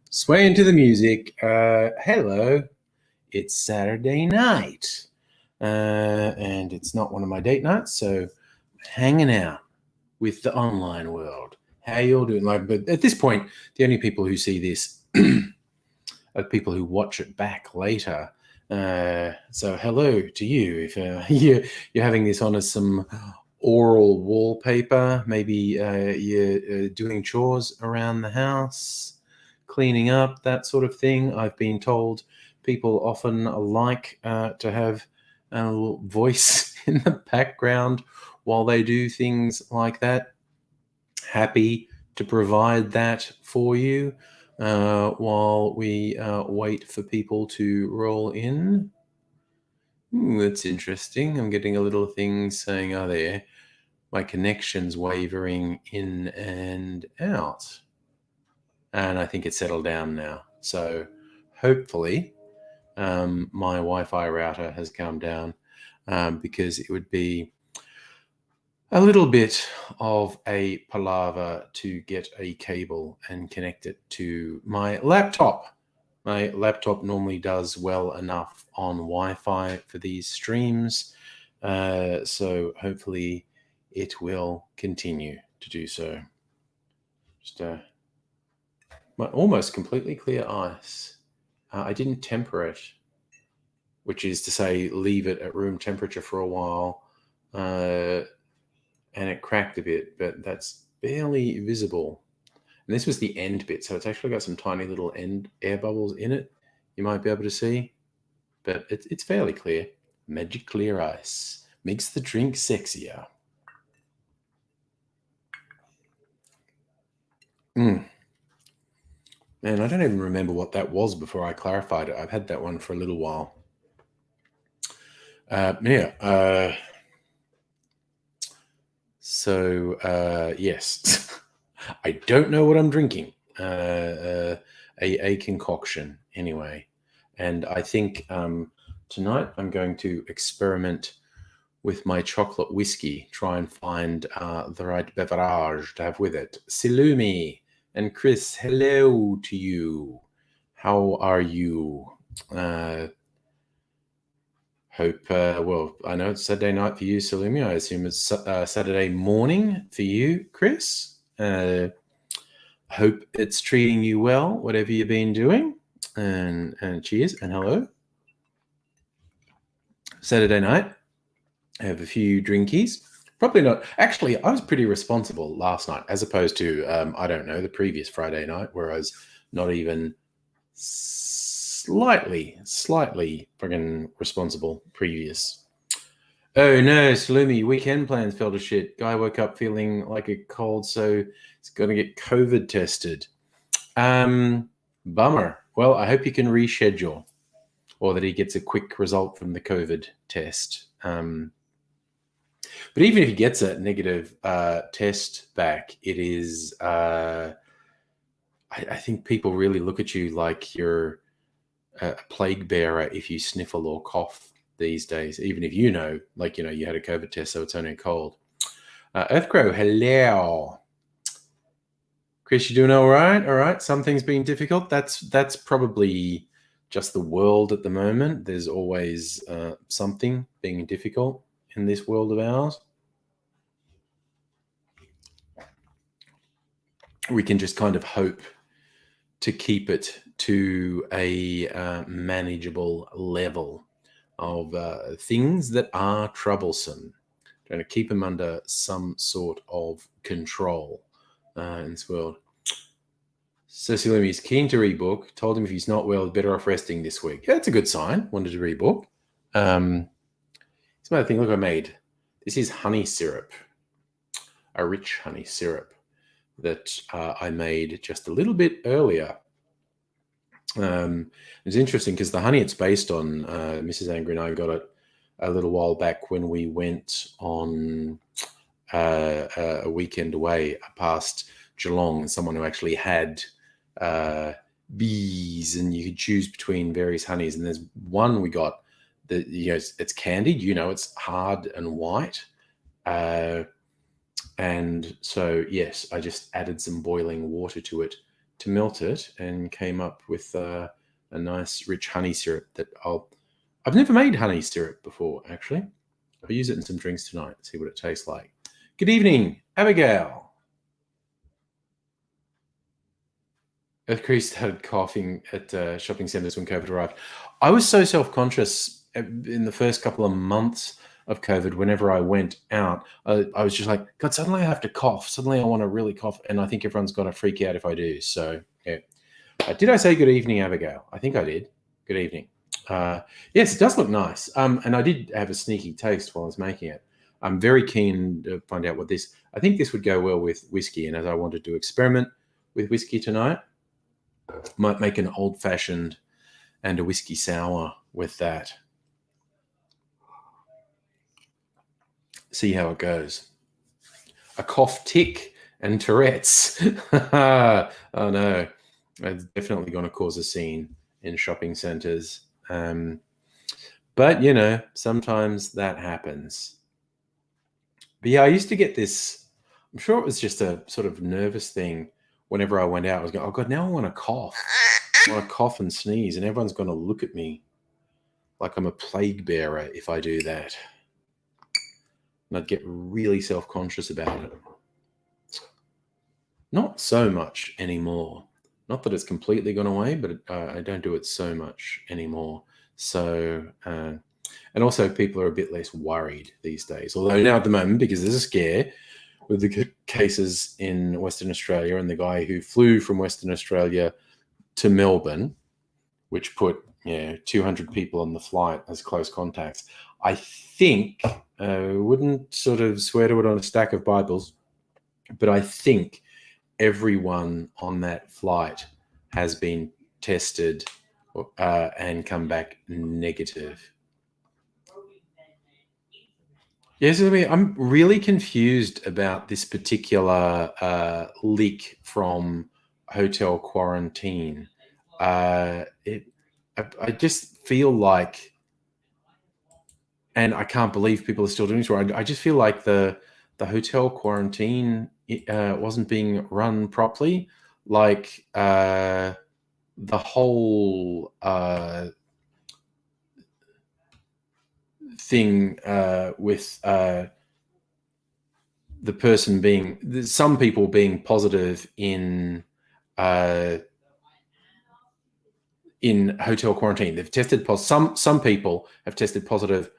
Sway into the music. Hello, it's Saturday night, and it's not one of my date nights, so I'm hanging out with the online world. How you all doing? But at this point, the only people who see this are people who watch it back later. So hello to you. If you're having this on as some oral wallpaper, maybe you're doing chores around the house, cleaning up, that sort of thing. I've been told people often like to have a little voice in the background while they do things like that. Happy to provide that for you while we wait for people to roll in. That's interesting. I'm getting a little thing saying, oh, there, my connection's wavering in and out. And I think it's settled down now. So hopefully my Wi-Fi router has calmed down because it would be a little bit of a palaver to get a cable and connect it to my laptop. My laptop normally does well enough on Wi-Fi for these streams. So hopefully it will continue to do so. Just almost completely clear ice. I didn't temper it, which is to say leave it at room temperature for a while, and it cracked a bit, but that's barely visible. And this was the end bit, so it's actually got some tiny little end air bubbles in it you might be able to see, but it's fairly clear. Magic clear ice makes the drink sexier. Man, I don't even remember what that was before I clarified it. I've had that one for a little while. Yes, I don't know what I'm drinking. A concoction, anyway. And I think tonight I'm going to experiment with my chocolate whiskey, try and find the right beverage to have with it. Silumi and Chris, hello to you. How are you? Hope, well, I know it's Saturday night for you, Salumi. I assume it's Saturday morning for you, Chris. Hope it's treating you well, whatever you've been doing. And cheers and hello. Saturday night, I have a few drinkies. Probably not. Actually, I was pretty responsible last night, as opposed to, I don't know, the previous Friday night, where I was not even slightly friggin' responsible previous. Oh no, Salumi, weekend plans fell to shit. Guy woke up feeling like a cold, so he's going to get COVID tested. Bummer. Well, I hope you can reschedule, or that he gets a quick result from the COVID test. But even if he gets a negative test back, it is, I think people really look at you like you're a plague bearer if you sniffle or cough these days, even if you know, you had a COVID test, so it's only a cold. Earthcrow, hello. Chris, you doing all right? All right. Something's been difficult. That's probably just the world at the moment. There's always something being difficult in this world of ours. We can just kind of hope to keep it to a manageable level of things that are troublesome. Trying to keep them under some sort of control in this world. So Salumi is keen to rebook. Told him if he's not well, better off resting this week. Yeah, that's a good sign. Wanted to rebook. It's another thing. Look, I made. This is honey syrup, a rich honey syrup that I made just a little bit earlier It's interesting because the honey it's based on, Mrs. Angry and I got it a little while back when we went on a weekend away past Geelong, and someone who actually had bees, and you could choose between various honeys. And there's one we got that, it's candied, it's hard and white. And so, yes, I just added some boiling water to it to melt it and came up with a nice rich honey syrup that I've never made honey syrup before, actually. I'll use it in some drinks tonight, see what it tastes like. Good evening, Abigail. Earth Crease started coughing at shopping centres when COVID arrived. I was so self-conscious in the first couple of months of COVID. Whenever I went out, I was just like, God, suddenly I have to cough. Suddenly I want to really cough. And I think everyone's going to freak out if I do. So, yeah. Did I say good evening, Abigail? I think I did. Good evening. Yes, it does look nice. And I did have a sneaky taste while I was making it. I'm very keen to find out I think this would go well with whiskey. And as I wanted to experiment with whiskey tonight, might make an old-fashioned and a whiskey sour with that. See how it goes. A cough tick and Tourette's. Oh no, it's definitely going to cause a scene in shopping centres. But sometimes that happens. But yeah, I used to get this. I'm sure it was just a sort of nervous thing. Whenever I went out, I was going, oh God, now I want to cough. I want to cough and sneeze, and everyone's going to look at me like I'm a plague bearer if I do that. And I'd get really self-conscious about it. Not so much anymore. Not that it's completely gone away, but I don't do it so much anymore. So, and also people are a bit less worried these days. Although now at the moment, because there's a scare with the cases in Western Australia and the guy who flew from Western Australia to Melbourne, which put 200 people on the flight as close contacts. I think, wouldn't sort of swear to it on a stack of Bibles, but I think everyone on that flight has been tested and come back negative. Yes, I'm really confused about this particular leak from hotel quarantine. I just feel like, and I can't believe people are still doing this. I just feel like the hotel quarantine wasn't being run properly. Like the whole thing with the person being, some people being positive in hotel quarantine. They've tested positive. Some people have tested positive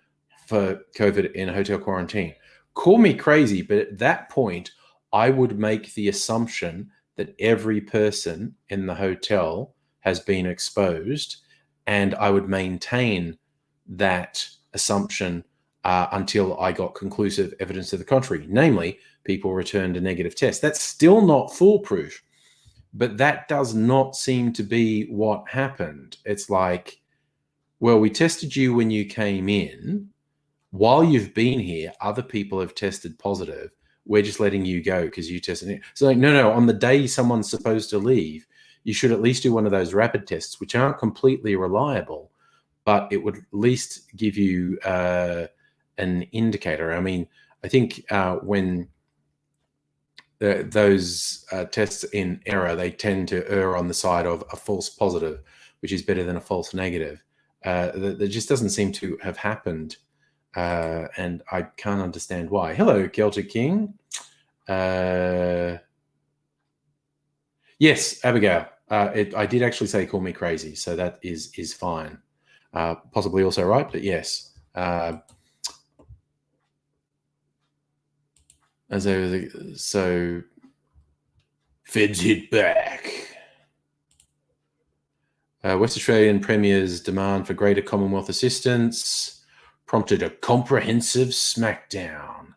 for COVID in hotel quarantine. Call me crazy, but at that point, I would make the assumption that every person in the hotel has been exposed, and I would maintain that assumption until I got conclusive evidence to the contrary. Namely, people returned a negative test. That's still not foolproof, but that does not seem to be what happened. It's like, well, we tested you when you came in. While you've been here, other people have tested positive. We're just letting you go because you tested it. So like, no, on the day someone's supposed to leave, you should at least do one of those rapid tests, which aren't completely reliable, but it would at least give you an indicator. I mean, I think when those tests in error, they tend to err on the side of a false positive, which is better than a false negative. That just doesn't seem to have happened. And I can't understand why. Hello, Celtic King. Yes, Abigail. I did actually say call me crazy, so that is fine. Possibly also right, but yes. So Feds hit back. West Australian Premier's demand for greater Commonwealth assistance prompted a comprehensive smackdown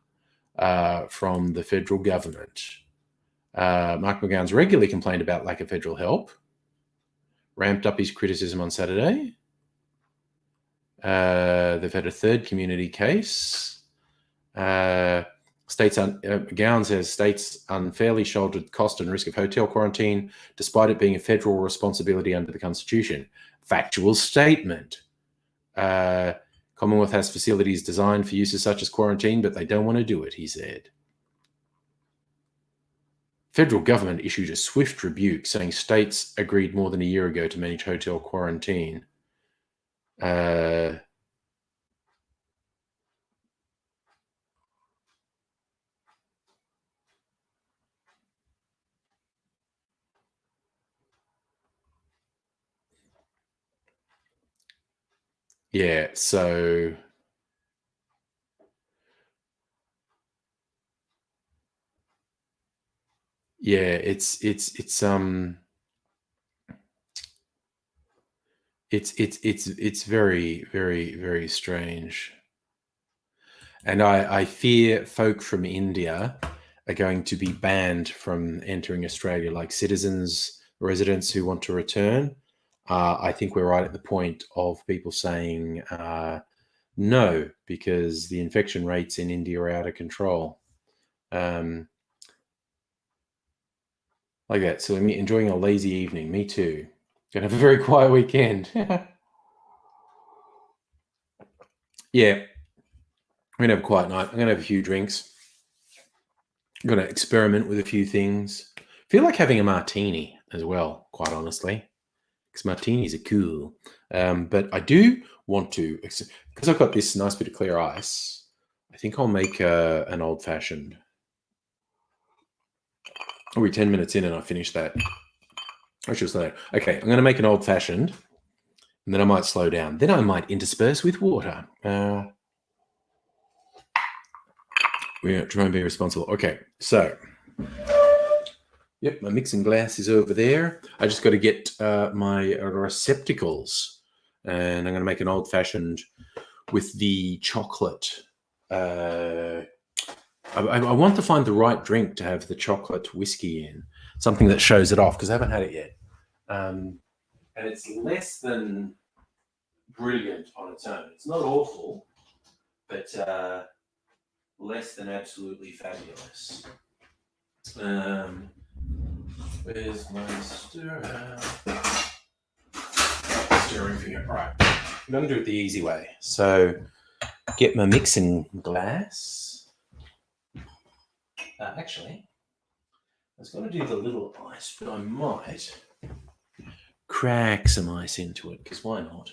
from the federal government. Mark McGowan's regularly complained about lack of federal help. ramped up his criticism on Saturday. They've had a third community case. Gowan says states unfairly shouldered cost and risk of hotel quarantine, despite it being a federal responsibility under the Constitution. Factual statement. Commonwealth has facilities designed for uses such as quarantine, but they don't want to do it, he said. Federal government issued a swift rebuke saying states agreed more than a year ago to manage hotel quarantine. Yeah, so yeah, it's very, very, very strange. And I fear folk from India are going to be banned from entering Australia, like citizens, residents who want to return. I think we're right at the point of people saying no, because the infection rates in India are out of control. Like that. So I'm enjoying a lazy evening. Me too. Gonna have a very quiet weekend. Yeah. I'm gonna have a quiet night. I'm gonna have a few drinks. I'm gonna experiment with a few things. Feel like having a martini as well, quite honestly, because martinis are cool. But I do want to, because I've got this nice bit of clear ice, I think I'll make an old fashioned. I'll be 10 minutes in and I finish that. I should say, okay, I'm going to make an old fashioned and then I might slow down. Then I might intersperse with water. We're going to try and be responsible. Okay, so, yep, my mixing glass is over there. I just got to get my receptacles and I'm going to make an old fashioned with the chocolate. I want to find the right drink to have the chocolate whiskey in, something that shows it off, because I haven't had it yet. And it's less than brilliant on its own. It's not awful, but less than absolutely fabulous. Where's my stirring finger? All right, I'm going to do it the easy way. So get my mixing glass. Actually, I was going to do the little ice, but I might crack some ice into it, because why not?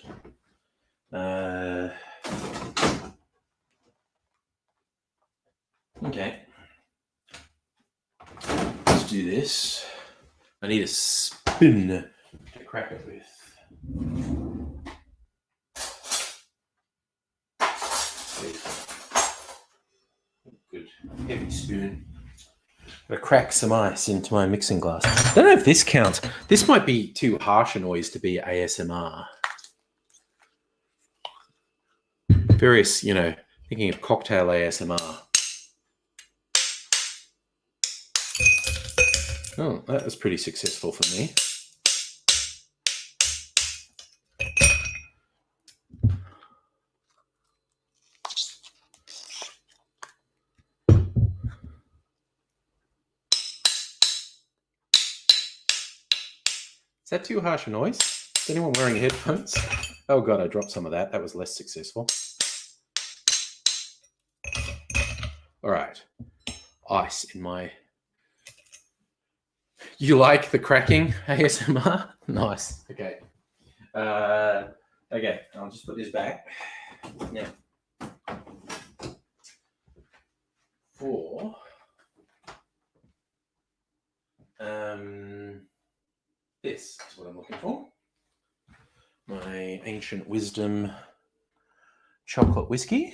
Okay. Let's do this. I need a spoon to crack it with. Good heavy spoon. Gotta crack some ice into my mixing glass. I don't know if this counts. This might be too harsh a noise to be ASMR. Various, thinking of cocktail ASMR. Oh, that was pretty successful for me. Is that too harsh a noise? Is anyone wearing headphones? Oh God, I dropped some of that. That was less successful. All right. Ice in my... You like the cracking ASMR? Nice. Okay. Okay, I'll just put this back. Now, for this is what I'm looking for. My ancient wisdom chocolate whiskey.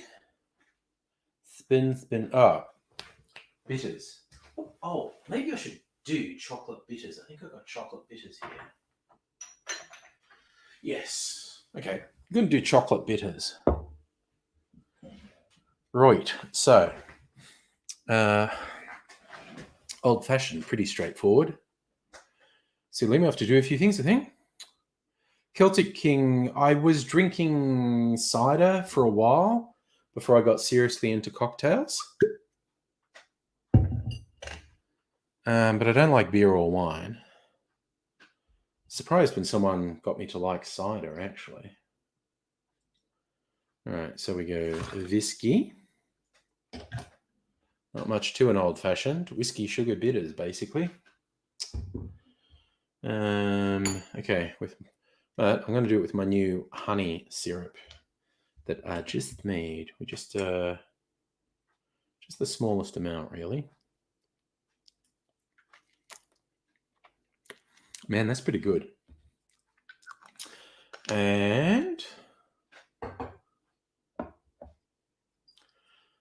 Spin. Oh, bitters. Oh, maybe I should do chocolate bitters. I think I've got chocolate bitters here. Yes. Okay, I'm going to do chocolate bitters. Right. So, old fashioned, pretty straightforward. So, let me have to do a few things, I think. Celtic King, I was drinking cider for a while before I got seriously into cocktails. But I don't like beer or wine. Surprised when someone got me to like cider, actually. All right, so we go whiskey. Not much to an old-fashioned. Whiskey, sugar, bitters, basically. Okay, but I'm going to do it with my new honey syrup that I just made. We just the smallest amount, really. Man, that's pretty good. And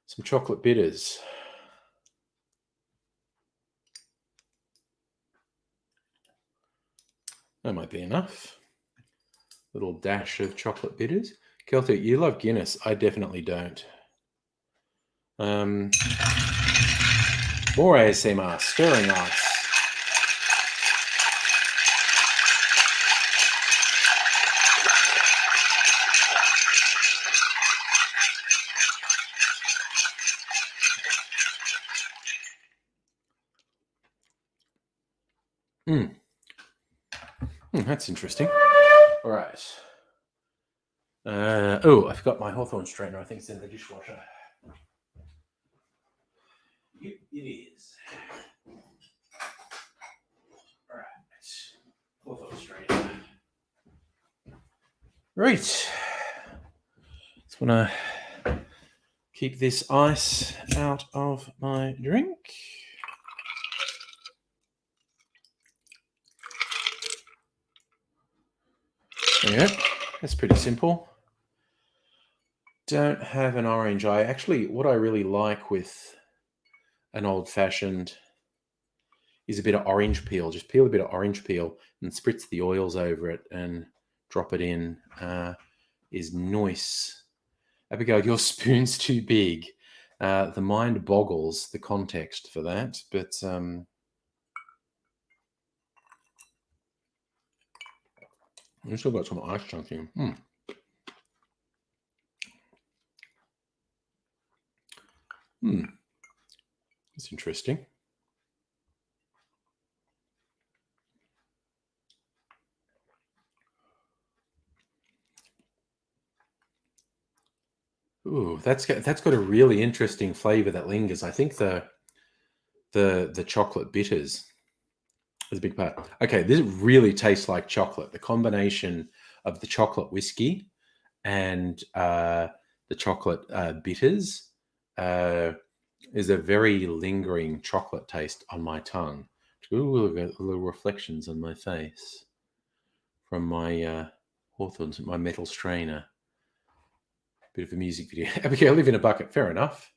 some chocolate bitters. That might be enough. Little dash of chocolate bitters. Celtic, you love Guinness. I definitely don't. More ASMR, stirring ice. That's interesting. All right. Oh, I forgot my Hawthorne strainer. I think it's in the dishwasher. Yep, it is. All right. Hawthorne strainer. Right. Just want to keep this ice out of my drink. There you go. That's pretty simple. Don't have an orange. What I really like with an old-fashioned is a bit of orange peel. Just peel a bit of orange peel and spritz the oils over it and drop it in. Is nice. Abigail, your spoon's too big. The mind boggles the context for that, but I've still got some ice chunking. That's interesting. Ooh, that's got a really interesting flavor that lingers. I think the chocolate bitters is a big part. Okay, this really tastes like chocolate. The combination of the chocolate whiskey and the chocolate bitters is a very lingering chocolate taste on my tongue. Ooh, little reflections on my face from my Hawthorns, my metal strainer. Bit of a music video. Abigail, live in a bucket. Fair enough.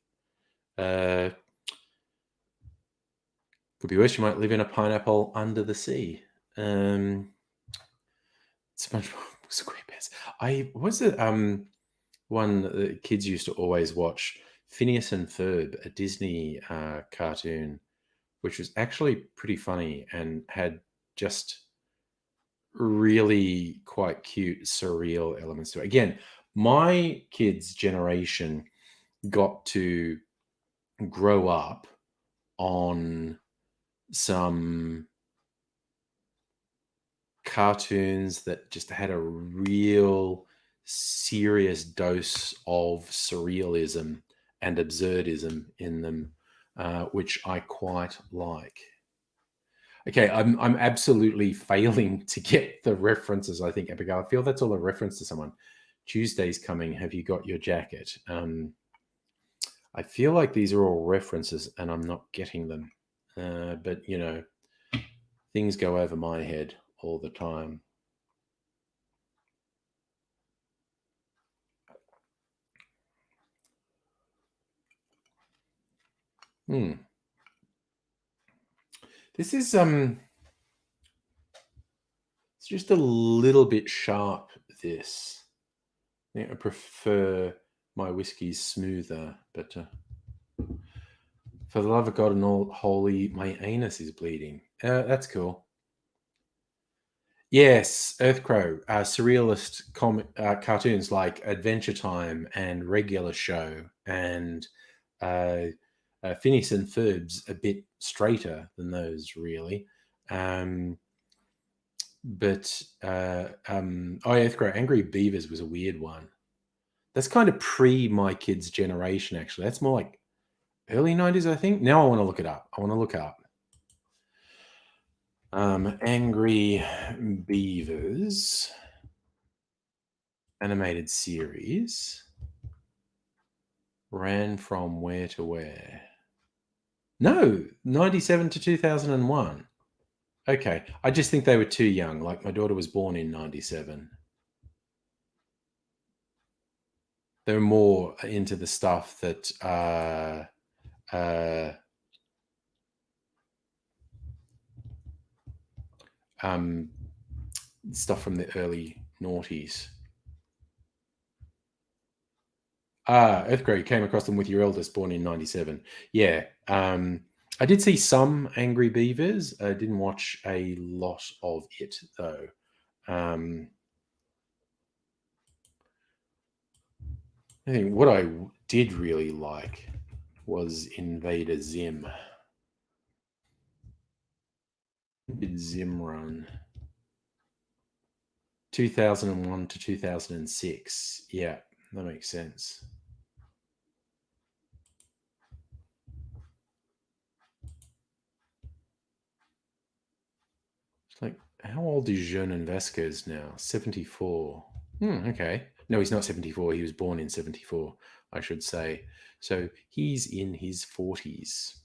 Could be worse. You might live in a pineapple under the sea. SpongeBob SquarePants. I was it one that the kids used to always watch, Phineas and Ferb, a Disney cartoon, which was actually pretty funny and had just really quite cute, surreal elements to it. Again, my kids' generation got to grow up on some cartoons that just had a real serious dose of surrealism and absurdism in them, which I quite like. Okay, I'm absolutely failing to get the references. I think, Abigail, I feel that's all a reference to someone. Tuesday's coming. Have you got your jacket? I feel like these are all references, and I'm not getting them. But things go over my head all the time. This is it's just a little bit sharp. This I think I prefer my whiskies smoother, but for the love of God and all holy, my anus is bleeding. That's cool. Yes, Earthcrow, surrealist cartoons like Adventure Time and Regular Show and uh, Phineas and Ferb's a bit straighter than those, really. Um, oh, Earthcrow, Angry Beavers was a weird one. That's kind of pre my kids' generation, actually. That's more like early 90s, I think. Now I want to look it up. I want to look up Angry Beavers animated series ran from where to where? No, 97 to 2001. Okay. I just think they were too young. Like my daughter was born in 97. They're more into the stuff that uh, um, stuff from the early noughties. Earthquake, you came across them with your eldest, born in 97. Yeah. I did see some Angry Beavers. I didn't watch a lot of it, though. Um, I think what I did really like was Invader Zim. Did Zim run? 2001 to 2006. Yeah, that makes sense. It's like, how old is Jernan Vasquez now? 74. Okay. No, he's not 74. He was born in 74, I should say. So he's in his 40s.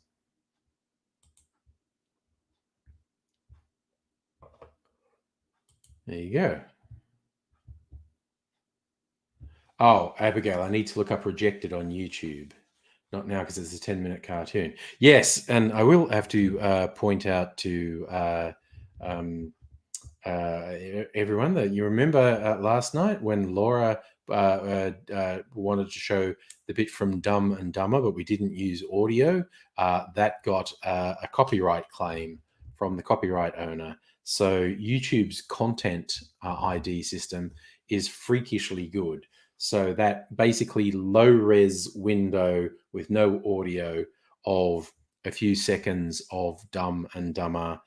There you go. Oh, Abigail, I need to look up Rejected on YouTube. Not now because it's a 10-minute cartoon. Yes, and I will have to point out to everyone that you remember last night when Laura wanted to show the bit from Dumb and Dumber, but we didn't use audio. That got a copyright claim from the copyright owner. So YouTube's content ID system is freakishly good. So that basically low res window with no audio of a few seconds of Dumb and Dumber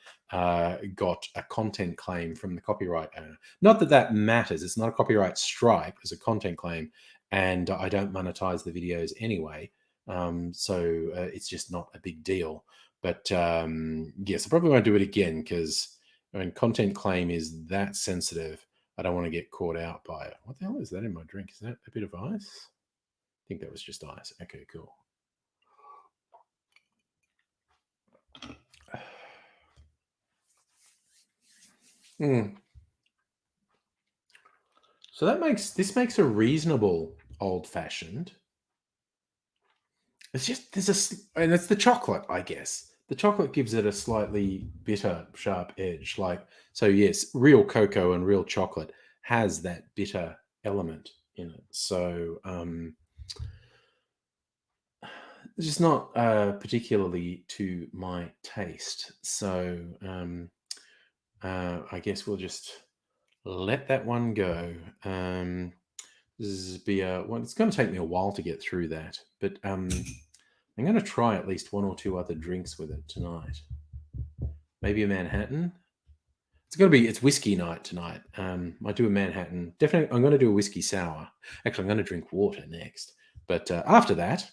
got a content claim from the copyright owner. Not that that matters. It's not a copyright strike. It's a content claim, and I don't monetize the videos anyway. So it's just not a big deal. But yes, I probably won't do it again because content claim is that sensitive. I don't want to get caught out by it. What the hell is that in my drink? Is that a bit of ice? I think that was just ice. Okay, cool. Mm. So this makes a reasonable old fashioned. It's just and it's the chocolate, I guess. The chocolate gives it a slightly bitter, sharp edge. Like so, yes, real cocoa and real chocolate has that bitter element in it. So it's just not particularly to my taste. So I guess we'll just let that one go. This is well, it's going to take me a while to get through that, but I'm going to try at least one or two other drinks with it tonight. Maybe a Manhattan. It's whiskey night tonight. I do a Manhattan. Definitely, I'm going to do a whiskey sour. Actually, I'm going to drink water next. But after that,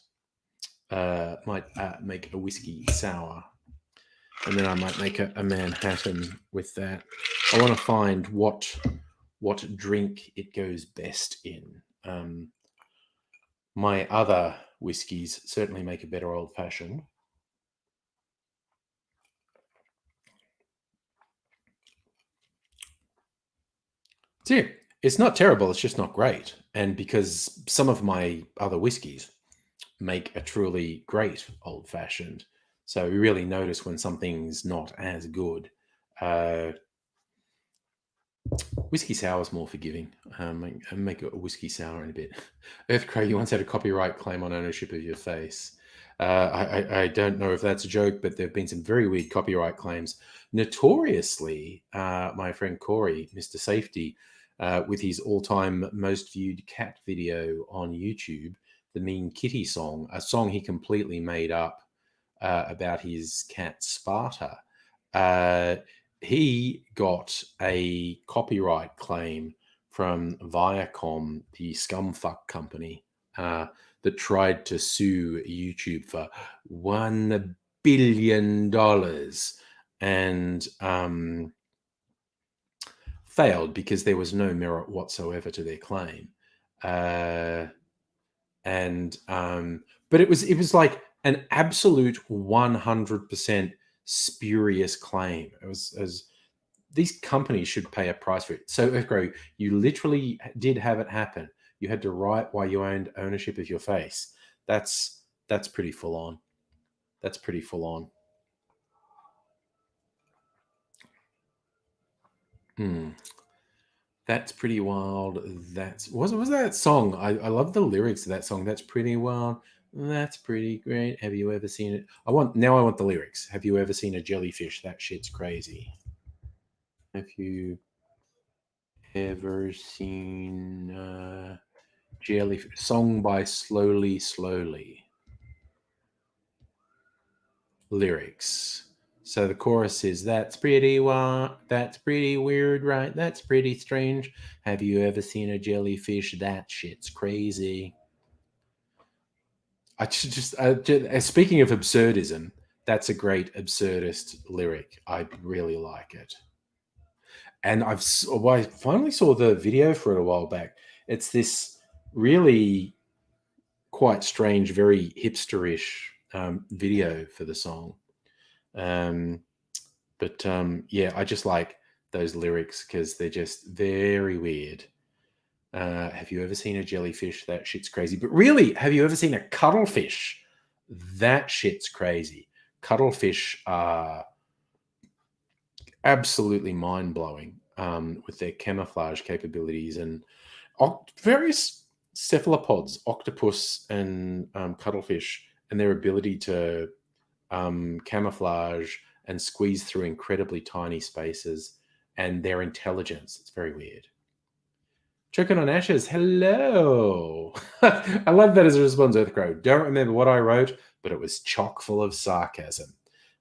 might make a whiskey sour, and then I might make a Manhattan with that. I want to find what drink it goes best in. My other whiskies certainly make a better old fashioned. So yeah, it's not terrible. It's just not great. And because some of my other whiskies make a truly great old fashioned, so we really notice when something's not as good. Whiskey sour is more forgiving. Make a whiskey sour in a bit. Earthcray, you once had a copyright claim on ownership of your face. I don't know if that's a joke, but there have been some very weird copyright claims. Notoriously, my friend Corey, Mr. Safety, with his all-time most viewed cat video on YouTube, the Mean Kitty song, a song he completely made up about his cat Sparta. He got a copyright claim from Viacom, the scumfuck company, that tried to sue YouTube for $1 billion and failed because there was no merit whatsoever to their claim. But it was like an absolute 100% spurious claim. It was as these companies should pay a price for it. So, Echo, you literally did have it happen. You had to write why you owned ownership of your face. That's pretty full on. That's pretty full on. That's pretty wild. Was that song? I love the lyrics of that song. That's pretty wild. That's pretty great. Have you ever seen it? I want the lyrics. Have you ever seen a jellyfish? That shit's crazy. Have you ever seen jellyfish? Song by Slowly Slowly. Lyrics. So the chorus is, that's pretty wild, that's pretty weird, right? That's pretty strange. Have you ever seen a jellyfish? That shit's crazy. Speaking of absurdism, that's a great absurdist lyric. I really like it. And I finally saw the video for it a while back. It's this really quite strange, very hipsterish video for the song. Yeah, I just like those lyrics because they're just very weird. Have you ever seen a jellyfish? That shit's crazy. But really, have you ever seen a cuttlefish? That shit's crazy. Cuttlefish are absolutely mind-blowing with their camouflage capabilities and various cephalopods, octopus and cuttlefish, and their ability to camouflage and squeeze through incredibly tiny spaces, and their intelligence. It's very weird. Choking on Ashes, hello. I love that as a response, Earthcrow. Don't remember what I wrote, but it was chock full of sarcasm.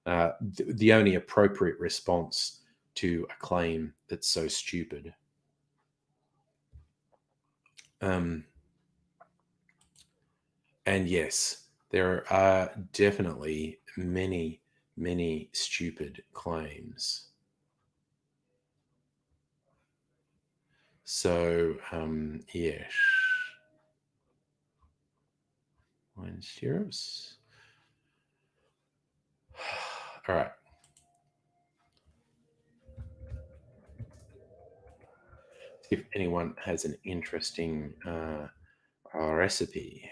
The only appropriate response to a claim that's so stupid. And yes, there are definitely many, many stupid claims. So, yes. Wine syrups. All right. See if anyone has an interesting recipe.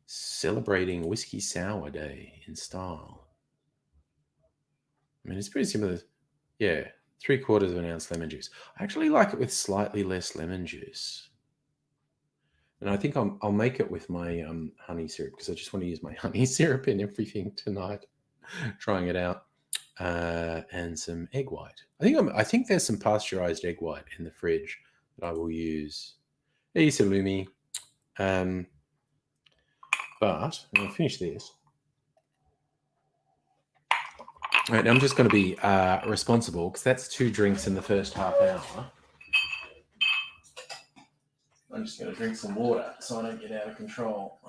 Celebrating Whiskey Sour Day in style. I mean, it's pretty similar. Yeah, 3/4 of an ounce lemon juice. I actually like it with slightly less lemon juice. And I think I'll make it with my honey syrup because I just want to use my honey syrup in everything tonight. Trying it out, and some egg white. I think there's some pasteurized egg white in the fridge that I will use. Hey, Salumi. But I'm going to finish this. All right, now I'm just going to be responsible because that's 2 drinks in the first half hour. I'm just going to drink some water so I don't get out of control.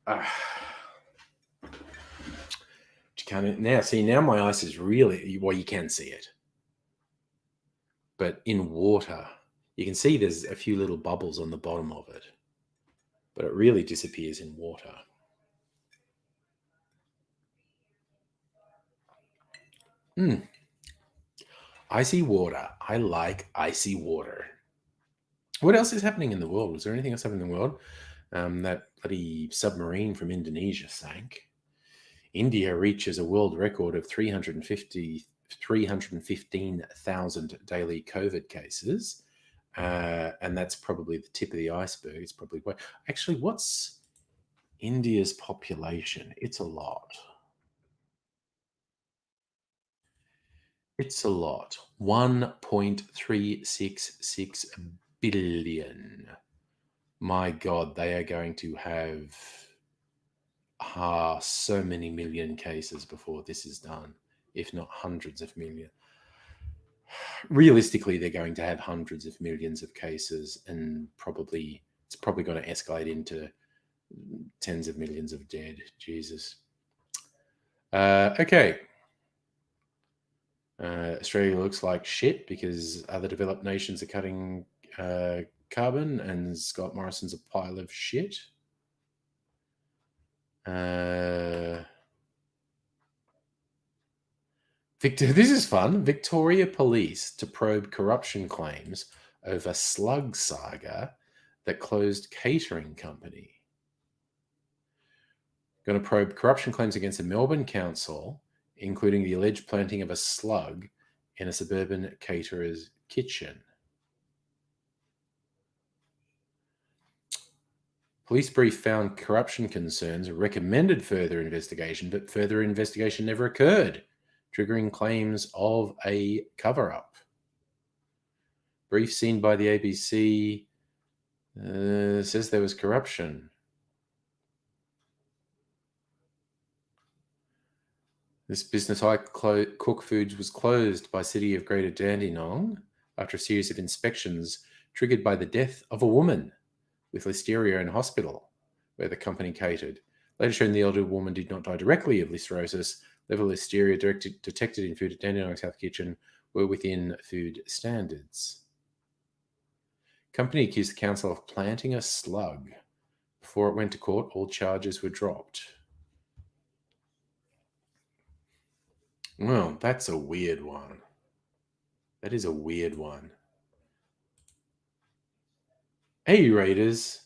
Now my ice is really, well, you can see it. But in water, you can see there's a few little bubbles on the bottom of it. But it really disappears in water. Icy water. I like icy water. What else is happening in the world? Is there anything else happening in the world? That bloody submarine from Indonesia sank. India reaches a world record of 353 315,000 daily COVID cases. And that's probably the tip of the iceberg. It's probably actually, what's India's population? It's a lot. It's a lot. 1.366 billion. My God, they are going to have so many million cases before this is done, if not hundreds of million. Realistically, they're going to have hundreds of millions of cases, and it's probably going to escalate into tens of millions of dead. Jesus. Okay. Australia looks like shit because other developed nations are cutting carbon, and Scott Morrison's a pile of shit. This is fun. Victoria Police to probe corruption claims over slug saga that closed catering company. Going to probe corruption claims against the Melbourne Council, including the alleged planting of a slug in a suburban caterer's kitchen. Police brief found corruption concerns, recommended further investigation, but further investigation never occurred, triggering claims of a cover-up. Brief seen by the ABC says there was corruption. This business, Cook Foods, was closed by City of Greater Dandenong after a series of inspections triggered by the death of a woman with listeria in hospital, where the company catered. Later shown the elderly woman did not die directly of listeriosis. Level of listeria detected in food at Dandenong South Kitchen were within food standards. Company accused the council of planting a slug. Before it went to court, all charges were dropped. Well, that's a weird one. That is a weird one. Hey, Raiders.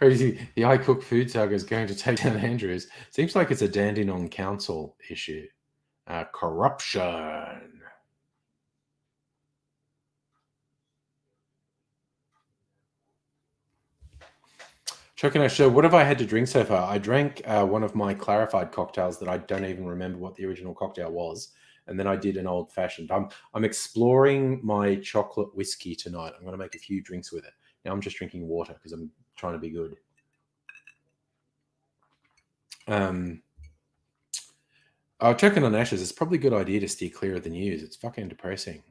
The I Cook Food saga is going to take down Andrews. Seems like it's a Dandenong Council issue. Corruption. Choking show. What have I had to drink so far? I drank one of my clarified cocktails that I don't even remember what the original cocktail was, and then I did an old fashioned. I'm exploring my chocolate whiskey tonight. I'm going to make a few drinks with it. Now I'm just drinking water because I'm trying to be good. Choking on ashes. It's probably a good idea to steer clear of the news. It's fucking depressing.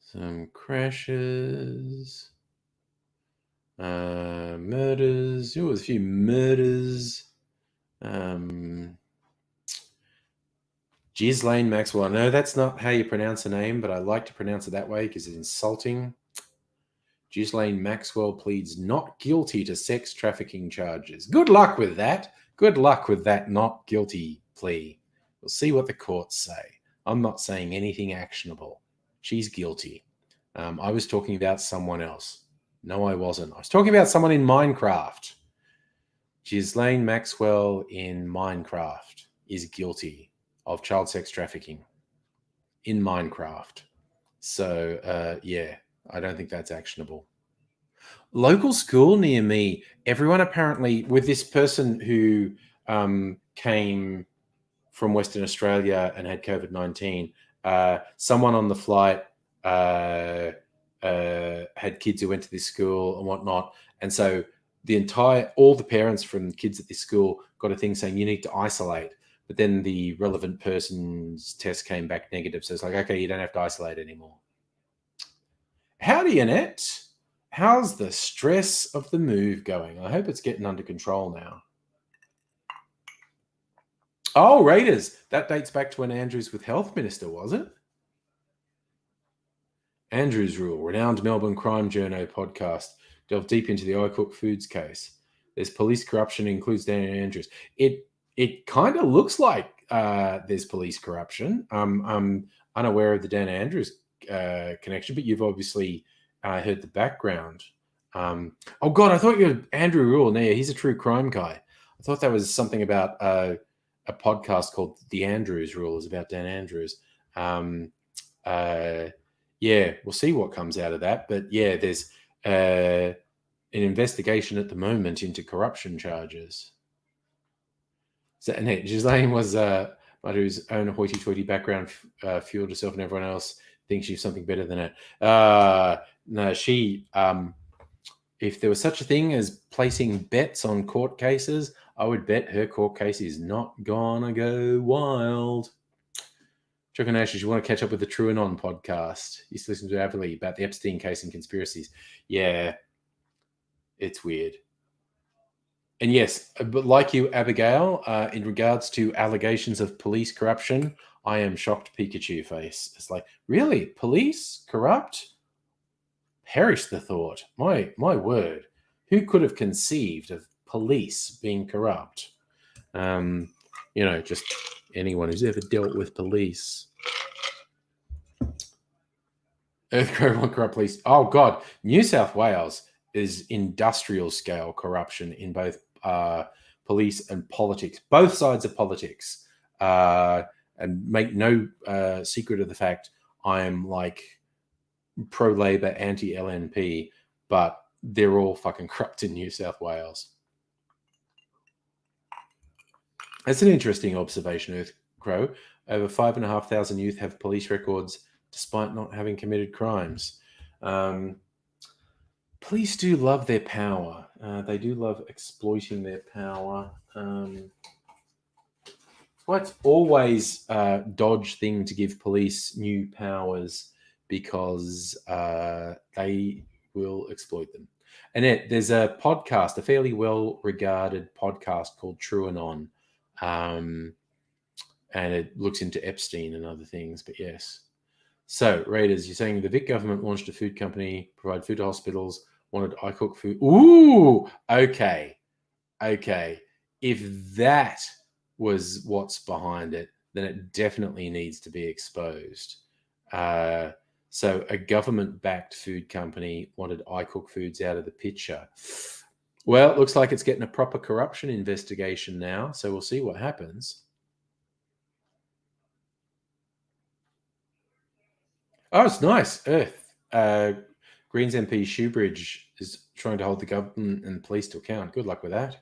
Some crashes. Murders. Oh, there's a few murders. Ghislaine Maxwell. No, that's not how you pronounce her name, but I like to pronounce it that way because it's insulting. Ghislaine Maxwell pleads not guilty to sex trafficking charges. Good luck with that. Good luck with that not guilty plea. We'll see what the courts say. I'm not saying anything actionable. She's guilty. I was talking about someone else. No, I wasn't. I was talking about someone in Minecraft. Ghislaine Maxwell in Minecraft is guilty of child sex trafficking in Minecraft. So, yeah, I don't think that's actionable. Local school near me, everyone apparently, with this person who came from Western Australia and had COVID-19, someone on the flight had kids who went to this school and whatnot. And so all the parents from kids at this school got a thing saying you need to isolate. But then the relevant person's test came back negative. So it's like, okay, you don't have to isolate anymore. Howdy, Annette. How's the stress of the move going? I hope it's getting under control now. Oh, Raiders. That dates back to when Andrews was health minister, was it? Andrews Rule, renowned Melbourne crime journo podcast, delve deep into the I Cook Foods case. There's police corruption, includes Dan Andrews. It kind of looks like there's police corruption. I'm unaware of the Dan Andrews connection, but you've obviously heard the background Oh God, I thought you were Andrew Rule. No, yeah, he's a true crime guy. I thought that was something about a podcast called The Andrews Rules about Dan Andrews. Um, yeah, we'll see what comes out of that. But yeah, there's an investigation at the moment into corruption charges. So, and Ghislaine was whose own hoity-toity background fueled herself and everyone else thinks she's something better than it. No, she. If there was such a thing as placing bets on court cases, I would bet her court case is not gonna go wild. Chuck and Ashes, you want to catch up with the True and On podcast? Used to listen to avidly about the Epstein case and conspiracies. Yeah, it's weird. And yes, but like you, Abigail, in regards to allegations of police corruption, I am shocked Pikachu face. It's like, really? Police corrupt? Perish the thought. My word. Who could have conceived of police being corrupt? Just anyone who's ever dealt with police. Earthquake won't corrupt police. Oh God, New South Wales is industrial scale corruption in both police and politics, both sides of politics. And make no secret of the fact I am like pro-Labor, anti-LNP, but they're all fucking corrupt in New South Wales. That's an interesting observation, Earth Crow. Over 5,500 youth have police records despite not having committed crimes. Police do love their power. They do love exploiting their power. Well, it's always a dodge thing to give police new powers because they will exploit them. And there's a podcast, a fairly well-regarded podcast called True and On, and it looks into Epstein and other things. But yes. So, Raiders, you're saying the Vic government launched a food company, provide food to hospitals, wanted I cook food. Ooh, okay. If that was what's behind it, then it definitely needs to be exposed. So a government-backed food company wanted I Cook Foods out of the picture. Well, it looks like it's getting a proper corruption investigation now, so we'll see what happens. Oh, it's nice. Earth. Greens MP Shoebridge is trying to hold the government and police to account. Good luck with that.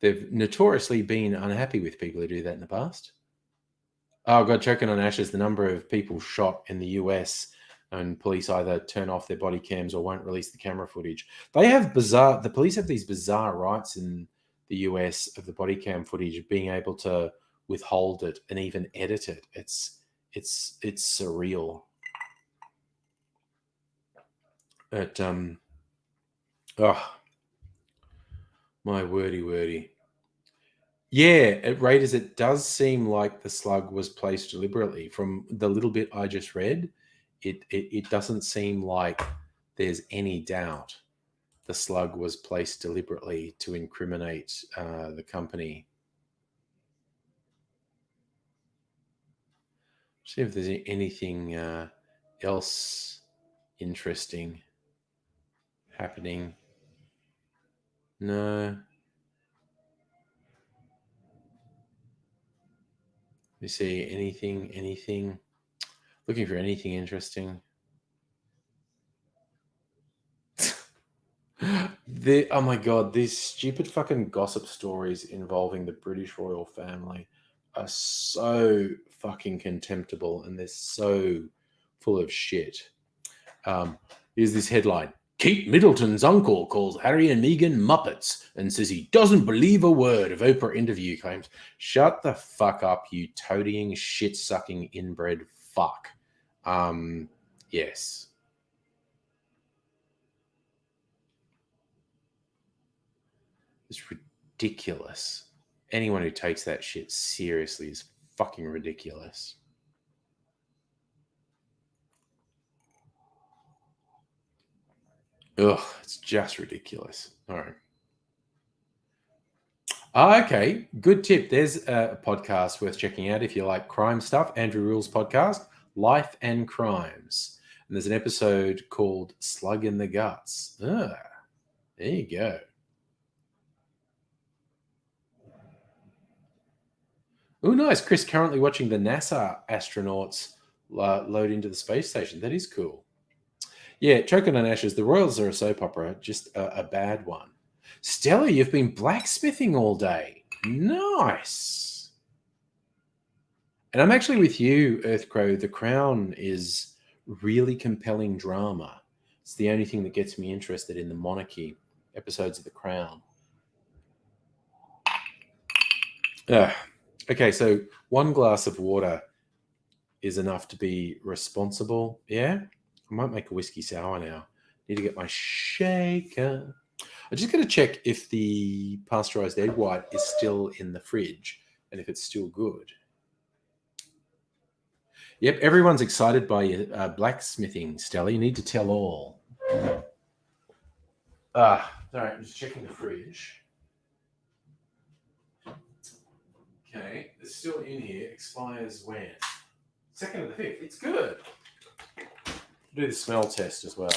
They've notoriously been unhappy with people who do that in the past. Oh, God, choking on ashes. The number of people shot in the US and police either turn off their body cams or won't release the camera footage. The police have these bizarre rights in the US of the body cam footage, being able to withhold it and even edit it. It's surreal. But, my wordy. Yeah, at Raiders, it does seem like the slug was placed deliberately. From the little bit I just read, it doesn't seem like there's any doubt the slug was placed deliberately to incriminate the company. See if there's anything else interesting happening. No. Let me see anything. Looking for anything interesting. Oh my God, these stupid fucking gossip stories involving the British royal family are so fucking contemptible, and they're so full of shit. Here's this headline. Kate Middleton's uncle calls Harry and Meghan Muppets and says he doesn't believe a word of Oprah interview claims. Shut the fuck up, you toadying, shit-sucking, inbred fuck. Yes. It's ridiculous. Anyone who takes that shit seriously is fucking ridiculous. Ugh, it's just ridiculous. All right. Okay, good tip. There's a podcast worth checking out if you like crime stuff. Andrew Rule's podcast, Life and Crimes. And there's an episode called Slug in the Guts. There you go. Oh, nice. Chris currently watching the NASA astronauts load into the space station. That is cool. Yeah, Choking on Ashes, the Royals are a soap opera, just a bad one. Stella, you've been blacksmithing all day. Nice. And I'm actually with you, Earthcrow. The Crown is really compelling drama. It's the only thing that gets me interested in the monarchy episodes of The Crown. Okay, so 1 glass of water is enough to be responsible. Yeah? I might make a whiskey sour now. Need to get my shaker. I'm just going to check if the pasteurized egg white is still in the fridge and if it's still good. Yep, everyone's excited by your blacksmithing, Stella. You need to tell all. All right, I'm just checking the fridge. Okay, it's still in here. Expires when? 2nd of the 5th. It's good. Do the smell test as well.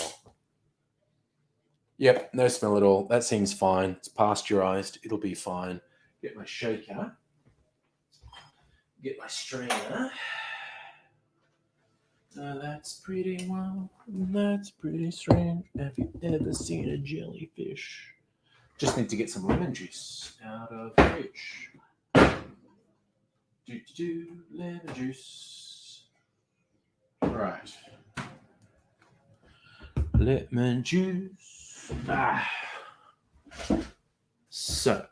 Yep, no smell at all. That seems fine. It's pasteurized. It'll be fine. Get my shaker. Get my strainer. That's pretty well. That's pretty strange. Have you ever seen a jellyfish? Just need to get some lemon juice out of the fridge. Lemon juice. Right. Lemon juice. So,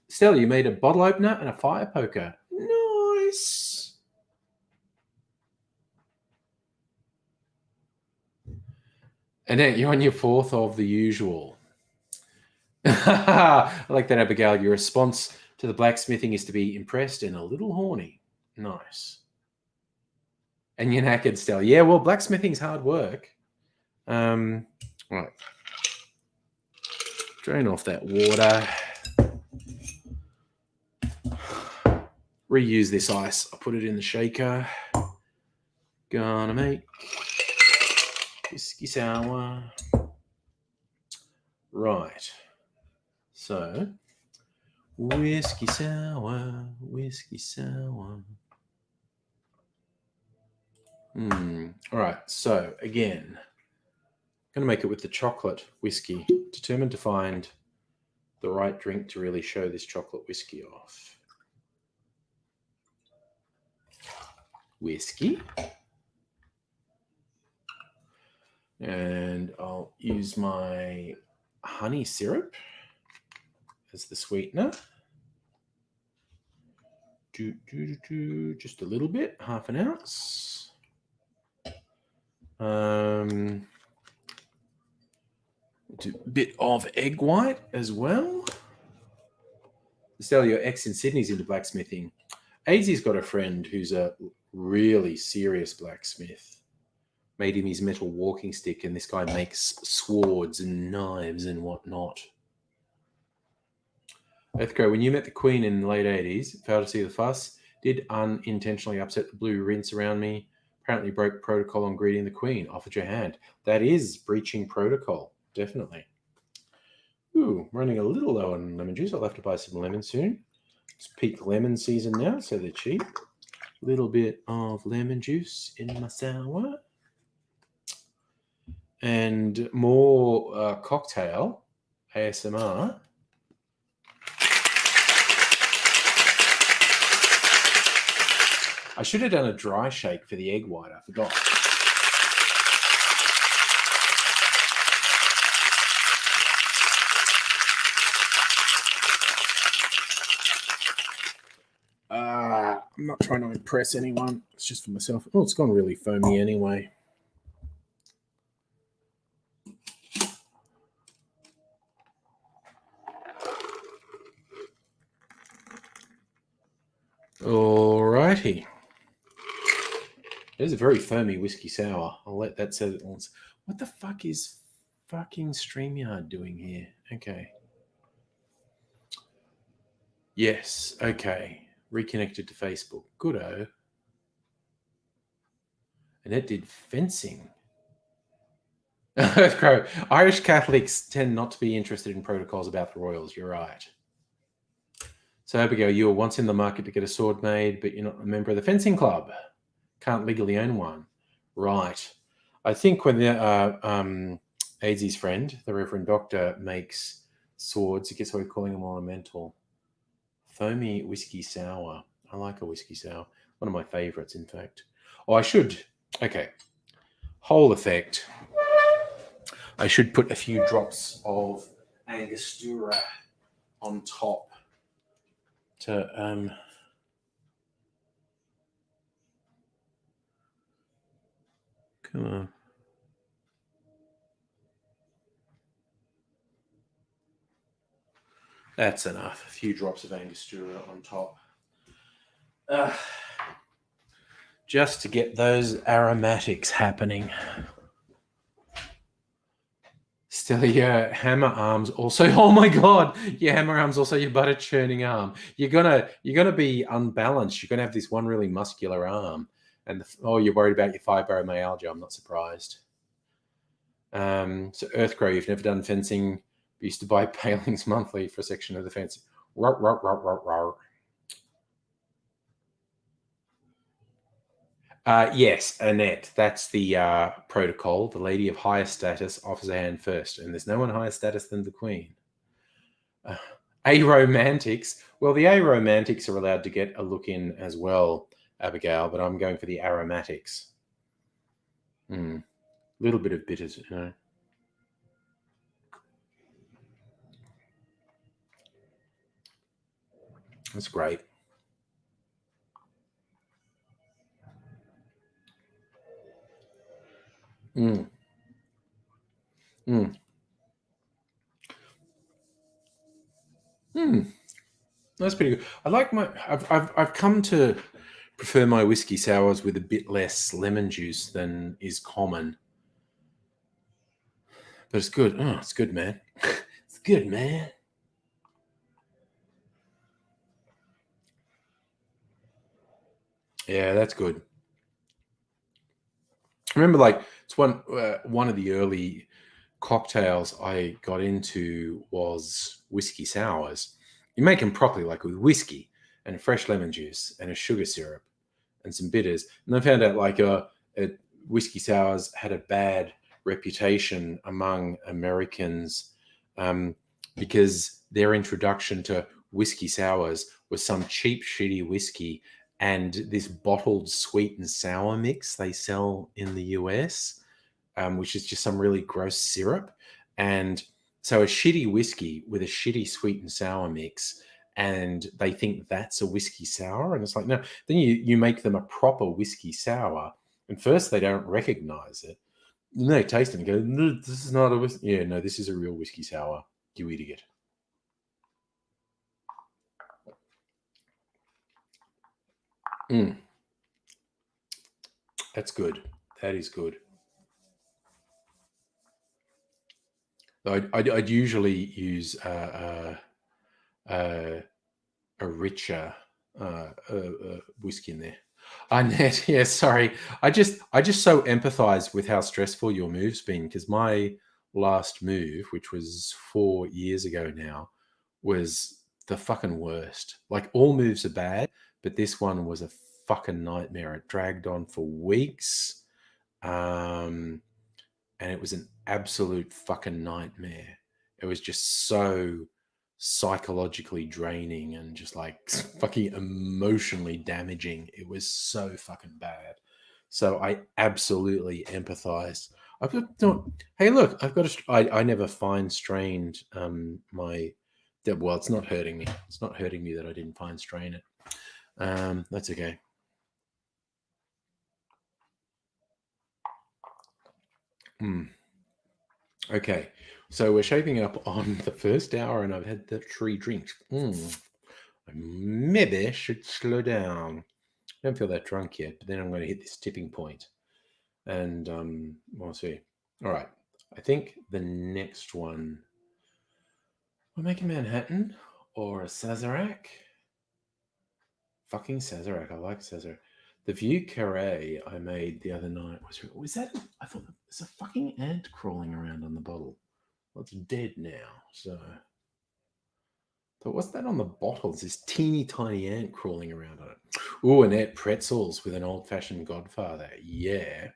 Stella, you made a bottle opener and a fire poker. Nice. Annette, you're on your 4th of the usual. I like that, Abigail. Your response to the blacksmithing is to be impressed and a little horny. Nice. And you're knackered, Stella. Yeah, well, blacksmithing's hard work. Right. Drain off that water. Reuse this ice. I'll put it in the shaker. Gonna make whiskey sour. Right. So, whiskey sour, whiskey sour. All right. So, again, I'm going to make it with the chocolate whiskey. Determined to find the right drink to really show this chocolate whiskey off. Whiskey. And I'll use my honey syrup as the sweetener. Just a little bit, 1/2 ounce. A bit of egg white as well. Estelle, your ex in Sydney's into blacksmithing. AZ's got a friend who's a really serious blacksmith. Made him his metal walking stick, and this guy makes swords and knives and whatnot. Earthco, when you met the Queen in the late 80s, failed to see the fuss, did unintentionally upset the blue rinse around me, apparently broke protocol on greeting the Queen, offered your hand. That is breaching protocol, definitely. Ooh, running a little low on lemon juice. I'll have to buy some lemon soon. It's peak lemon season now, so they're cheap. A little bit of lemon juice in my sour. And more cocktail ASMR. I should have done a dry shake for the egg white. I forgot. I'm not trying to impress anyone. It's just for myself. Oh, it's gone really foamy anyway. Alrighty. There's a very foamy whiskey sour. I'll let that set it once. What the fuck is fucking StreamYard doing here? Okay. Yes. Okay. Reconnected to Facebook. Good-o. And it did fencing. Earthcrow. Irish Catholics tend not to be interested in protocols about the royals. You're right. So, Abigail, you were once in the market to get a sword made, but you're not a member of the fencing club. Can't legally own one. Right. I think when the AZ's friend, the Reverend Doctor, makes swords, he gets away calling them ornamental. Foamy whiskey sour. I like a whiskey sour. One of my favourites, in fact. Oh, I should. Okay. Whole effect. I should put a few drops of Angostura on top to come on. That's enough. A few drops of Angostura on top. Just to get those aromatics happening. Still, your hammer arms also. Oh my god, your hammer arms also your butter churning arm. You're gonna be unbalanced. You're gonna have this one really muscular arm, and you're worried about your fibromyalgia. I'm not surprised. So Earthgrow, you've never done fencing. We used to buy palings monthly for a section of the fence. Rawr, rawr, rawr, rawr, rawr. Yes, Annette. That's the protocol. The lady of higher status offers a hand first, and there's no one higher status than the queen. Aromantics. Well, the aromantics are allowed to get a look in as well, Abigail, but I'm going for the aromatics. Little bit of bitters, you know. That's great. Mm. Mm. Mm. That's pretty good. I like my. I've come to prefer my whiskey sours with a bit less lemon juice than is common, but it's good. Oh, it's good, man. It's good, man. Yeah, that's good. I remember, like, it's one of the early cocktails I got into was whiskey sours. You make them properly, like with whiskey and fresh lemon juice and a sugar syrup and some bitters. And I found out like whiskey sours had a bad reputation among Americans because their introduction to whiskey sours was some cheap, shitty whiskey and this bottled sweet and sour mix they sell in the US, which is just some really gross syrup. And so a shitty whiskey with a shitty sweet and sour mix, and they think that's a whiskey sour. And it's like, no, then you make them a proper whiskey sour. And first they don't recognize it. And they taste it and go, no, this is not a whiskey. Yeah, no, this is a real whiskey sour. You idiot. Mm, that's good. That is good. I'd usually use a richer whiskey in there. Ned, yeah, sorry. I just so empathize with how stressful your move's been because my last move, which was 4 years ago now, was the fucking worst. Like all moves are bad, but this one was a fucking nightmare. It dragged on for weeks. Um, and it was an absolute fucking nightmare. It was just so psychologically draining and just like fucking emotionally damaging. It was so fucking bad. So I absolutely empathize. I've got no, hey, look, I've got I never fine strained my well, it's not hurting me. It's not hurting me that I didn't fine strain it. That's okay. Mm. Okay, so we're shaping up on the first hour, and I've had the 3 drinks. I maybe should slow down. I don't feel that drunk yet, but then I'm going to hit this tipping point, and we'll see. All right, I think the next one we'll make a Manhattan or a Sazerac. Fucking Sazerac, I like Sazerac. The view carré I made the other night was that? I thought there's a fucking ant crawling around on the bottle. Well, it's dead now. So, what's that on the bottle? It's this teeny tiny ant crawling around on it. Ooh, and ant pretzels with an old fashioned Godfather. Yeah.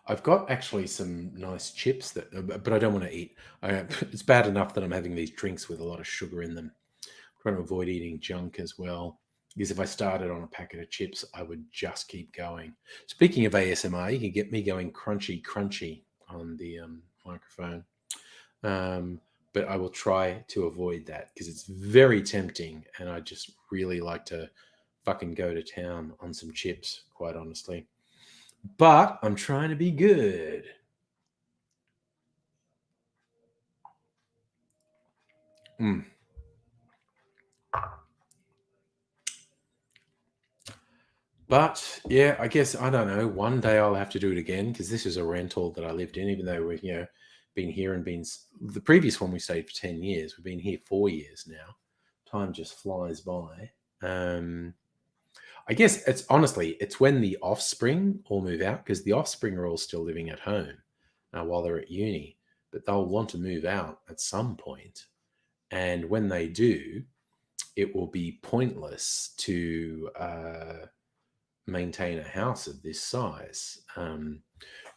I've got actually some nice chips that, but I don't want to eat. It's bad enough that I'm having these drinks with a lot of sugar in them. I'm trying to avoid eating junk as well. Because if I started on a packet of chips, I would just keep going. Speaking of ASMR, you can get me going crunchy, crunchy on the microphone. But I will try to avoid that because it's very tempting. And I just really like to fucking go to town on some chips, quite honestly. But I'm trying to be good. Mm. But yeah, I guess I don't know. One day I'll have to do it again because this is a rental that I lived in, even though we've been here and been the previous one we stayed for 10 years. We've been here 4 years now. Time just flies by. I guess it's honestly it's when the offspring all move out because the offspring are all still living at home while they're at uni, but they'll want to move out at some point, and when they do, it will be pointless to maintain a house of this size.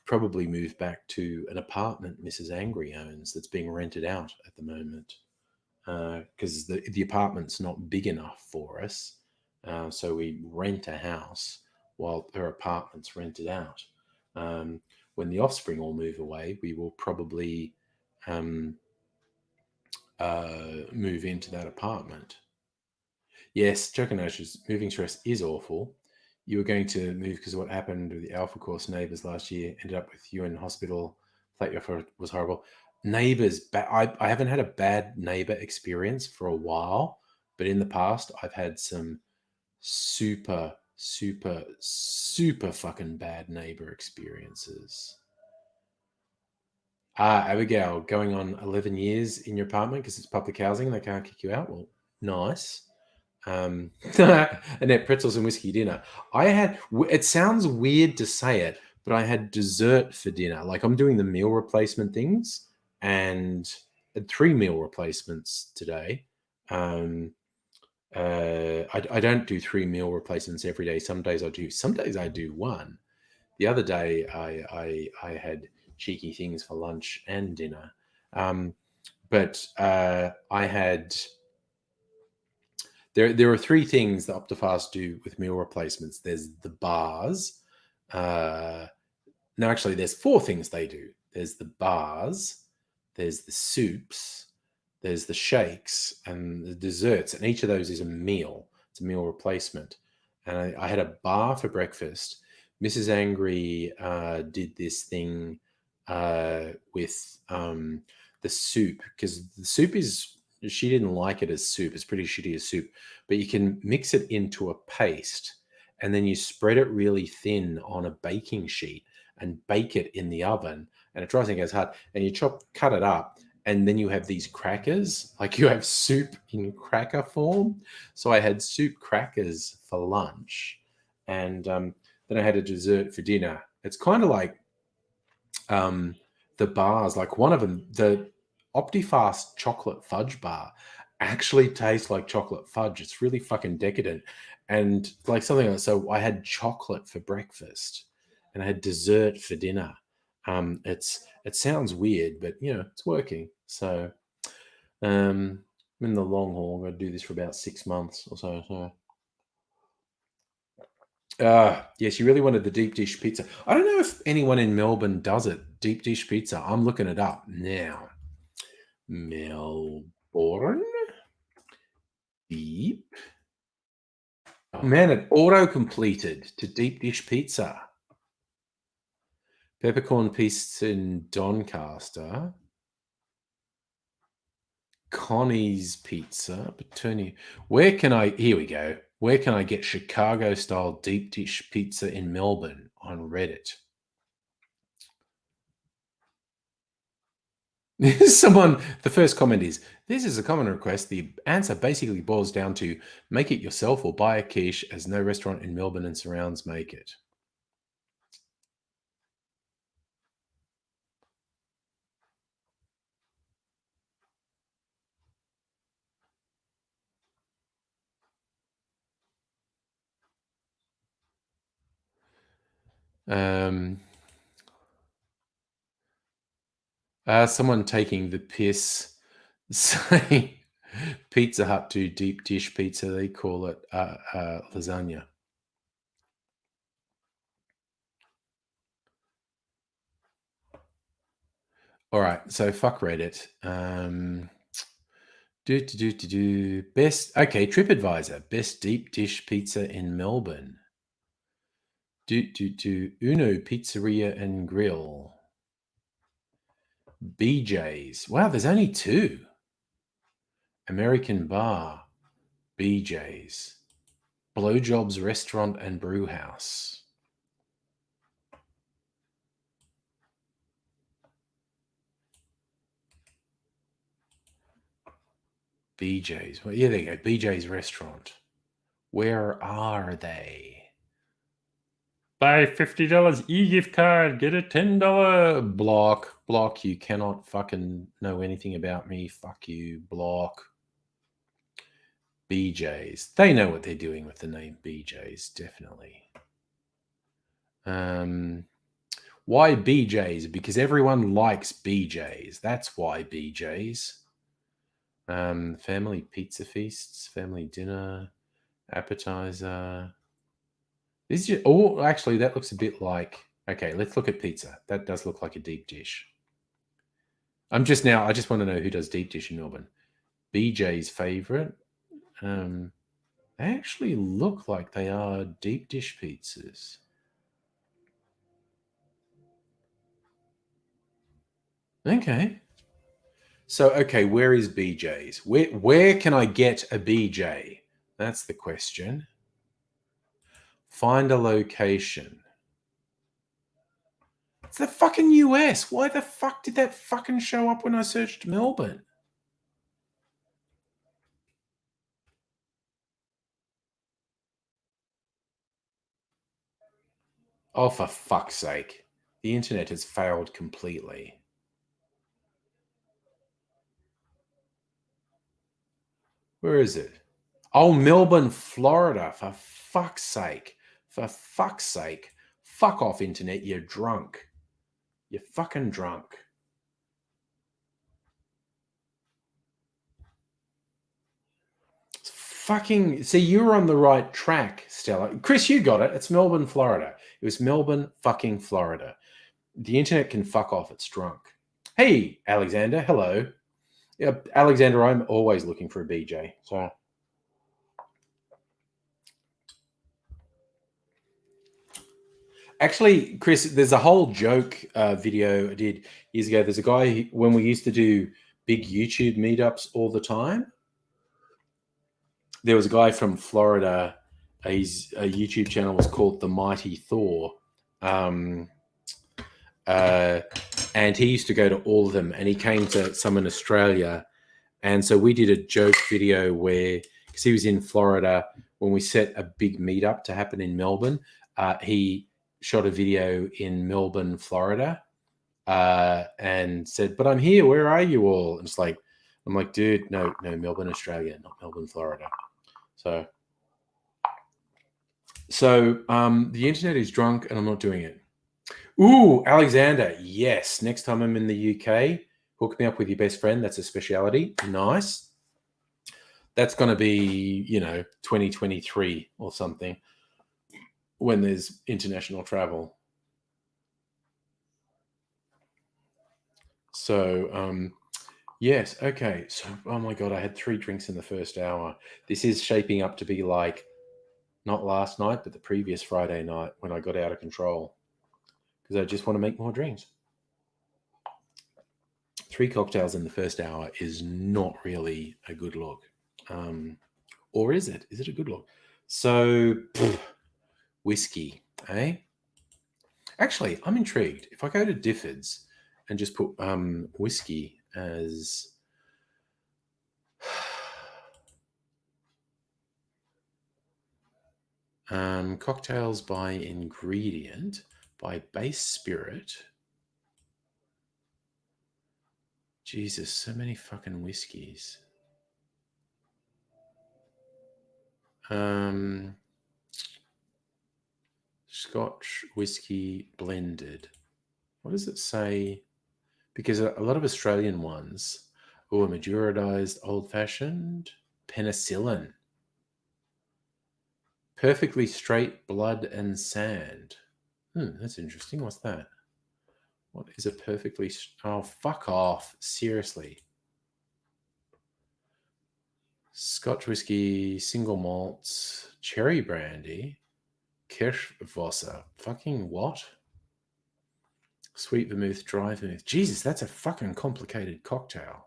Probably move back to an apartment Mrs. Angry owns that's being rented out at the moment because the apartment's not big enough for us. So we rent a house while her apartment's rented out. When the offspring all move away, we will probably move into that apartment. Yes, Jokinosius, moving stress is awful. You were going to move because of what happened with the Alpha Course neighbours last year. Ended up with you in hospital. Plate your foot was horrible. Neighbours, I haven't had a bad neighbour experience for a while, but in the past I've had some super, super, super fucking bad neighbour experiences. Abigail, going on 11 years in your apartment because it's public housing and they can't kick you out. Well, nice. Annette, pretzels and whiskey dinner. It sounds weird to say it, but I had dessert for dinner. Like I'm doing the meal replacement things and had 3 meal replacements today. I don't do 3 meal replacements every day. Some days I do. Some days I do 1. The other day I had cheeky things for lunch and dinner. But I had there are 3 things that Optifast do with meal replacements. There's the bars. No, actually, there's 4 things they do. There's the bars, there's the soups, there's the shakes, and the desserts. And each of those is a meal. It's a meal replacement. And I had a bar for breakfast. Mrs. Angry did this thing with the soup because the soup is she didn't like it as soup. It's pretty shitty as soup, but you can mix it into a paste and then you spread it really thin on a baking sheet and bake it in the oven. And it dries and goes hard. And you cut it up, and then you have these crackers, like you have soup in cracker form. So I had soup crackers for lunch, and then I had a dessert for dinner. It's kind of like the bars, like one of them, the Optifast chocolate fudge bar actually tastes like chocolate fudge. It's really fucking decadent. And like something like so I had chocolate for breakfast and I had dessert for dinner. It sounds weird, but it's working. So in the long haul, I'm gonna do this for about 6 months or so. Yes, you really wanted the deep dish pizza. I don't know if anyone in Melbourne does it. Deep dish pizza. I'm looking it up now. Melbourne deep. Oh man, it auto completed to deep dish pizza. Peppercorn pizza in Doncaster. Connie's Pizza, Petunia. Here we go. Where can I get Chicago style deep dish pizza in Melbourne on Reddit? The first comment is, this is a common request. The answer basically boils down to make it yourself or buy a quiche, as no restaurant in Melbourne and surrounds make it. Someone taking the piss saying Pizza Hut do deep dish pizza. They call it lasagna. All right, so fuck Reddit. Best, okay, TripAdvisor, best deep dish pizza in Melbourne. Uno Pizzeria and Grill. BJ's. Wow, there's only 2. American Bar. BJ's. Blowjobs Restaurant and Brew House. BJ's. Well, yeah, there you go. BJ's Restaurant. Where are they? Buy $50 e-gift card. Get a $10 block. Block. You cannot fucking know anything about me. Fuck you. Block. BJ's. They know what they're doing with the name BJ's. Definitely. Why BJ's? Because everyone likes BJ's. That's why BJ's. Family pizza feasts, family dinner, appetizer. This is actually, that looks a bit like. Okay, let's look at pizza. That does look like a deep dish. I just want to know who does deep dish in Melbourne. BJ's favorite. They actually look like they are deep dish pizzas. Okay. So, okay, where is BJ's? Where can I get a BJ? That's the question. Find a location. It's the fucking US. Why the fuck did that fucking show up when I searched Melbourne? Oh, for fuck's sake. The internet has failed completely. Where is it? Oh, Melbourne, Florida. For fuck's sake. For fuck's sake. Fuck off, internet. You're drunk. You're fucking drunk. Fucking see, you were on the right track, Stella. Chris, you got it. It's Melbourne, Florida. It was Melbourne, fucking Florida. The internet can fuck off. It's drunk. Hey, Alexander. Hello. Yeah, Alexander, I'm always looking for a BJ. So actually, Chris, there's a whole joke video I did years ago. There's a guy when we used to do big YouTube meetups all the time. There was a guy from Florida. His YouTube channel was called The Mighty Thor. And he used to go to all of them, and he came to some in Australia. And so we did a joke video where, because he was in Florida, when we set a big meetup to happen in Melbourne, he shot a video in Melbourne, Florida, and said, "But I'm here. Where are you all?" And it's like, I'm like, dude, no, Melbourne, Australia, not Melbourne, Florida. So the internet is drunk, and I'm not doing it. Ooh, Alexander, yes. Next time I'm in the UK, hook me up with your best friend. That's a speciality. Nice. That's going to be, 2023 or something when there's international travel. So, yes. Okay. So, oh my God, I had 3 drinks in the first hour. This is shaping up to be like not last night, but the previous Friday night when I got out of control because I just want to make more drinks. 3 cocktails in the first hour is not really a good look. Or is it? Is it a good look? So, whiskey, eh? Actually, I'm intrigued. If I go to Difford's and just put whiskey as cocktails by ingredient, by base spirit. Jesus, so many fucking whiskeys. Scotch whiskey blended. What does it say? Because a lot of Australian ones, a madurodized, old-fashioned, penicillin. Perfectly straight blood and sand. That's interesting. What's that? What is a perfectly... Oh, fuck off. Seriously. Scotch whiskey, single malts, cherry brandy, Kirschwasser. Fucking what? Sweet vermouth, dry vermouth. Jesus, that's a fucking complicated cocktail.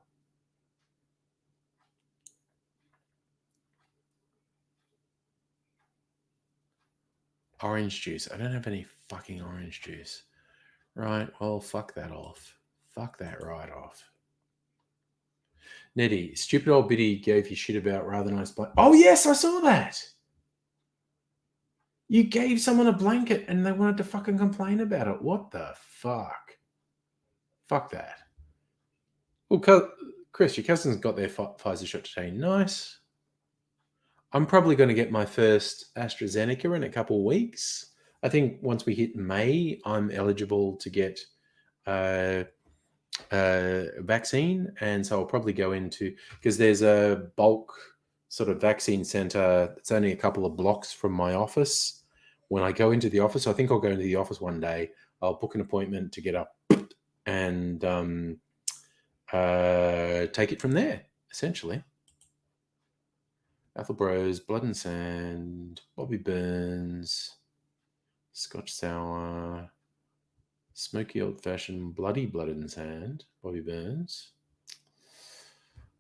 Orange juice. I don't have any fucking orange juice. Right, well, fuck that off. Fuck that right off. Nettie, stupid old Biddy gave you shit about rather nice blanket. Oh, yes, I saw that. You gave someone a blanket and they wanted to fucking complain about it. What the fuck? Fuck that. Well, Chris, your cousin's got their Pfizer shot today. Nice. I'm probably going to get my first AstraZeneca in a couple of weeks. I think once we hit May, I'm eligible to get a vaccine. And so I'll probably go into, because there's a bulk sort of vaccine center that's only a couple of blocks from my office. When I go into the office, I think I'll go into the office one day. I'll book an appointment to get up and take it from there, essentially. Athelbros, Blood and Sand, Bobby Burns, Scotch Sour, Smoky Old Fashioned, Bloody Blood and Sand, Bobby Burns.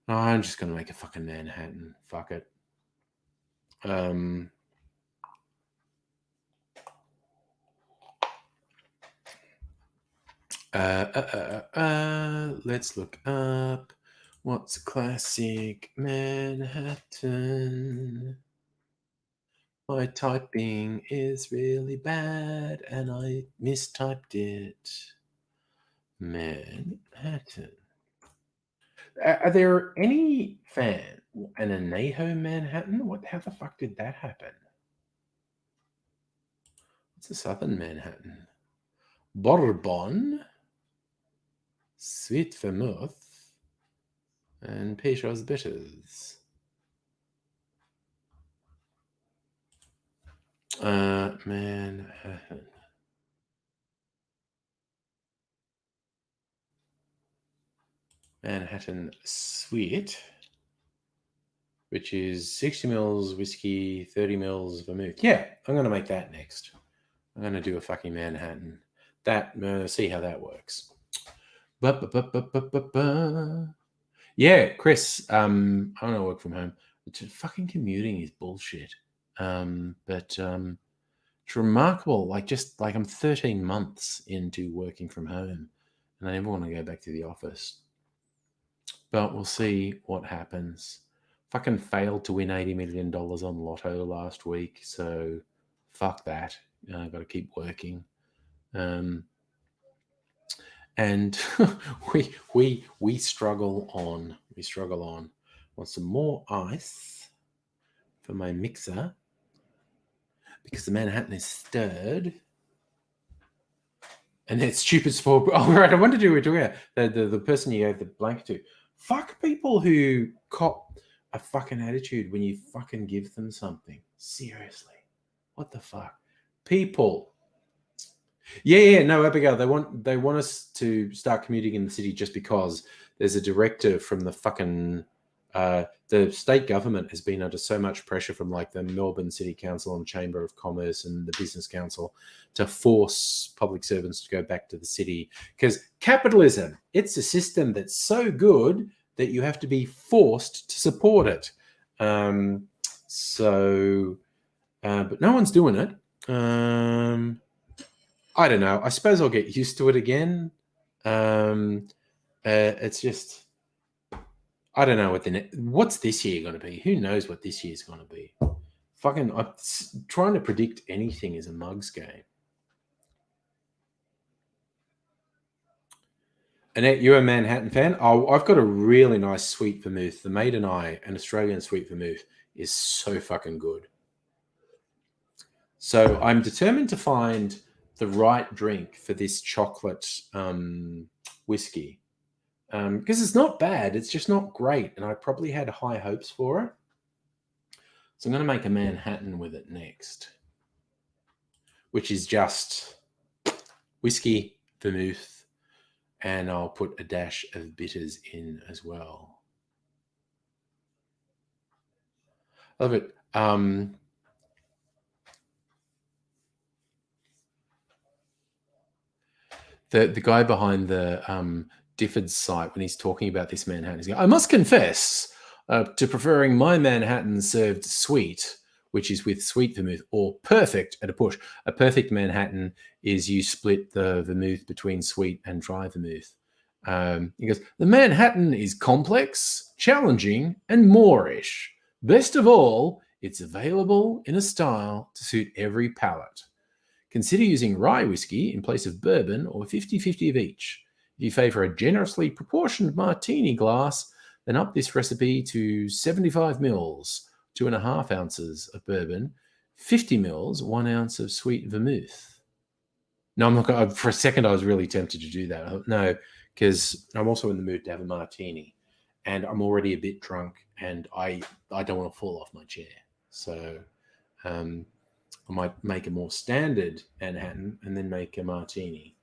Oh, I'm just going to make a fucking Manhattan. Fuck it. Let's look up what's classic Manhattan. My typing is really bad and I mistyped it. Manhattan. Are there any fan and a Anejo Manhattan? How the fuck did that happen? What's a Southern Manhattan? Bourbon, Sweet Vermouth, and Peychaud's Bitters. Manhattan. Manhattan Sweet, which is 60 mils whiskey, 30 mils vermouth. Yeah, I'm going to make that next. I'm going to do a fucking Manhattan. See how that works. Yeah, Chris, I don't know, work from home. Fucking commuting is bullshit. But it's remarkable. Just I'm 13 months into working from home and I never want to go back to the office. But we'll see what happens. Fucking failed to win $80 million on Lotto last week. So fuck that. I've got to keep working. And we struggle on. We struggle on. Want some more ice for my mixer because the Manhattan is stirred. And that stupid sport. Oh, right. I wondered who we were talking about. The person you gave the blanket to. Fuck people who cop a fucking attitude when you fucking give them something. Seriously. What the fuck? People. Yeah, no, Abigail, they want us to start commuting in the city just because there's a directive from the fucking the state government has been under so much pressure from the Melbourne City Council and Chamber of Commerce and the Business Council to force public servants to go back to the city because capitalism, it's a system that's so good that you have to be forced to support it. But no one's doing it. I don't know. I suppose I'll get used to it again. It's just, I don't know what's this year going to be. Who knows what this year's going to be? Fucking, trying to predict anything is a mug's game. Annette, you're a Manhattan fan? Oh, I've got a really nice sweet vermouth. The Maid and I, an Australian sweet vermouth, is so fucking good. So I'm determined to find the right drink for this chocolate whiskey. Because it's not bad. It's just not great. And I probably had high hopes for it. So I'm going to make a Manhattan with it next, which is just whiskey, vermouth, and I'll put a dash of bitters in as well. Love it. The guy behind the Difford's site, when he's talking about this Manhattan, he's going, I must confess to preferring my Manhattan served sweet, which is with sweet vermouth, or perfect at a push. A perfect Manhattan is you split the vermouth between sweet and dry vermouth. He goes, the Manhattan is complex, challenging, and moreish. Best of all, it's available in a style to suit every palate. Consider using rye whiskey in place of bourbon, or 50-50 of each. If you favour a generously proportioned martini glass, then up this recipe to 75 mils, 2.5 ounces of bourbon, 50 mils, 1 ounce of sweet vermouth. No, I'm not going to, for a second I was really tempted to do that. I thought, no, because I'm also in the mood to have a martini, and I'm already a bit drunk, and I don't want to fall off my chair. So I might make a more standard Manhattan and then make a martini.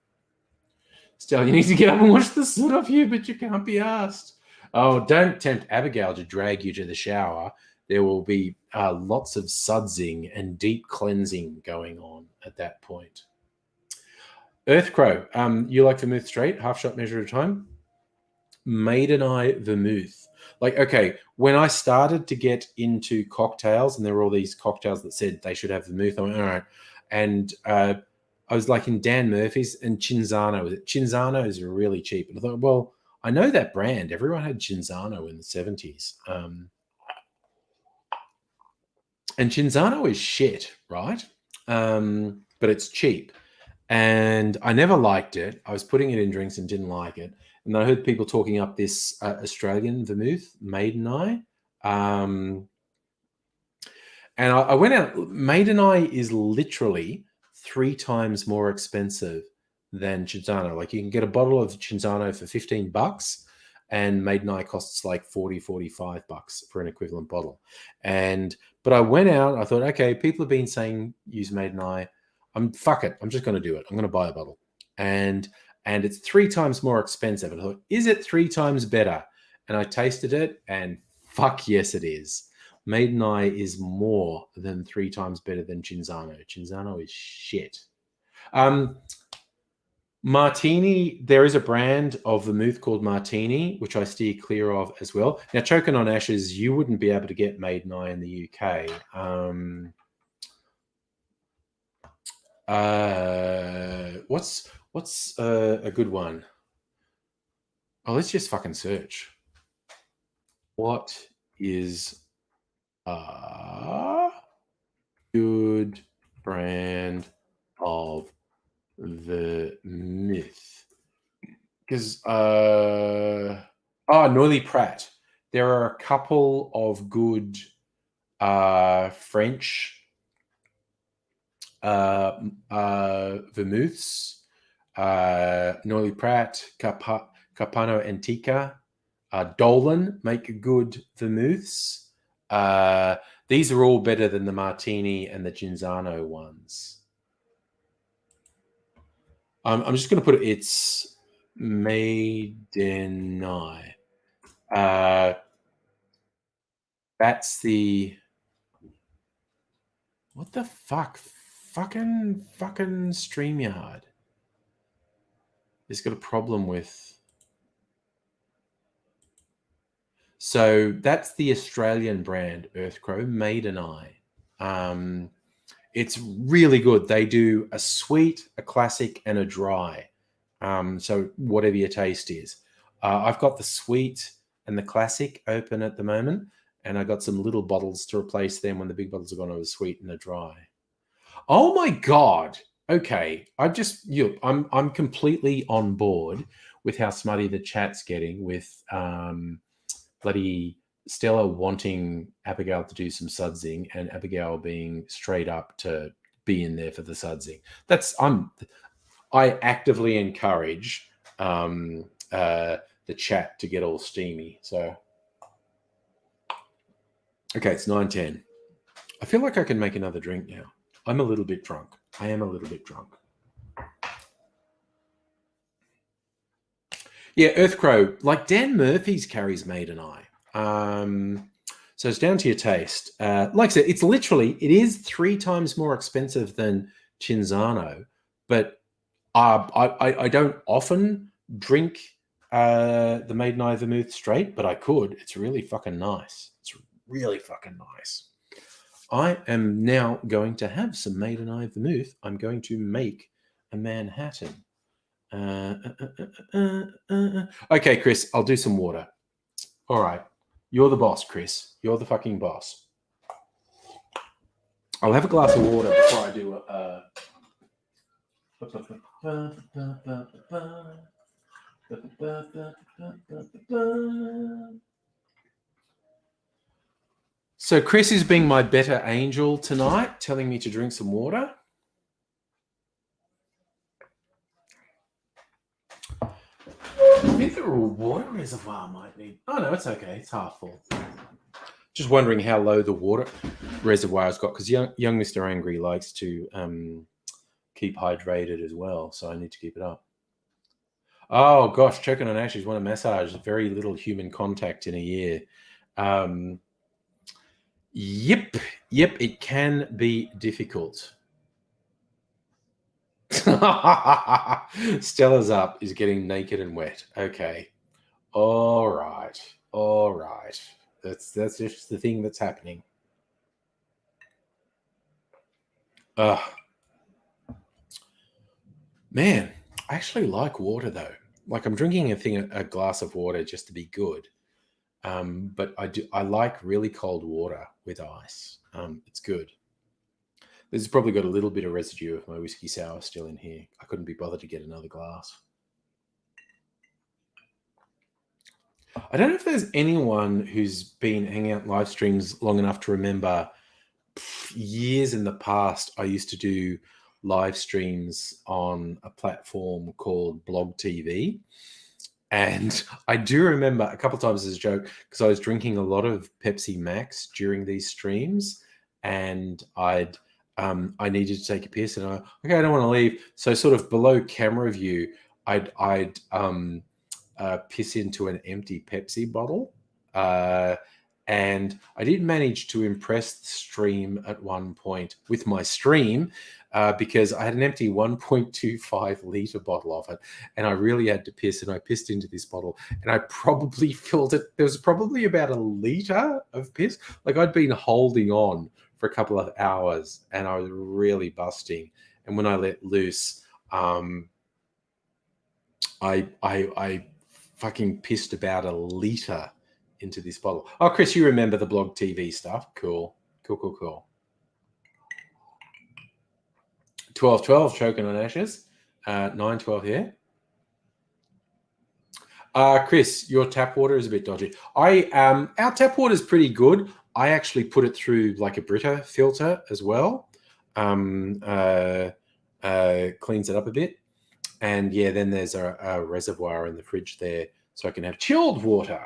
Still, you need to get up and wash the soot off you, but you can't be asked. Oh, don't tempt Abigail to drag you to the shower. There will be lots of sudsing and deep cleansing going on at that point. Earthcrow, you like vermouth straight, half shot measure at a time? Maid and I vermouth. Like, okay, when I started to get into cocktails, and there were all these cocktails that said they should have vermouth, I went, all right. And I was like in Dan Murphy's, and Cinzano. Cinzano is really cheap. And I thought, well, I know that brand. Everyone had Cinzano in the 70s. And Cinzano is shit, right? But it's cheap. And I never liked it. I was putting it in drinks and didn't like it. And I heard people talking up this Australian vermouth, Maid and I. And I went out. Maid and I is literally 3 times more expensive than Cinzano. Like, you can get a bottle of Cinzano for $15, and Maid and I costs like $40-$45 for an equivalent bottle. But I went out. I thought, okay, people have been saying use Maid and I. Fuck it. I'm just going to do it. I'm going to buy a bottle. And it's 3 times more expensive. And I thought, is it 3 times better? And I tasted it, and fuck yes, it is. Maid and I is more than 3 times better than Cinzano. Cinzano is shit. Martini, there is a brand of vermouth called Martini, which I steer clear of as well. Now, Choking on Ashes, you wouldn't be able to get Maid and I in the UK. What's a good one? Oh, let's just fucking search. What is a good brand of vermouth? Because Noilly Prat. There are a couple of good French vermouths. Noilly Prat, Capano Antica, Dolan make good vermouths. These are all better than the Martini and the Cinzano ones. I'm just going to put it's Maid and I. That's the... What the fuck? Fucking StreamYard. It's got a problem with... So that's the Australian brand, Earthcrow, Maid and I. It's really good. They do a sweet, a classic, and a dry. So whatever your taste is. I've got the sweet and the classic open at the moment, and I got some little bottles to replace them when the big bottles are gone over sweet and are dry. Oh my god! Okay, I'm completely on board with how smutty the chat's getting with bloody Stella wanting Abigail to do some sudsing and Abigail being straight up to be in there for the sudsing. I actively encourage the chat to get all steamy. So, okay, it's 9:10. I feel like I can make another drink now. I'm a little bit drunk. I am a little bit drunk. Yeah, Earthcrow, like Dan Murphy's carries Maiden Eye. So it's down to your taste. Like I said, it is 3 times more expensive than Cinzano, but I don't often drink the Maiden Eye Vermouth straight, but I could. It's really fucking nice. It's really fucking nice. I am now going to have some Maiden Eye Vermouth. I'm going to make a Manhattan. Okay, Chris, I'll do some water. All right. You're the boss, Chris. You're the fucking boss. I'll have a glass of water before I do So Chris is being my better angel tonight, telling me to drink some water. I think the water reservoir might need... Oh, no, it's okay. It's half full. Just wondering how low the water reservoir's got, because young Mr. Angry likes to keep hydrated as well, so I need to keep it up. Oh, gosh, choking on ashes, want a massage. Very little human contact in a year. Yep, it can be difficult. Stella's up is getting naked and wet. Okay. All right. That's just the thing that's happening. Man, I actually like water though. Like I'm drinking a glass of water just to be good. But I like really cold water with ice. It's good. This has probably got a little bit of residue of my whiskey sour still in here. I couldn't be bothered to get another glass. I don't know if there's anyone who's been hanging out live streams long enough to remember years in the past, I used to do live streams on a platform called Blog TV. And I do remember a couple of times as a joke, because I was drinking a lot of Pepsi Max during these streams, and I needed to take a piss, and I don't want to leave. So sort of below camera view, I'd piss into an empty Pepsi bottle. And I did manage to impress the stream at one point with my stream, because I had an empty 1.25 litre bottle of it, and I really had to piss, and I pissed into this bottle, and I probably filled it. There was probably about a litre of piss. Like I'd been holding on for a couple of hours, and I was really busting. And when I let loose, I fucking pissed about a litre into this bottle. Oh, Chris, you remember the Blog TV stuff? Cool. 12-12, choking on ashes. 9-12 here. Chris, your tap water is a bit dodgy. Our tap water is pretty good. I actually put it through like a Brita filter as well. Cleans it up a bit. And yeah, then there's a reservoir in the fridge there, so I can have chilled water.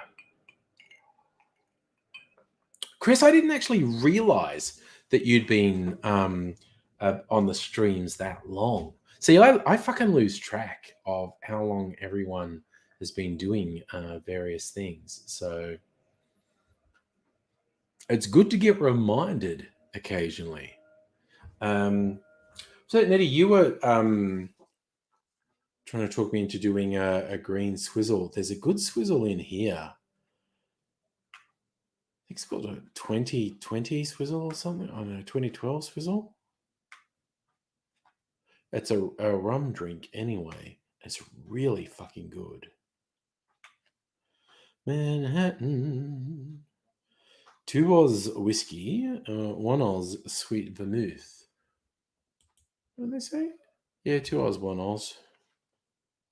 Chris, I didn't actually realize that you'd been on the streams that long. See, I fucking lose track of how long everyone has been doing various things. So it's good to get reminded occasionally. So, Nettie, you were trying to talk me into doing a green swizzle. There's a good swizzle in here. I think it's called a 2020 swizzle or something. I don't know, 2012 swizzle. It's a rum drink anyway. It's really fucking good. Manhattan. 2 Oz whiskey, 1 Oz sweet vermouth. What did they say? Yeah, 2 Oz, 1 Oz.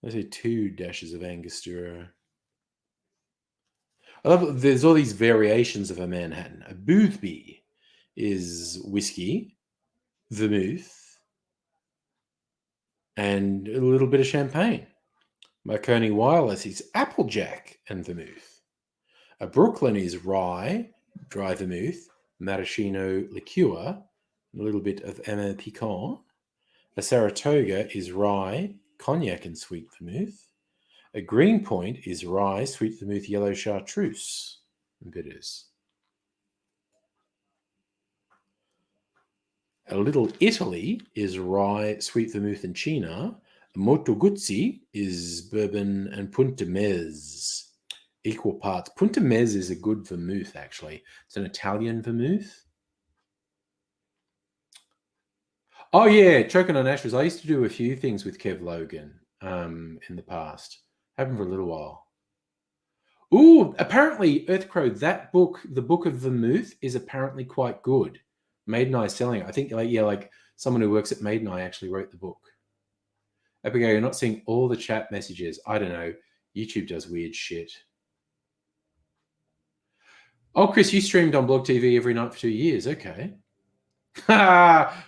They say 2 dashes of Angostura. I love there's all these variations of a Manhattan. A Boothby is whiskey, vermouth, and a little bit of champagne. Marconi Wireless is Applejack and vermouth. A Brooklyn is rye, dry vermouth, maraschino liqueur, a little bit of Emma Picon. A Saratoga is rye, cognac, and sweet vermouth. A Greenpoint is rye, sweet vermouth, yellow chartreuse, and bitters. A Little Italy is rye, sweet vermouth, and China. Moto Guzzi is bourbon and Punta Mez. Equal parts. Punta Mez is a good vermouth, actually. It's an Italian vermouth. Oh, yeah, Choking on Ashes. I used to do a few things with Kev Logan in the past. Happened for a little while. Ooh, apparently, Earthcrow, that book, the Book of Vermouth, is apparently quite good. Maiden Eye selling it. I think, like someone who works at Maiden Eye actually wrote the book. Abigail, you're not seeing all the chat messages. I don't know. YouTube does weird shit. Oh, Chris, you streamed on Blog TV every night for 2 years. Okay.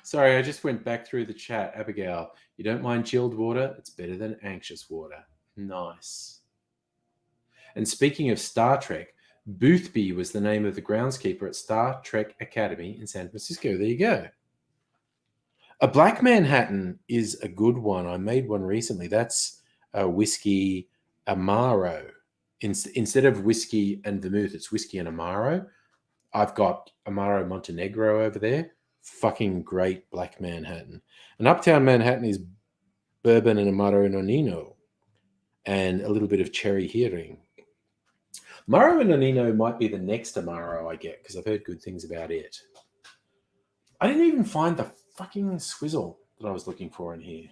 Sorry, I just went back through the chat. Abigail, you don't mind chilled water? It's better than anxious water. Nice. And speaking of Star Trek, Boothby was the name of the groundskeeper at Star Trek Academy in San Francisco. There you go. A Black Manhattan is a good one. I made one recently. That's a whiskey Amaro. Instead of whiskey and vermouth, it's whiskey and Amaro. I've got Amaro Montenegro over there. Fucking great Black Manhattan. And Uptown Manhattan is bourbon and Amaro Nonino and a little bit of cherry hearing. Amaro and Nonino might be the next Amaro I get because I've heard good things about it. I didn't even find the fucking swizzle that I was looking for in here.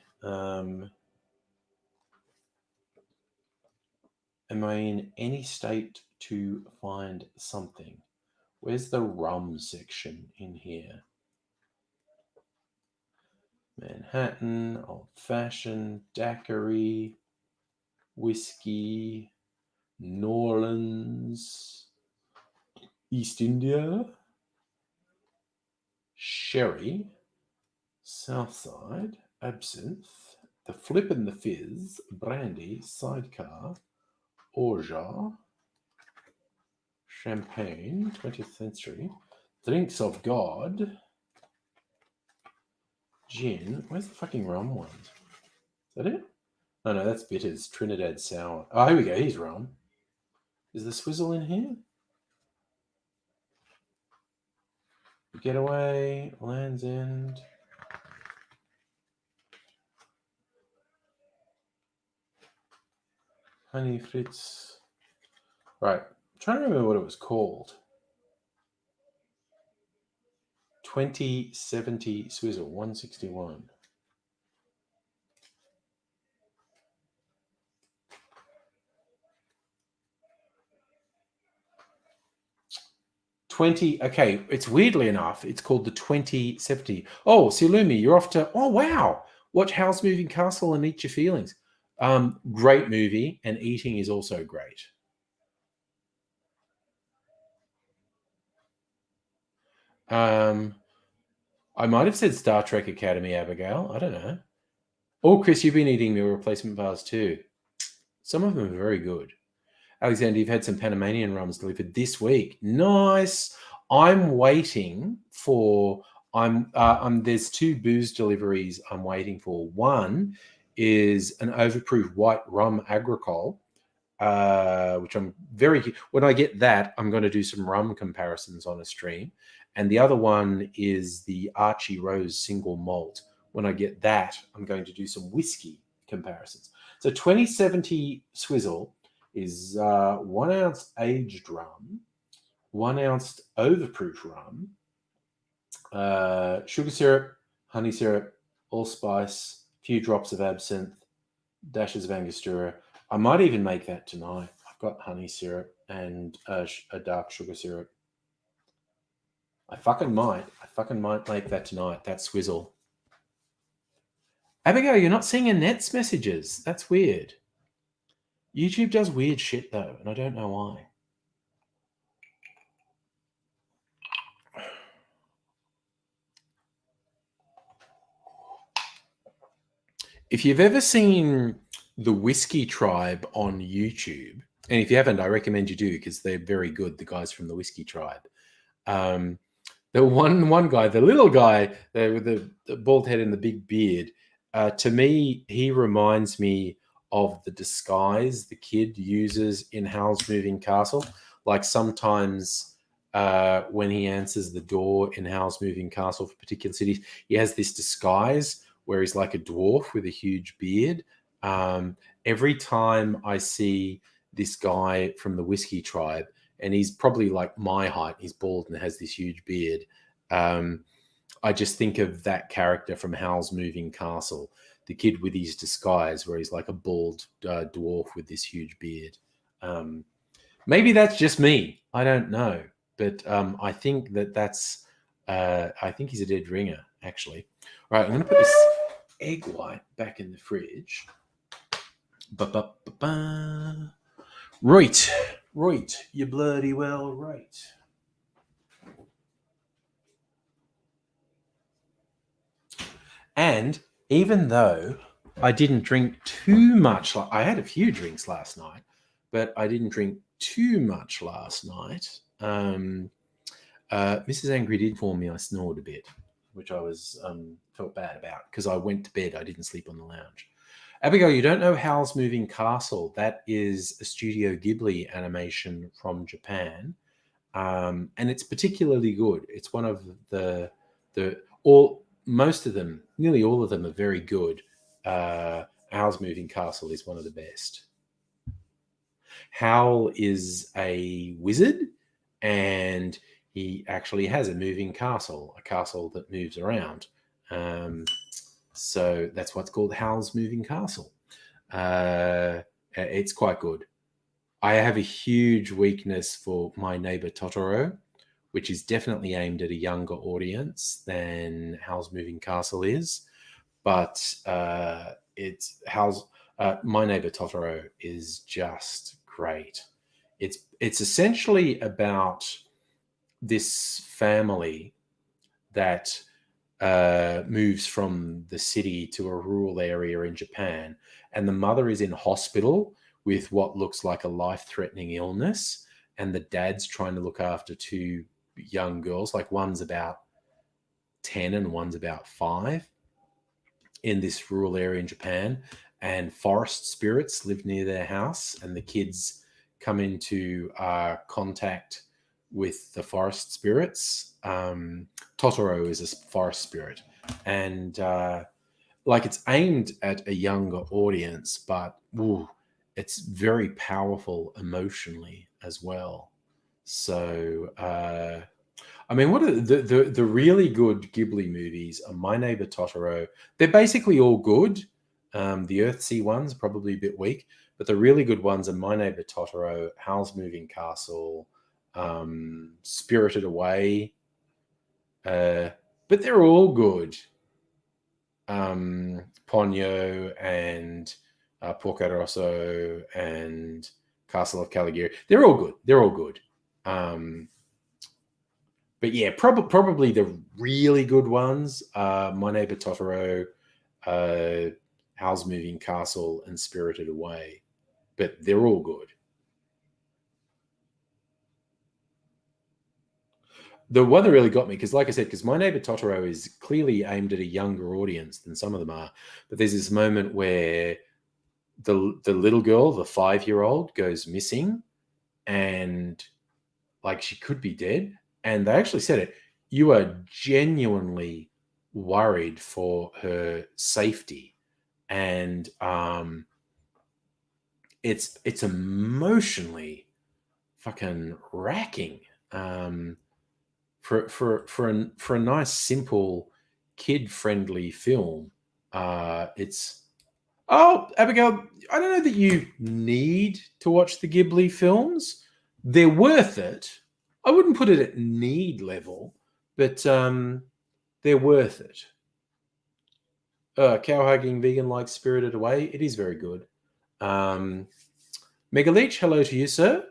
Am I in any state to find something? Where's the rum section in here? Manhattan, old-fashioned, daiquiri, whiskey, New Orleans, East India, sherry, Southside, absinthe, the flip and the fizz, brandy, sidecar, orgeat, champagne, 20th century, drinks of God, gin. Where's the fucking rum one? Is that it? Oh no, that's bitters. Trinidad sour. Oh, here we go. Here's rum. Is the swizzle in here? Getaway, Land's End. Honey Fritz. Right. I'm trying to remember what it was called. 2070 swizzle, 161. Okay, it's weirdly enough, it's called the 2070. Oh, Silumi, you're off to, oh, wow. Watch House Moving Castle and Eat Your Feelings. Great movie, and eating is also great. I might have said Star Trek Academy, Abigail. I don't know. Oh, Chris, you've been eating meal replacement bars too. Some of them are very good. Alexander, you've had some Panamanian rums delivered this week. Nice. I'm waiting for. There's 2 booze deliveries I'm waiting for. One is an overproof white rum agricole, which I'm very. When I get that, I'm going to do some rum comparisons on a stream. And the other one is the Archie Rose single malt. When I get that, I'm going to do some whiskey comparisons. So 2070 Swizzle is 1 ounce aged rum, 1 ounce overproof rum, sugar syrup, honey syrup, allspice, a few drops of absinthe, dashes of Angostura. I might even make that tonight. I've got honey syrup and a dark sugar syrup. I fucking might make that tonight. That swizzle. Abigail, you're not seeing Annette's messages. That's weird. YouTube does weird shit though, and I don't know why. If you've ever seen the Whiskey Tribe on YouTube, and if you haven't, I recommend you do because they're very good. The guys from the Whiskey Tribe. The one guy, the little guy with the bald head and the big beard, to me, he reminds me of the disguise the kid uses in Howl's Moving Castle. Like sometimes when he answers the door in Howl's Moving Castle for particular cities, he has this disguise where he's like a dwarf with a huge beard. Every time I see this guy from the Whiskey Tribe, and he's probably like my height, he's bald and has this huge beard, I just think of that character from Howl's Moving Castle, the kid with his disguise where he's like a bald dwarf with this huge beard. Maybe that's just me. I don't know. But I think that's, I think he's a dead ringer, actually. All right, I'm going to put this egg white back in the fridge. Ba-ba-ba-ba. Right, you bloody well right. And even though I didn't drink too much, I had a few drinks last night, but I didn't drink too much last night. Mrs. Angry did inform me I snored a bit, which I was felt bad about because I went to bed. I didn't sleep on the lounge. Abigail, you don't know Howl's Moving Castle. That is a Studio Ghibli animation from Japan, and it's particularly good. It's one of most of them, nearly all of them are very good. Howl's Moving Castle is one of the best. Howl is a wizard, and he actually has a moving castle, a castle that moves around. So that's what's called Howl's Moving Castle. It's quite good. I have a huge weakness for My Neighbor Totoro, which is definitely aimed at a younger audience than Howl's Moving Castle is. But it's My Neighbor Totoro is just great. It's essentially about this family that moves from the city to a rural area in Japan, and the mother is in hospital with what looks like a life-threatening illness, and the dad's trying to look after two young girls, like one's about 10 and one's about 5, in this rural area in Japan, and forest spirits live near their house, and the kids come into contact with the forest spirits. Totoro is a forest spirit, and it's aimed at a younger audience, but it's very powerful emotionally as well. So, what are the really good Ghibli movies are My Neighbor Totoro. They're basically all good. The Earthsea ones probably a bit weak, but the really good ones are My Neighbor Totoro, Howl's Moving Castle, Spirited Away. But they're all good. Ponyo and Porco Rosso and Castle of Caligari. They're all good. But yeah, probably the really good ones are My Neighbor Totoro, Howl's Moving Castle, and Spirited Away. But they're all good. The one that really got me, because like I said, because My Neighbor Totoro is clearly aimed at a younger audience than some of them are, but there's this moment where the little girl, the 5-year-old, goes missing, and she could be dead. And they actually said it. You are genuinely worried for her safety, and it's emotionally fucking racking. For a nice, simple, kid-friendly film, it's Oh, Abigail, I don't know that you need to watch the Ghibli films. They're worth it. I wouldn't put it at need level, but they're worth it. Cow hugging vegan like Spirited Away. It is very good. Mega Leech, hello to you, sir.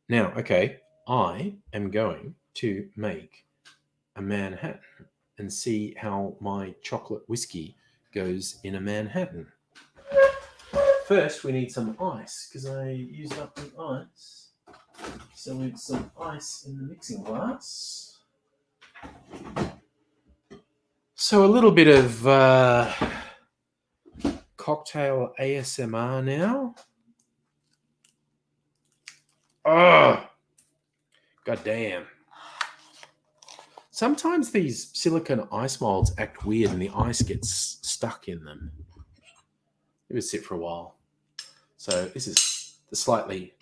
Now, okay, I am going to make a Manhattan and see how my chocolate whiskey goes in a Manhattan. First, we need some ice because I used up the ice. So we need some ice in the mixing glass. So a little bit of cocktail ASMR now. Oh, goddamn. Sometimes these silicone ice molds act weird and the ice gets stuck in them. It would sit for a while. So this is the slightly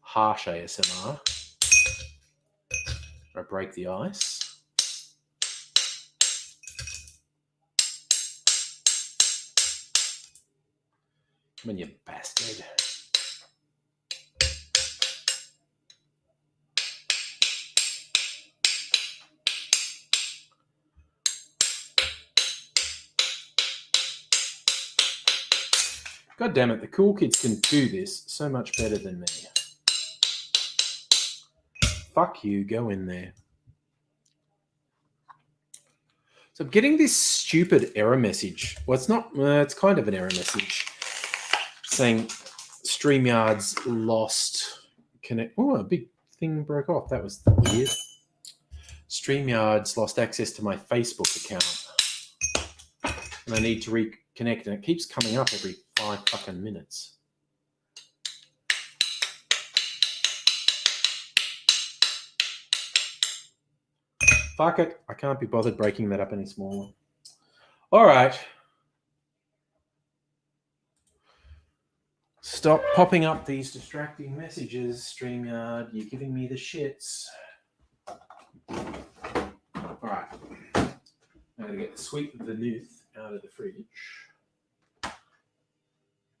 harsh ASMR. I break the ice. Come on, you bastard. God damn it, the cool kids can do this so much better than me. Fuck you, go in there. So I'm getting this stupid error message. Well, it's not, it's kind of an error message saying StreamYard's lost connect. Oh, a big thing broke off. That was weird. StreamYard's lost access to my Facebook account. And I need to reconnect, and it keeps coming up every 5 fucking minutes. Fuck it. I can't be bothered breaking that up any smaller. All right. Stop popping up these distracting messages, StreamYard. You're giving me the shits. All right. I'm going to get the sweet vermouth out of the fridge.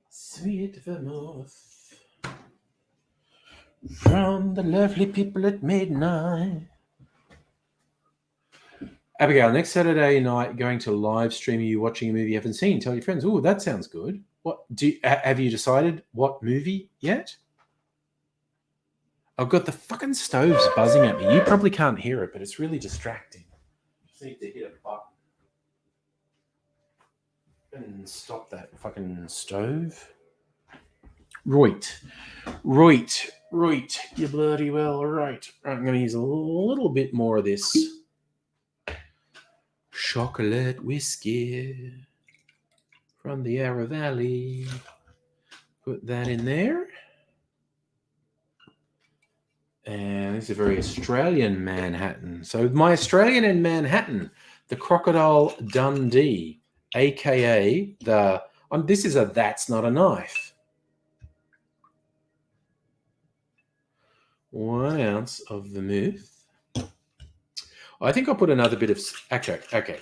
Sweet vermouth from the lovely people at midnight. Abigail, next Saturday night, going to live stream you watching a movie you haven't seen. Tell your friends. Oh, that sounds good. What have you decided what movie yet? I've got the fucking stoves buzzing at me. You probably can't hear it, but it's really distracting. Just need to hit a button and stop that fucking stove. Right. You bloody well right. I'm going to use a little bit more of this chocolate whiskey from the Yarra Valley. Put that in there. And this is a very Australian Manhattan. So my Australian in Manhattan, the Crocodile Dundee, aka the this is a That's Not a Knife. 1 ounce of vermouth. I think I'll put another bit of okay.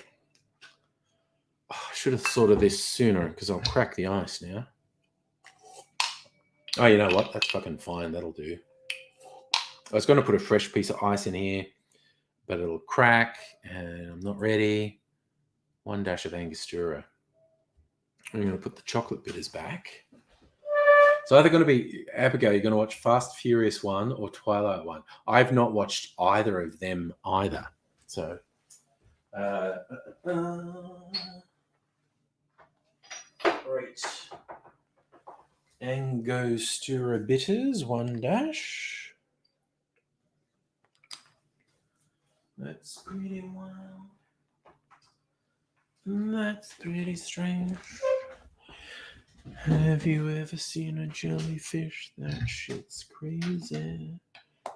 Oh, I should have thought of this sooner because I'll crack the ice now. Oh, you know what? That's fucking fine. That'll do. I was going to put a fresh piece of ice in here, but it'll crack, and I'm not ready. 1 dash of Angostura. I'm going to put the chocolate bitters back. So either going to be, Abigail, you're going to watch Fast Furious 1 or Twilight 1. I've not watched either of them either. So, great. Angostura bitters, 1 dash. That's pretty wild. That's pretty strange. Have you ever seen a jellyfish? That shit's crazy.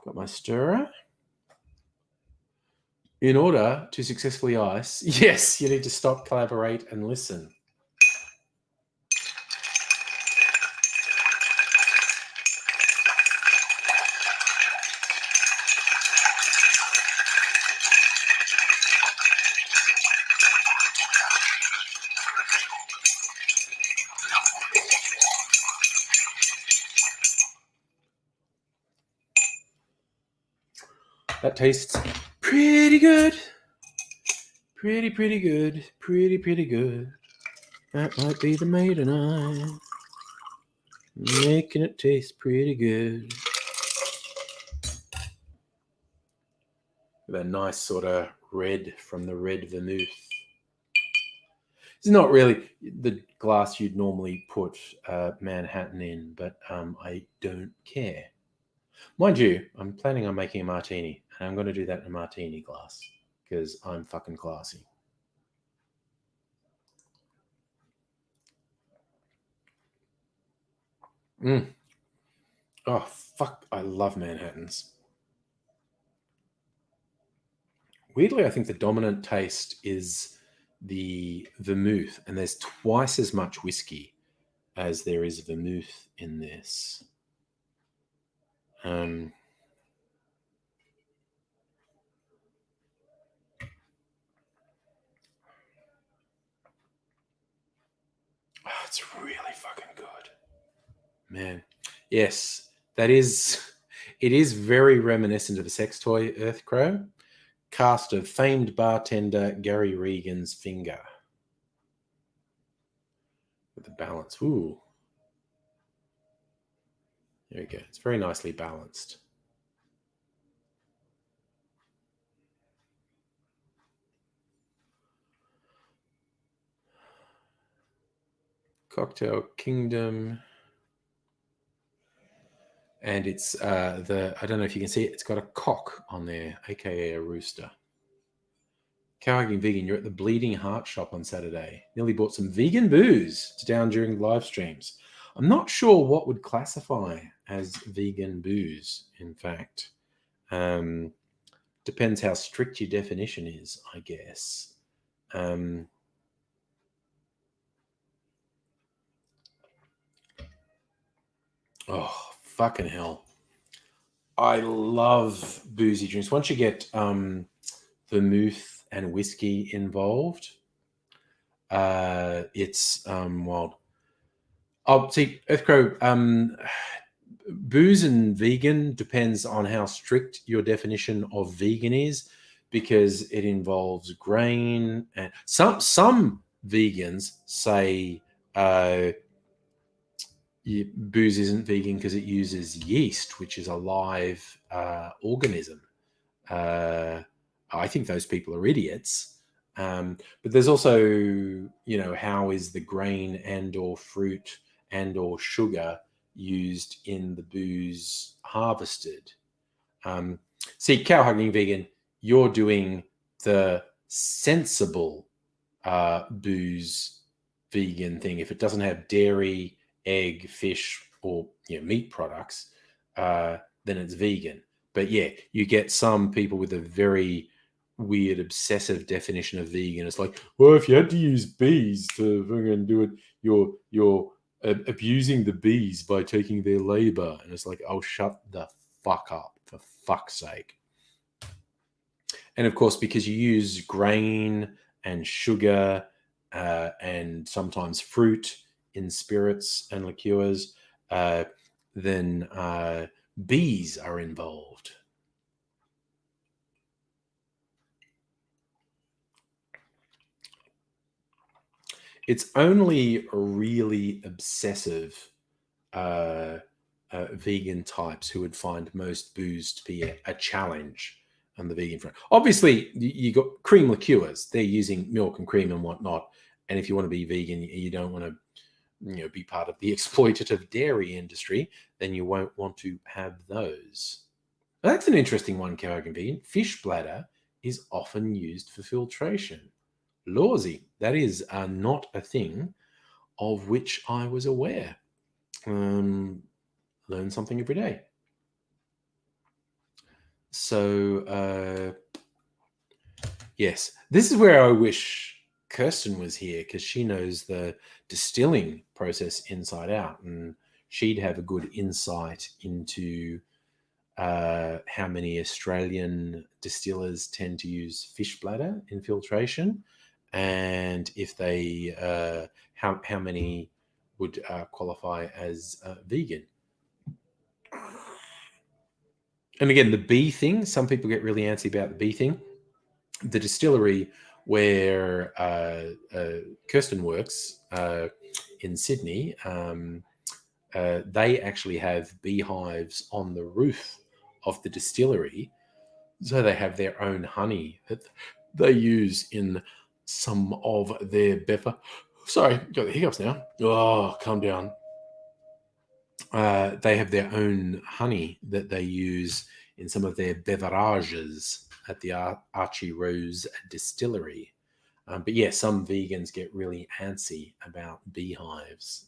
Got my stirrer. In order to successfully ice, yes, you need to stop, collaborate, and listen. That tastes pretty good. Pretty good. Pretty good. That might be the maiden eye. Making it taste pretty good. That nice sort of red from the red vermouth. It's not really the glass you'd normally put Manhattan in, but I don't care. Mind you, I'm planning on making a martini, and I'm going to do that in a martini glass because I'm fucking classy. Oh, fuck. I love Manhattans. Weirdly, I think the dominant taste is the vermouth, and there's twice as much whiskey as there is vermouth in this. It's really fucking good. Man. Yes, that is. It is very reminiscent of a sex toy, Earth Crow, cast of famed bartender Gary Regan's finger. With the balance. Ooh. There we go. It's very nicely balanced. Cocktail Kingdom. And it's I don't know if you can see it, it's got a cock on there, aka a rooster. Cowhacking Vegan, you're at the Bleeding Heart shop on Saturday. Nearly bought some vegan booze to down during live streams. I'm not sure what would classify as vegan booze, in fact. Depends how strict your definition is, I guess. Oh, fucking hell. I love boozy drinks. Once you get vermouth and whiskey involved, it's wild. Oh, see, Earthcrow, booze and vegan depends on how strict your definition of vegan is, because it involves grain, and some vegans say booze isn't vegan because it uses yeast, which is a live organism. I think those people are idiots. But there's also, how is the grain and or fruit and or sugar used in the booze harvested? See, Cowhugging Vegan, you're doing the sensible booze vegan thing. If it doesn't have dairy, egg, fish, or meat products, then it's vegan. But yeah, you get some people with a very weird, obsessive definition of vegan. It's like, well, if you had to use bees to fucking do it, you're abusing the bees by taking their labor. And it's like, oh, shut the fuck up, for fuck's sake. And of course, because you use grain and sugar and sometimes fruit in spirits and liqueurs, then bees are involved. It's only really obsessive vegan types who would find most booze to be a challenge on the vegan front. Obviously, you got cream liqueurs. They're using milk and cream and whatnot. And if you want to be vegan, you don't want to be part of the exploitative dairy industry, then you won't want to have those. That's an interesting one, Cowhacking Vegan. Fish bladder is often used for filtration. Lawsy, that is not a thing of which I was aware. Learn something every day. So, yes, this is where I wish Kirsten was here, because she knows the distilling process inside out, and she'd have a good insight into how many Australian distillers tend to use fish bladder in filtration, and if they how many would qualify as vegan. And again, the bee thing, some people get really antsy about the bee thing. The distillery where Kirsten works in Sydney, they actually have beehives on the roof of the distillery. So they have their own honey that they use in some of their bever. Sorry, got the hiccups now. Oh, calm down. They have their own honey that they use in some of their beverages at the Archie Rose distillery. But yeah, some vegans get really antsy about beehives.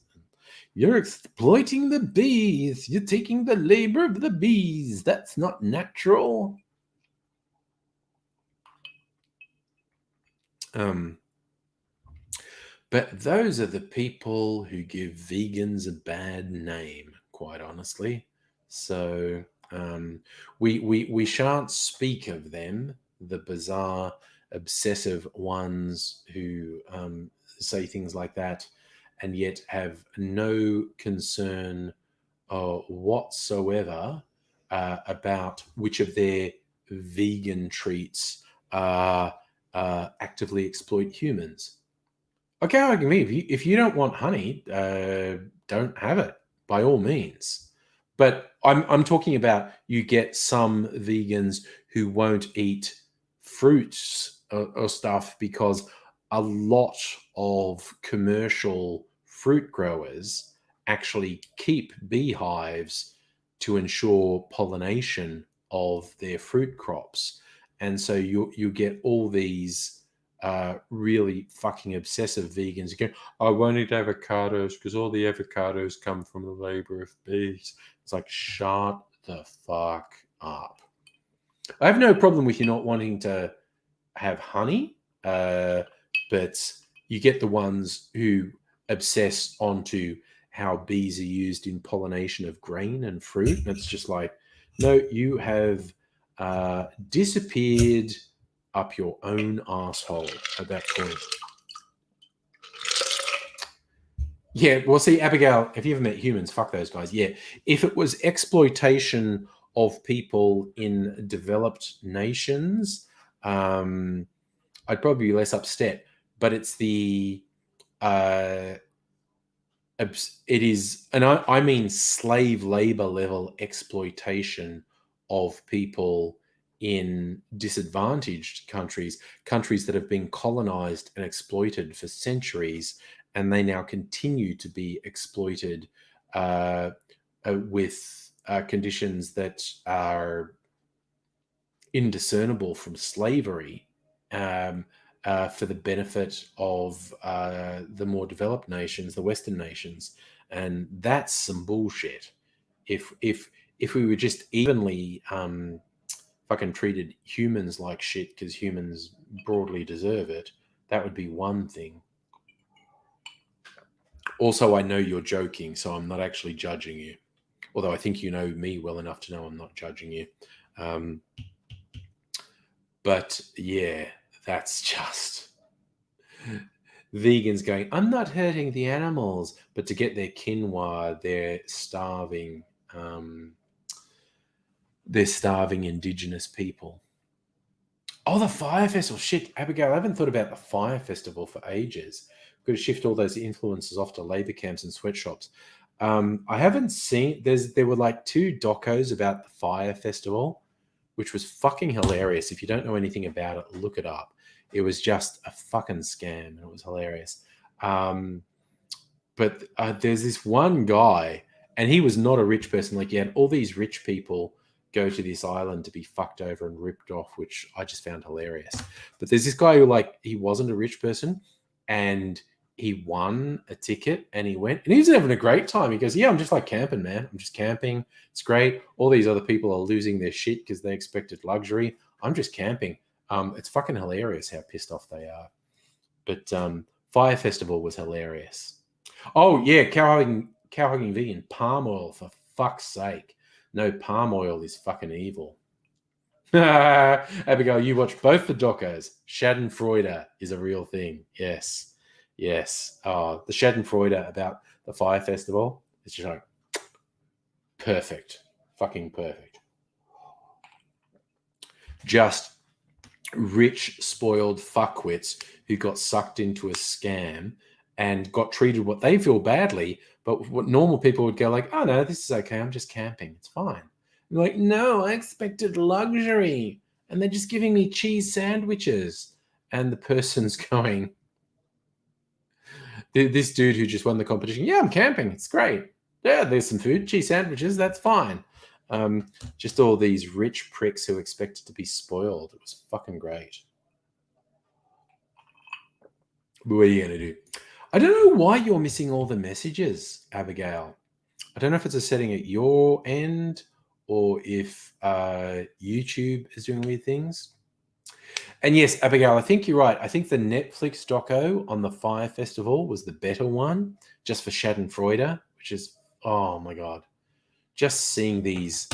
You're exploiting the bees. You're taking the labor of the bees. That's not natural. But those are the people who give vegans a bad name, quite honestly. So we shan't speak of them, the bizarre, obsessive ones who say things like that, and yet have no concern whatsoever about which of their vegan treats actively exploit humans. Okay, I can leave. If you don't want honey, don't have it by all means. But I'm talking about you get some vegans who won't eat fruits or stuff because a lot of commercial fruit growers actually keep beehives to ensure pollination of their fruit crops, and so you get all these really fucking obsessive vegans again. I won't eat avocados because all the avocados come from the labor of bees. It's like, shut the fuck up. I have no problem with you not wanting to have honey, but you get the ones who obsess onto how bees are used in pollination of grain and fruit. And it's just like, no, you have disappeared up your own asshole at that point. Yeah, well, see, Abigail, have you ever met humans? Fuck those guys. Yeah, if it was exploitation of people in developed nations, I'd probably be less upset. But it's the it is, and I mean slave labor level exploitation of people in disadvantaged countries that have been colonized and exploited for centuries, and they now continue to be exploited with conditions that are indiscernible from slavery, for the benefit of the more developed nations, the Western nations, and that's some bullshit. If we were just evenly fucking treated humans like shit because humans broadly deserve it, that would be one thing. Also, I know you're joking, so I'm not actually judging you. Although I think you know me well enough to know I'm not judging you. But yeah, that's just vegans going, I'm not hurting the animals, but to get their quinoa, they're starving indigenous people. Oh, the fire festival. Shit, Abigail, I haven't thought about the fire festival for ages. We've got to shift all those influences off to labor camps and sweatshops. I haven't seen, there were like 2 docos about the fire festival, which was fucking hilarious. If you don't know anything about it, look it up. It was just a fucking scam, and it was hilarious. But there's this one guy, and he was not a rich person. Like, you had all these rich people go to this island to be fucked over and ripped off, which I just found hilarious. But there's this guy who, like, he wasn't a rich person, and he won a ticket, and he went, and he was having a great time. He goes, yeah, I'm just like camping, man. I'm just camping. It's great. All these other people are losing their shit because they expected luxury. I'm just camping. It's fucking hilarious how pissed off they are. But Fire Festival was hilarious. Oh yeah, cow hugging vegan, palm oil, for fuck's sake. No, palm oil is fucking evil. Abigail, you watch both the docos. Schadenfreude is a real thing. Yes. Yes. Oh, the Schadenfreude about the Fire Festival is just like perfect. Fucking perfect. just rich, spoiled fuckwits who got sucked into a scam and got treated what they feel badly, but what normal people would go like, oh no, this is okay, I'm just camping, it's fine. And like, no, I expected luxury, and they're just giving me cheese sandwiches. And the person's going, this dude who just won the competition, yeah, I'm camping, it's great. Yeah, there's some food, cheese sandwiches, that's fine. Just all these rich pricks who expected to be spoiled. It was fucking great. But what are you going to do? I don't know why you're missing all the messages, Abigail. I don't know if it's a setting at your end or if YouTube is doing weird things. And yes, Abigail, I think you're right. I think the Netflix doco on the Fire Festival was the better one, just for Schadenfreude, which is, oh my God. Just seeing these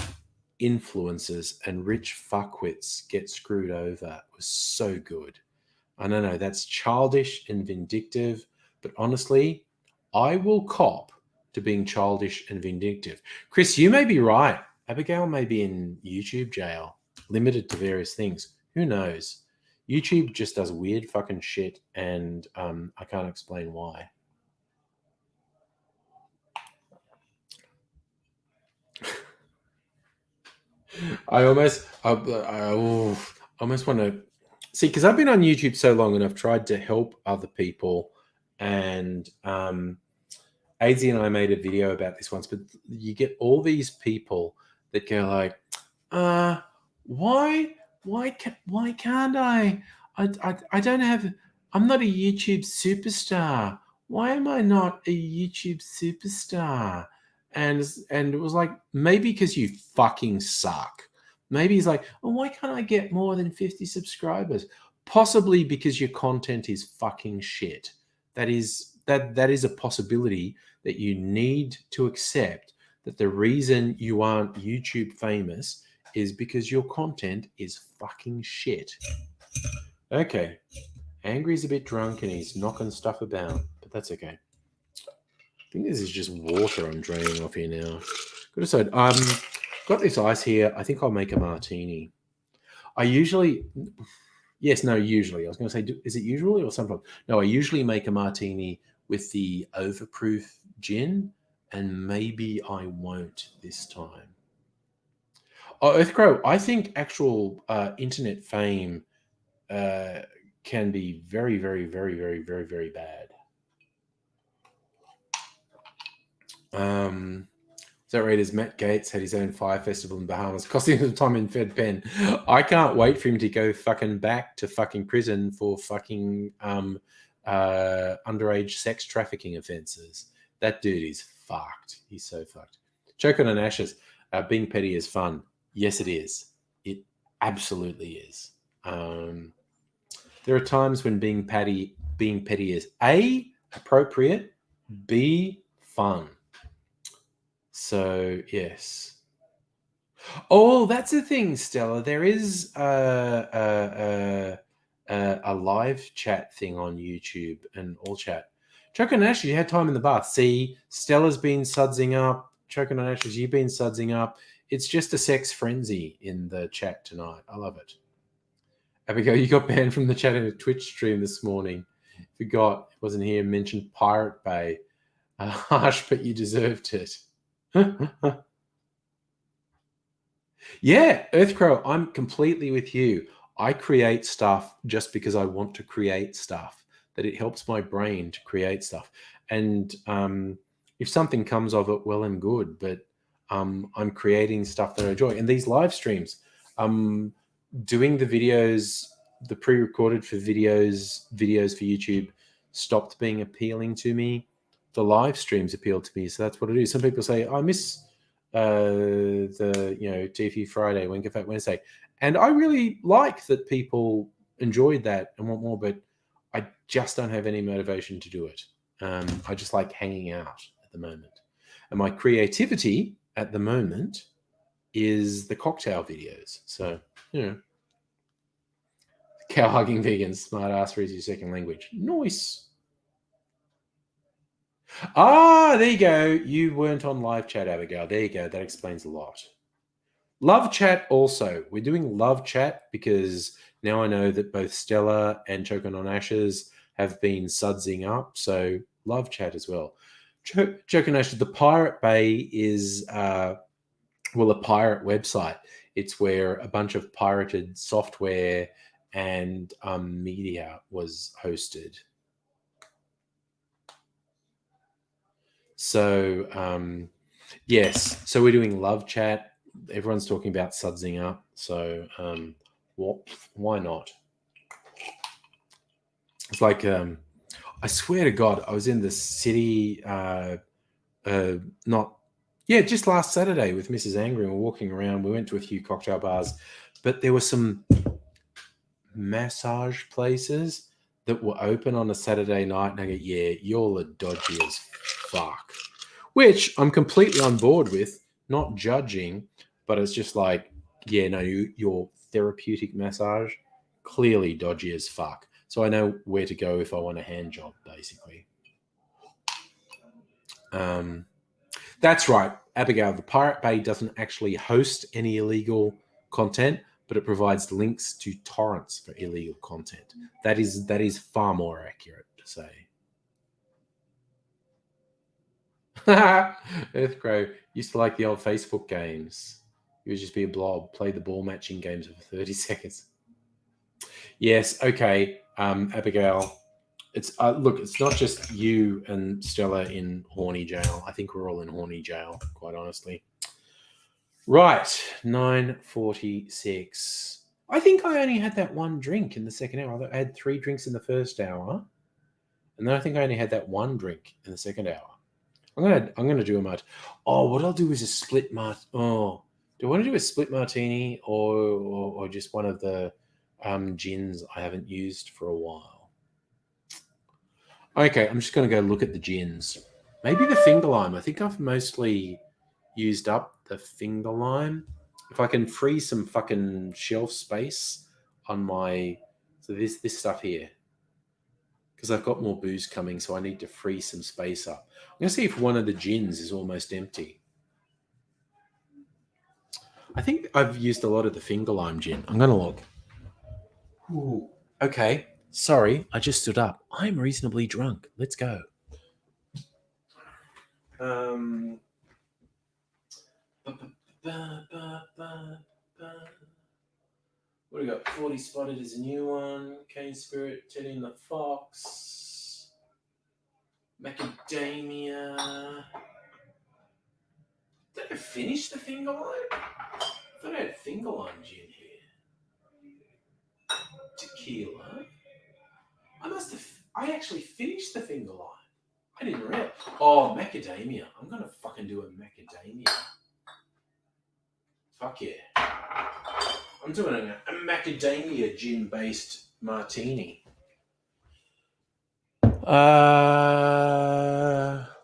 influencers and rich fuckwits get screwed over was so good. I don't know, that's childish and vindictive, but honestly, I will cop to being childish and vindictive. Chris, you may be right. Abigail may be in YouTube jail, limited to various things. Who knows? YouTube just does weird fucking shit, and I can't explain why. I almost want to see, because I've been on YouTube so long and I've tried to help other people, and AZ and I made a video about this once, but you get all these people that go like, why can't I don't have, I'm not a YouTube superstar. Why am I not a YouTube superstar? And it was like, maybe because you fucking suck. Maybe he's like, oh, why can't I get more than 50 subscribers? Possibly because your content is fucking shit. That is a possibility that you need to accept, that the reason you aren't YouTube famous is because your content is fucking shit. Okay. Angry's a bit drunk and he's knocking stuff about, but that's okay. I think this is just water I'm draining off here now. Good aside. Got this ice here. I think I'll make a martini. I usually, usually. I was going to say, is it usually or sometimes? No, I usually make a martini with the overproof gin, and maybe I won't this time. Oh, Earthcrow, I think actual internet fame can be very, very, very, very, very, very bad. Is that right? As Matt Gates had his own fire festival in Bahamas, costing him time in Fed Pen. I can't wait for him to go fucking back to fucking prison for fucking underage sex trafficking offenses. That dude is fucked. He's so fucked. Choking on ashes. Being petty is fun. Yes, it is. It absolutely is. There are times when being petty is A, appropriate, B, fun. So, yes. Oh, that's the thing, Stella. There is a live chat thing on YouTube and all chat. Choking on Ashes, you had time in the bath. See, Stella's been sudsing up. Choking on Ashes, you've been sudsing up. It's just a sex frenzy in the chat tonight. I love it. Abigail, you got banned from the chat in a Twitch stream this morning. Forgot, it wasn't here, mentioned Pirate Bay. Harsh, but you deserved it. Yeah, Earthcrow, I'm completely with you. I create stuff just because I want to create stuff, that it helps my brain to create stuff. And if something comes of it, well and good, but I'm creating stuff that I enjoy. And these live streams, doing the videos, the pre-recorded for videos for YouTube stopped being appealing to me. The live streams appeal to me, so that's what it is. Some people say, I miss the TV Friday, Winker Fat Wednesday, and I really like that people enjoyed that and want more, but I just don't have any motivation to do it. I just like hanging out at the moment, and my creativity at the moment is the cocktail videos. So, cow hugging vegans, smart ass reads your second language. Nice. Ah, there you go. You weren't on live chat, Abigail. There you go. That explains a lot. Love chat also. We're doing love chat because now I know that both Stella and Choking on Ashes have been sudsing up. So love chat as well. Choking on Ashes, the Pirate Bay is a pirate website. It's where a bunch of pirated software and media was hosted. So yes, so we're doing love chat. Everyone's talking about sudsing up. So why not? It's like I swear to God, I was in the city just last Saturday with Mrs. Angry. And we're walking around. We went to a few cocktail bars, but there were some massage places that were open on a Saturday night, and I go, yeah, you're dodgy as fuck. Which I'm completely on board with, not judging, but it's just like, yeah, no, your therapeutic massage, clearly dodgy as fuck. So I know where to go if I want a hand job, basically. That's right, Abigail. The Pirate Bay doesn't actually host any illegal content, but it provides links to torrents for illegal content. That is far more accurate to say. Earthcrow used to like the old Facebook games. He would just be a blob, play the ball matching games for 30 seconds. Yes, okay, Abigail. It's look, it's not just you and Stella in horny jail. I think we're all in horny jail, quite honestly. Right, 9:46. I think I only had that one drink in the second hour. I had 3 drinks in the first hour, and then I think I only had that one drink in the second hour. I'm gonna do a what I'll do is a split do I want to do a split martini or just one of the gins I haven't used for a while? Okay, I'm just gonna go look at the gins. Maybe the finger lime. I think I've mostly used up the finger lime. If I can free some fucking shelf space on my this stuff here, because I've got more booze coming, so I need to free some space up. I'm going to see if one of the gins is almost empty. I think I've used a lot of the finger lime gin. I'm going to look. Ooh, okay. Sorry, I just stood up. I'm reasonably drunk. Let's go. What do we got? 40 Spotted is a new one. Cane Spirit, Teddy and the Fox. Macadamia. Did I finish the finger lime? I thought I had finger lime gin here. Tequila. I actually finished the finger lime. I didn't realize. Oh, macadamia. I'm going to fucking do a macadamia. Fuck yeah. I'm doing a macadamia gin-based martini.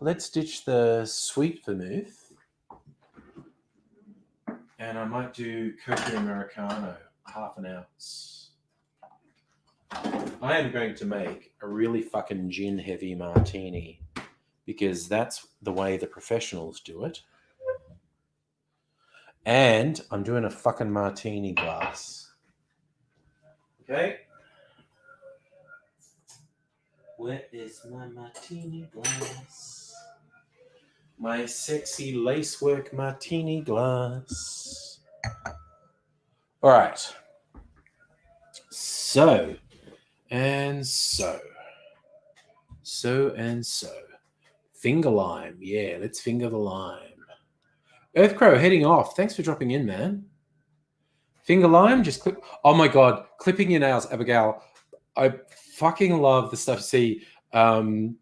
Let's ditch the sweet vermouth. And I might do Coca Americano, half an ounce. I am going to make a really fucking gin-heavy martini because that's the way the professionals do it. And I'm doing a fucking martini glass. Okay? Where is my martini glass? My sexy lacework martini glass. All right. So. Finger lime. Yeah, let's finger the lime. Earthcrow heading off. Thanks for dropping in, man. Finger lime, just clip. Oh my God, clipping your nails, Abigail. I fucking love the stuff you see. And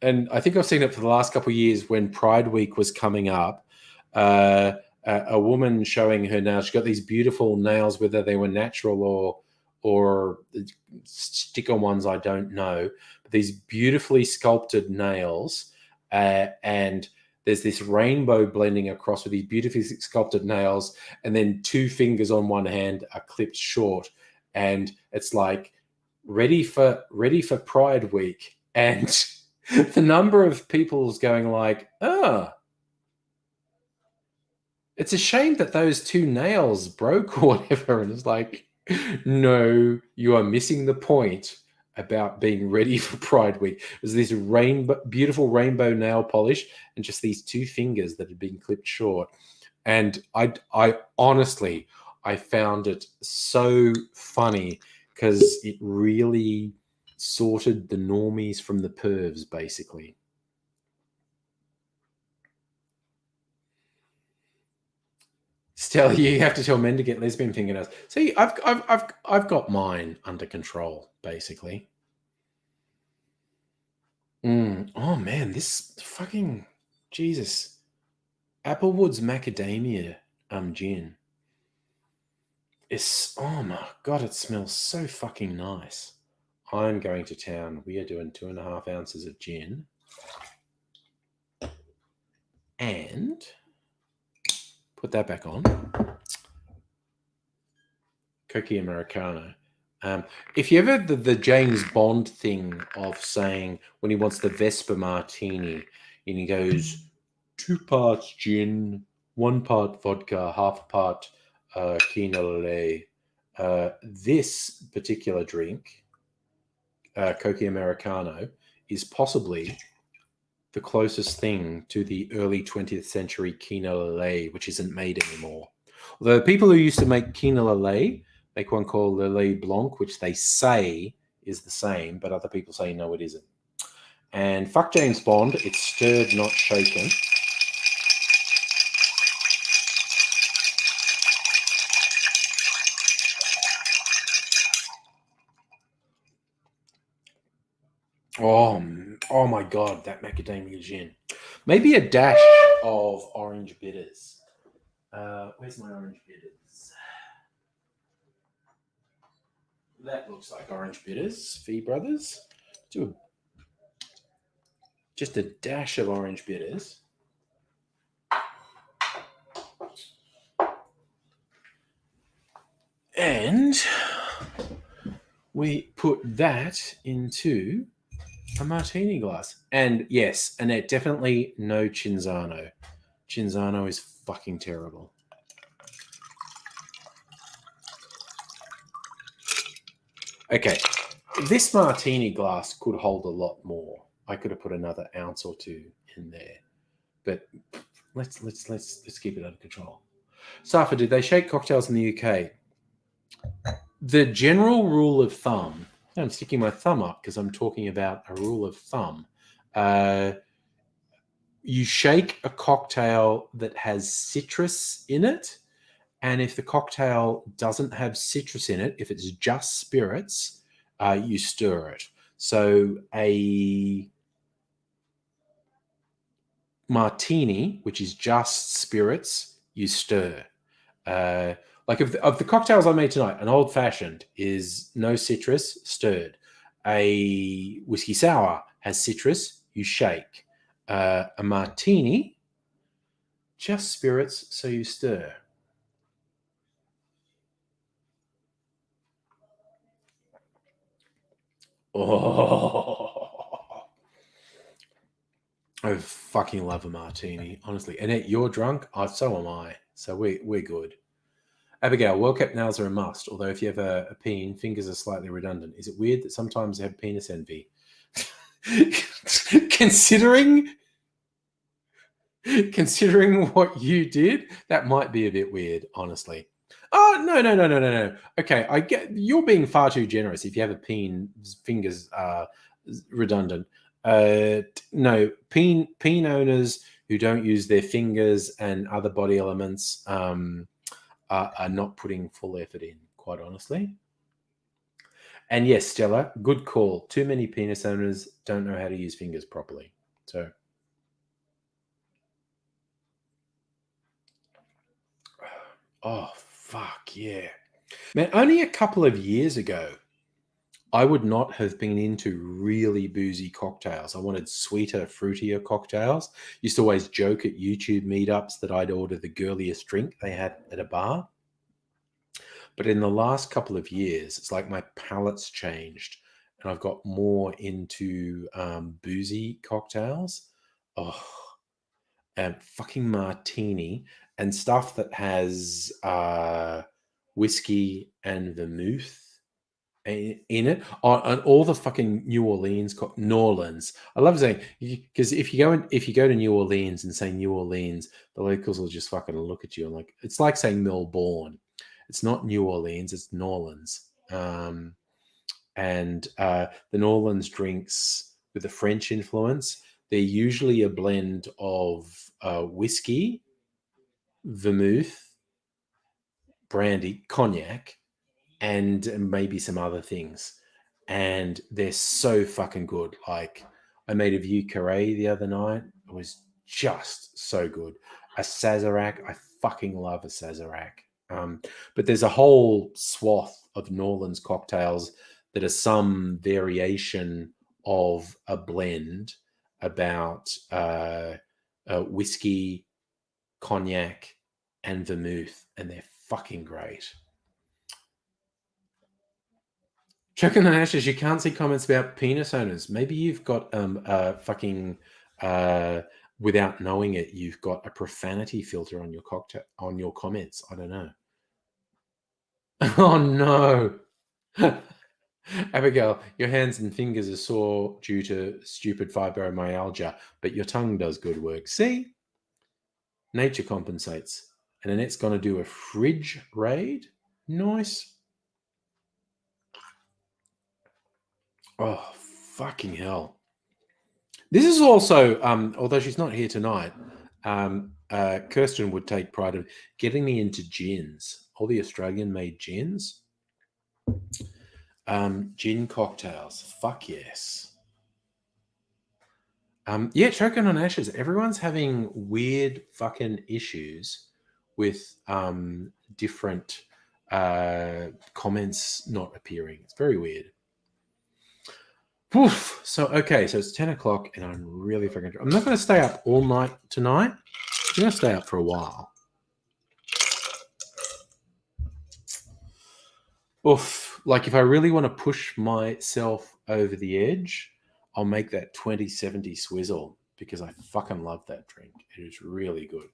I think I've seen it for the last couple of years when Pride Week was coming up. A woman showing her nails. She got these beautiful nails, whether they were natural or stick-on ones, I don't know. But these beautifully sculpted nails, and there's this rainbow blending across with these beautifully sculpted nails, and then 2 fingers on one hand are clipped short, and it's like ready for Pride Week, and the number of people's going like, It's a shame that those two nails broke or whatever. And it's like, no, you are missing the point about being ready for Pride Week. There's this beautiful rainbow nail polish and just these two fingers that had been clipped short. And I honestly, I found it so funny because it really sorted the normies from the pervs, basically. Stella, you have to tell men to get lesbian fingernails. See, I've got mine under control, basically. Oh man, this fucking Jesus, Applewood's macadamia gin. It's, oh my god, it smells so fucking nice. I'm going to town. We are doing 2.5 ounces of gin, and put that back on. Cokie Americano. If you ever the James Bond thing of saying when he wants the Vespa Martini and he goes 2 parts gin, 1 part vodka, half a part quinoa. This particular drink, Cokie Americano, is possibly the closest thing to the early 20th century quinoa, which isn't made anymore. Although the people who used to make quinoa make one called Le Lait Blanc, which they say is the same, but other people say no, it isn't. And fuck James Bond, it's stirred, not shaken. Oh my god, that macadamia gin. Maybe a dash of orange bitters. Where's my orange bitters? That looks like orange bitters. Fee Brothers. Do just a dash of orange bitters. And we put that into a martini glass. And yes, Annette, definitely no Cinzano. Cinzano is fucking terrible. Okay, this martini glass could hold a lot more. I could have put another ounce or two in there, but let's keep it under control. Safa, did they shake cocktails in the UK? The general rule of thumb. I'm sticking my thumb up because I'm talking about a rule of thumb. You shake a cocktail that has citrus in it, and if the cocktail doesn't have citrus in it, if it's just spirits, you stir it. So a martini, which is just spirits, you stir. Like of the cocktails I made tonight, an old fashioned is no citrus, stirred. A whiskey sour has citrus, you shake. A martini, just spirits, so you stir. Oh, I fucking love a martini, honestly. Annette, you're drunk. So am I. So we're good. Abigail, well-kept nails are a must, although if you have a peen, fingers are slightly redundant. Is it weird that sometimes you have penis envy? considering what you did, that might be a bit weird, honestly. Oh, no. Okay, I get you're being far too generous if you have a peen, fingers are redundant. No, peen owners who don't use their fingers and other body elements are not putting full effort in, quite honestly. And yes, Stella, good call. Too many penis owners don't know how to use fingers properly. So, oh, fuck yeah. Man, only a couple of years ago, I would not have been into really boozy cocktails. I wanted sweeter, fruitier cocktails. Used to always joke at YouTube meetups that I'd order the girliest drink they had at a bar. But in the last couple of years, it's like my palate's changed and I've got more into boozy cocktails. Oh, fucking martini. and stuff that has whiskey and vermouth in it, and all the fucking New Orleans, I love saying, because if you go to New Orleans and say New Orleans, the locals will just fucking look at you and like, it's like saying Melbourne. It's not New Orleans, it's New Orleans. And the New Orleans drinks with a French influence, they're usually a blend of whiskey, vermouth, brandy, cognac, and maybe some other things. And they're so fucking good. Like, I made a Vieux Carré the other night. It was just so good. A Sazerac, I fucking love a Sazerac. But there's a whole swath of New Orleans cocktails that are some variation of a blend about whiskey, cognac, and vermouth, and they're fucking great. Checking on Ashes, you can't see comments about penis owners. Maybe you've got fucking without knowing it, you've got a profanity filter on your cocktail on your comments. I don't know. Oh no. Abigail, your hands and fingers are sore due to stupid fibromyalgia, but your tongue does good work. See? Nature compensates. And Annette's going to do a fridge raid. Nice. Oh, fucking hell. This is also, although she's not here tonight, Kirsten would take pride in getting me into gins, all the Australian-made gins. Gin cocktails. Fuck yes. Yeah, choking on ashes. Everyone's having weird fucking issues with different comments not appearing. It's very weird. Oof. So, okay, so it's 10 o'clock and I'm really freaking... I'm not going to stay up all night tonight. I'm going to stay up for a while. Oof. Like, if I really want to push myself over the edge, I'll make that 2070 swizzle because I fucking love that drink. It is really good.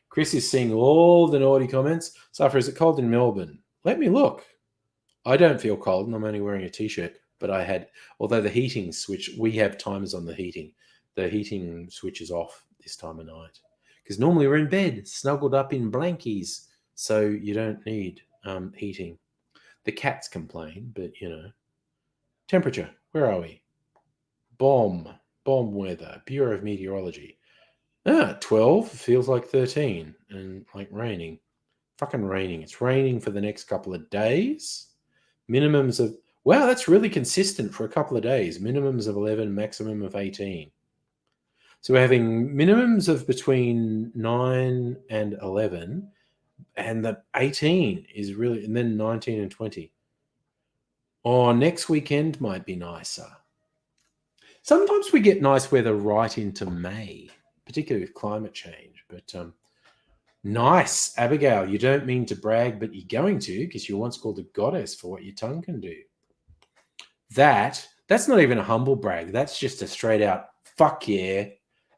Chris is seeing all the naughty comments. Suffer, is it cold in Melbourne? Let me look. I don't feel cold and I'm only wearing a t-shirt, but I had, although the heating switch, we have timers on the heating switches off this time of night because normally we're in bed, snuggled up in blankies, so you don't need heating. The cats complain, but you know. Temperature, where are we? Bomb weather, Bureau of Meteorology. 12 feels like 13 and like raining. Fucking raining. It's raining for the next couple of days. Minimums of, wow, that's really consistent for a couple of days. Minimums of 11, maximum of 18. So we're having minimums of between 9 and 11, and the 18 is really, and then 19 and 20. Oh, next weekend might be nicer. Sometimes we get nice weather right into May, particularly with climate change. But nice, Abigail. You don't mean to brag, but you're going to because you're once called a goddess for what your tongue can do. That's not even a humble brag. That's just a straight out fuck yeah,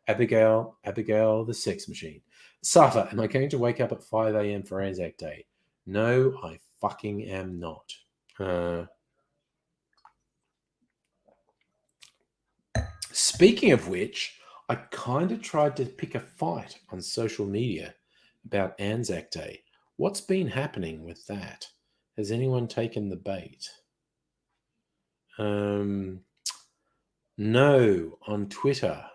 Abigail, the sex machine. Safa, am I going to wake up at 5 a.m. for Anzac Day? No, I fucking am not. Speaking of which, I kind of tried to pick a fight on social media about Anzac Day. What's been happening with that? Has anyone taken the bait? No, on Twitter.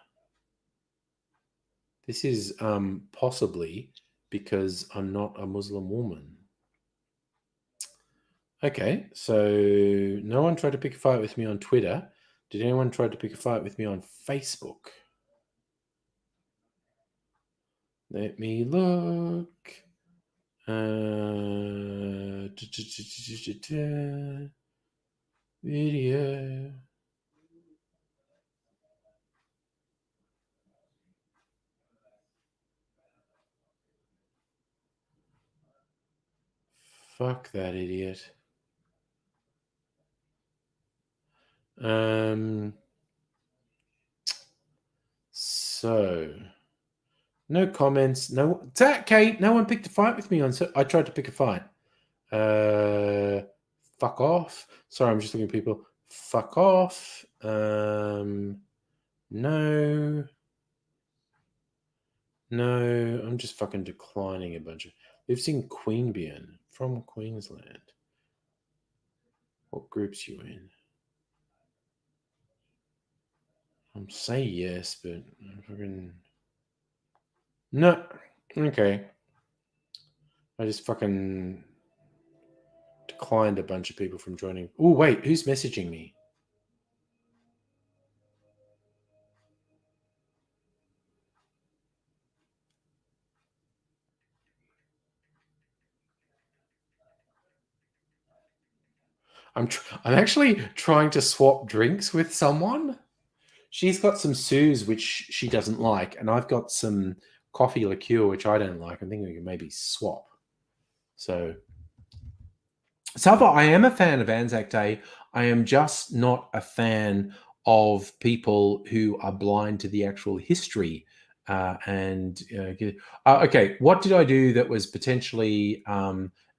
This is possibly because I'm not a Muslim woman. Okay, so no one tried to pick a fight with me on Twitter. Did anyone try to pick a fight with me on Facebook? Let me look. Video. Fuck that idiot. So No comments. No. It's okay. No one picked a fight with me on. So I tried to pick a fight. Fuck off. Sorry, I'm just looking at people. Fuck off. No. No, I'm just fucking declining a bunch of. Lives in Queanbeyan, from Queensland. What groups you in? Say yes, but fucking no. Okay. I just fucking declined a bunch of people from joining. Oh wait, who's messaging me? I'm actually trying to swap drinks with someone. She's got some Suze which she doesn't like, and I've got some coffee liqueur which I don't like. I think we can maybe swap. So far, I am a fan of Anzac Day. I am just not a fan of people who are blind to the actual history. Okay, what did I do that was potentially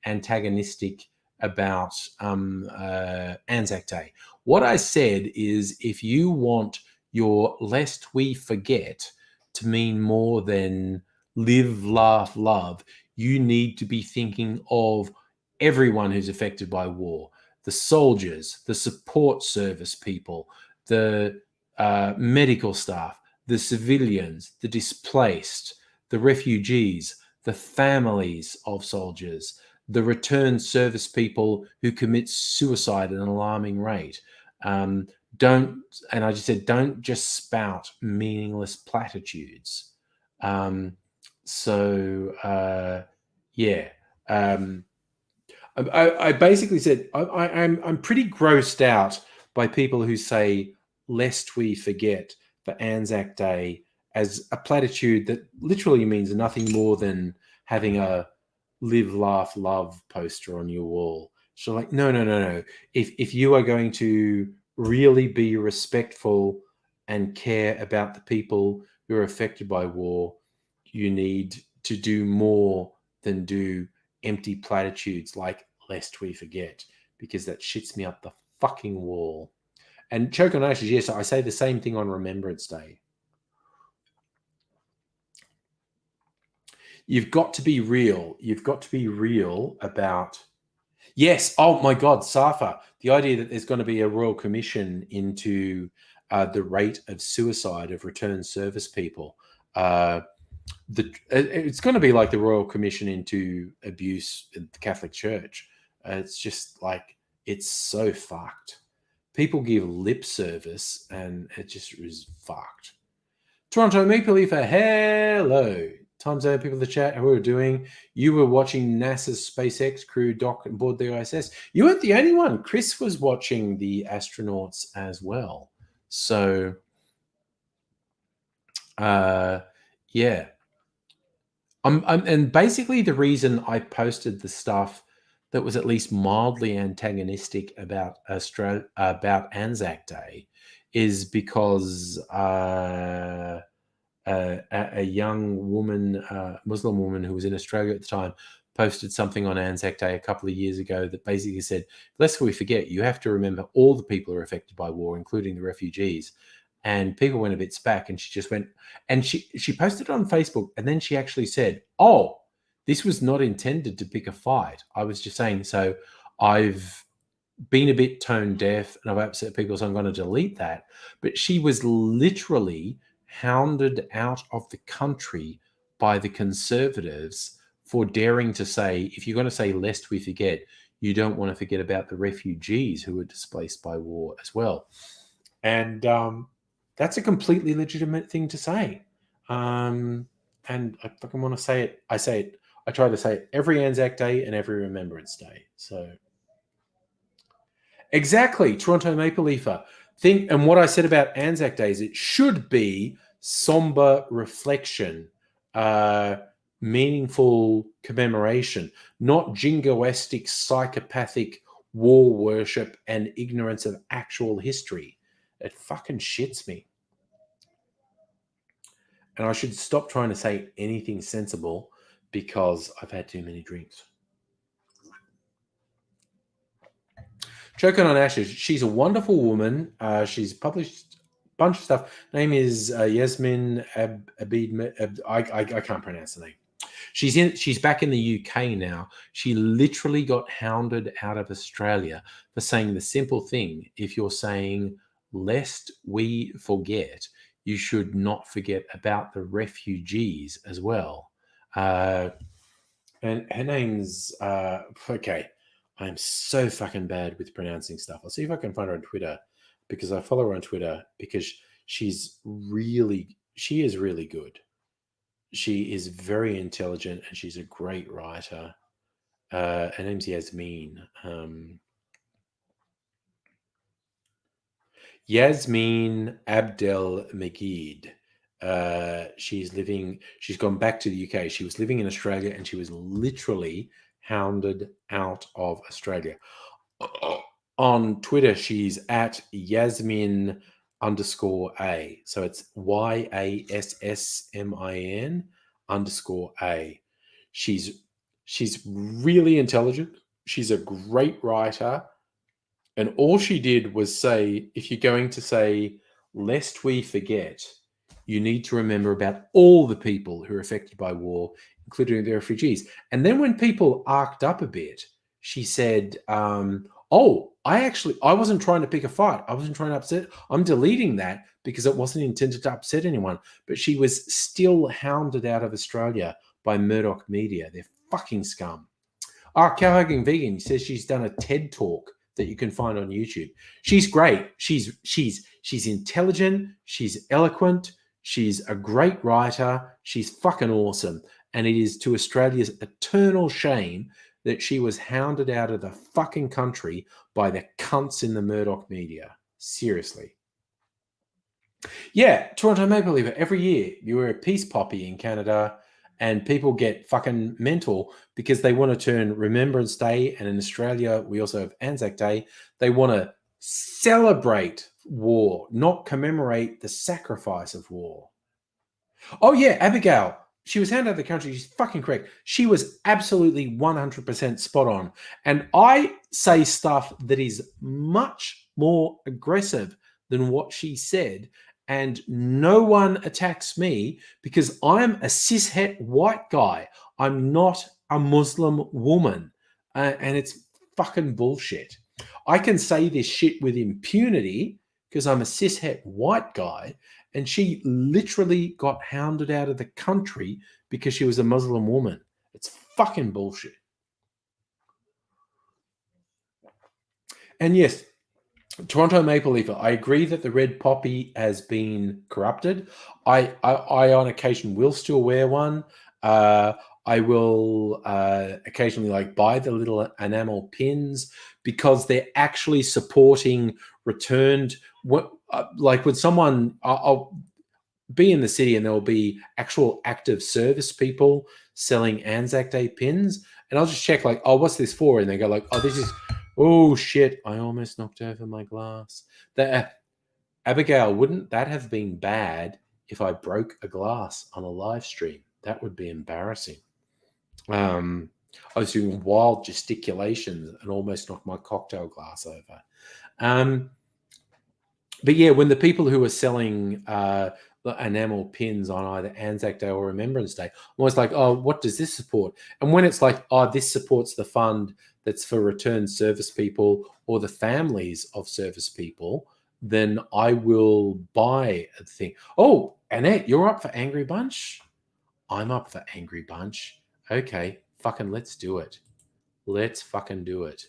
antagonistic about Anzac Day? What I said is, if you want your lest we forget to mean more than live, laugh, love, you need to be thinking of everyone who's affected by war: the soldiers, the support service people, the medical staff, the civilians, the displaced, the refugees, the families of soldiers, the return service people who commit suicide at an alarming rate. Don't, and I just said, don't just spout meaningless platitudes. Yeah. I basically said I'm pretty grossed out by people who say "lest we forget" for Anzac Day as a platitude that literally means nothing more than having a "live, laugh, love" poster on your wall. So like, no. If you are going to really be respectful and care about the people who are affected by war, you need to do more than do empty platitudes like "lest we forget," because that shits me up the fucking wall. And choke on ashes, yes, I say the same thing on Remembrance Day. You've got to be real. You've got to be real about. Yes. Oh my God, Safa. The idea that there's going to be a royal commission into the rate of suicide of return service people. It's going to be like the Royal Commission into abuse in the Catholic Church. It's just like, it's so fucked. People give lip service, and it just is fucked. Toronto Maple Leaf, hello. Time zone people in the chat, how are we doing? You were watching NASA's SpaceX crew dock and board the ISS. You weren't the only one. Chris was watching the astronauts as well. So, yeah. And basically the reason I posted the stuff that was at least mildly antagonistic about about Anzac Day is because a young woman, Muslim woman who was in Australia at the time, posted something on Anzac Day a couple of years ago that basically said, lest we forget, you have to remember all the people who are affected by war, including the refugees. And people went a bit spack, and she just went, and she posted it on Facebook, and then she actually said, oh, this was not intended to pick a fight. I was just saying, so I've been a bit tone deaf and I've upset people, so I'm going to delete that. But she was literally hounded out of the country by the Conservatives for daring to say, if you're going to say lest we forget, you don't want to forget about the refugees who were displaced by war as well. And that's a completely legitimate thing to say. And I fucking want to say it. I say it. I try to say it every Anzac Day and every Remembrance Day. So exactly, Toronto Maple Leafer. And what I said about Anzac Day is it should be somber reflection, meaningful commemoration, not jingoistic, psychopathic war worship and ignorance of actual history. It fucking shits me. And I should stop trying to say anything sensible because I've had too many drinks. Choking on Ashes. She's a wonderful woman. She's published a bunch of stuff. Name is Yasmin Abid. I can't pronounce the name. She's back in the UK now. She literally got hounded out of Australia for saying the simple thing. If you're saying, lest we forget, you should not forget about the refugees as well. And her name's, okay. I'm so fucking bad with pronouncing stuff. I'll see if I can find her on Twitter because I follow her on Twitter because she is really good. She is very intelligent and she's a great writer. Her name's Yasmin. Yasmin Abdel Megid. She's gone back to the UK. She was living in Australia and she was literally hounded out of Australia. On Twitter, she's at Yasmin _A. So it's YASSMIN _A. She's really intelligent. She's a great writer. And all she did was say, if you're going to say, lest we forget, you need to remember about all the people who are affected by war, including the refugees. And then when people arced up a bit, she said, I wasn't trying to pick a fight. I wasn't trying to upset. I'm deleting that because it wasn't intended to upset anyone. But she was still hounded out of Australia by Murdoch media. They're fucking scum. Cow Hugging Vegan says she's done a TED talk that you can find on YouTube. She's great. She's intelligent. She's eloquent. She's a great writer. She's fucking awesome. And it is to Australia's eternal shame that she was hounded out of the fucking country by the cunts in the Murdoch media. Seriously. Yeah, Toronto Maple Leaf. Every year you wear a peace poppy in Canada and people get fucking mental because they want to turn Remembrance Day, and in Australia we also have Anzac Day. They want to celebrate war, not commemorate the sacrifice of war. Oh yeah, Abigail. She was hounded out of the country. She's fucking correct. She was absolutely 100% spot on. And I say stuff that is much more aggressive than what she said. And no one attacks me because I'm a cishet white guy. I'm not a Muslim woman. And it's fucking bullshit. I can say this shit with impunity because I'm a cishet white guy. And she literally got hounded out of the country because she was a Muslim woman. It's fucking bullshit. And yes, Toronto Maple Leaf, I agree that the red poppy has been corrupted. I on occasion will still wear one. I will occasionally buy the little enamel pins because they're actually supporting returned. When someone, I'll be in the city and there will be actual active service people selling Anzac Day pins, and I'll just check what's this for? And they go this is. Oh shit! I almost knocked over my glass. Abigail, wouldn't that have been bad if I broke a glass on a live stream? That would be embarrassing. I was doing wild gesticulations and almost knocked my cocktail glass over. But yeah, when the people who are selling the enamel pins on either Anzac Day or Remembrance Day, I'm always what does this support? And when it's this supports the fund that's for returned service people or the families of service people, then I will buy a thing. Oh, Annette, you're up for Angry Bunch? I'm up for Angry Bunch. Okay, fucking let's do it. Let's fucking do it.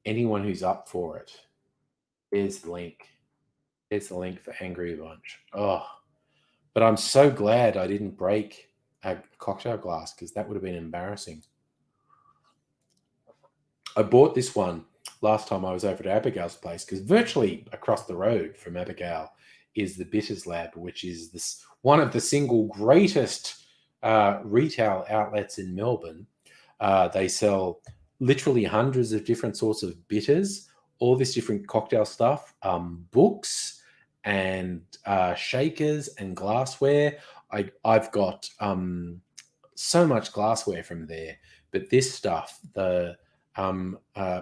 Anyone who's up for it. Here's the link. Here's the link for Angry Bunch. Oh, but I'm so glad I didn't break a cocktail glass because that would have been embarrassing. I bought this one last time I was over to Abigail's place because virtually across the road from Abigail is the Bitters Lab, which is one of the single greatest retail outlets in Melbourne. They sell literally hundreds of different sorts of bitters, all this different cocktail stuff, books, and shakers and glassware. I've got so much glassware from there, but this stuff, the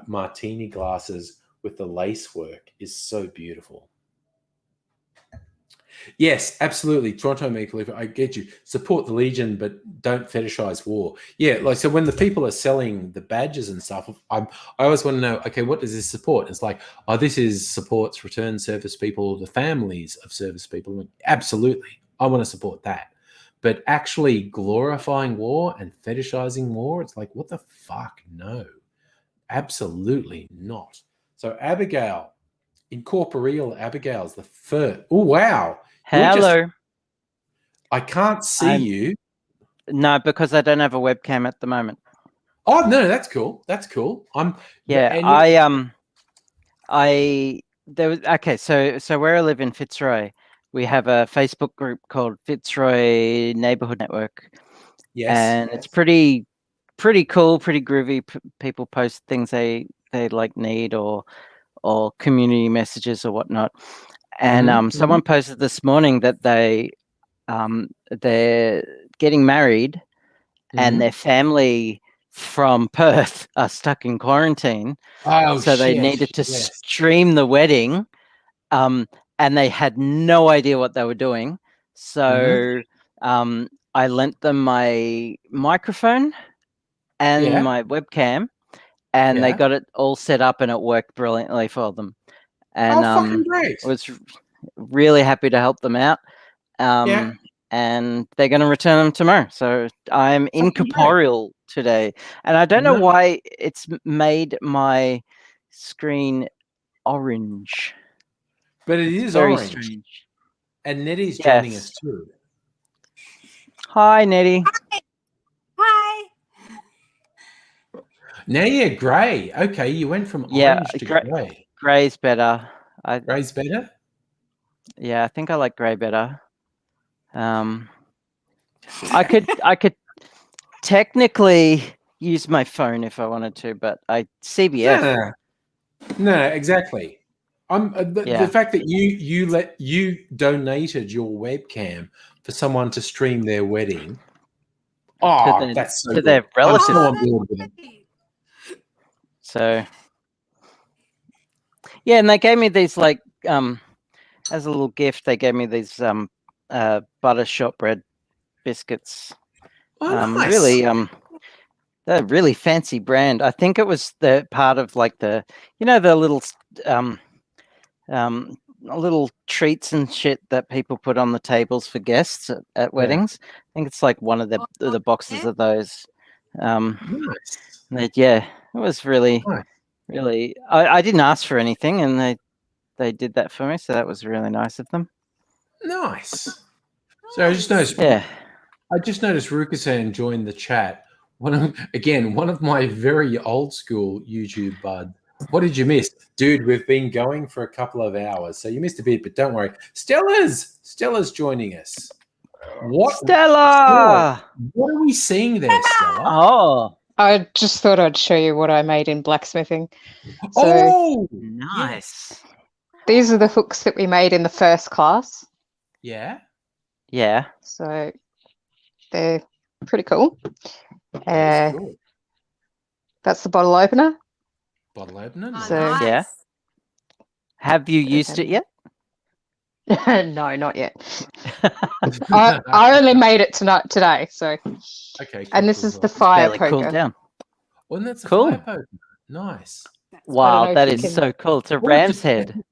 martini glasses with the lace work, is so beautiful. Yes, absolutely. Toronto Maple Leaf, I get you. Support the Legion, but don't fetishize war. Yeah, like, so when the people are selling the badges and stuff, I always want to know, okay, what does this support? It's like, oh, this supports return service people, the families of service people. Absolutely, I want to support that. But actually glorifying war and fetishizing war, it's like, what the fuck? No, absolutely not. So Abigail, Incorporeal Abigail's the first. Oh, wow. Hello. I can't see you. No, because I don't have a webcam at the moment. Oh, no, that's cool. That's cool. Okay, so where I live in Fitzroy, we have a Facebook group called Fitzroy Neighborhood Network. Yes. And it's pretty cool, pretty groovy. People post things they like need or community messages or whatnot. And someone posted this morning that they're getting married and their family from Perth are stuck in quarantine. Oh, so they needed to stream the wedding, and they had no idea what they were doing. So I lent them my microphone and my webcam, and they got it all set up, and it worked brilliantly for them. And fucking great. Was really happy to help them out. And they're going to return them tomorrow. So I'm incorporeal today, and I don't know why it's made my screen orange. But it is very orange. Strange. And Nettie's joining us too. Hi, Nettie. Hi. Now you're grey. Okay, you went from orange to grey. Grey's better. Grey's better? Yeah, I think I like grey better. I could technically use my phone if I wanted to, but CBF. No, exactly. The fact that you donated your webcam for someone to stream their wedding. Oh, that's so to their relatives. So yeah, and they gave me these as a little gift. They gave me these butter shortbread biscuits. Nice. Really, they're really fancy brand. I think it was the part of the little treats and shit that people put on the tables for guests at weddings. I think it's like one of the boxes of those. Nice. It was really, really. I didn't ask for anything, and they did that for me, so that was really nice of them. Nice. So I just noticed. Yeah. I just noticed Rukasan joined the chat. One of my very old school YouTube bud. What did you miss? Dude, we've been going for a couple of hours, so you missed a bit, but don't worry. Stella's joining us. Stella! What are we seeing there, Stella? Oh. I just thought I'd show you what I made in blacksmithing. Nice. These are the hooks that we made in the first class. Yeah. So they're pretty cool. That's the bottle opener. Nice. Yeah. Have you used it yet? No, not yet. I only made it today. So. Okay. And this is the fire poker. Cooled down. Well, that's a fire poker. Nice. Wow, that is so cool. It's a ram's head.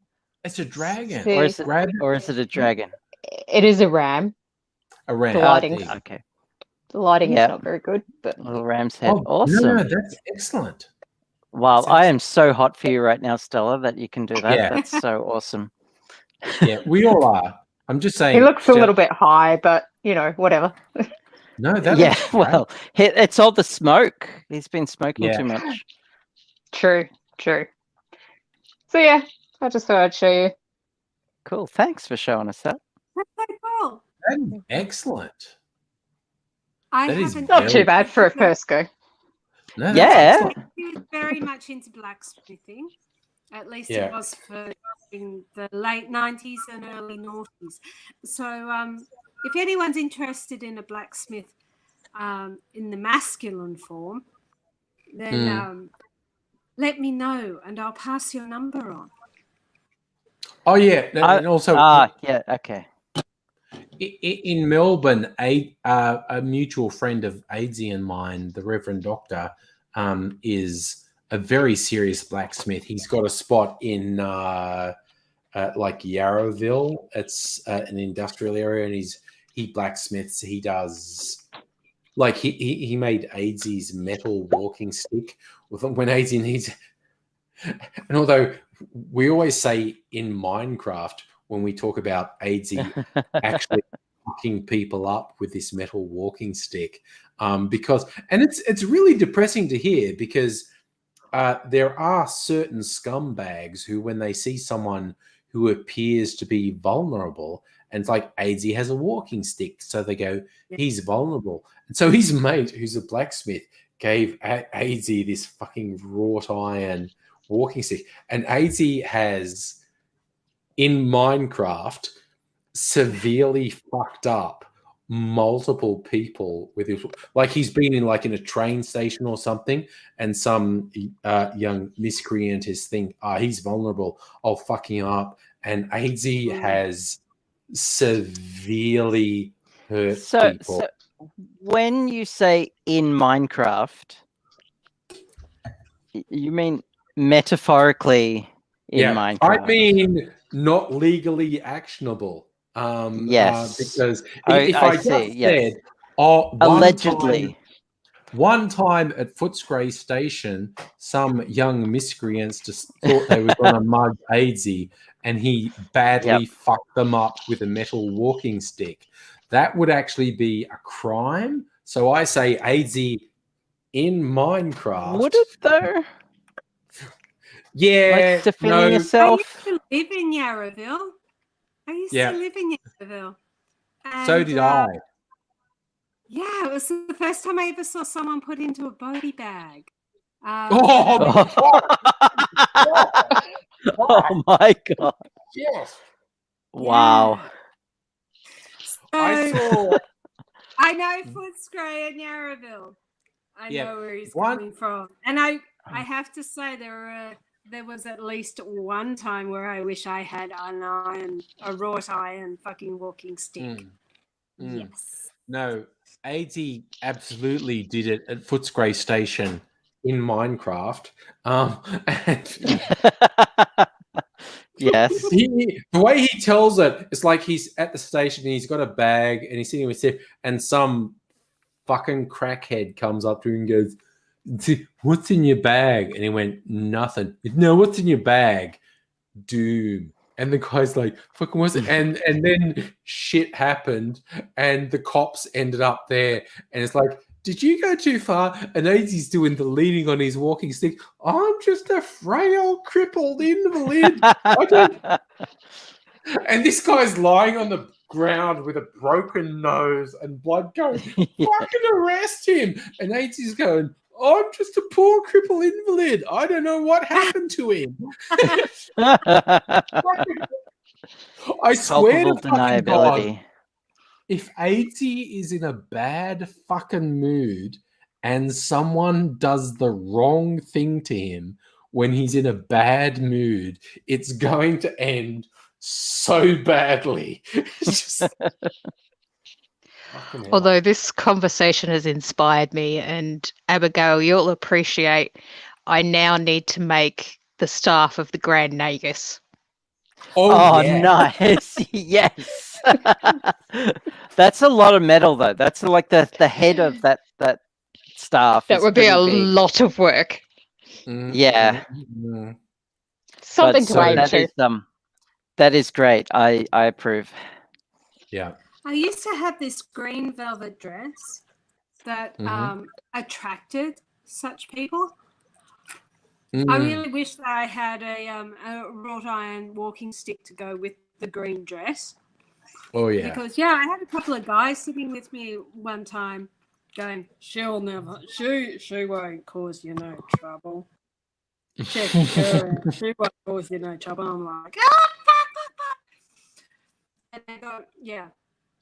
It's a dragon. Or is it a dragon? It is a ram. A ram. The lighting. Okay. The lighting is not very good, but little ram's head. Awesome. No, that's excellent. Wow, I am so hot for you right now, Stella, that you can do that. Yeah. That's so awesome. Yeah, we all are. I'm just saying. He looks a little bit high, but whatever. No, that well, it's all the smoke. He's been smoking too much. True. So yeah, I just thought I'd show you. Cool. Thanks for showing us that. That's so cool. That is excellent. That is not too bad for a first go. No, He was very much into blacksmithing. At least it was for in the late 90s and early noughties. So if anyone's interested in a blacksmith in the masculine form, then let me know and I'll pass your number on. Oh yeah, and also yeah, okay. In Melbourne, a mutual friend of Aidsy and mine, the Reverend Doctor, is a very serious blacksmith. He's got a spot in like Yarraville. It's an industrial area, and he blacksmiths. He does like he made Aidsy's metal walking stick when Aidsy needs. And although we always say in Minecraft when we talk about Aidsy actually fucking people up with this metal walking stick, because it's really depressing to hear because there are certain scumbags who, when they see someone who appears to be vulnerable, and it's like Aidsy has a walking stick, so they go, he's vulnerable. And so his mate, who's a blacksmith, gave Aidsy this fucking wrought iron walking stick, and Aidsy has in Minecraft severely fucked up multiple people with his, like he's been in a train station or something, and some young miscreant is think, he's vulnerable, I'll fuck him up, and Aidsy has severely hurt people. So when you say in Minecraft, you mean metaphorically in Minecraft? I mean not legally actionable. Yes, because if I just said, allegedly. One time at Footscray Station, some young miscreants just thought they were going to mug Aidsy, and he badly fucked them up with a metal walking stick. That would actually be a crime. So I say Aidsy in Minecraft. Would it though? Yeah, like defending yourself. I used to live in Yarraville. And, so did I. Yeah, it was the first time I ever saw someone put into a body bag. Oh my god! Yes. Wow. So, I know Footscray and Yarraville. I know where he's coming from, and I have to say there was at least one time where I wish I had a wrought iron fucking walking stick. Yes. No, Aidsy absolutely did it at Footscray Station in Minecraft. Yes. The way he tells it, it's like he's at the station and he's got a bag and he's sitting with Steph, and some fucking crackhead comes up to him and goes, "What's in your bag?" And he went, "Nothing." "No, what's in your bag?" "Doom." And the guy's like, "Fucking what's it?" And then shit happened, and the cops ended up there, and it's like, "Did you go too far?" And Aidsy's doing the leaning on his walking stick. "I'm just a frail, crippled invalid." And this guy's lying on the ground with a broken nose and blood going, "Fucking arrest him!" And Aidsy's going, "I'm just a poor crippled invalid. I don't know what happened to him." I swear to fucking God, if Aidsy is in a bad fucking mood and someone does the wrong thing to him when he's in a bad mood, it's going to end so badly. Although this conversation has inspired me, and Abigail, you'll appreciate, I now need to make the staff of the Grand Nagus. Oh yeah. Nice. Yes. That's a lot of metal though. That's like the head of that staff. That would be a lot of work. Yeah. Something to aim to. That is great. I approve. Yeah. I used to have this green velvet dress that attracted such people. I really wish that I had a wrought iron walking stick to go with the green dress. Oh yeah. Because I had a couple of guys sitting with me one time going, she won't cause you no trouble. check her out. She was always in no trouble. I'm like, fuck. And they go, yeah.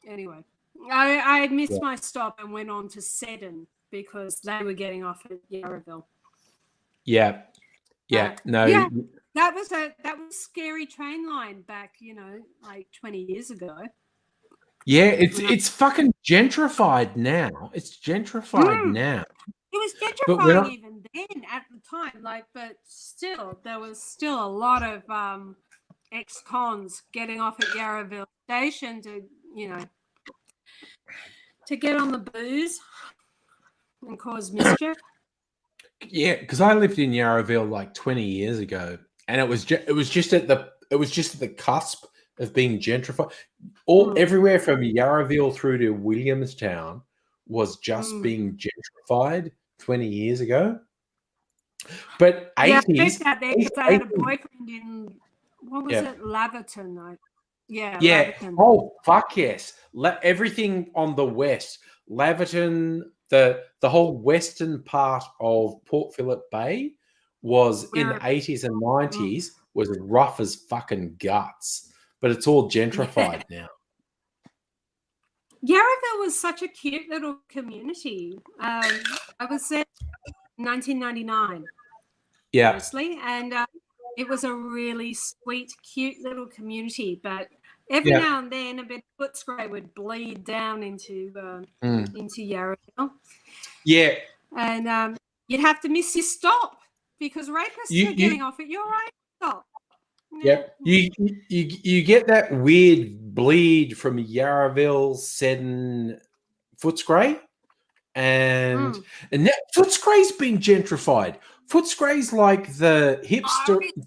Anyway, I missed my stop and went on to Seddon because they were getting off at Yarraville. Yeah. No. Yeah, that was scary train line back, like 20 years ago. Yeah, it's fucking gentrified now. It's gentrified now. It was gentrifying even then at the time, but still, there was still a lot of ex-cons getting off at Yarraville Station to get on the booze and cause mischief. Yeah, because I lived in Yarraville like 20 years ago, and it was just at the cusp of being gentrified. Everywhere from Yarraville through to Williamstown was just being gentrified 20 years ago. But 80s, I had a boyfriend in what was it, Laverton? Yeah. Laverton. Oh fuck yes! Everything on the west, Laverton, the whole western part of Port Phillip Bay was in the 80s and 90s was rough as fucking guts, but it's all gentrified now. Yarraville was such a cute little community. I was there in 1999. Yeah. Mostly, and it was a really sweet, cute little community. But every now and then, a bit of Footscray would bleed down into Yarraville. Yeah, and you'd have to miss your stop because rapists are getting off at your right stop. Yep. You get that weird bleed from Yarraville, Seddon, Footscray, and now Footscray's been gentrified. Footscray's like the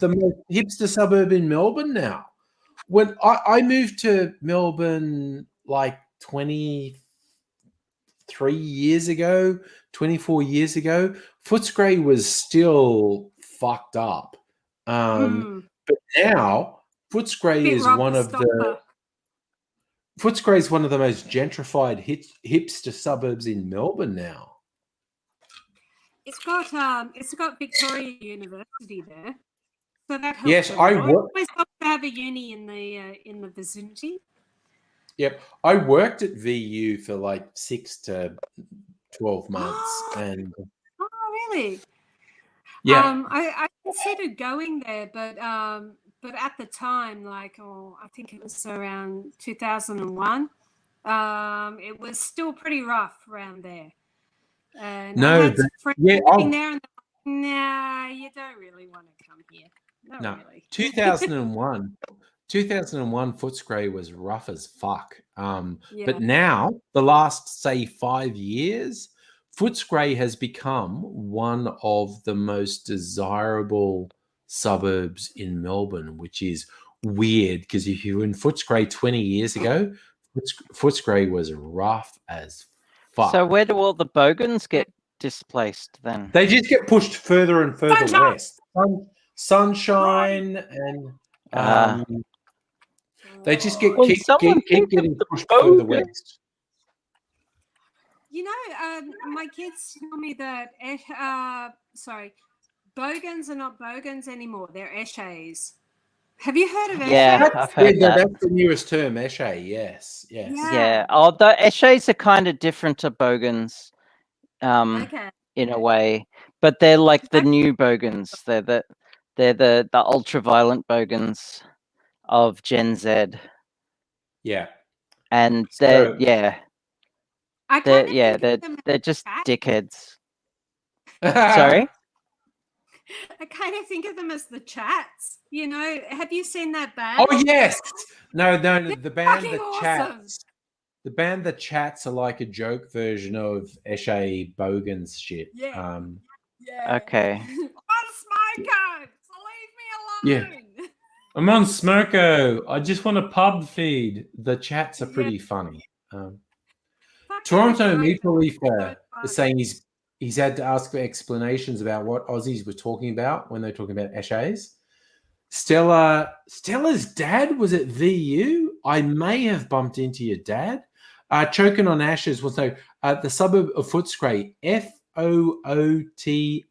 most hipster suburb in Melbourne now. When I moved to Melbourne like 23 years ago, 24 years ago, Footscray was still fucked up. But now Footscray is one of the most gentrified hipster suburbs in Melbourne now. It's got Victoria University there, so that helps. Yes, I worked. Always helps to have a uni in the vicinity. Yep, I worked at VU for like 6 to 12 months, and really? Yeah. I considered going there, but at the time, I think it was around 2001. It was still pretty rough around there. And I had some friends living there, and they're like, nah, you don't really want to come here. Not really. 2001 Footscray was rough as fuck. But now, the last, say, 5 years, Footscray has become one of the most desirable suburbs in Melbourne, which is weird because if you were in Footscray 20 years ago, Footscray was rough as fuck. So where do all the bogans get displaced then? They just get pushed further and further west. Sunshine and they just keep getting pushed further west. My kids tell me that bogans are not bogans anymore. They're eshays. Have you heard of eshays? Yeah, I've heard that. That's the newest term, eshay. Yes. Yeah. Oh, the eshays are kind of different to bogans, in a way, but they're like the new bogans. They're the ultra-violent bogans of Gen Z. Yeah. And they're they're just dickheads. Sorry? I kind of think of them as the Chats. Have you seen that band? Oh yes. No. The band the awesome. Chats. The band the Chats are like a joke version of Eshay Bogan's shit. Yeah. Okay. On Smoko, so leave me alone. Yeah. I'm on Smoko. I just want a pub feed. The Chats are pretty funny. Toronto Maple Leaf is saying he's had to ask for explanations about what Aussies were talking about when they're talking about eshays. Stella's dad was at VU. I may have bumped into your dad. Choking on Ashes was the suburb of Footscray, Footscray.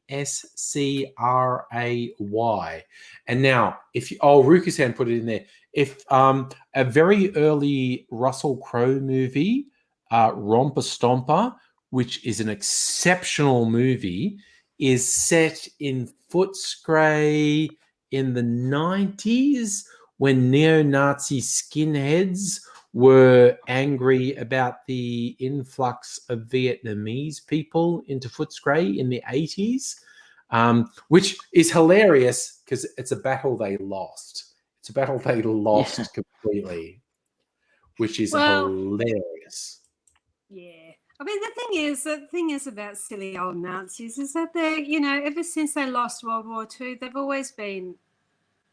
And now, Rukusan put it in there. If a very early Russell Crowe movie, Romper Stomper, which is an exceptional movie, is set in Footscray in the 90s when neo-Nazi skinheads were angry about the influx of Vietnamese people into Footscray in the 80s, which is hilarious because it's a battle they lost. It's a battle they lost completely, which is hilarious. Yeah. I mean, the thing is about silly old Nazis is that they're, ever since they lost World War II, they've always been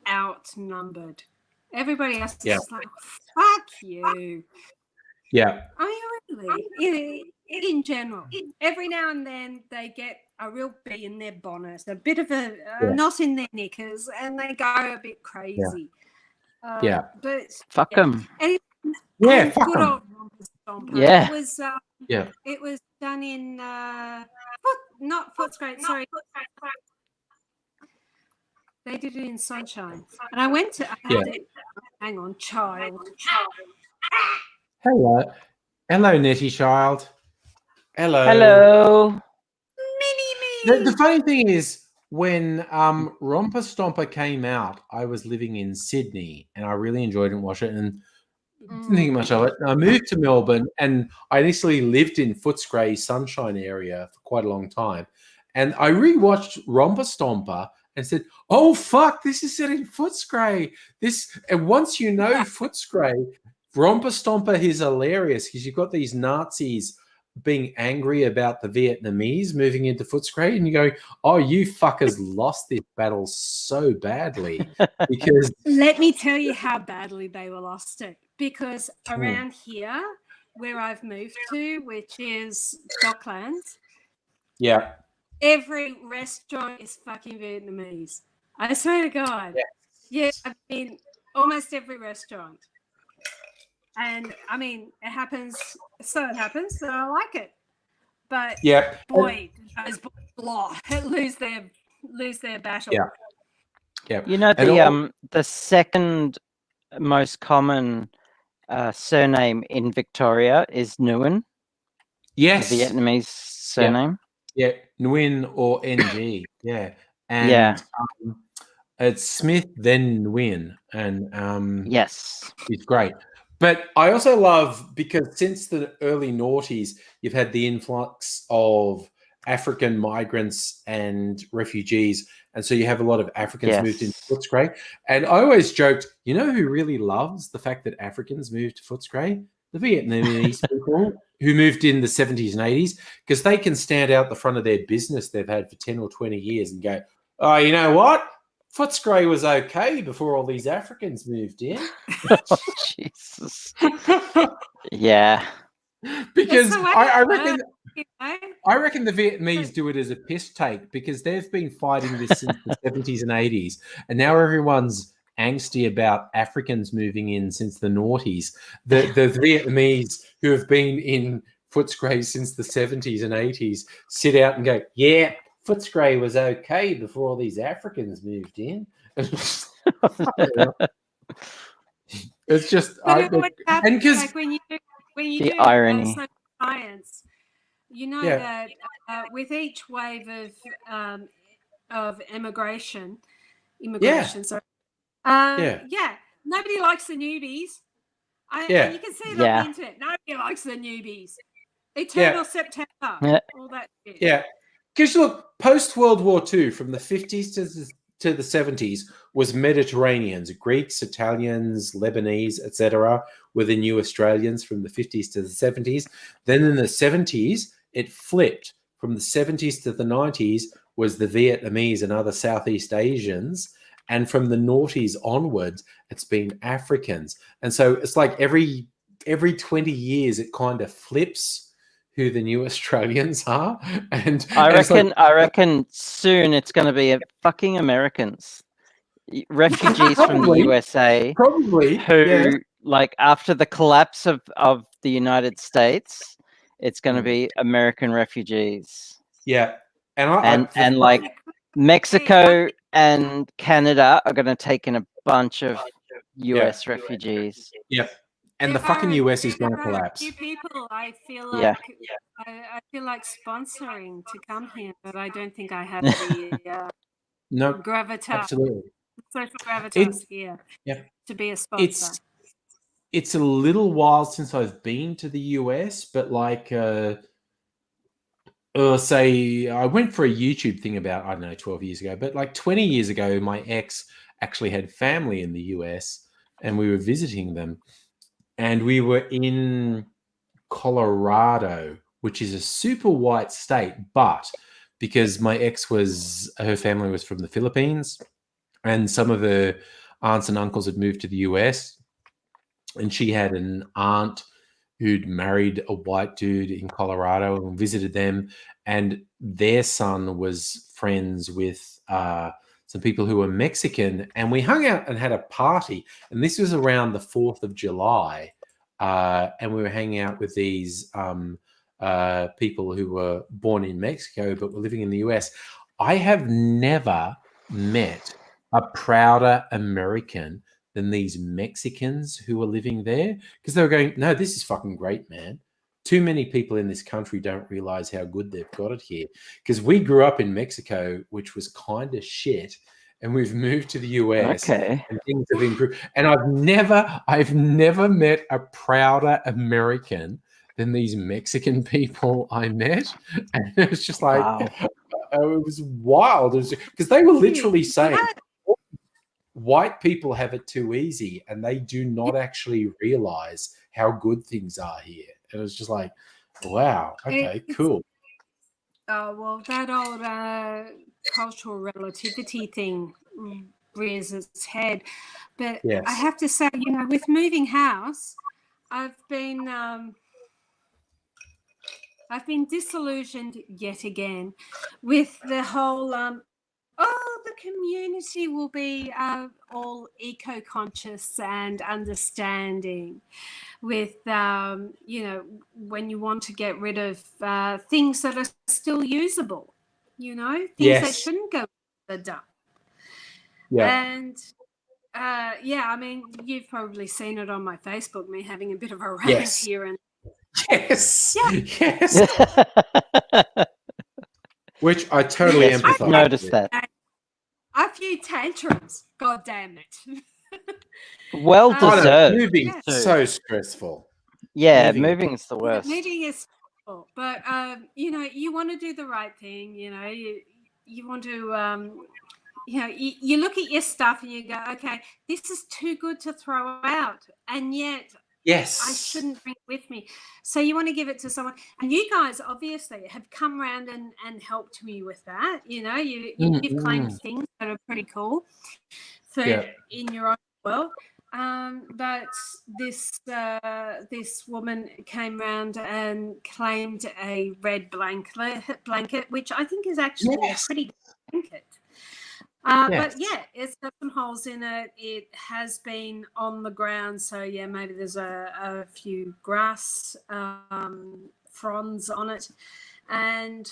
outnumbered. Everybody else is just like, fuck you. Yeah. I mean, really, in general, every now and then they get a real bee in their bonnet, a bit of a knot in their knickers, and they go a bit crazy. But fuck them. Fuck good them. old Romper Stomper. Yeah. It was done in not Footscray. Sorry. They did it in Sunshine, and I went to. Hang on, child. Hello, Nettie child. Hello. Mini me. The funny thing is, when Romper Stomper came out, I was living in Sydney, and I really enjoyed it and watched it, and didn't think much of it. I moved to Melbourne, and I initially lived in Footscray Sunshine area for quite a long time, and I rewatched Romper Stomper and said, "Oh fuck, this is set in Footscray." And once you know Footscray, Romper Stomper is hilarious because you've got these Nazis being angry about the Vietnamese moving into Footscray, and you go, "Oh, you fuckers lost this battle so badly." Because let me tell you how badly they were lost it. Because around here, where I've moved to, which is Docklands, every restaurant is fucking Vietnamese. I swear to God. Yeah, I've been almost every restaurant. And I mean, it happens, so I like it. But boy, those boys lose their battle. Yeah. You know, the second most common surname in Victoria is Nguyen. Yes. The Vietnamese surname. Yeah, Nguyen or NG. And it's Smith then Nguyen, and yes, it's great. But I also love, because since the early noughties, you've had the influx of African migrants and refugees, and so you have a lot of Africans moved into Footscray. And I always joked, you know who really loves the fact that Africans moved to Footscray? The Vietnamese people who moved in the 70s and 80s, because they can stand out the front of their business they've had for 10 or 20 years and go, "Oh, you know what? Footscray was okay before all these Africans moved in." Oh, Jesus. Yeah. Because I reckon the Vietnamese do it as a piss take, because they've been fighting this since the 70s and 80s, and now everyone's angsty about Africans moving in since the noughties. The Vietnamese who have been in Footscray since the 70s and 80s sit out and go, "Yeah, Footscray was okay before all these Africans moved in." It's just and because like when you do irony. Science, you know that with each wave of immigration, sorry, nobody likes the newbies. You can see it on the internet. Nobody likes the newbies. Eternal September, all that shit. Yeah, because look, post World War II, from the 50s to the 70s, was Mediterraneans, Greeks, Italians, Lebanese, etc., were the new Australians from the 50s to the 70s. Then in the 70s, it flipped. From the 70s to the 90s was the Vietnamese and other Southeast Asians. And from the noughties onwards, it's been Africans. And so it's like every 20 years, it kind of flips who the new Australians are. And I reckon soon it's going to be fucking Americans, refugees from the USA, probably, who like after the collapse of the United States, it's going to be American refugees. Yeah, and like Mexico and Canada are going to take in a bunch of US refugees. Yep. And the fucking US is going to collapse. Few people I feel like I feel like sponsoring to come here, but I don't think I have the gravitas. Absolutely. Social gravitas here to be a sponsor. It's a little while since I've been to the US, but like say I went for a YouTube thing about, I don't know, 12 years ago, but like 20 years ago, my ex actually had family in the US and we were visiting them. And we were in Colorado, which is a super white state, but because my ex her family was from the Philippines and some of her aunts and uncles had moved to the US, and she had an aunt who'd married a white dude in Colorado and visited them, and their son was friends with some people who were Mexican, and we hung out and had a party, and this was around the 4th of July, and we were hanging out with these people who were born in Mexico but were living in the US. I have never met a prouder American than these Mexicans who were living there, because they were going, no, this is fucking great, man. Too many people in this country don't realize how good they've got it here, because we grew up in Mexico, which was kind of shit, and we've moved to the US and things have improved. And I've never met a prouder American than these Mexican people I met. And it was just like, it was wild. Because they were literally saying, white people have it too easy and they do not actually realize how good things are here. And it was just like, wow, okay, cool. Oh, well, that old cultural relativity thing rears its head. But I have to say, with moving house, I've been disillusioned yet again with the whole the community will be all eco-conscious and understanding with, when you want to get rid of things that are still usable, things that shouldn't go in the dump. Yeah. And, I mean, you've probably seen it on my Facebook, me having a bit of a rant here and Yes. Which I totally empathize. I've noticed that. A few tantrums. God damn it. Well deserved. Moving so stressful. Yeah, moving is the worst. Moving is stressful, but you want to do the right thing. You want to you look at your stuff and you go, okay, this is too good to throw out, and yet I shouldn't bring it with me. So you want to give it to someone. And you guys obviously have come around and helped me with that. You've claimed things that are pretty cool in your own world. But this woman came around and claimed a red blanket, which I think is actually a pretty good blanket. But it's got some holes in it. It has been on the ground, so maybe there's a few grass fronds on it, and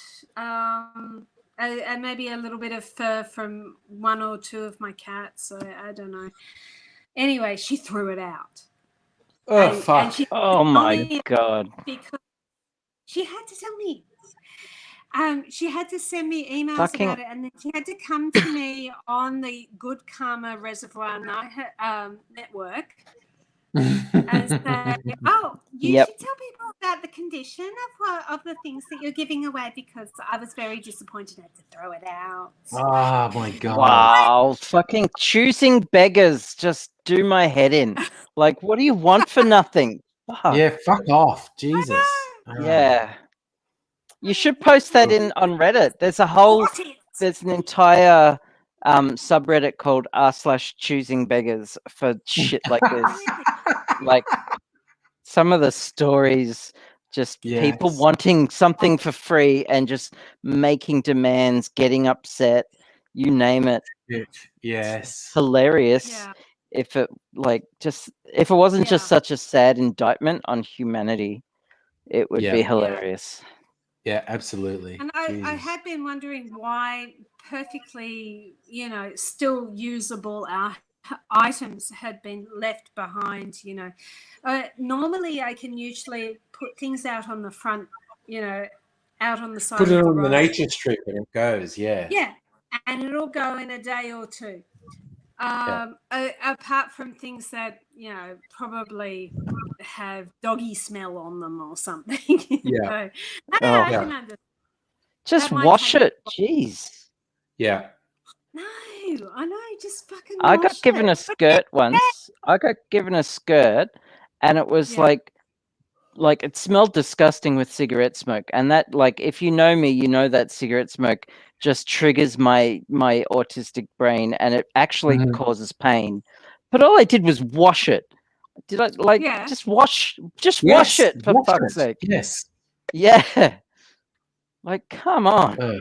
maybe a little bit of fur from one or two of my cats. So I don't know. Anyway, she threw it out. Oh, fuck! Oh my God! Because she had to tell me. She had to send me emails about it, and then she had to come to me on the Good Karma Reservoir network and say, "Oh, you should tell people about the condition of the things that you're giving away, because I was very disappointed I had to throw it out." Oh my God! Wow, fucking choosing beggars just do my head in. Like, what do you want for nothing? Fuck. Yeah, fuck off, Jesus. Yeah. You should post that on Reddit. There's an entire subreddit called r/choosing beggars for shit like this. Like, some of the stories, just people wanting something for free and just making demands, getting upset, you name it. Yes. It's hilarious. Yeah. If it wasn't just such a sad indictment on humanity, it would be hilarious. Yeah, absolutely. And I Jesus. had been wondering why perfectly, still usable items had been left behind. Normally I can usually put things out on the front, out on the side Put of it the on the road. nature strip and it goes. Yeah. Yeah, and it'll go in a day or two. Apart from things that probably have doggy smell on them or something. Yeah. I can understand. Just That might wash take- it. Jeez. No, I know. Just fucking. I got wash given it. a skirt once. I got given a skirt, and it was like it smelled disgusting with cigarette smoke. And that, like, if you know me, you know that cigarette smoke just triggers my autistic brain, and it actually causes pain. But all I did was wash it. Did I just wash it for fuck's sake? Yes. Yeah. Like, come on.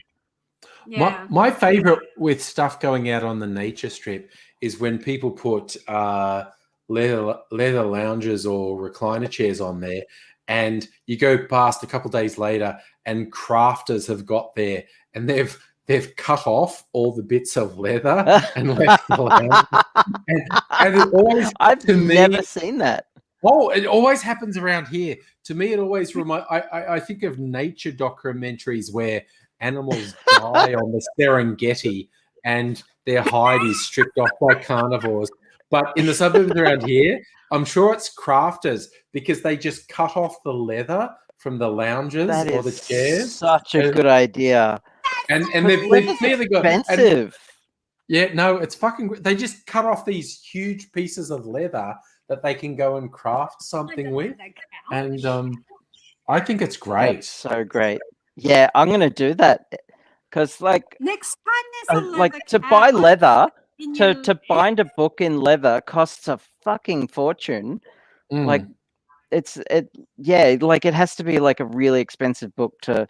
Yeah. My favorite with stuff going out on the nature strip is when people put leather lounges or recliner chairs on there, and you go past a couple of days later, and crafters have got there, and they've cut off all the bits of leather and left the lounge. And it always, I've never seen that. Oh, it always happens around here. To me, it always I think of nature documentaries where animals die on the Serengeti and their hide is stripped off by carnivores. But in the suburbs around here, I'm sure it's crafters because they just cut off the leather from the lounges or the chairs. Such a good idea. And they've clearly got expensive. No, it's fucking. They just cut off these huge pieces of leather that they can go and craft something with, and I think it's great. That's so great. Yeah, I'm gonna do that because, like, next time there's like to buy leather, to bind a book in leather costs a fucking fortune. Like, like it has to be like a really expensive book to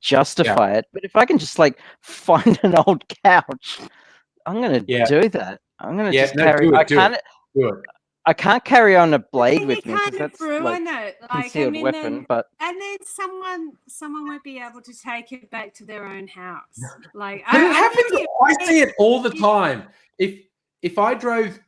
justify it. But if I can just like find an old couch, I'm gonna do that. I'm gonna just carry. I can't carry on a blade with me because that's like concealed weapon. But and then someone won't be able to take it back to their own house. Like I see it all the time. If I drive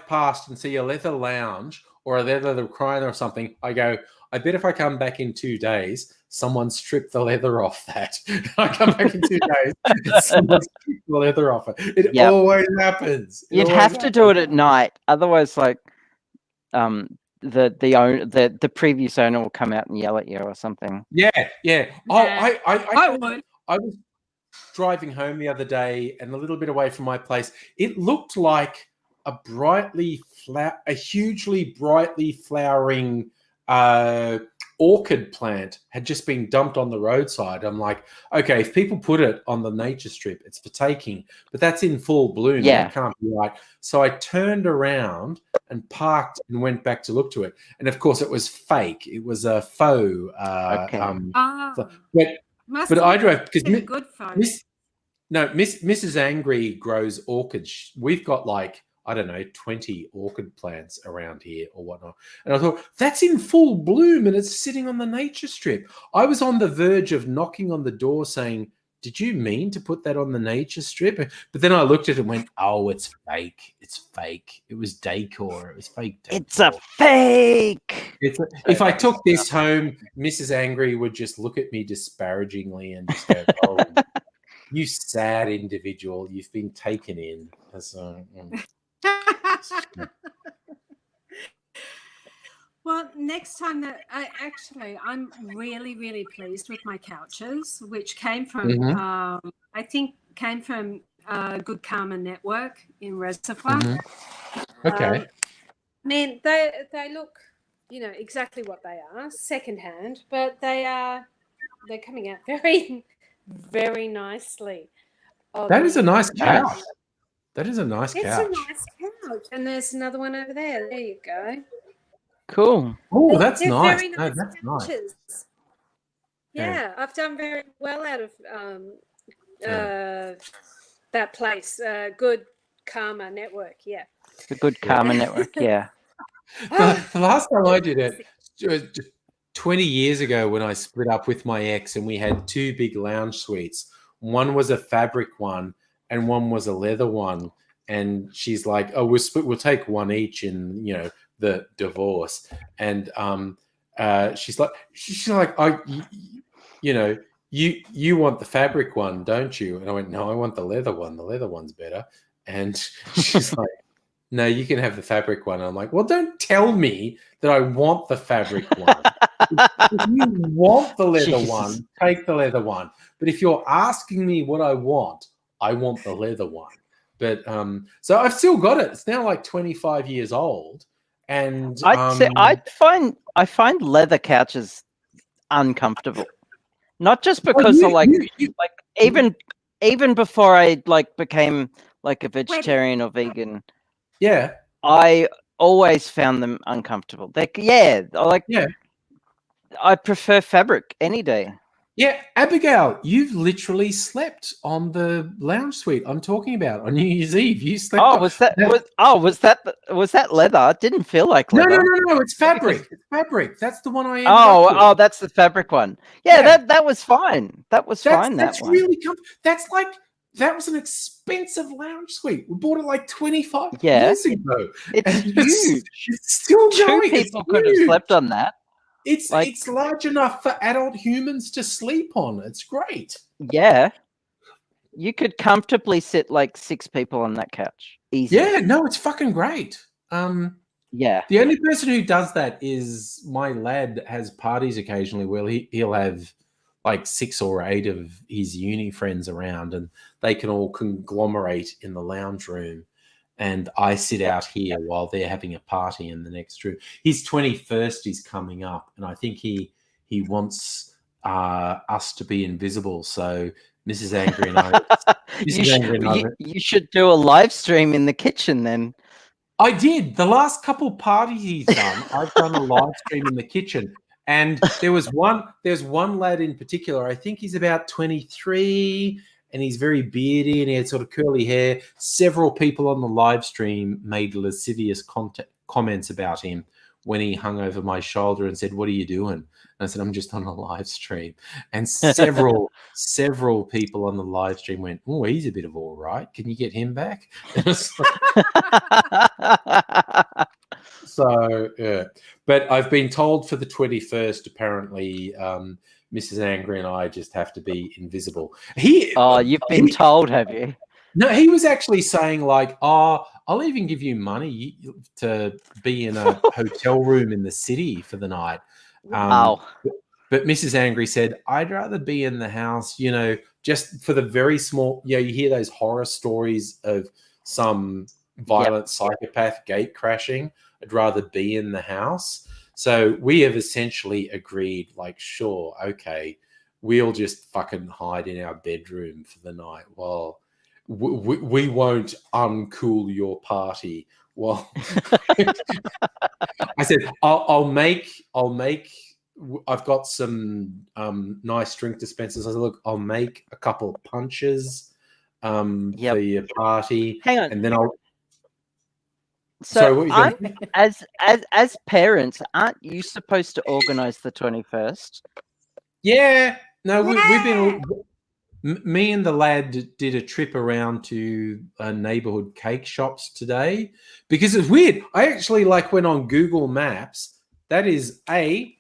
past and see a leather lounge or a leather recliner or something, I go, I bet if I come back in 2 days, someone stripped the leather off that. I come back in 2 days, and someone stripped the leather off it. It always happens. You'd have to do it at night, otherwise, like, the previous owner will come out and yell at you or something. Yeah. Oh, I would. I was driving home the other day, and a little bit away from my place, it looked like a hugely brightly flowering orchid plant had just been dumped on the roadside. I'm like, okay, if people put it on the nature strip, it's for taking, but that's in full bloom. Yeah, that can't be right. So I turned around and parked and went back to look to it, and of course it was fake. It was a faux. But I drove because Mrs. Angry grows orchids. We've got like, I don't know, 20 orchid plants around here or whatnot. And I thought, that's in full bloom and it's sitting on the nature strip. I was on the verge of knocking on the door saying, did you mean to put that on the nature strip? But then I looked at it and went, oh, it's fake. It's fake. It was decor. It was fake decor. It's a fake. If I took this home, Mrs. Angry would just look at me disparagingly and just go, oh, you sad individual. You've been taken in. Well, next time I'm really, really pleased with my couches, which came from, I think came from Good Karma Network in Reservoir. Okay. Man, they look, exactly what they are, secondhand, but they're coming out very, very nicely. That is a nice couch. That is a nice couch. It's a nice couch. And there's another one over there. There you go. Cool. Oh, that's nice. Very nice couches. Nice. Yeah, I've done very well out of that place. Good Karma Network. Yeah. The Good Karma Network. Yeah. The last time I did it, 20 years ago when I split up with my ex and we had 2 big lounge suites. One was a fabric one and one was a leather one. And she's like, "Oh, we'll split. We'll take one each in, the divorce." And she's like, you want the fabric one, don't you? And I went, "No, I want the leather one. The leather one's better." And she's like, "No, you can have the fabric one." And I'm like, "Well, don't tell me that I want the fabric one. If you want the leather one, take the leather one. But if you're asking me what I want the leather one." But so I've still got it. It's now like 25 years old. And I find leather couches uncomfortable. Not just because even before I became like a vegetarian or vegan. Yeah. I always found them uncomfortable. I prefer fabric any day. Yeah, Abigail, you've literally slept on the lounge suite I'm talking about on New Year's Eve. You slept. Oh, was that leather? It didn't feel like leather. No. It's fabric. It's fabric. That's the one I. That's the fabric one. Yeah. That was fine. That was fine. That's really That's like. That was an expensive lounge suite. We bought it like 25 years ago. It's huge. It's still going. 2 people could have slept on that. It's large enough for adult humans to sleep on. It's great. Yeah. You could comfortably sit like 6 people on that couch. Easy. Yeah, no, it's fucking great. Yeah. The only person who does that is my lad has parties occasionally where he'll have like 6 or 8 of his uni friends around and they can all conglomerate in the lounge room. And I sit out here while they're having a party in the next room. His 21st is coming up, and I think he wants us to be invisible. So Mrs. Angry and I, you should do a live stream in the kitchen then. I did. The last couple parties he's done, I've done a live stream in the kitchen. And there's one lad in particular, I think he's about 23, and he's very beardy and he had sort of curly hair. Several people on the live stream made lascivious comments about him when he hung over my shoulder and said, "What are you doing?" And I said, "I'm just on a live stream." And several people on the live stream went, "Oh, he's a bit of all right. Can you get him back?" So, yeah. But I've been told for the 21st, apparently, Mrs. Angry and I just have to be invisible. You've been told, have you? No, he was actually saying like, "Oh, I'll even give you money to be in a hotel room in the city for the night." But Mrs. Angry said, "I'd rather be in the house, just for the very small, you hear those horror stories of some violent psychopath gate crashing. I'd rather be in the house." So we have essentially agreed, like, sure, okay, we'll just fucking hide in our bedroom for the night while we won't uncool your party. Well, I said, I've got some nice drink dispensers. I said, "Look, I'll make a couple of punches for your party." Hang on. And then I'll... So as parents, aren't you supposed to organize the 21st? Yeah. No, we've been... Me and the lad did a trip around to neighborhood cake shops today because it's weird. I actually went on Google Maps. That is a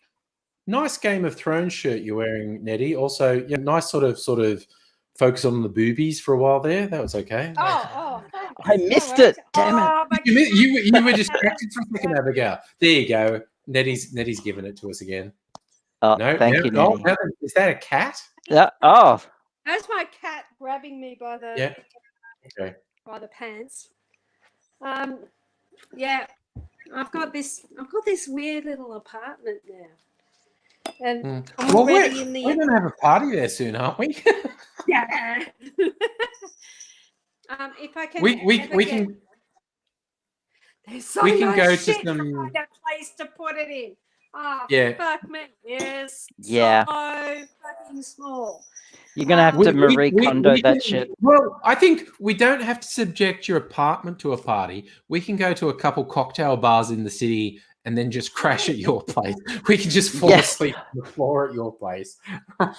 nice Game of Thrones shirt you're wearing, Nettie. Also, nice sort of focus on the boobies for a while there. That was okay. Oh. I missed it. Damn it. You were distracted for a second, Abigail. There you go. Nettie's giving it to us again. Oh, no, thank you, Nettie. No, is that a cat? Yeah. Oh. That's my cat grabbing me by the by the pants. Yeah, I've got this weird little apartment now, and I'm already in the. We're going to have a party there soon, aren't we? Yeah. If I can, we can. There's so we can much go shit to some. To find a place to put it in. Oh, yeah. Fuck me. Yes. Yeah. So fucking small. You're going to have to Marie Kondo that shit. Well, I think we don't have to subject your apartment to a party. We can go to a couple cocktail bars in the city and then just crash at your place. We can just fall asleep on the floor at your place. Well,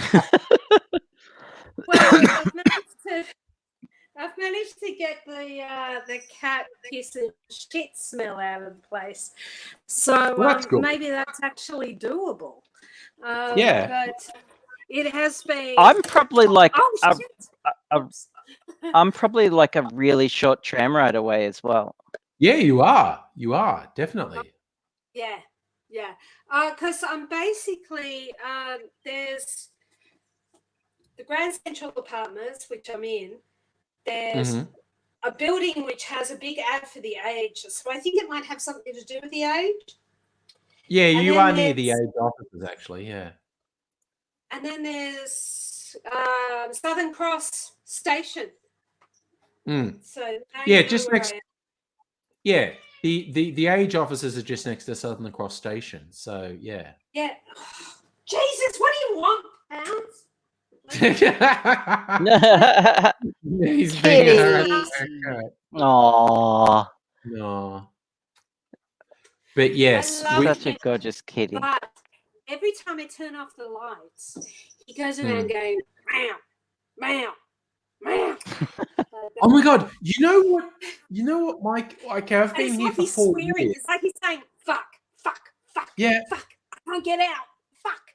I've managed to get the cat piss and shit smell out of the place, so Well, that's good. maybe that's actually doable. Yeah. But it has been. I'm probably like Oops. I'm probably like a really short tram ride away as well. Yeah, you are. You are, definitely. Yeah. Because I'm basically there's the Grand Central Apartments, which I'm in. There's a building which has a big ad for the age, so I think it might have something to do with the age. Yeah, you are near the age offices, actually. Yeah. And then there's Southern Cross Station. So yeah, just next. Yeah, the age offices are just next to Southern Cross Station. So yeah. Yeah. Jesus, what do you want, pounds? He's being Aww. No. But yes, such a gorgeous kitty. But every time I turn off the lights, he goes around going meow, meow, meow. Oh my God! You know what, Mike? Like I've been here for 4 years. It's like he's saying fuck, fuck, fuck. Yeah. Fuck. I can't get out. Fuck.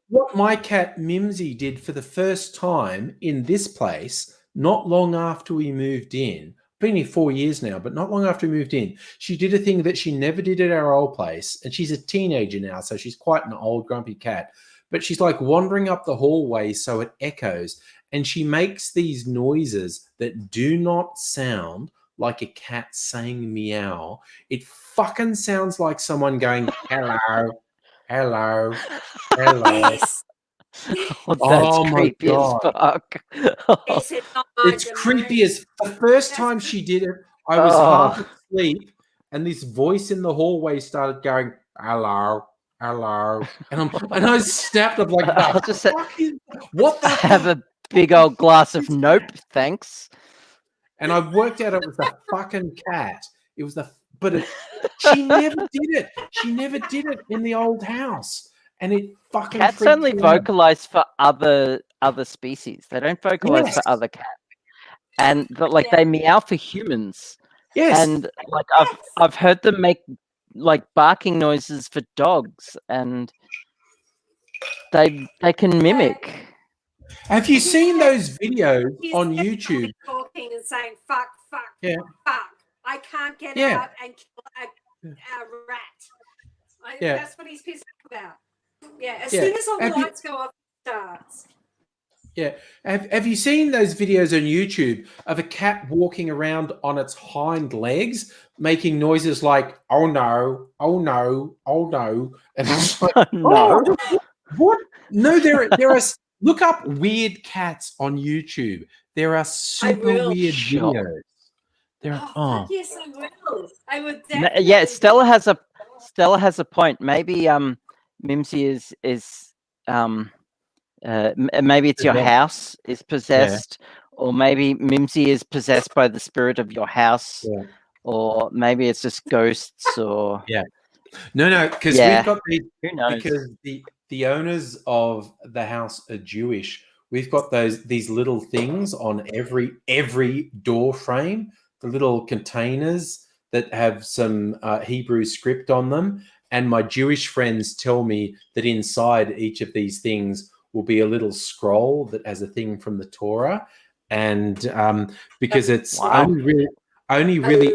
what my cat Mimsy did for the first time in this place, not long after we moved in. Been here 4 years now, but not long after we moved in, she did a thing that she never did at our old place. And she's a teenager now, so she's quite an old grumpy cat. But she's like wandering up the hallway so it echoes. And she makes these noises that do not sound like a cat saying meow. It fucking sounds like someone going, hello, hello, hello. Yes. Oh, that's creepy as fuck. It's creepy as the first time she did it, I was half asleep and this voice in the hallway started going, hello, hello. And I snapped up like, I'll just say, what the have a big old glass of nope, thanks. And I worked out it was the fucking cat. It was she never did it. She never did it in the old house. And it fucking cats only vocalize for other species. They don't vocalize for other cats. And but they meow for humans. Yes. And like I've heard them make like barking noises for dogs, and they can mimic. Have you seen those videos on YouTube? Talking and saying fuck, fuck, fuck. I can't get out and kill a rat. That's what he's pissed about. Yeah, as soon as all the lights go off, it starts. Yeah. Have you seen those videos on YouTube of a cat walking around on its hind legs, making noises like, oh no, oh no, oh no. And I'm like, no. What? No, there are look up weird cats on YouTube. There are super weird videos. Yes, I will. I would definitely. Yeah, Stella has a point. Maybe Mimsy is maybe it's your house is possessed, or maybe Mimsy is possessed by the spirit of your house, or maybe it's just ghosts, or no, because we've got these. Who knows? Because the owners of the house are Jewish. We've got these little things on every door frame, the little containers that have some Hebrew script on them. And my Jewish friends tell me that inside each of these things will be a little scroll that has a thing from the Torah. And because it's only really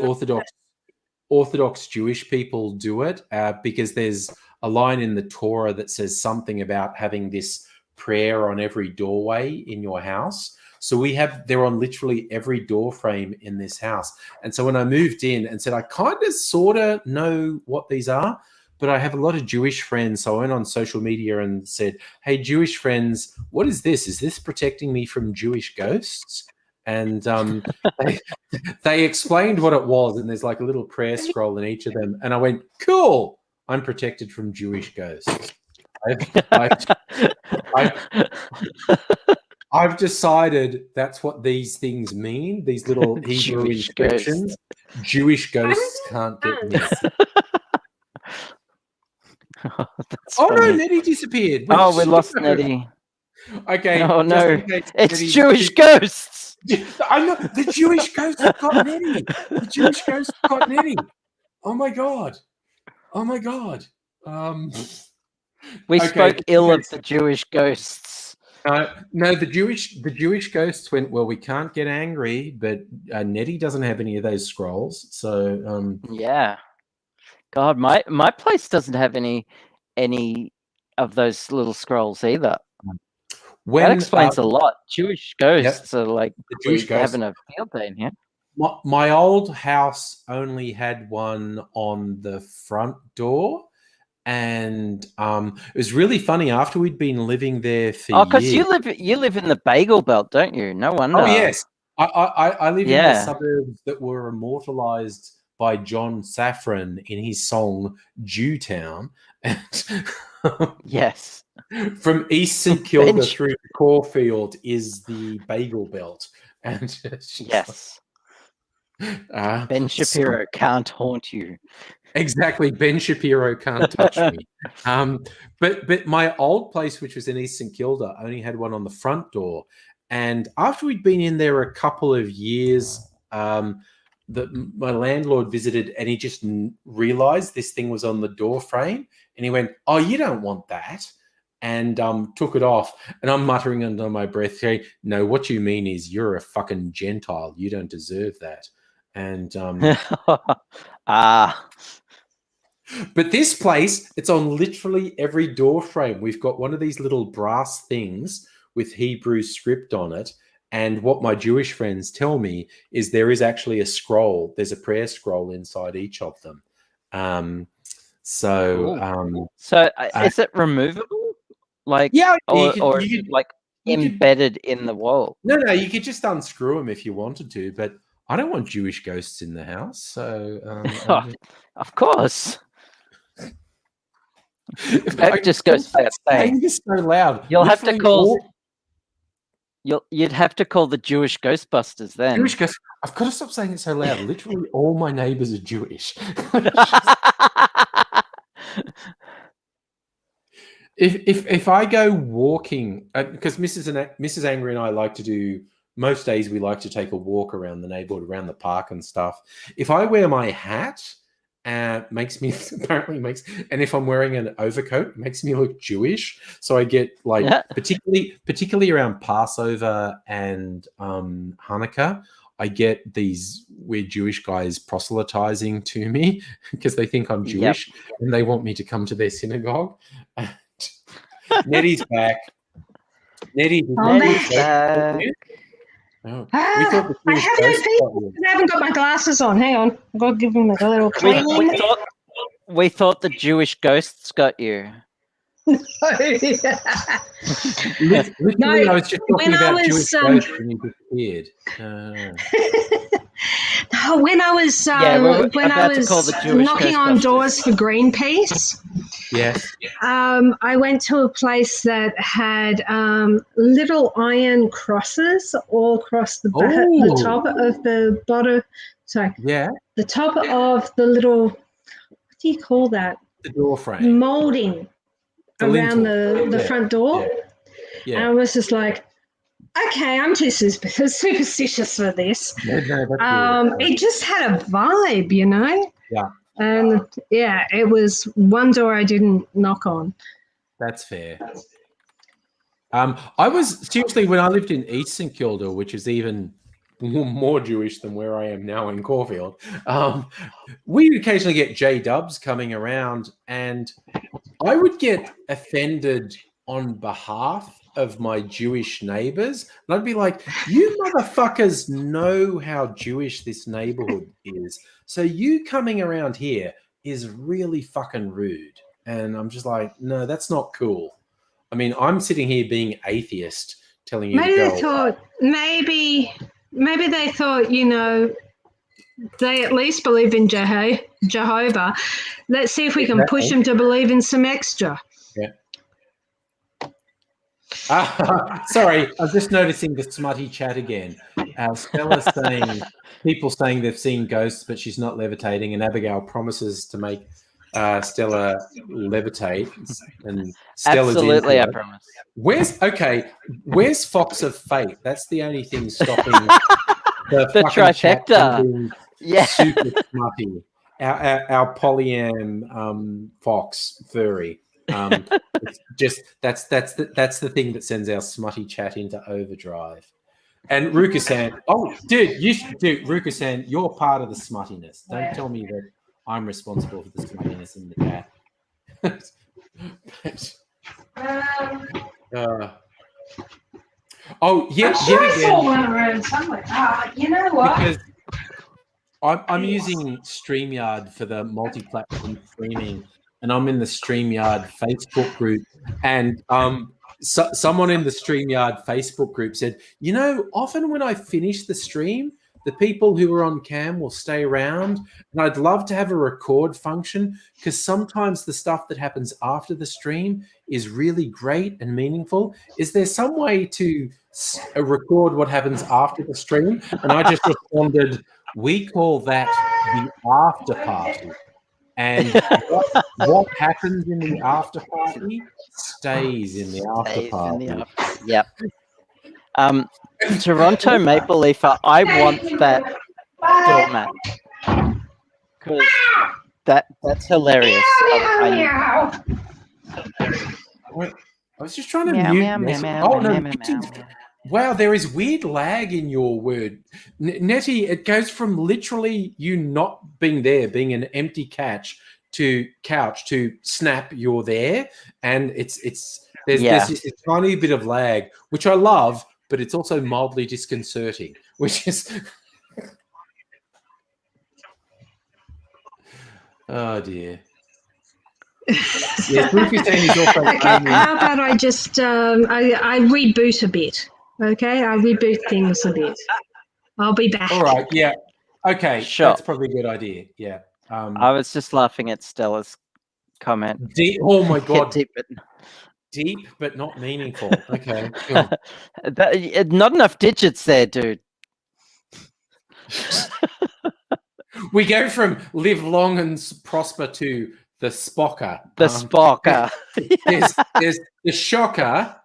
Orthodox Jewish people do it, because there's a line in the Torah that says something about having this prayer on every doorway in your house. So they're on literally every door frame in this house. And so when I moved in and said, I kind of sort of know what these are, but I have a lot of Jewish friends. So I went on social media and said, hey, Jewish friends, what is this? Is this protecting me from Jewish ghosts? And they explained what it was. And there's like a little prayer scroll in each of them. And I went, cool. I'm protected from Jewish ghosts. I've decided that's what these things mean, these little Hebrew inscriptions. Jewish ghosts can't get me. That's Oh funny. no, Nettie disappeared. Oh, we lost Nettie. Okay. Oh just no, in case it's Nettie- Jewish ghosts. I know the Jewish ghost got Nettie. The Jewish ghost got Nettie. Oh my god. Oh my god. We Okay, spoke just in ill of case- the Jewish ghosts. No, the Jewish ghosts went, well, we can't get angry, but Nettie doesn't have any of those scrolls. So Yeah. God, my place doesn't have any of those little scrolls either. That explains a lot. Jewish ghosts are like the Jewish ghosts having a field day in here. My old house only had one on the front door, and it was really funny. After we'd been living there for Oh, because years. you live in the Bagel Belt, don't you? No wonder. Oh yes, I live in the Yeah. suburbs that were immortalized by John Safran in his song Jewtown. And Yes. from East St Kilda Bench- through the Caulfield is the Bagel Belt, and it's just Yes. Ben Shapiro can't haunt you. Exactly, Ben Shapiro can't touch me. But my old place, which was in East St Kilda, only had one on the front door. And after we'd been in there a couple of years, my landlord visited, and he just realized this thing was on the door frame, and he went, "Oh, you don't want that," and took it off. And I'm muttering under my breath, saying, "No, what you mean is you're a fucking Gentile. You don't deserve that." And but this place, it's on literally every door frame. We've got one of these little brass things with Hebrew script on it. And what my Jewish friends tell me is there is actually a scroll. There's a prayer scroll inside each of them. So is it removable? Like, yeah, or is it like embedded in the wall? No, you could just unscrew them if you wanted to, but I don't want Jewish ghosts in the house. So, of course. That just goes without saying. This so loud. You'll have to call. You'd have to call the Jewish Ghostbusters then. Jewish ghosts. I've got to stop saying it so loud. Literally, all my neighbors are Jewish. If I go walking, because Mrs. Angry and I like to do. Most days we like to take a walk around the neighborhood, around the park and stuff. If I wear my hat, and if I'm wearing an overcoat, it makes me look Jewish. So I get particularly around Passover and Hanukkah, I get these weird Jewish guys proselytizing to me because they think I'm Jewish and they want me to come to their synagogue. Nettie's back. Nettie's back. Oh, I haven't got my glasses on. Hang on. I've got to give them a little clean. We thought the Jewish ghosts got you. I was just talking about Jewish ghosts when you disappeared. When I was knocking on doors for Greenpeace, yes, I went to a place that had little iron crosses all across the top of the bottom. Sorry, the top of the little. What do you call that? The door frame. Molding around the front door. Yeah. And I was just like, okay, I'm too superstitious for this. It just had a vibe, you know? Yeah. And it was one door I didn't knock on. That's fair. I was seriously, when I lived in East St Kilda, which is even more Jewish than where I am now in Caulfield, we occasionally get J-dubs coming around, and I would get offended on behalf of my Jewish neighbors. And I'd be like, you motherfuckers know how Jewish this neighborhood is. So you coming around here is really fucking rude. And I'm just like, no, that's not cool. I mean, I'm sitting here being atheist telling you Maybe they thought, you know, they at least believe in Jehovah. Let's see if we can push them to believe in some extra. Yeah. Sorry, I was just noticing the smutty chat again. Stella saying people saying they've seen ghosts, but she's not levitating, and Abigail promises to make Stella levitate, and Stella's Absolutely, into I it. promise. Where's Fox of Fate? That's the only thing stopping The trifecta. Yeah, super smutty. Our polyam Fox furry. It's just that's the thing that sends our smutty chat into overdrive. And Ruka-san, Ruka-san, you're part of the smuttiness. Don't tell me that I'm responsible for the smuttiness in the chat. Yet again. One around somewhere. You know what? Because I'm using StreamYard for the multi-platform streaming, and I'm in the StreamYard Facebook group, and someone in the StreamYard Facebook group said, often when I finish the stream, the people who are on cam will stay around, and I'd love to have a record function because sometimes the stuff that happens after the stream is really great and meaningful. Is there some way to record what happens after the stream? And I just responded, we call that the after party. And what happens in the after party stays in the after party. Yep. Toronto Maple Leafer, I want that doormat because that's hilarious. I was just trying to mute. Wow, there is weird lag in your word, Nettie. It goes from literally you not being there, being an empty couch, to snap you're there, and there's just a tiny bit of lag, which I love. But it's also mildly disconcerting, which is... Oh, dear. Yes, is also how about I just I reboot a bit, okay? I reboot things a bit. I'll be back. All right, yeah. Okay, sure. That's probably a good idea, yeah. I was just laughing at Stella's comment. Oh, my God. Deep, but not meaningful. Okay. Not enough digits there, dude. We go from live long and prosper to the spocker. The spocker. There's the shocker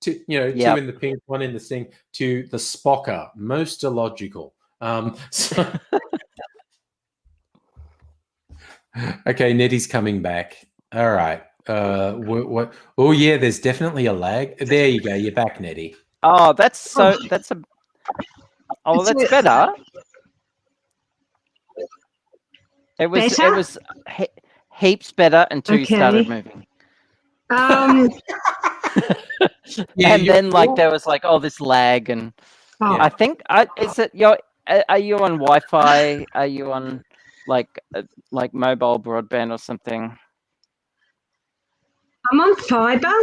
to two in the pink, one in the sting, to the spocker. Most illogical. Okay, Nettie's coming back. All right. What? Oh yeah, there's definitely a lag. There you go. You're back, Nettie. Oh, that's better. It was heaps better until you started moving. And then there was this lag, and I think is it are you on Wi-Fi? Are you on like mobile broadband or something? I'm on fiber.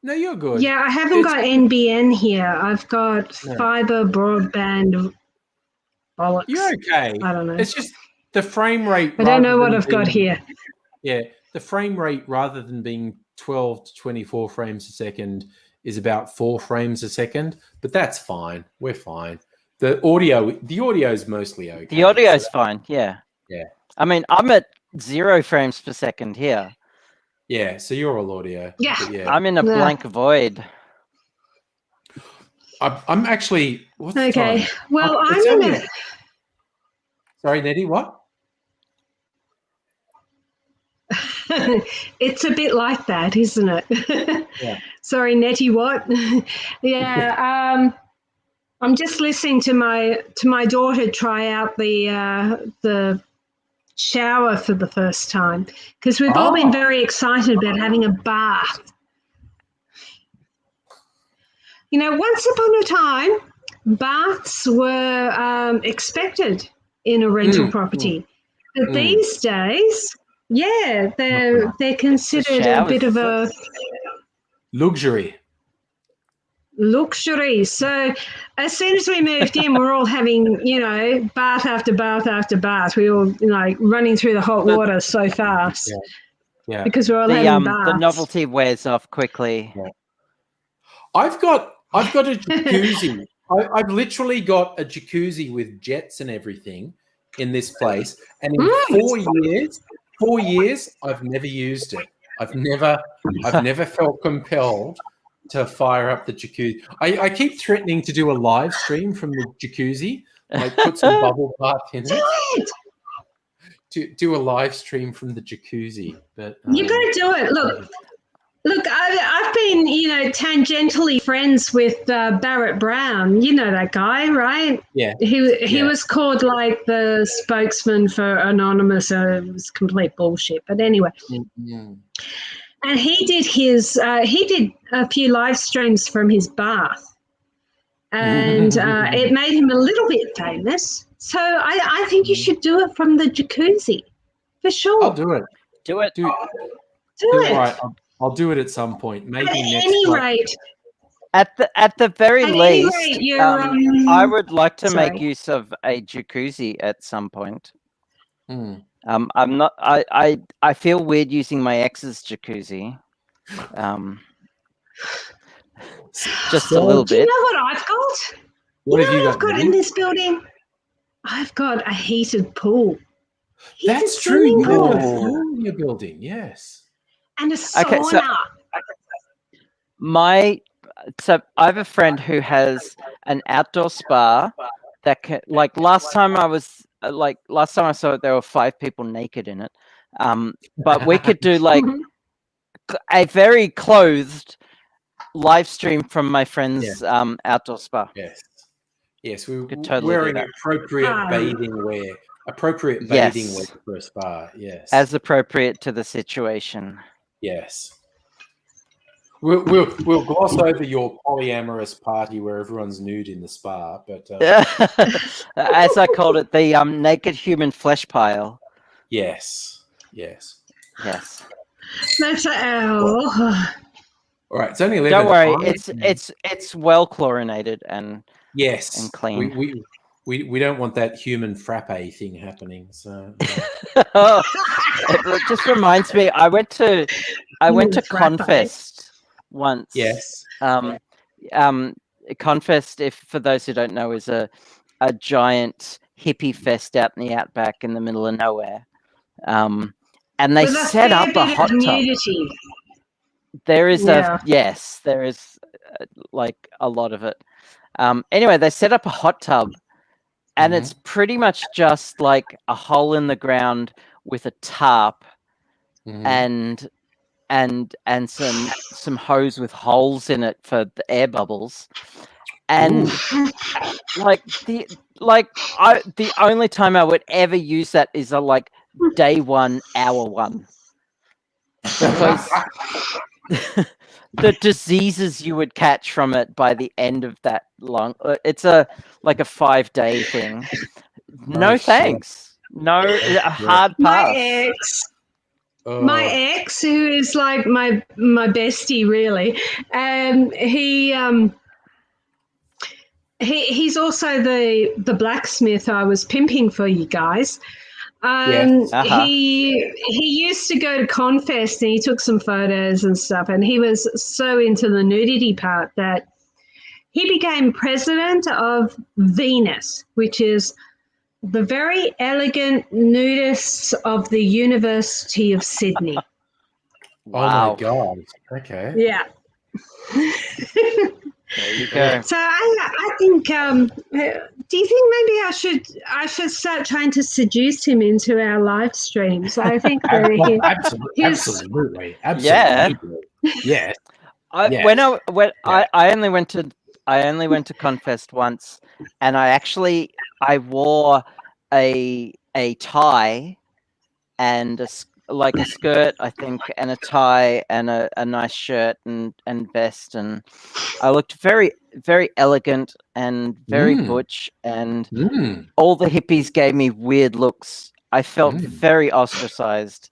No, you're good. Yeah, I haven't got NBN here. I've got fiber broadband. Bollocks. You're okay. I don't know. It's just the frame rate. I don't know what I've got here. Yeah, the frame rate, rather than being 12 to 24 frames a second, is about 4 frames a second. But that's fine. We're fine. The audio is mostly okay. The audio is fine. Yeah. Yeah. I mean, I'm at 0 frames per second here. Yeah, so you're all audio. Yeah. I'm in a blank void. I'm actually... What's the okay. time? Well, I'm in a... Sorry, Nettie, what? It's a bit like that, isn't it? Yeah. Sorry, Nettie, what? Yeah. I'm just listening to my daughter try out the shower for the first time, because we've all been very excited about having a bath. Once upon a time, baths were expected in a rental property, but these days, they're considered a bit of a luxury. So as soon as we moved in, we're all having, bath after bath after bath. We all, running through the hot water so fast. Yeah. Because we're all having baths. The novelty wears off quickly. Yeah. I've got a jacuzzi. I've literally got a jacuzzi with jets and everything in this place, and in 4 years, I've never used it. I've never felt compelled to fire up the jacuzzi. I keep threatening to do a live stream from the jacuzzi, like put some bubble bath in it. Do a live stream from the jacuzzi, but you got to do it. Look, I've been, tangentially friends with Barrett Brown. You know that guy, right? Yeah. He was called like the spokesman for Anonymous. It was complete bullshit. But anyway. Mm-hmm. And he did a few live streams from his bath. And it made him a little bit famous. So I think you should do it from the jacuzzi. For sure. I'll do it. Do it. Do it. All right. I'll do it at some point. Maybe At next any month. rate. At the very least, I would like to sorry. make use of a jacuzzi at some point. Mm. I'm not. I feel weird using my ex's jacuzzi. Just a little Do you bit. know what I've got? What have you I've got in this building? I've got a heated pool. That's true. You got a pool in your building, yes. And a sauna. Okay, so I have a friend who has an outdoor spa that can, like last time I saw it, there were 5 people naked in it. But we could do like a very clothed live stream from my friend's outdoor spa. Yes, we could totally wearing appropriate bathing wear. Appropriate bathing wear for a spa, yes. As appropriate to the situation. Yes. We'll gloss over your polyamorous party where everyone's nude in the spa, but as I called it, the naked human flesh pile. Yes. That's all right. It's only 11. Don't worry, it's well chlorinated and and clean. We don't want that human frappe thing happening. So it just reminds me. I went to Confest once. Yes. Confest, if for those who don't know, is a giant hippie fest out in the outback in the middle of nowhere. And they set up a hot tub. There is there is like a lot of it. Anyway, they set up a hot tub. And it's pretty much just like a hole in the ground with a tarp and some hose with holes in it for the air bubbles. And the only time I would ever use that is like day 1, hour 1. Because the diseases you would catch from it by the end of that long, it's a 5-day thing. No thanks. No, a hard pass. My ex, who is like my bestie, really, he's also the blacksmith I was pimping for you guys. He used to go to Confest and he took some photos and stuff, and he was so into the nudity part that he became president of Venus, which is the very elegant nudists of the University of Sydney. Wow. Oh my God. Okay. Yeah. There you go. So I think. Do you think maybe I should start trying to seduce him into our live streams? I think that absolutely. Yeah. Yes. I only went to Confest once, and I wore a tie and a skirt, I think, and a tie and a nice shirt and vest, and I looked very, very elegant and very butch, and all the hippies gave me weird looks. I felt very ostracized.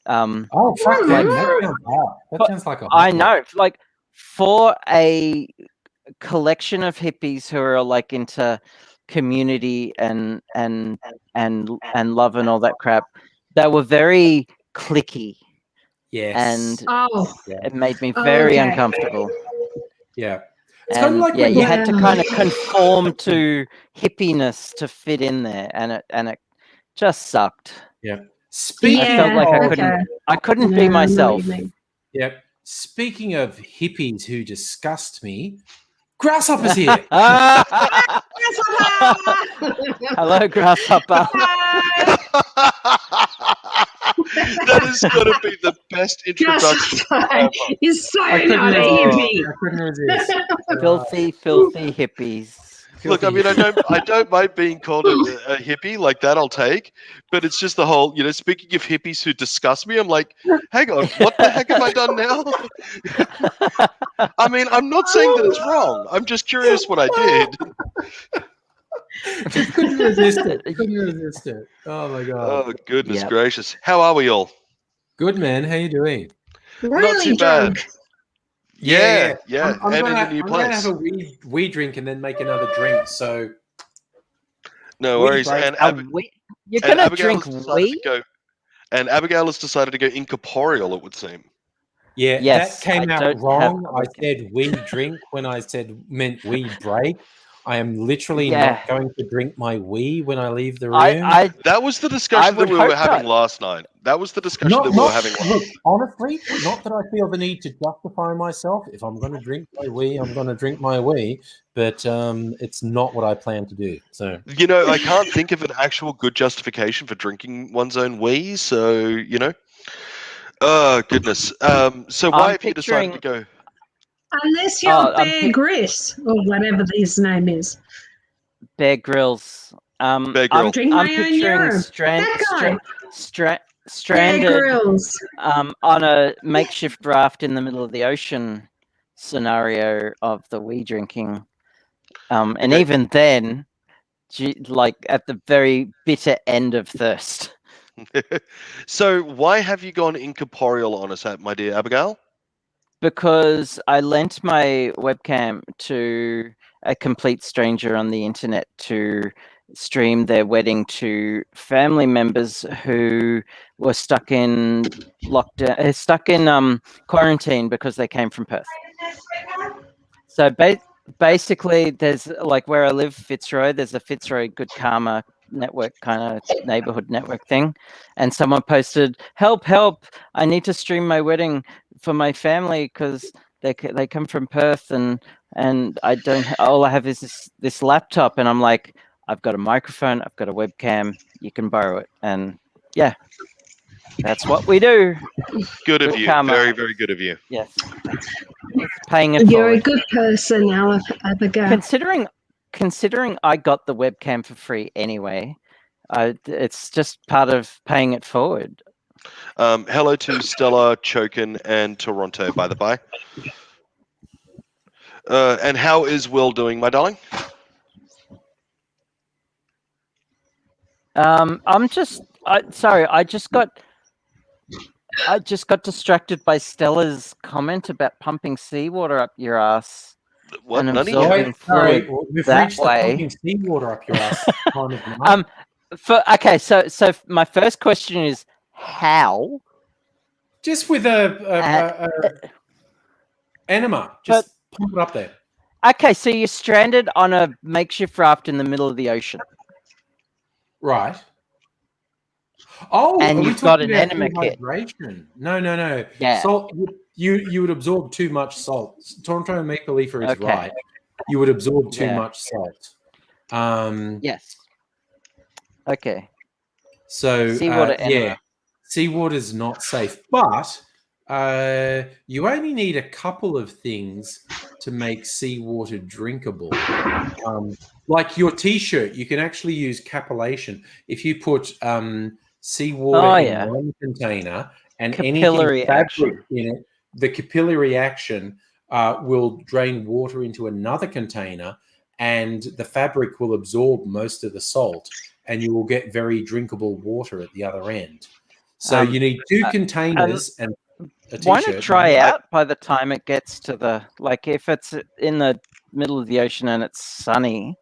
Oh, fuck that sounds like a I know, like for a collection of hippies who are like into community and love and all that crap. They were very cliquey. Yes. And it made me very uncomfortable. Yeah. It's kind of like you had to kind of conform to hippiness to fit in there, and it just sucked. Yeah. I felt like I couldn't be myself. Yep. Speaking of hippies who disgust me, Grasshopper's here. Hello, Grasshopper. That is going to be the best introduction ever. You're so not a hippie. I couldn't resist. Filthy hippies. Look, I mean, I don't mind being called a hippie, like that I'll take, but it's just the whole, speaking of hippies who disgust me, I'm like, hang on, what the heck have I done now? I mean, I'm not saying that it's wrong. I'm just curious what I did. Just couldn't resist it. Oh my god. Oh goodness gracious. How are we all? Good, man. How you doing? Really Not too drunk. bad. Yeah. I'm and gonna, in a new I'm gonna place. have a wee drink and then make another drink. So No worries. break. And You're gonna Abigail drink has decided wee? to go. And Abigail has decided to go incorporeal, it would seem. yeah, Yes, that came I out don't wrong. have I vodka. said we drink when I said meant we break. I am literally Yeah. not going to drink my wee when I leave the room. That was the discussion that would we were hope having not. last night. That was the discussion that we were having last Look, night. honestly, not that I feel the need to justify myself. If I'm going to drink my wee, I'm going to drink my wee. But it's not what I plan to do. So I can't think of an actual good justification for drinking one's own wee. So oh goodness. So why have you decided to go? Unless you're Bear Grylls or whatever his name is. Bear Grylls. Bear I'm Grylls. picturing stranded on a makeshift raft in the middle of the ocean scenario of the wee drinking. And even then, like at the very bitter end of thirst. So why have you gone incorporeal on us, my dear Abigail? Because I lent my webcam to a complete stranger on the internet to stream their wedding to family members who were stuck in quarantine because they came from Perth. So basically, there's like where I live, Fitzroy. There's a Fitzroy Good Karma network kind of neighborhood network thing, and someone posted, "Help! I need to stream my wedding for my family because they come from Perth and I don't. All I have is this laptop." And I'm like, "I've got a microphone. I've got a webcam. You can borrow it." And yeah, that's what we do. Good of you. Karma. Very, very good of you. Yes. Paying it You're forward. a good person, Abigail. Considering I got the webcam for free anyway, it's just part of paying it forward. Hello to Stella, Chokin, and Toronto, by the by. And how is Will doing, my darling? I just got distracted by Stella's comment about pumping seawater up your ass. What? And absorbing fluid that way. Pumping seawater up your ass. So my first question is how? Just with a enema. Just pump it up there. Okay, so you're stranded on a makeshift raft in the middle of the ocean. Right. Oh, and you've got an enema kit. No. Yeah. Salt. You would absorb too much salt. Toronto Maple Leafer is right. You would absorb too much salt. Yes. Okay. So seawater enema. Seawater is not safe, but you only need a couple of things to make seawater drinkable. Like your T-shirt, you can actually use capillation. If you put seawater in one container and capillary anything action fabric in it, the capillary action will drain water into another container, and the fabric will absorb most of the salt, and you will get very drinkable water at the other end. So you need two containers and a T-shirt. Why not try out by the time it gets to if it's in the middle of the ocean and it's sunny?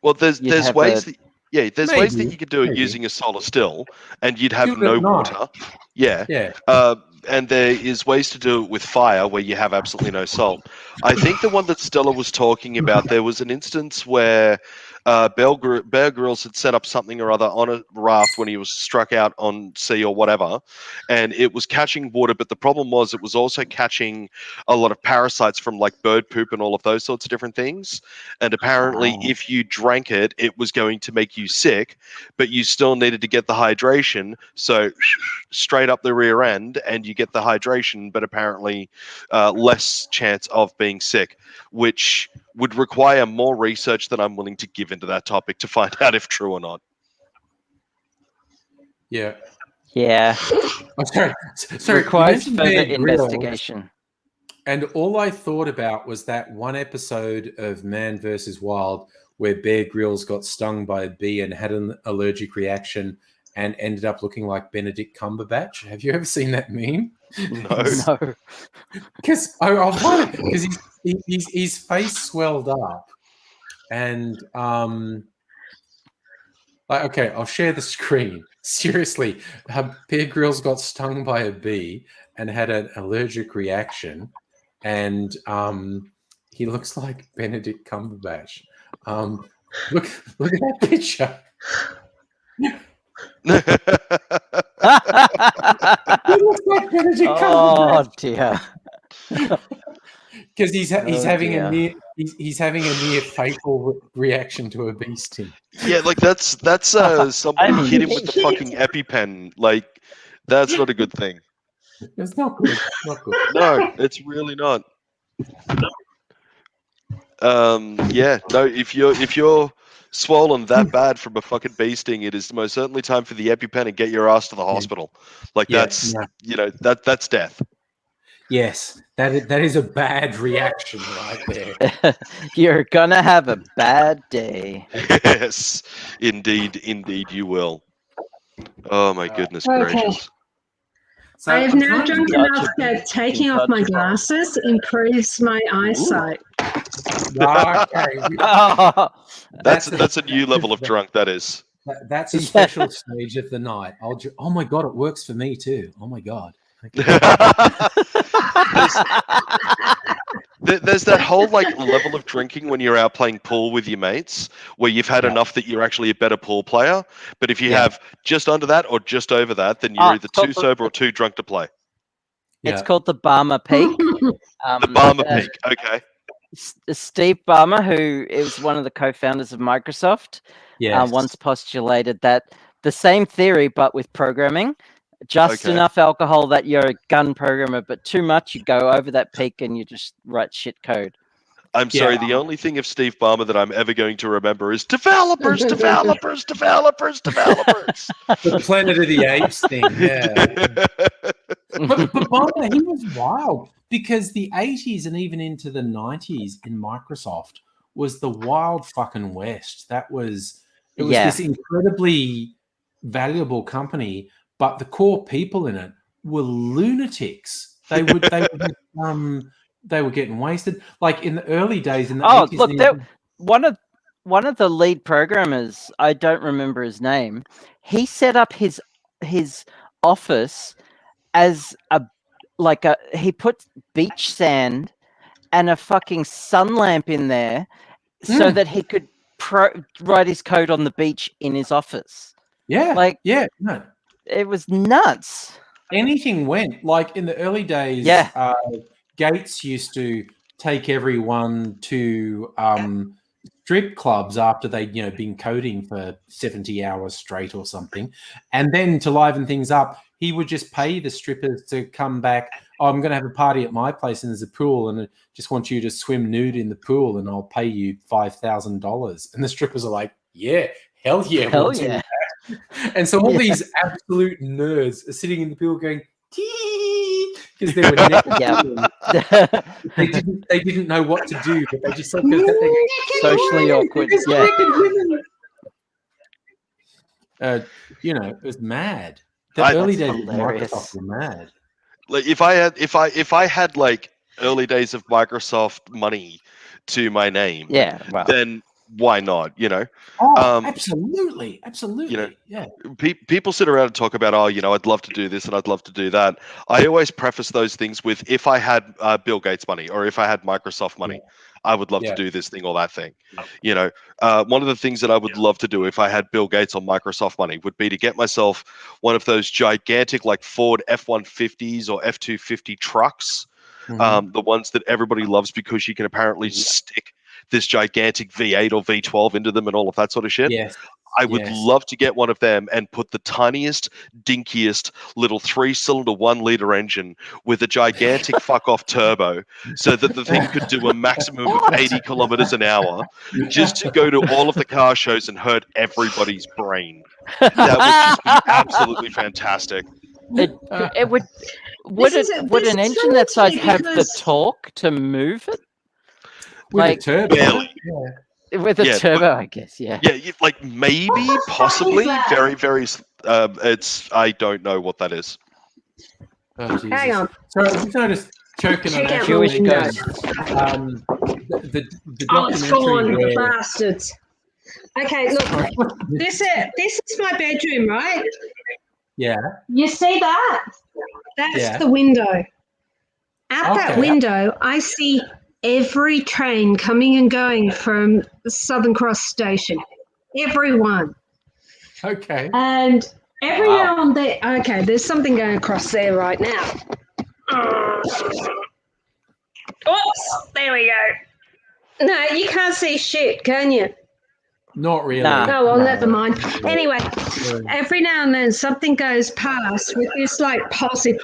Well, there's ways. Yeah, there's ways that you could do it using a solar still, and you'd have no water. Yeah. And there is ways to do it with fire where you have absolutely no salt. I think the one that Stella was talking about, there was an instance where Bear Grylls had set up something or other on a raft when he was struck out on sea or whatever, and it was catching water, but the problem was it was also catching a lot of parasites from like bird poop and all of those sorts of different things. And apparently if you drank it, it was going to make you sick, but you still needed to get the hydration. So straight up the rear end, and you get the hydration, but apparently less chance of being sick, which would require more research than I'm willing to give into that topic to find out if true or not. Yeah. Yeah. I'm sorry. Requires further investigation. And all I thought about was that one episode of Man vs. Wild where Bear Grylls got stung by a bee and had an allergic reaction and ended up looking like Benedict Cumberbatch. Have you ever seen that meme? No. Because his face swelled up, and okay, I'll share the screen. Seriously, Bear Grylls got stung by a bee and had an allergic reaction, and he looks like Benedict Cumberbatch. Look at that picture. Oh dear! Because he's having a near fatal reaction to a bee sting. Yeah, like that's somebody hit him with the fucking EpiPen. Like that's not a good thing. It's not good. Not good. No, it's really not. Yeah, no. If you're swollen that bad from a fucking bee sting, it is most certainly time for the EpiPen and get your ass to the hospital. Like that's death. Yes, that is a bad reaction right there. You're gonna have a bad day. Yes, indeed you will. Oh my goodness gracious. So I have now drunk enough that taking off my glasses improves my eyesight. That's a new level of drunk. That is. That's a special stage of the night. Oh my god, it works for me too. Oh my god. There's that whole like level of drinking when you're out playing pool with your mates, where you've had enough that you're actually a better pool player. But if you have just under that or just over that, then you're either too sober or too drunk to play. It's called the Barmer Peak. The Barmer Peak. Okay. Steve Ballmer, who is one of the co-founders of Microsoft, once postulated that the same theory but with programming. Just enough alcohol that you're a gun programmer, but too much, you go over that peak and you just write shit code. I'm sorry, the only thing of Steve Ballmer that I'm ever going to remember is developers. The Planet of the Apes thing, but Ballmer, he was wild because the 80s and even into the 90s in Microsoft was the wild fucking West. It was this incredibly valuable company. But the core people in it were lunatics. They were getting wasted. Like in the early days in the 80s. Look, one of the lead programmers, I don't remember his name. He set up his office as he put beach sand and a fucking sun lamp in there so that he could write his code on the beach in his office. Yeah. It was nuts. Anything went. Like in the early days, Gates used to take everyone to strip clubs after they'd been coding for 70 hours straight or something. And then to liven things up, he would just pay the strippers to come back. Oh, I'm going to have a party at my place and there's a pool and I just want you to swim nude in the pool and I'll pay you $5,000. And the strippers are like, yeah, hell yeah. Hell yeah. And so all these absolute nerds are sitting in the pool going, because they were never they didn't know what to do, but they just socially awkward. It was mad. The early days of Microsoft were mad. Like if I had like early days of Microsoft money to my name, why not? You know. Oh, absolutely. You know, yeah. People sit around and talk about, oh, you know, I'd love to do this and I'd love to do that. I always preface those things with, if I had Bill Gates money or if I had Microsoft money, I would love to do this thing or that thing. You know, one of the things that I would love to do if I had Bill Gates or Microsoft money would be to get myself one of those gigantic, like Ford F-150s or F-250 trucks, the ones that everybody loves because you can apparently stick this gigantic V8 or V12 into them and all of that sort of shit. Yes. I would love to get one of them and put the tiniest, dinkiest little 3-cylinder 1-liter engine with a gigantic fuck-off turbo so that the thing could do a maximum of 80 kilometers an hour just to go to all of the car shows and hurt everybody's brain. That would just be absolutely fantastic. It would. Would an engine that size have the torque to move it? With a turbo. Barely. With a turbo, I guess, yeah. Yeah, like maybe, possibly, very, very. I don't know what that is. Oh, Jesus. Hang on. So I just noticed choking on that. Jewish ghost. The it's gone, where... bastards. Okay, look, this is my bedroom, right? Yeah. You see that? That's the window. Out that window, I see every train coming and going from the Southern Cross station. Everyone. Okay. And every now and then, okay, there's something going across there right now. Oops, there we go. No, you can't see shit, can you? Not really. No, well, never mind. Anyway, every now and then something goes past with this like pulsive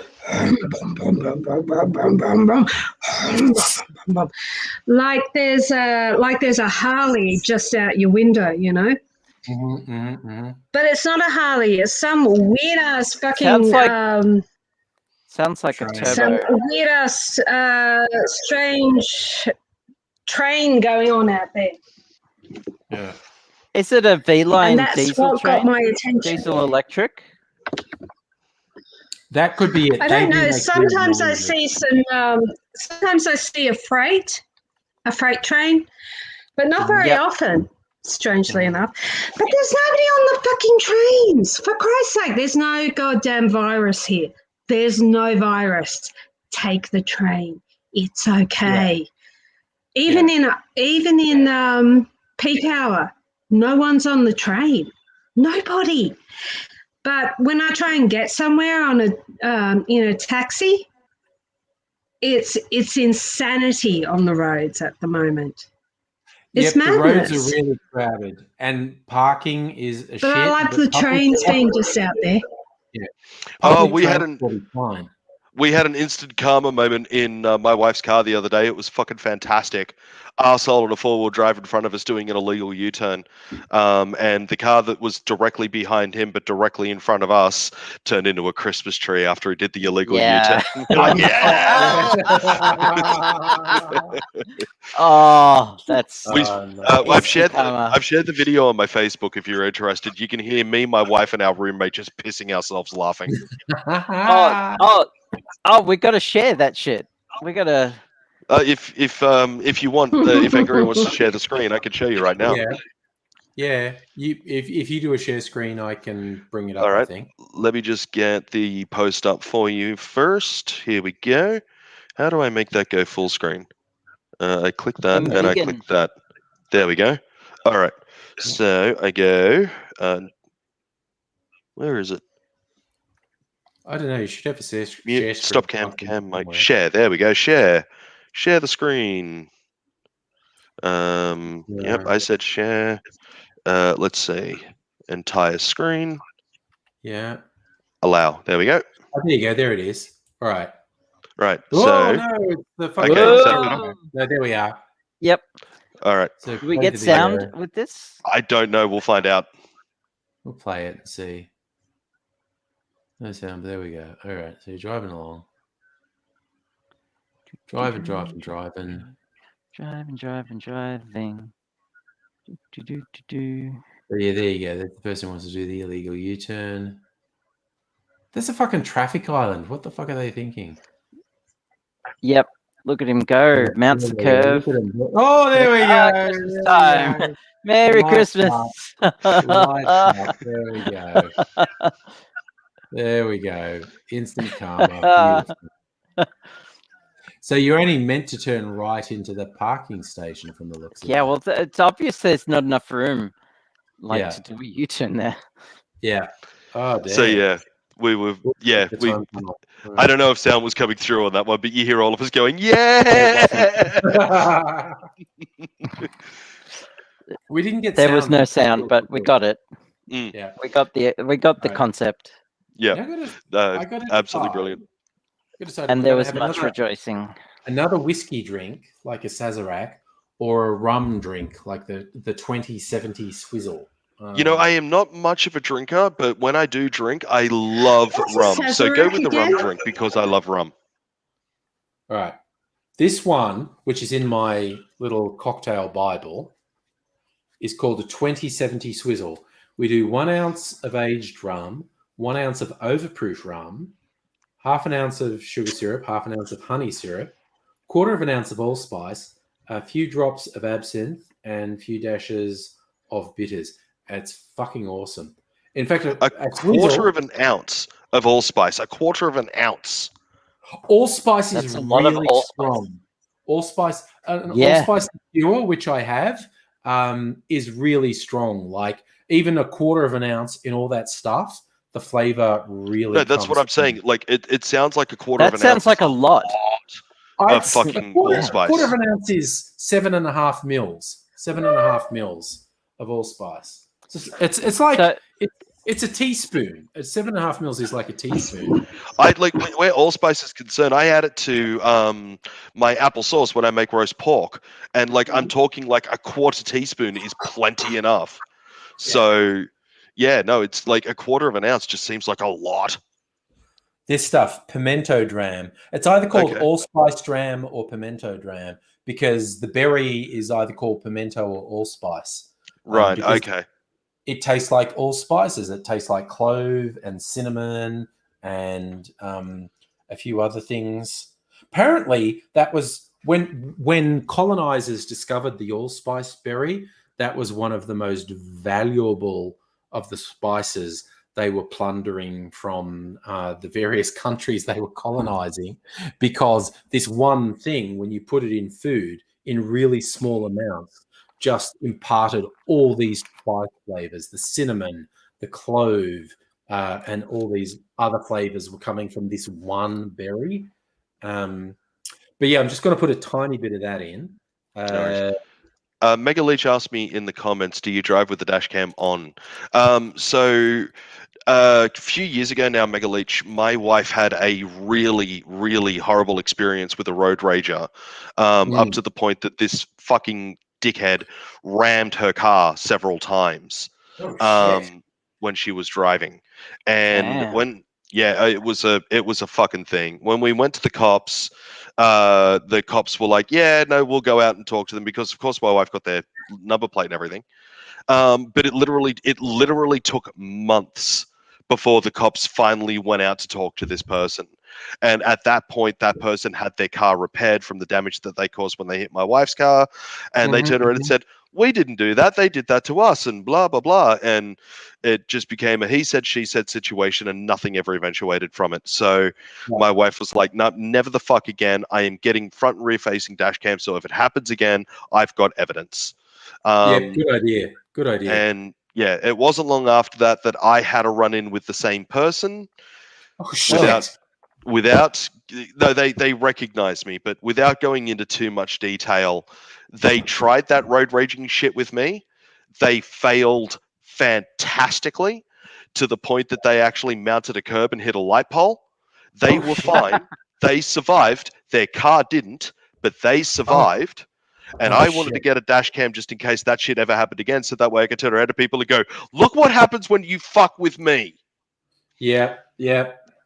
like there's a Harley just out your window, you know. But it's not a Harley. It's some weird ass fucking sounds like a turbo. Some weird ass strange train going on out there. Yeah. Is it a V-line diesel what train? Got my attention. Diesel electric? That could be it. I don't know. Sometimes I see sometimes I see a freight train, but not very often, strangely enough. But there's nobody on the fucking trains. For Christ's sake, there's no goddamn virus here. There's no virus. Take the train. It's okay. Even in peak hour, no one's on the train. Nobody. But when I try and get somewhere on a taxi, it's insanity on the roads at the moment. It's madness. The roads are really crowded, and parking is a shit. But I like the trains being just out there. Yeah. Oh, we had an instant karma moment in my wife's car the other day. It was fucking fantastic. Arsehole on a 4-wheel drive in front of us doing an illegal U-turn. And the car that was directly behind him but directly in front of us turned into a Christmas tree after he did the illegal U-turn. Oh, that's I've shared the video on my Facebook if you're interested. You can hear me, my wife, and our roommate just pissing ourselves laughing. Oh, we got to share that shit. We got to. If you want, if Angry wants to share the screen, I can show you right now. Yeah. If you do a share screen, I can bring it up. All right. I think. Let me just get the post up for you first. Here we go. How do I make that go full screen? I click that and I click that. There we go. All right. So I go. Where is it? I don't know. You should have a share screen. Stop cam, Mike. Share. There we go. Share the screen. Yep, I said share. Let's see. Entire screen. Yeah. Allow. There we go. Oh, there you go. There it is. All right. Right. Oh, no. The fucking no, there we are. Yep. All right. So do we get sound with this? I don't know. We'll find out. We'll play it and see. No sound, but there we go. All right, so you're driving along. Driving. Driving. So yeah, there you go. The person wants to do the illegal U-turn. There's a fucking traffic island. What the fuck are they thinking? Yep. Look at him go. Mounts the curve. Oh, there we go. Christmas time. Merry Christmas. Lights up. There we go. There we go. Instant karma. Beautiful. So you're only meant to turn right into the parking station from the looks of it. Yeah, well, it's obvious there's not enough room to do a U-turn there. Yeah. Oh, damn. So, yeah, I don't know if sound was coming through on that one, but you hear all of us going, yeah! We didn't get There sound. was no sound, but we got it. Yeah. We got the concept. Yeah. Absolutely brilliant. And there was much rejoicing. Another whiskey drink, like a Sazerac, or a rum drink, like the 2070 Swizzle. I am not much of a drinker, but when I do drink, I love rum. So go with the rum drink because I love rum. All right. This one, which is in my little cocktail Bible, is called the 2070 Swizzle. We do 1 ounce of aged rum, 1 ounce of overproof rum, half an ounce of sugar syrup, half an ounce of honey syrup, 1/4 of an ounce of allspice, a few drops of absinthe, and a few dashes of bitters. It's fucking awesome. In fact, a 1/4 of an ounce of allspice. A 1/4 of an ounce. Allspice is really strong. Allspice, allspice pure, which I have, is really strong. Like even a 1/4 of an ounce in all that stuff, the flavor really. No, that's what I'm saying. Like it sounds like a 1/4 of an ounce. That sounds like a lot of fucking allspice. 1/4 of an ounce is 7.5 mils. 7.5 mils of allspice. It's like it's a teaspoon. 7.5 mils is like a teaspoon. I like where allspice is concerned. I add it to my applesauce when I make roast pork, and like I'm talking like a 1/4 teaspoon is plenty enough. So, it's like a 1/4 of an ounce just seems like a lot. This stuff, pimento dram. It's either called allspice dram or pimento dram because the berry is either called pimento or allspice. Right. Okay. It tastes like all spices. It tastes like clove and cinnamon and a few other things. Apparently, that was when colonizers discovered the allspice berry. That was one of the most valuable of the spices they were plundering from the various countries they were colonizing, because this one thing, when you put it in food in really small amounts, just imparted all these spice flavors. The cinnamon, the clove, and all these other flavors were coming from this one berry. But yeah, I'm just going to put a tiny bit of that in. Mega Leech asked me in the comments, do you drive with the dash cam on? A few years ago now, Mega Leech, my wife had a really, really horrible experience with a road rager, up to the point that this fucking dickhead rammed her car several times when she was driving. And it was a fucking thing. When we went to the cops were like, we'll go out and talk to them, because of course my wife got their number plate and everything. But it literally took months before the cops finally went out to talk to this person. And at that point, that person had their car repaired from the damage that they caused when they hit my wife's car. And they turned around and said, we didn't do that. They did that to us, and blah, blah, blah. And it just became a he said, she said situation, and nothing ever eventuated from it. So my wife was like, no, never the fuck again. I am getting front and rear facing dash cam. So if it happens again, I've got evidence. Good idea. Good idea. And it wasn't long after that I had a run in with the same person. Oh, shit. They recognized me, but without going into too much detail, they tried that road raging shit with me. They failed fantastically, to the point that they actually mounted a curb and hit a light pole. They were fine. They survived. Their car didn't, but they survived. And I wanted to get a dash cam just in case that shit ever happened again, so that way I could turn around to people and go, look what happens when you fuck with me. Yeah.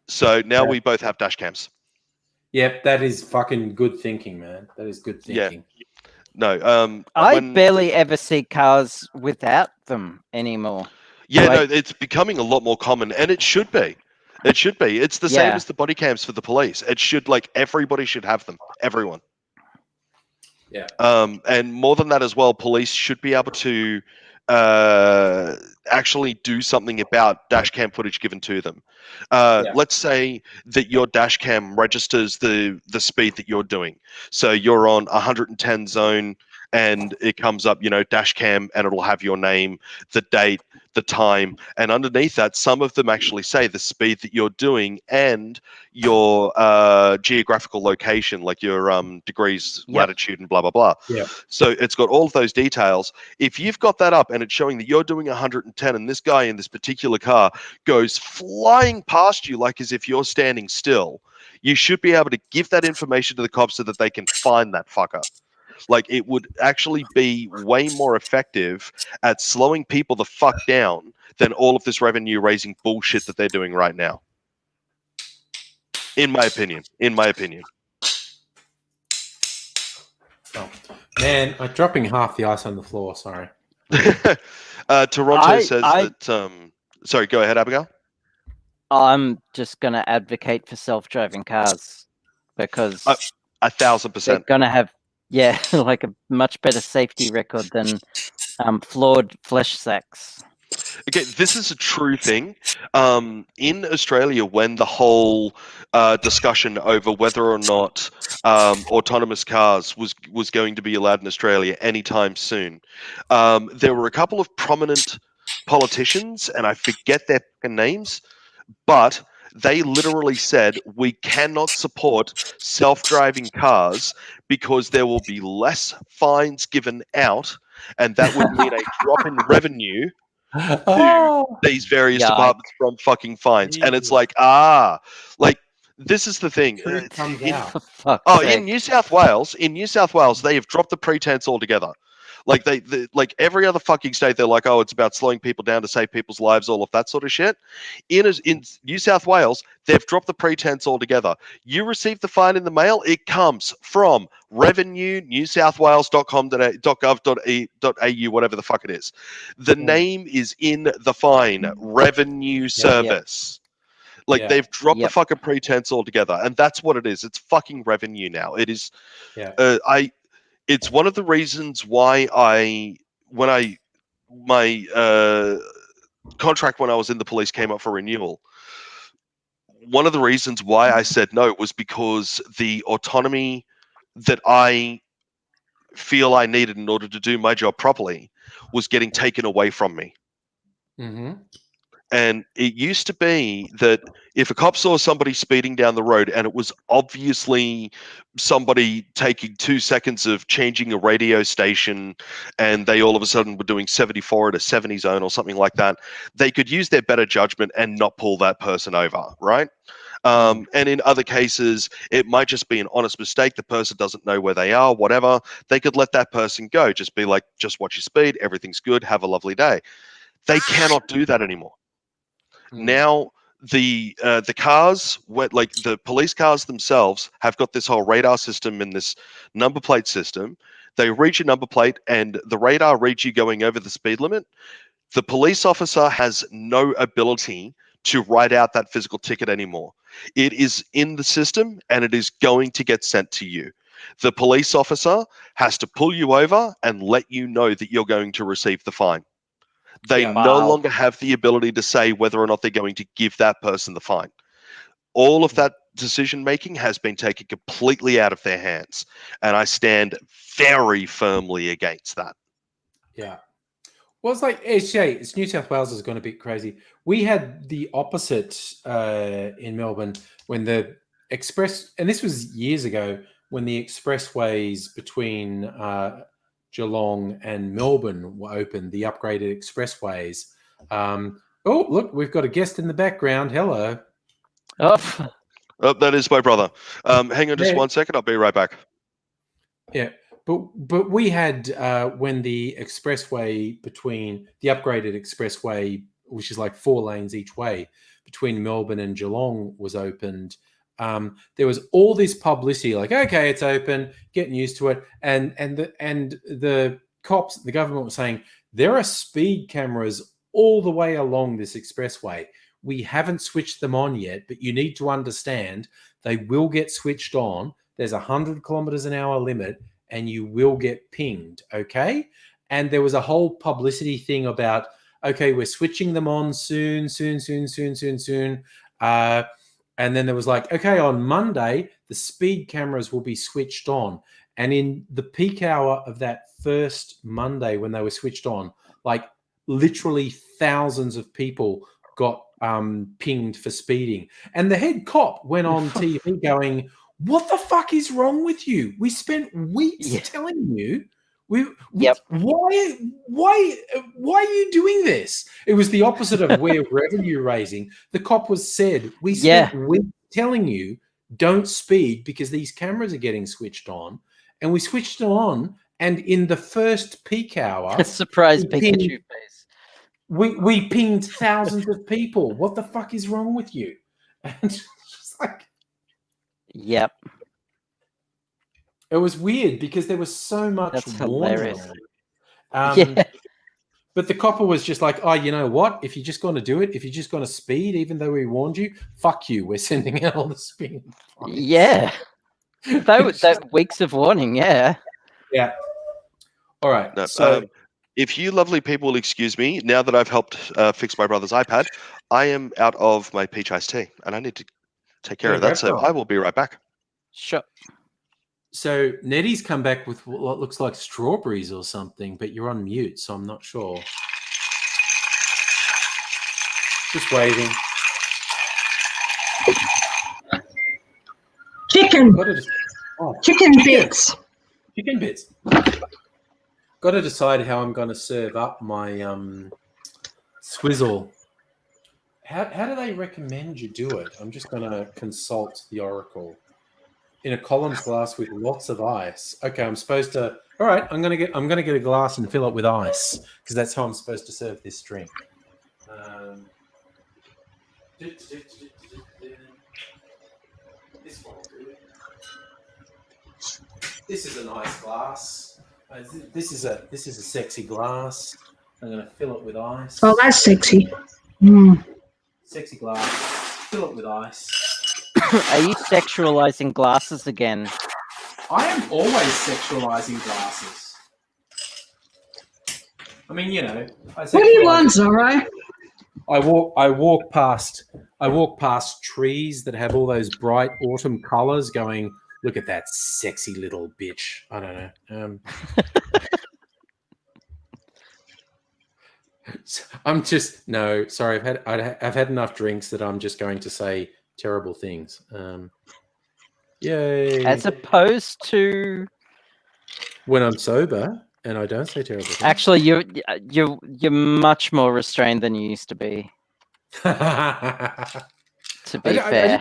So now we both have dash cams. Yep, that is fucking good thinking, man. That is good thinking. Yeah. No, I barely ever see cars without them anymore. Yeah, it's becoming a lot more common, and it should be. It should be. It's the same as the body cams for the police. It should, everybody should have them. Everyone. Yeah. And more than that as well, police should be able to actually do something about dash cam footage given to them. Let's say that your dash cam registers the speed that you're doing. So you're on 110 zone and it comes up, dash cam, and it'll have your name, the date, the time, and underneath that, some of them actually say the speed that you're doing and your geographical location, like your degrees, latitude, and blah, blah, blah. Yeah. So it's got all of those details. If you've got that up and it's showing that you're doing 110 and this guy in this particular car goes flying past you like as if you're standing still, you should be able to give that information to the cops so that they can find that fucker. Like, it would actually be way more effective at slowing people the fuck down than all of this revenue raising bullshit that they're doing right now. In my opinion. Oh, man, I'm dropping half the ice on the floor. Sorry. Toronto says that. Sorry, go ahead, Abigail. I'm just going to advocate for self-driving cars because 1,000%. they're going to have, like a much better safety record than flawed flesh sacks. Okay, this is a true thing. In Australia, when the whole discussion over whether or not autonomous cars was going to be allowed in Australia anytime soon, there were a couple of prominent politicians, and I forget their names, but they literally said, we cannot support self-driving cars because there will be less fines given out, and that would mean a drop in revenue to these various departments from fucking fines. And it's like, this is the thing. In New South Wales, they have dropped the pretense altogether. Like like every other fucking state, they're like, oh, it's about slowing people down to save people's lives, all of that sort of shit. In New South Wales, they've dropped the pretense altogether. You receive the fine in the mail, it comes from revenue.newsouthwales.gov.au, whatever the fuck it is. The name is in the fine, Revenue Service. Like, they've dropped the fucking pretense altogether, and that's what it is. It's fucking revenue now. It is. It's one of the reasons why my contract when I was in the police came up for renewal. One of the reasons why I said no was because the autonomy that I feel I needed in order to do my job properly was getting taken away from me. Mm-hmm. And it used to be that if a cop saw somebody speeding down the road and it was obviously somebody taking 2 seconds of changing a radio station and they all of a sudden were doing 74 at a 70 zone or something like that, they could use their better judgment and not pull that person over, right? And in other cases, it might just be an honest mistake. The person doesn't know where they are, whatever. They could let that person go. Just be like, just watch your speed. Everything's good. Have a lovely day. They cannot do that anymore. Now the cars, like the police cars themselves, have got this whole radar system and this number plate system. They read your number plate and the radar reads you going over the speed limit. The police officer has no ability to write out that physical ticket anymore. It is in the system and it is going to get sent to you. The police officer has to pull you over and let you know that you're going to receive the fine. They no longer have the ability to say whether or not they're going to give that person the fine. All of that decision-making has been taken completely out of their hands. And I stand very firmly against that. Yeah. Well, it's like, it's New South Wales is going a bit crazy. We had the opposite in Melbourne when the express, and this was years ago, when the expressways between Geelong and Melbourne were open, the upgraded expressways. Oh, look, we've got a guest in the background. Hello. Oh, that is my brother. Hang on just 1 second. I'll be right back. Yeah, but we had when the expressway between the upgraded expressway, which is like 4 lanes each way, between Melbourne and Geelong was opened. There was all this publicity, like, okay, it's open, getting used to it, and the cops, the government was saying there are speed cameras all the way along this expressway. We haven't switched them on yet, but you need to understand they will get switched on. There's 100 kilometers an hour limit, and you will get pinged, okay? And there was a whole publicity thing about, okay, we're switching them on soon. And then there was like, okay, on Monday, the speed cameras will be switched on. And in the peak hour of that first Monday when they were switched on, like literally thousands of people got pinged for speeding. And the head cop went on TV going, what the fuck is wrong with you? We spent weeks telling you. Why are you doing this? It was the opposite of we're revenue raising. The cop said, we spent weeks telling you don't speed because these cameras are getting switched on. And we switched it on, and in the first peak hour, surprise Pikachu face. We pinged thousands of people. What the fuck is wrong with you? And it's just like, yep. It was weird because there was so much. That's hilarious. But the copper was just like, oh, you know what? If you're just going to do it, if you're just going to speed, even though we warned you, fuck you. We're sending out all the speed. Yeah. that weeks of warning, yeah. Yeah. All right. No, so if you lovely people will excuse me, now that I've helped fix my brother's iPad, I am out of my peach iced tea, and I need to take care of that. So I will be right back. Sure. So Nettie's come back with what looks like strawberries or something, but you're on mute, so I'm not sure. Just waving. Chicken. Chicken bits. Chicken bits. Got to decide how I'm going to serve up my swizzle. How do they recommend you do it? I'm just going to consult the Oracle. In a Collins glass with lots of ice. Okay, I'm supposed to. All right, I'm gonna get a glass and fill it with ice because that's how I'm supposed to serve this drink. This is a nice glass. This is a sexy glass. I'm gonna fill it with ice. Oh, that's sexy. Sexy glass. Fill it with ice. Are you sexualizing glasses again? I am always sexualizing glasses. I mean, you know. What do you want, Zorro? I walk past trees that have all those bright autumn colors going, look at that sexy little bitch. I don't know. I'm just, no, sorry. I've had enough drinks that I'm just going to say terrible things. Yay. As opposed to when I'm sober and I don't say terrible things. Actually, you're much more restrained than you used to be. To be fair.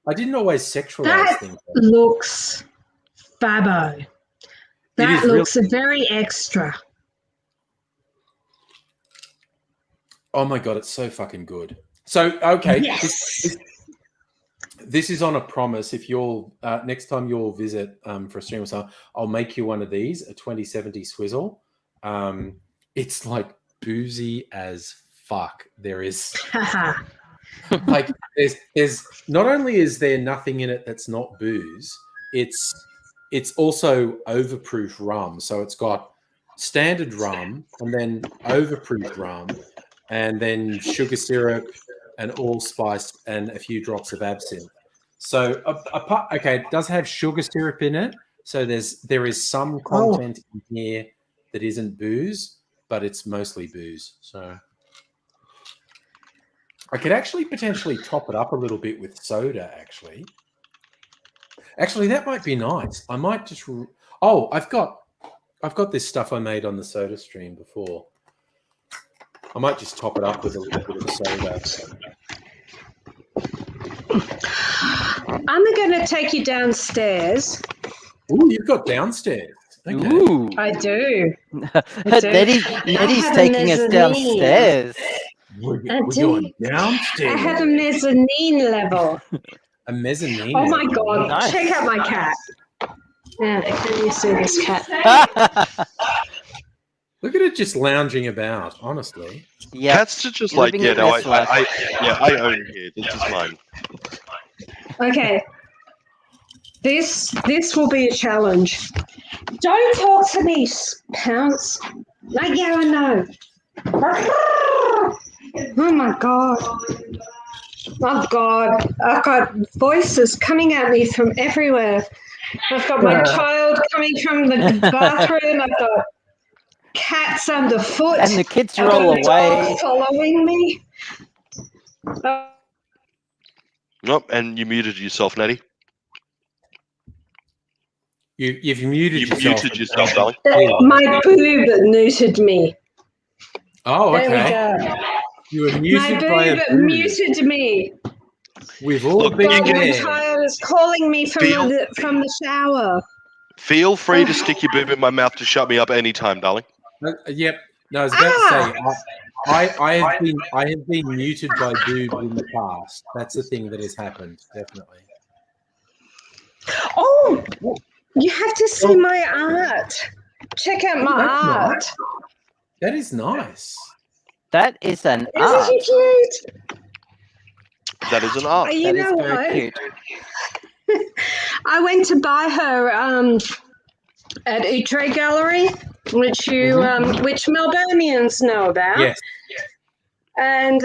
I didn't always sexualize that things. That looks fabbo. That looks really very extra. Oh my God, it's so fucking good. So, okay. Yes. This is on a promise. If you'll next time you'll visit for a stream or something, I'll make you one of these, a 2070 swizzle. It's like boozy as fuck. There is like there's not only is there nothing in it that's not booze, it's also overproof rum. So it's got standard rum and then overproof rum and then sugar syrup and allspice and a few drops of absinthe. So, okay, it does have sugar syrup in it. So there is some content in here that isn't booze, but it's mostly booze. So I could actually potentially top it up a little bit with soda, actually. Actually, that might be nice. I might just... Oh, I've got this stuff I made on the soda stream before. I might just top it up with a little bit of soda. I'm going to take you downstairs. Ooh, you've got downstairs. Okay. Ooh. I do. Nettie's taking us downstairs. We're going downstairs. I have a mezzanine level. A mezzanine. Oh my God! Nice. Check out my cat. Yeah, can you see this cat? Look at it just lounging about. Honestly, yeah. Cats are just like, yeah, no, I own here. This is mine. Okay. This will be a challenge. Don't talk to me, Pounce. Like, yeah, I know. Oh my god. Oh god. I've got voices coming at me from everywhere. I've got my child coming from the bathroom. I've got cats underfoot. And the kids are all away. Following me. Nope, and you muted yourself, Natty. You've muted yourself. You muted yourself, darling. My boob neutered me. Oh, okay. There we go. You were muted by a boob. Muted me. We've all been there. My child is calling me from the shower. Feel free to stick your boob in my mouth to shut me up anytime, darling. Yep. No, I was about to say, I have been muted by boobs in the past. That's the thing that has happened, definitely. Oh, you have to see my art. Check out my art. Nice. That is nice. That is an art. Isn't it cute? That is an art. You know what? Cute. I went to buy her at Utrecht Gallery, which which Melburnians know about. Yes. And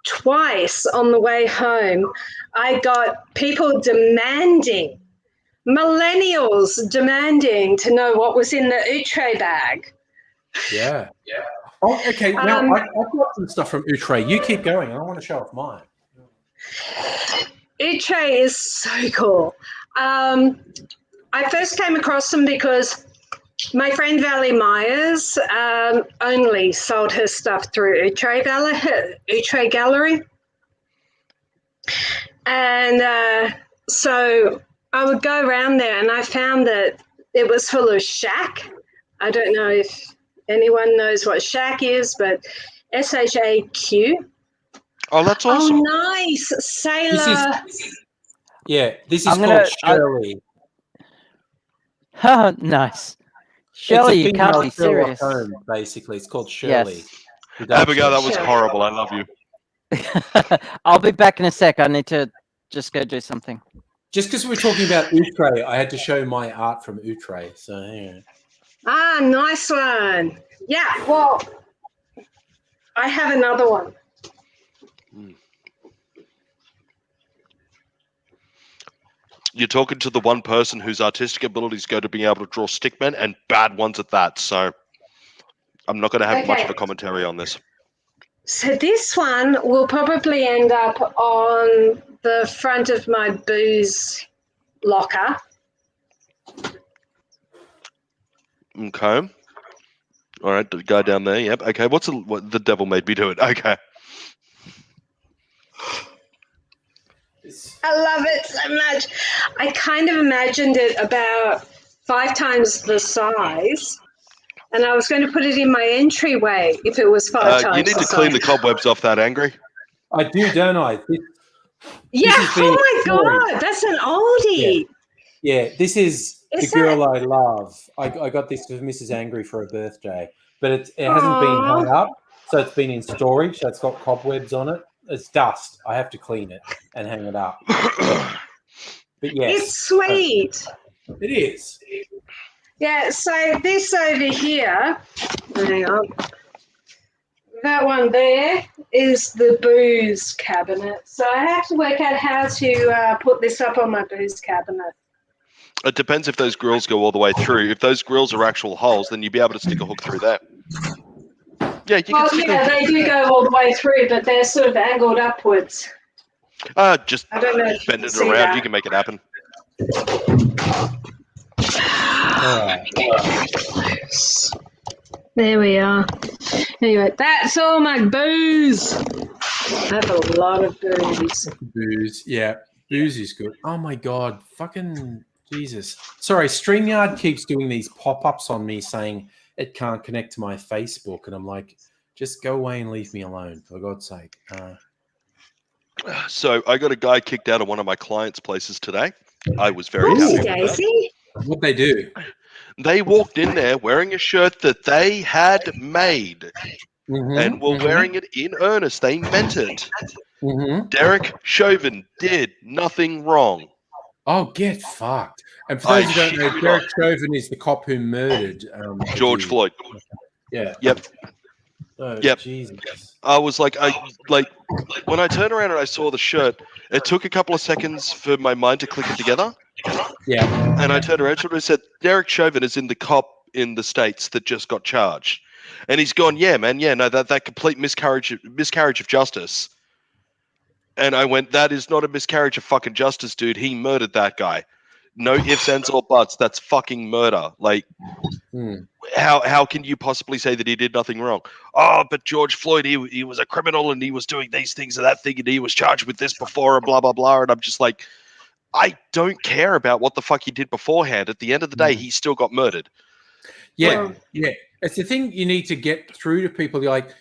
twice on the way home, I got people demanding, millennials demanding to know what was in the Utrecht bag. Yeah. Oh, okay. Now I've got some stuff from Utrecht. You keep going. I don't want to show off mine. Utrecht is so cool. I first came across them because my friend Valley Myers only sold her stuff through Utrecht Gallery. And so I would go around there and I found that it was full of shack. I don't know if anyone knows what shack is, but SHAQ. Oh, that's awesome. Oh, nice. Sailor. This is called Shirley. Oh, nice. Shirley, you can't be serious. Holmes, basically, it's called Shirley. Yes. Abigail, that was horrible. I love you. I'll be back in a sec. I need to just go do something. Just because we're talking about Utrecht, I had to show my art from Utrecht. So, yeah. Ah, nice one. Yeah, well, I have another one. You're talking to the one person whose artistic abilities go to being able to draw stickmen, and bad ones at that. So I'm not going to have much of a commentary on this. So this one will probably end up on the front of my booze locker. Okay. All right, the guy down there. Yep. Okay. What the devil made me do it? Okay. I love it so much. I kind of imagined it about 5 times the size, and I was going to put it in my entryway if it was 5 times the size. You need to clean the cobwebs off that, Angry. I do, don't I? Oh my God, that's an oldie. Yeah, this is the girl I love. I got this for Mrs. Angry for her birthday, but it hasn't been hung up, so it's been in storage, so it's got cobwebs on it. It's dust. I have to clean it and hang it up. But yes. It's sweet. It is. Yeah, so this over here, hang on. That one there is the booze cabinet. So I have to work out how to put this up on my booze cabinet. It depends if those grills go all the way through. If those grills are actual holes, then you'd be able to stick a hook through there. Yeah, you can stick they do go all the way through, but they're sort of angled upwards. Just bend it around. That. You can make it happen. There we are. Anyway, that's all my booze. I have a lot of booze. Booze, yeah. Booze is good. Oh my God, fucking Jesus. Sorry, StreamYard keeps doing these pop-ups on me saying it can't connect to my Facebook, and I'm like, just go away and leave me alone, for God's sake. So I got a guy kicked out of one of my clients' places today. I was very happy. Daisy? What'd they do? They walked in there wearing a shirt that they had made and were wearing it in earnest. They meant it. Derek Chauvin did nothing wrong. Oh, get fucked. And for those who don't know, Derek Chauvin is the cop who murdered George Floyd. Yeah. Yep. Oh, yep. Jesus. I was like, when I turned around and I saw the shirt, it took a couple of seconds for my mind to click it together. Yeah. And I turned around to him and said, Derek Chauvin is in the cop in the States that just got charged. And he's gone, yeah, man, yeah, no, that complete miscarriage of justice. And I went, that is not a miscarriage of fucking justice, dude. He murdered that guy. No ifs, ands, or buts. That's fucking murder. Like, how can you possibly say that he did nothing wrong? Oh, but George Floyd, he was a criminal and he was doing these things and that thing and he was charged with this before and blah, blah, blah. And I'm just like, I don't care about what the fuck he did beforehand. At the end of the day, he still got murdered. Yeah, yeah. It's the thing you need to get through to people. You're like,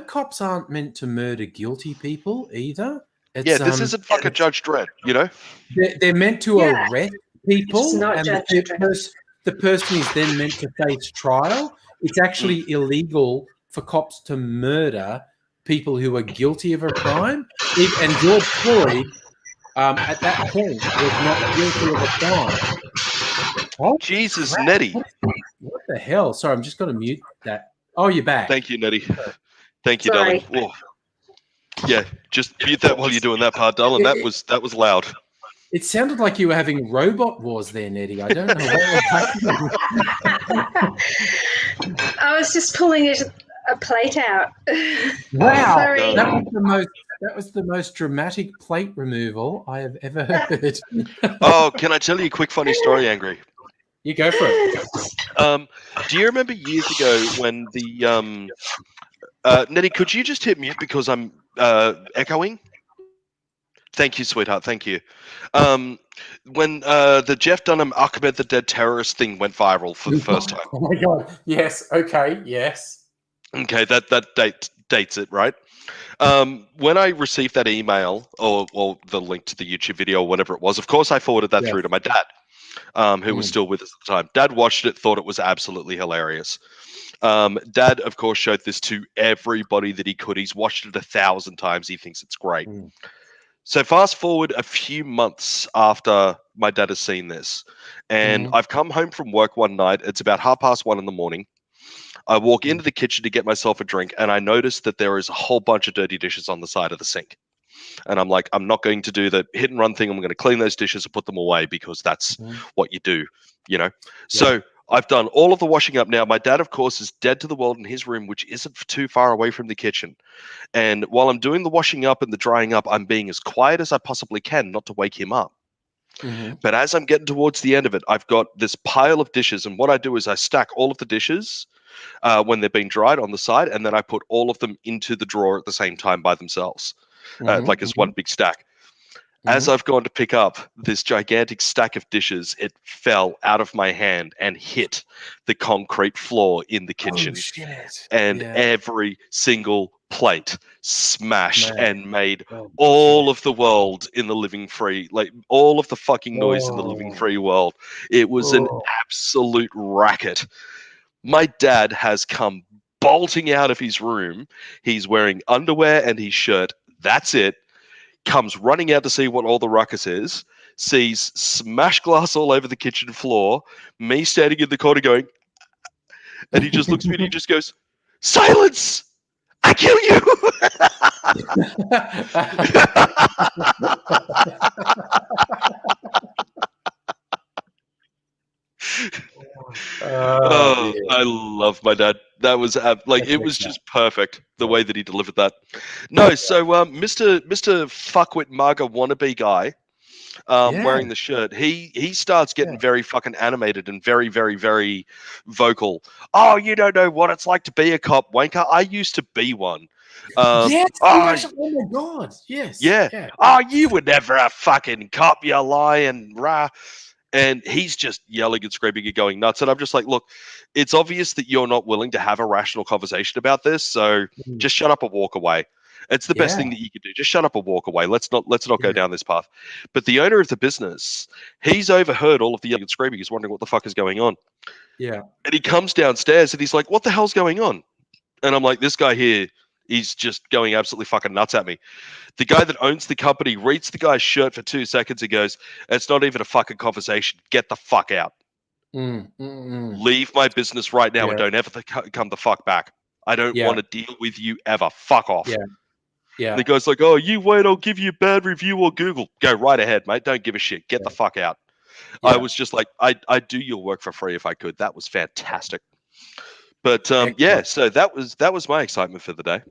cops aren't meant to murder guilty people either. This isn't fucking Judge Dredd, They're meant to arrest people, not and Judge the person is then meant to face trial. It's actually illegal for cops to murder people who are guilty of a crime. And George Floyd, at that point, was not guilty of a crime. Oh, Jesus, crap. Nettie. What the hell? Sorry, I'm just going to mute that. Oh, you're back. Thank you, Nettie. Thank you, darling. Whoa. Yeah, just mute that while you're doing that part, darling. That was loud. It sounded like you were having robot wars there, Nettie. I don't know what was happening. I was just pulling a plate out. Wow, sorry. That was the most dramatic plate removal I have ever heard. Oh, can I tell you a quick funny story, Angry? You go for it. Do you remember years ago when the Nettie, could you just hit mute because I'm echoing? Thank you, sweetheart. Thank you. When the Jeff Dunham Ahmed the Dead Terrorist thing went viral for the first time. Oh my God. Yes. Okay. Yes. Okay. That dates it, right? When I received that email or the link to the YouTube video or whatever it was, of course I forwarded that through to my dad, who was still with us at the time. Dad watched it, thought it was absolutely hilarious. Dad, of course, showed this to everybody that he could. He's watched it 1,000 times. He thinks it's great. So fast forward a few months after my dad has seen this, and I've come home from work one night. It's about 1:30 in the morning. I walk into the kitchen to get myself a drink, and I notice that there is a whole bunch of dirty dishes on the side of the sink. And I'm like, I'm not going to do the hit and run thing. I'm going to clean those dishes and put them away because that's what you do, So I've done all of the washing up now. My dad, of course, is dead to the world in his room, which isn't too far away from the kitchen. And while I'm doing the washing up and the drying up, I'm being as quiet as I possibly can not to wake him up. But as I'm getting towards the end of it, I've got this pile of dishes. And what I do is I stack all of the dishes when they're being dried on the side, and then I put all of them into the drawer at the same time by themselves, like as one big stack. As I've gone to pick up this gigantic stack of dishes, it fell out of my hand and hit the concrete floor in the kitchen. Oh, shit. And every single plate smashed and made all of the world in the living free, like all of the fucking noise in the living free world. It was an absolute racket. My dad has come bolting out of his room. He's wearing underwear and his shirt. That's it. Comes running out to see what all the ruckus is, sees smashed glass all over the kitchen floor, me standing in the corner going, and he just looks at me and he just goes, "Silence! I kill you!" I love my dad. That was it was just perfect the way that he delivered that. No, so Mr. Fuckwit Maga wannabe guy, wearing the shirt, he starts getting very fucking animated and very, very, very vocal. Oh, you don't know what it's like to be a cop, wanker. I used to be one. Yes. Oh my God. Yes. Yeah. Oh, you were never a fucking cop, you lying rah. And he's just yelling and screaming and going nuts. And I'm just like, look, it's obvious that you're not willing to have a rational conversation about this. So just shut up and walk away. It's the best thing that you can do. Just shut up and walk away. Let's not go down this path. But the owner of the business, he's overheard all of the yelling and screaming. He's wondering what the fuck is going on. Yeah. And he comes downstairs and he's like, what the hell's going on? And I'm like, this guy here He's just going absolutely fucking nuts at me. The guy that owns the company reads the guy's shirt for 2 seconds and goes, "It's not even a fucking conversation. Get the fuck out. Leave my business right now and don't ever come the fuck back. I don't want to deal with you ever. Fuck off." Yeah. The guy's like, "Oh, you wait, I'll give you a bad review on Google." Go right ahead, mate. Don't give a shit. Get the fuck out. I was just like, I'd do your work for free if I could. That was fantastic. But so that was my excitement for the day.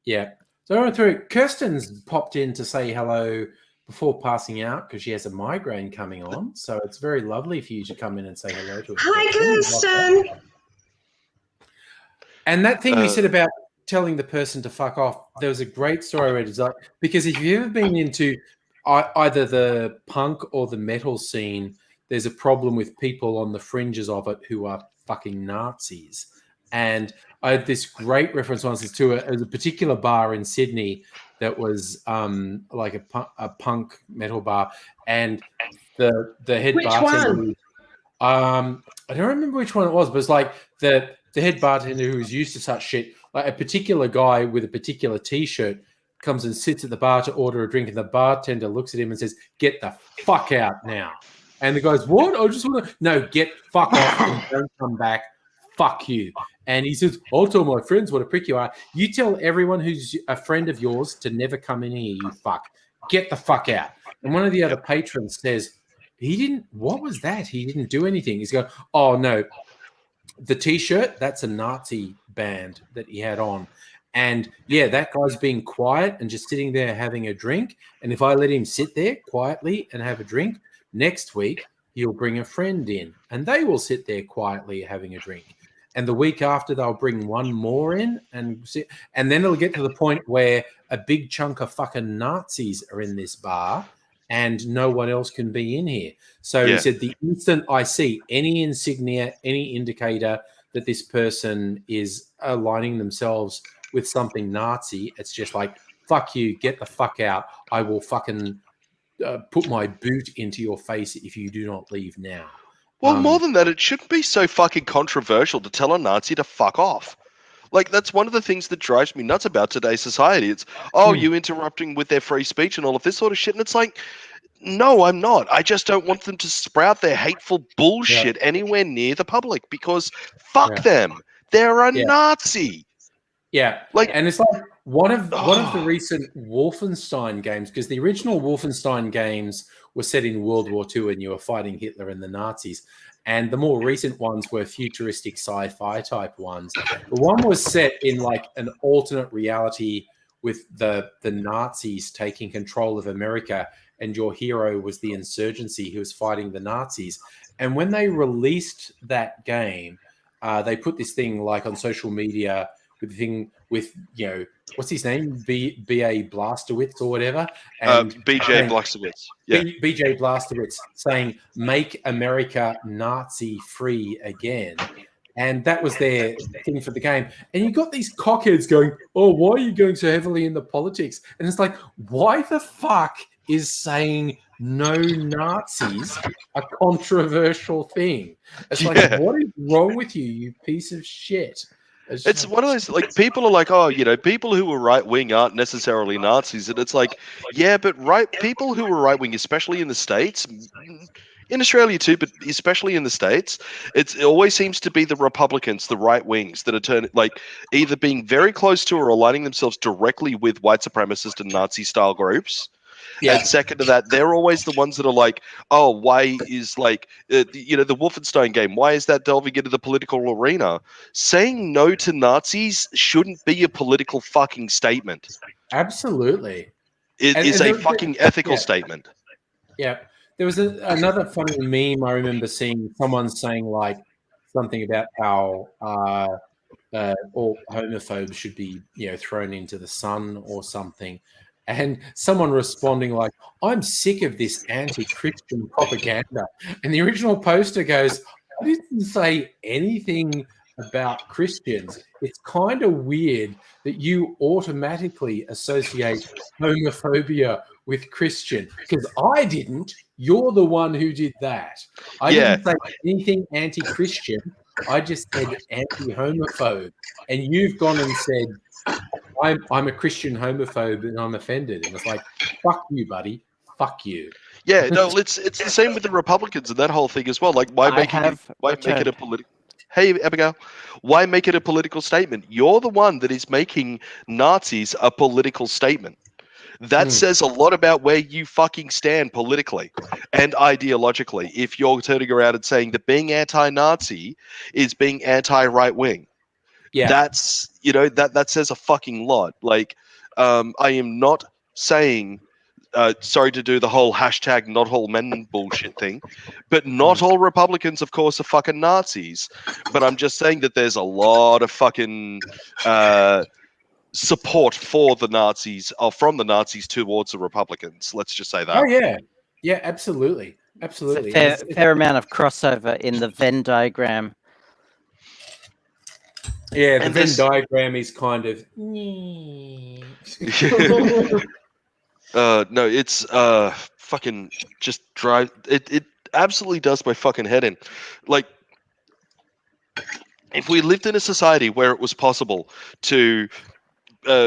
Yeah. So I went through. Kirsten's popped in to say hello before passing out because she has a migraine coming on. So it's very lovely for you to come in and say hello to her. Hi, Kirsten. And that thing you said about telling the person to fuck off, there was a great story I read. It's like, because if you've ever been into either the punk or the metal scene, there's a problem with people on the fringes of it who are fucking Nazis. And I had this great reference once to a particular bar in Sydney that was like a punk metal bar, and the head bartender. I don't remember which one it was, but it's like the head bartender who was used to such shit. Like a particular guy with a particular T-shirt comes and sits at the bar to order a drink, and the bartender looks at him and says, "Get the fuck out now." And the guy's, "What? I just want to..." "No, get fuck off and don't come back. Fuck you." And he says, "I'll tell my friends what a prick you are. You tell everyone who's a friend of yours to never come in here, you fuck. Get the fuck out." And one of the other patrons says, "What was that? He didn't do anything." He's going, "Oh, no. The T-shirt, that's a Nazi band that he had on. And yeah, that guy's being quiet and just sitting there having a drink. And if I let him sit there quietly and have a drink, next week he'll bring a friend in and they will sit there quietly having a drink. And the week after they'll bring one more in and sit, and then it'll get to the point where a big chunk of fucking Nazis are in this bar and no one else can be in here." So he said, the instant I see any insignia, any indicator that this person is aligning themselves with something Nazi, it's just like, fuck you, get the fuck out. I will fucking put my boot into your face if you do not leave now. Well, more than that, it shouldn't be so fucking controversial to tell a Nazi to fuck off. Like, that's one of the things that drives me nuts about today's society. It's, you interrupting with their free speech and all of this sort of shit. And it's like, no, I'm not. I just don't want them to sprout their hateful bullshit anywhere near the public because fuck them. They're a Nazi. Yeah. And it's like one of the recent Wolfenstein games, because the original Wolfenstein games were set in World War II and you were fighting Hitler and the Nazis. And the more recent ones were futuristic sci-fi type ones. The one was set in like an alternate reality with the Nazis taking control of America, and your hero was the insurgency who was fighting the Nazis. And when they released that game, they put this thing like on social media with the thing with, you know, what's his name? B.A. Blazkowicz or whatever. And B.J. Blazkowicz. Yeah. B.J. Blazkowicz saying, "Make America Nazi free again." And that was their thing for the game. And you got these cockheads going, "Oh, why are you going so heavily into politics?" And it's like, why the fuck is saying no Nazis a controversial thing? It's like, what is wrong with you, you piece of shit? It's one of those, like, people are like, oh, you know, people who are right-wing aren't necessarily Nazis. And it's like, yeah, but people who are right-wing, especially in the States, in Australia too, but especially in the States, it always seems to be the Republicans, the right-wings, that are either being very close to or aligning themselves directly with white supremacist and Nazi-style groups. Yeah. And second to that, they're always the ones that are like, oh, why is the Wolfenstein game, why is that delving into the political arena? Saying no to Nazis shouldn't be a political fucking statement. Absolutely. It is a fucking ethical statement. Yeah. There was another funny meme I remember seeing, someone saying like something about how all homophobes should be, you know, thrown into the sun or something. And someone responding like, "I'm sick of this anti-Christian propaganda." And the original poster goes, "I didn't say anything about Christians. It's kind of weird that you automatically associate homophobia with Christian, because I didn't. You're the one who did that. I didn't say anything anti-Christian. I just said anti-homophobe. And you've gone and said I'm a Christian homophobe and I'm offended. And it's like, fuck you, buddy. Fuck you. Yeah, no, it's the same with the Republicans and that whole thing as well. Like, why make it a political? Hey, Abigail, why make it a political statement? You're the one that is making Nazis a political statement. That says a lot about where you fucking stand politically and ideologically. If you're turning around and saying that being anti-Nazi is being anti-right wing, that's that says a fucking lot. Like, I am not saying. Sorry to do the whole hashtag not all men bullshit thing, but not all Republicans, of course, are fucking Nazis. But I'm just saying that there's a lot of fucking support for the Nazis, from the Nazis towards the Republicans. Let's just say that. Oh, yeah. Yeah, absolutely. Absolutely. It's a fair amount of crossover in the Venn diagram. Yeah, the Venn diagram is kind of... No, it's fucking just drive. It absolutely does my fucking head in. Like, if we lived in a society where it was possible to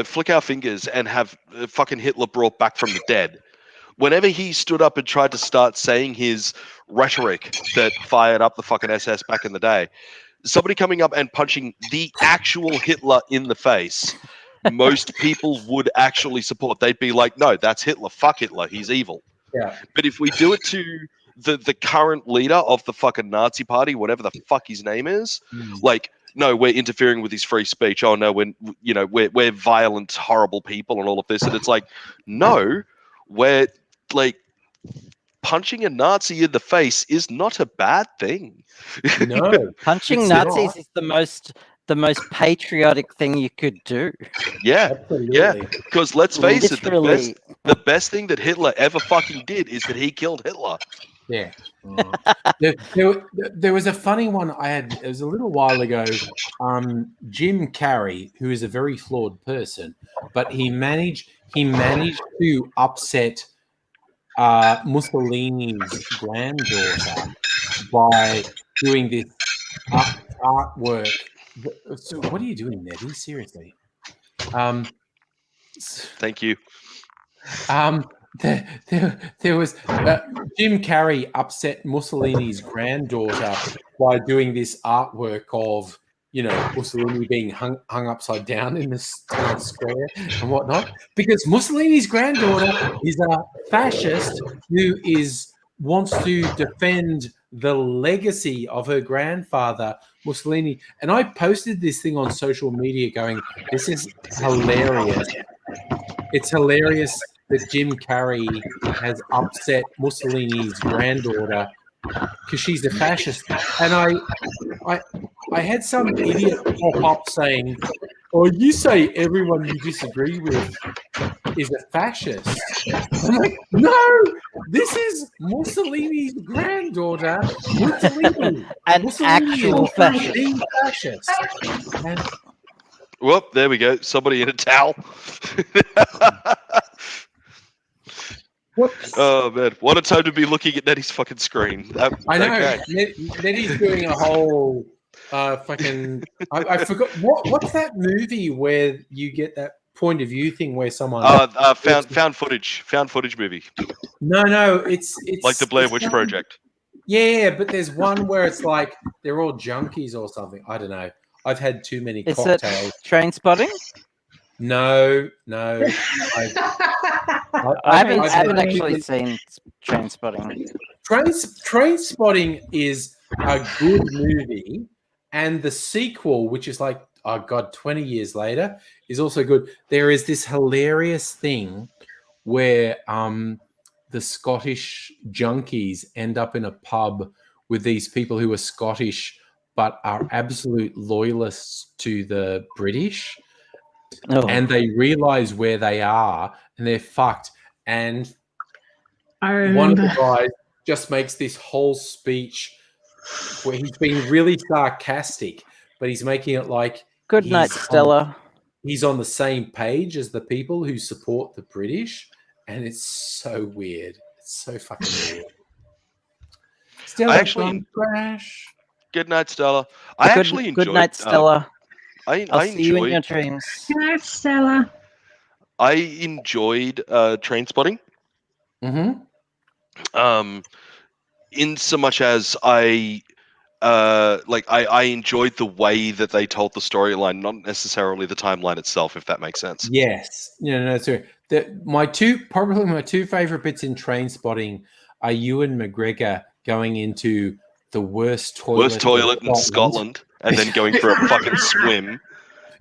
flick our fingers and have fucking Hitler brought back from the dead, whenever he stood up and tried to start saying his rhetoric that fired up the fucking SS back in the day, somebody coming up and punching the actual Hitler in the face, most people would actually support. They'd be like, no, that's Hitler. Fuck Hitler. He's evil. Yeah. But if we do it to the current leader of the fucking Nazi party, whatever the fuck his name is, like, no, we're interfering with his free speech. Oh no, we're violent, horrible people and all of this. And it's like, no, we're like, punching a Nazi in the face is not a bad thing. No. Punching Nazis is the most patriotic thing you could do. Yeah, absolutely. Yeah. Because let's face it, the best thing that Hitler ever fucking did is that he killed Hitler. Yeah. There was a funny one I had. It was a little while ago. Jim Carrey, who is a very flawed person, but he managed to upset Mussolini's granddaughter by doing this artwork. So what are you doing, Nettie? Seriously. Thank you. There was Jim Carrey upset Mussolini's granddaughter by doing this artwork of, Mussolini being hung upside down in the town square and whatnot, because Mussolini's granddaughter is a fascist who wants to defend the legacy of her grandfather, Mussolini. And I posted this thing on social media going, this is hilarious. It's hilarious that Jim Carrey has upset Mussolini's granddaughter because she's a fascist. And I had some idiot pop up saying, "Oh, you say everyone you disagree with is a fascist." I'm like, no, this is Mussolini's granddaughter, Mussolini. An Mussolini actual fascist. And, whoop, there we go. Somebody in a towel. Oh man, what a time to be looking at Nettie's fucking screen. I know. Okay. Nettie's doing a whole fucking. I forgot what's that movie where you get that point of view thing where someone found footage movie. No, it's like the Blair Witch Project. Yeah, but there's one where it's like they're all junkies or something. I don't know. I've had too many cocktails. It Train Spotting? No. I haven't actually seen Train Spotting. Train Spotting is a good movie, and the sequel, which is like, 20 years later, is also good. There is this hilarious thing where the Scottish junkies end up in a pub with these people who are Scottish but are absolute loyalists to the British. Oh. And they realize where they are and they're fucked. And one of the guys just makes this whole speech where he's being really sarcastic, but he's making it like, good night, Stella. He's on the same page as the people who support the British. And it's so weird. It's so fucking weird. Stella, crash. Good night, Stella. I actually enjoyed. Good night, Stella. I'll see you in your dreams. Hello, Stella. I enjoyed Trainspotting. In so much as I enjoyed the way that they told the storyline, not necessarily the timeline itself, if that makes sense. Yes. No, sorry. My two favorite bits in Trainspotting are Ewan McGregor going into the worst toilet in Scotland and then going for a fucking swim.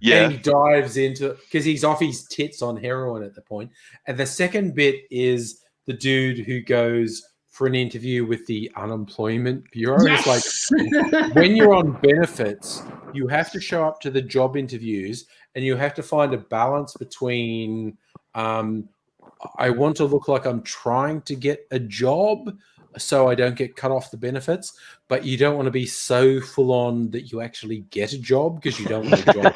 Yeah. And he dives into, because he's off his tits on heroin at the point. And the second bit is the dude who goes for an interview with the Unemployment Bureau. Yes! It's like, when you're on benefits, you have to show up to the job interviews and you have to find a balance between I want to look like I'm trying to get a job so I don't get cut off the benefits, but you don't want to be so full on that you actually get a job because you don't want a job.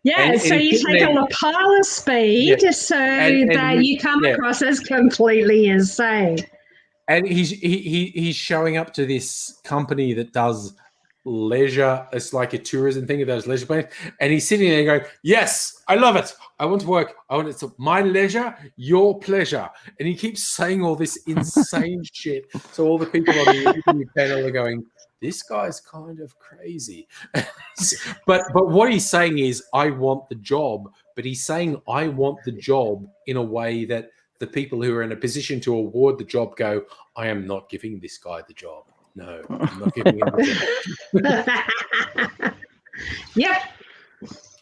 Yeah, so you take on a pile of speed so that you come across as completely insane. And he's showing up to this company that does leisure. It's like a tourism thing that does leisure planning. And he's sitting there going, yes, I love it. I want to work. It's my leisure, your pleasure. And he keeps saying all this insane shit. So all the people on the interview panel are going, this guy's kind of crazy. but what he's saying is, I want the job. But he's saying, I want the job in a way that the people who are in a position to award the job go, I am not giving this guy the job. No, I'm not giving him the job. Yep.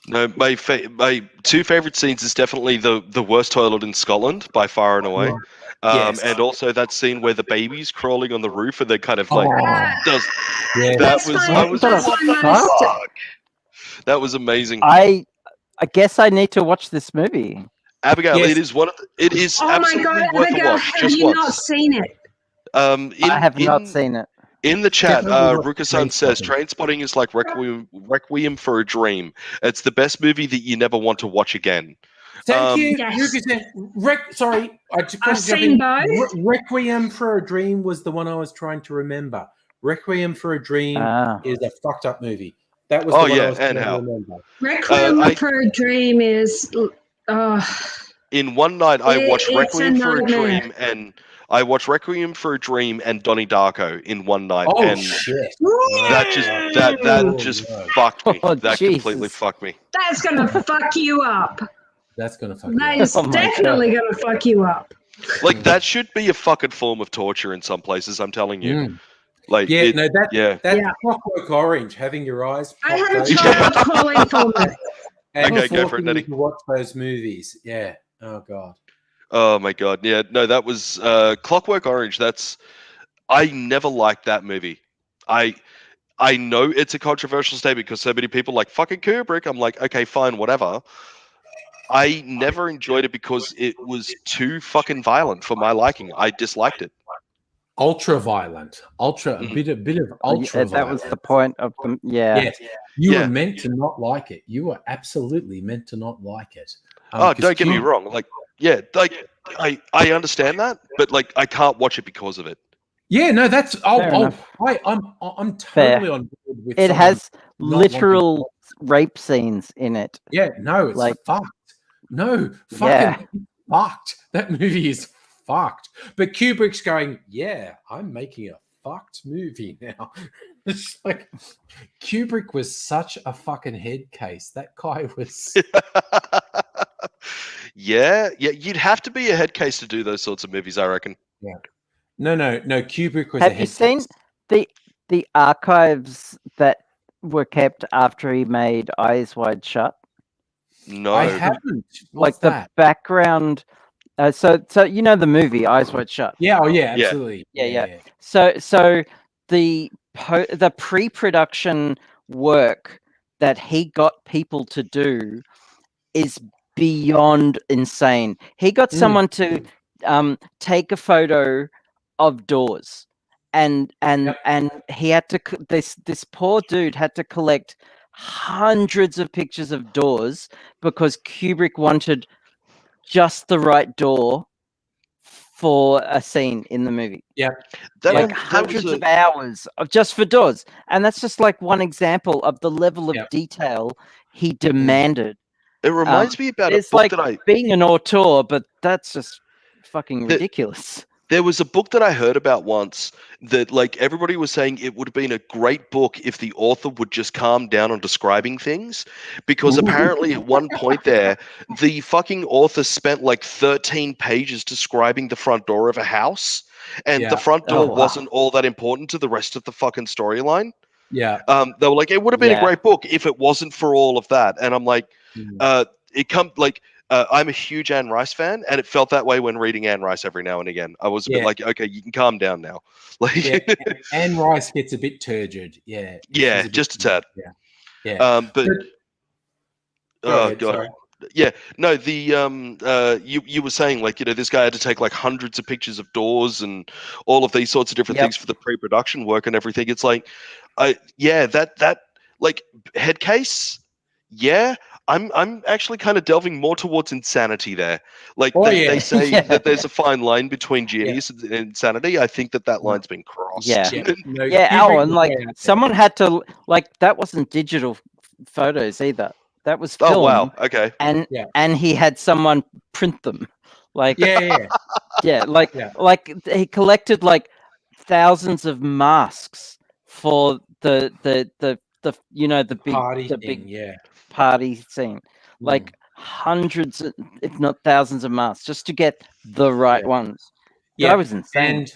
No, my two favorite scenes is definitely the worst toilet in Scotland by far and away. Yes. And also that scene where the baby's crawling on the roof and they kind of like that was amazing. I guess I need to watch this movie. Abigail, it is absolutely worth a watch. Have you not seen it? I have not seen it. In the chat, Ruka-san says, Trainspotting is like Requiem for a Dream. It's the best movie that you never want to watch again. Thank you. Yes. Sorry. I've seen both. Requiem for a Dream was the one I was trying to remember. Requiem for a Dream is a fucked up movie. That was the one I was trying to remember. Requiem for a Dream is... in one night, I watched Requiem for a Dream and... I watched Requiem for a Dream and Donnie Darko in one night, and shit. that just fucked me. That completely fucked me. That's gonna fuck you up. That's gonna fuck you up. That is definitely gonna fuck you up. Like that should be a fucking form of torture in some places. I'm telling you. Like that's Clockwork Orange. Having your eyes. I haven't tried calling for it. Okay, go for it, Nettie. Watch those movies. Yeah. Oh god. Oh my god, yeah, no, that was Clockwork Orange. I never liked that movie. I know it's a controversial statement because so many people are like fucking Kubrick. I'm like, okay, fine, whatever. I never enjoyed it because it was too fucking violent for my liking. I disliked it. Ultra violent, a bit of ultra. That was the point of them. Yeah. Yes. You were meant to not like it. You were absolutely meant to not like it. Don't get me wrong. Like. Yeah, like I understand that, but like I can't watch it because of it. Yeah, no, that's I'm totally on board with it. Has literal rape scenes in it. Yeah, no, it's like fucked. No, fucking fucked. That movie is fucked. But Kubrick's going, yeah, I'm making a fucked movie now. It's like Kubrick was such a fucking head case. That guy was. Yeah, you'd have to be a head case to do those sorts of movies, I reckon. Yeah. No. Kubrick was. Have you seen the archives that were kept after he made Eyes Wide Shut? No, I haven't. What's the that? background. So you know the movie Eyes Wide Shut. Yeah. Oh yeah. Absolutely. Yeah. So the pre-production work that he got people to do is beyond insane. He got someone to take a photo of doors, and he had to. This poor dude had to collect hundreds of pictures of doors because Kubrick wanted just the right door for a scene in the movie. Yeah. Like hundreds of hours of just for doors. And that's just like one example of the level of detail he demanded. It reminds me about a book like that being an auteur, but that's just fucking ridiculous. There was a book that I heard about once that, like, everybody was saying it would have been a great book if the author would just calm down on describing things, because apparently at one point there, the fucking author spent like 13 pages describing the front door of a house, and the front door wasn't all that important to the rest of the fucking storyline. Yeah. They were like, it would have been a great book if it wasn't for all of that. And I'm like, I'm a huge Anne Rice fan, and it felt that way when reading Anne Rice every now and again. I was a bit like, okay, you can calm down now. Like, Anne Rice gets a bit turgid. Yeah. Yeah, just a tad. Yeah. But oh god. Sorry. Yeah, no, you were saying, like, this guy had to take like hundreds of pictures of doors and all of these sorts of different things for the pre-production work and everything. It's like, that like head case. Yeah, I'm actually kind of delving more towards insanity there. Like they say that there's a fine line between genius and insanity. I think that line's been crossed. And like someone had to, like, that wasn't digital photos either. That was film. Oh wow, okay. And he had someone print them. Like like he collected like thousands of masks for the big party scene, like hundreds, if not thousands of masks, just to get the right ones. That was insane.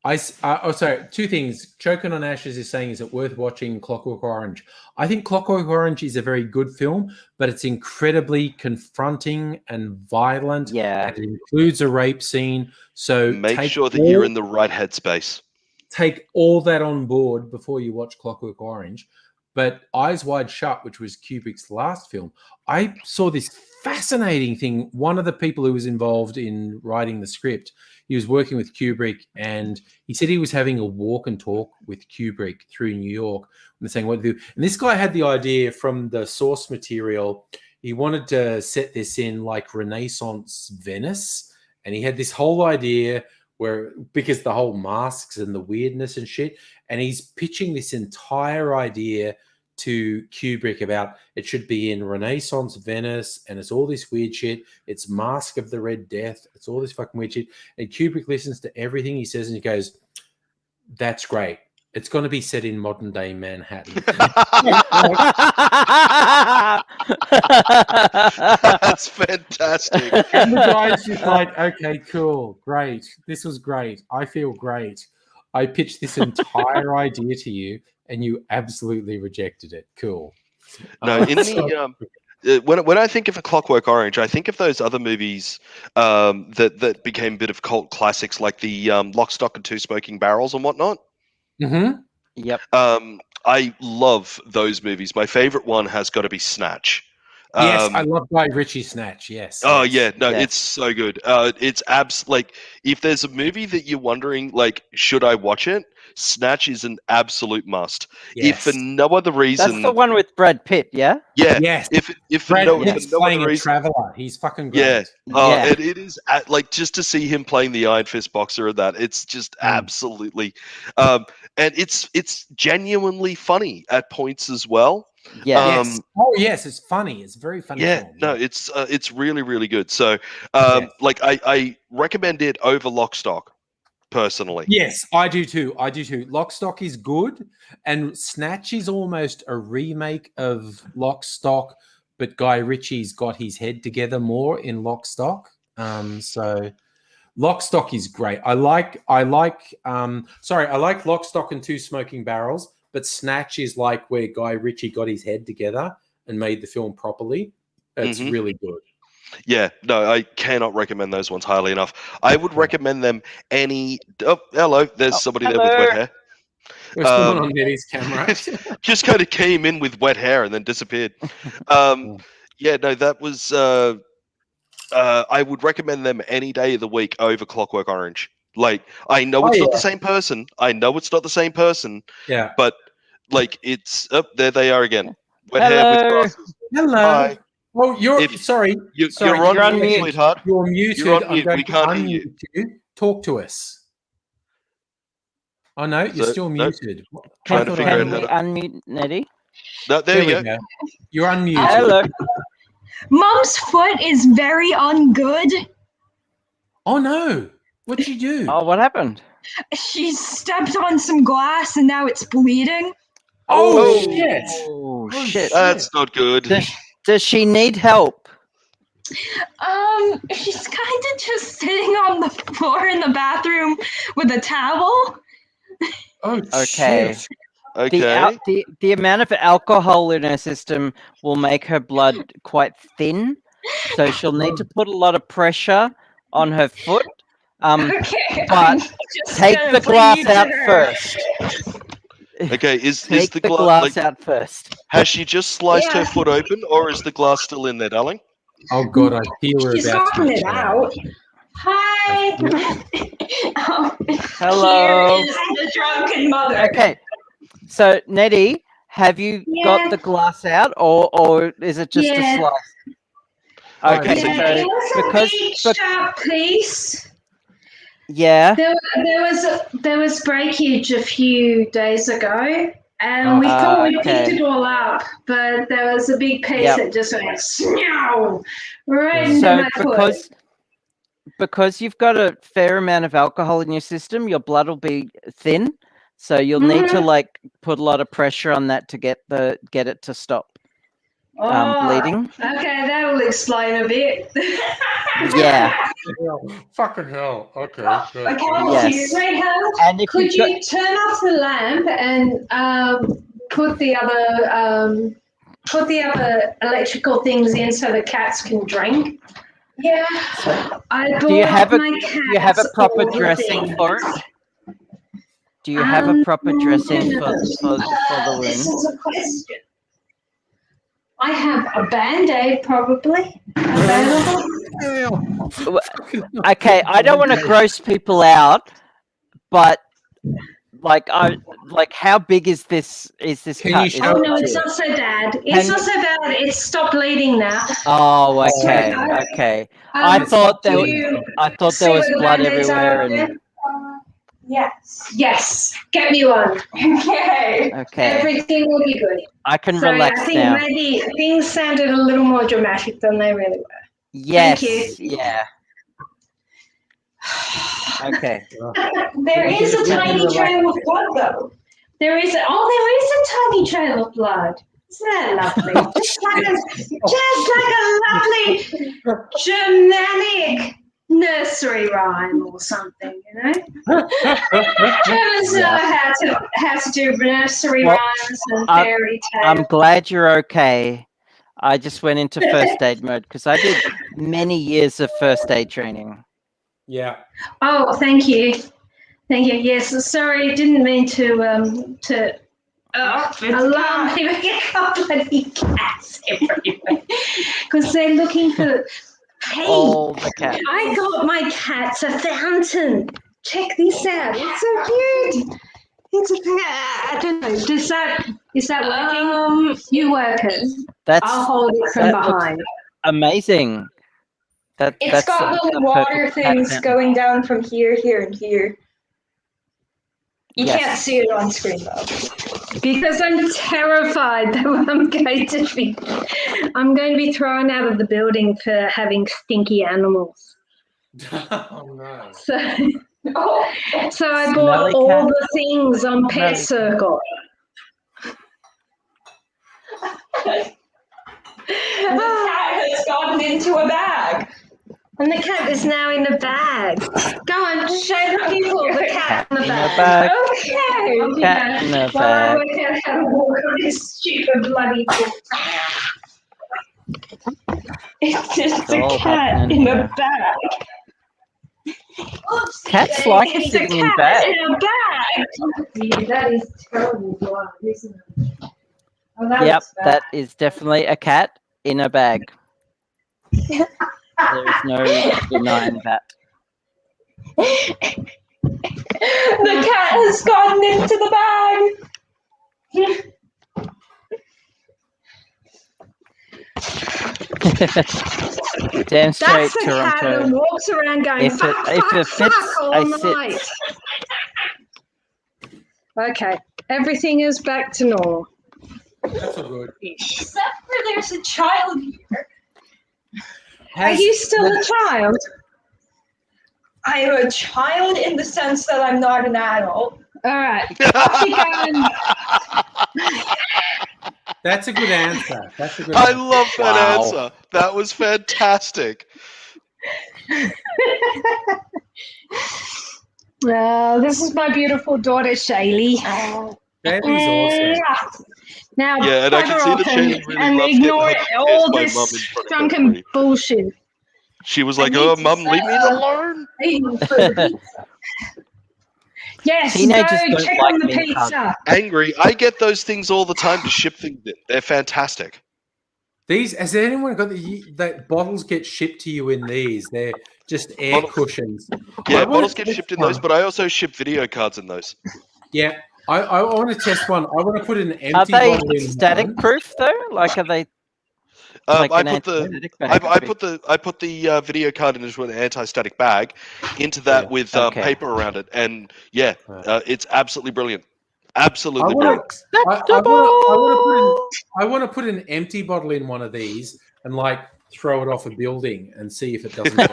And sorry, two things. Choking on Ashes is saying, is it worth watching Clockwork Orange? I think Clockwork Orange is a very good film, but it's incredibly confronting and violent. Yeah. And it includes a rape scene. So make sure that you're in the right headspace. Take all that on board before you watch Clockwork Orange. But Eyes Wide Shut, which was Kubrick's last film, I saw this fascinating thing. One of the people who was involved in writing the script, he was working with Kubrick, and he said he was having a walk and talk with Kubrick through New York, and saying what to do. And this guy had the idea from the source material. He wanted to set this in like Renaissance Venice, and he had this whole idea because the whole masks and the weirdness and shit, and he's pitching this entire idea to Kubrick about it should be in Renaissance Venice, and it's all this weird shit. It's Mask of the Red Death. It's all this fucking weird shit. And Kubrick listens to everything he says, and he goes, "That's great. It's going to be set in modern day Manhattan." That's fantastic. And the guy's just like, "Okay, cool, great. This was great. I feel great. I pitched this entire idea to you, and you absolutely rejected it. Cool." No, when I think of A Clockwork Orange, I think of those other movies that became a bit of cult classics, like the Lock, Stock, and Two Smoking Barrels and whatnot. Mm-hmm. Yep. I love those movies. My favorite one has got to be Snatch. Yes, I love Guy Ritchie Snatch. Yes. Oh yeah, no, it's so good. It's like, if there's a movie that you're wondering, like, should I watch it? Snatch is an absolute must. Yes. If for no other reason, that's the one with Brad Pitt, yeah. Yeah. Yes. If Brad for no playing other a reason, traveler, he's fucking great. yeah. Yeah. It is like, just to see him playing the Iron Fist boxer and that, it's just absolutely, and it's genuinely funny at points as well. Yeah. Yes. Oh yes, it's funny. It's very funny. Yeah, film. no, it's really, really good. So, like, I recommend it over Lock, Stock, personally. Yes, I do too. Lock, Stock is good, and Snatch is almost a remake of Lock, Stock, but Guy Ritchie's got his head together more in Lock, Stock. So Lock, Stock is great. I like Lock, Stock, and Two Smoking Barrels. But Snatch is like where Guy Ritchie got his head together and made the film properly. It's really good. Yeah, no, I cannot recommend those ones highly enough. I would recommend them any... Oh, hello, there's somebody there with wet hair. There's someone on Nettie's camera. Just kind of came in with wet hair and then disappeared. Yeah, no, that was... I would recommend them any day of the week over Clockwork Orange. Like, I know it's not the same person. Yeah. But, like, it's... Oh, there they are again. Wet hair with glasses. Hello. Hi. Oh, sorry. You're on mute, sweetheart. You're muted. You're on mute. We can't hear you. Talk to us. Oh, no, you're still muted. Trying to figure out how to unmute Nettie. No, there you go. You're unmuted. Hello. Mum's foot is very ungood. Oh, no. What'd you do? Oh, what happened? She stepped on some glass and now it's bleeding. Oh, shit. Oh, shit. That's not good. Does she need help? She's kind of just sitting on the floor in the bathroom with a towel. Oh, Okay. shit. Okay. The amount of alcohol in her system will make her blood quite thin, so she'll need to put a lot of pressure on her foot. Okay, but take the glass out first. Okay, is the the glass out first? Has she just sliced her foot open, or is the glass still in there, darling? Oh God, I feel her She's about gotten to it out. Hi. Hello. Here is the drunken mother. Okay, so Nettie, have you got the glass out, or is it just a slice? Okay, it was a big sharp piece. Yeah. There was breakage a few days ago, and we thought we picked it all up, but there was a big piece that just went snow right into my foot. Because you've got a fair amount of alcohol in your system, your blood will be thin, so you'll need to like put a lot of pressure on that to get it to stop bleeding. Okay, that will explain a bit. Yeah. Fucking hell. Okay. Yes. And could you turn off the lamp and put the other electrical things in so the cats can drink? Yeah. Do you have a proper dressing for it? Do you have a proper dressing for the wound? This is a question. I have a Band-Aid probably available. Okay, I don't want to gross people out, but how big is this cut? Oh no, it's not so bad. It's not so bad. It's stopped bleeding now. Oh, okay, okay. I thought there was blood everywhere and. Yes. Get me one. Okay. Everything will be good. I can relax I think now. maybe things sounded a little more dramatic than they really were. Yes. Thank you. Yeah. Okay. There is a tiny trail of blood, though. There is a tiny trail of blood. Isn't that lovely? just like a lovely Germanic nursery rhyme or something, you know? Germans know how to do nursery rhymes and fairy tales. I'm glad you're okay. I just went into first aid mode because I did many years of first aid training. Yeah. Oh, thank you. Thank you. Yes, sorry, didn't mean to alarm people. Bloody cats everywhere because they're looking for. Hey, the cats. I got my cats a fountain. Check this out. It's so cute. It's a I don't know. Is that working? You work it. I'll hold it from behind. Amazing. It's got little water things going down from here, here, and here. You can't see it on screen though, because I'm terrified that I'm going to be thrown out of the building for having stinky animals. Oh no! So I bought all the things on Pet Circle. The cat has gotten into a bag. And the cat is now in the bag. Go on, show the people the cat in the bag. Okay. Cat in the bag. I work out how to walk on this stupid bloody thing. It's just a cat in a bag. Oops, cats like sitting in bags. In a bag. Yeah, that is terrible, isn't it? Oh, yep, that is definitely a cat in a bag. There is no denying that. The cat has gotten into the bag. Damn straight, That's the cat that Toronto. walks around going, If it fits, all I night. Okay, everything is back to normal. That's all good. Except for there's a child here. Are you still a child? I am a child in the sense that I'm not an adult. All right. Off you go. That's a good answer. I love that answer. That was fantastic. This is my beautiful daughter, Shaylee. That is awesome. Now, yeah, and I can see that Shaylee really loves ignore getting all by this mum in front of drunken everybody. bullshit. She was like, "Oh, mum, leave me alone." Yes, Teenagers go don't check like on the being hugged. pizza. Angry. I get those things all the time to ship things in. They're fantastic. Has anyone got that bottles get shipped to you in these? They're just air cushions. Yeah, bottles get shipped in those, but I also ship video cards in those. Yeah, I want to test one. I want to put an empty Are they bottle in static one. proof though? Like, are they? I put the video card into an anti-static bag, into that with paper around it, and it's absolutely brilliant. Absolutely brilliant. I want to put an empty bottle in one of these and like throw it off a building and see if it doesn't break.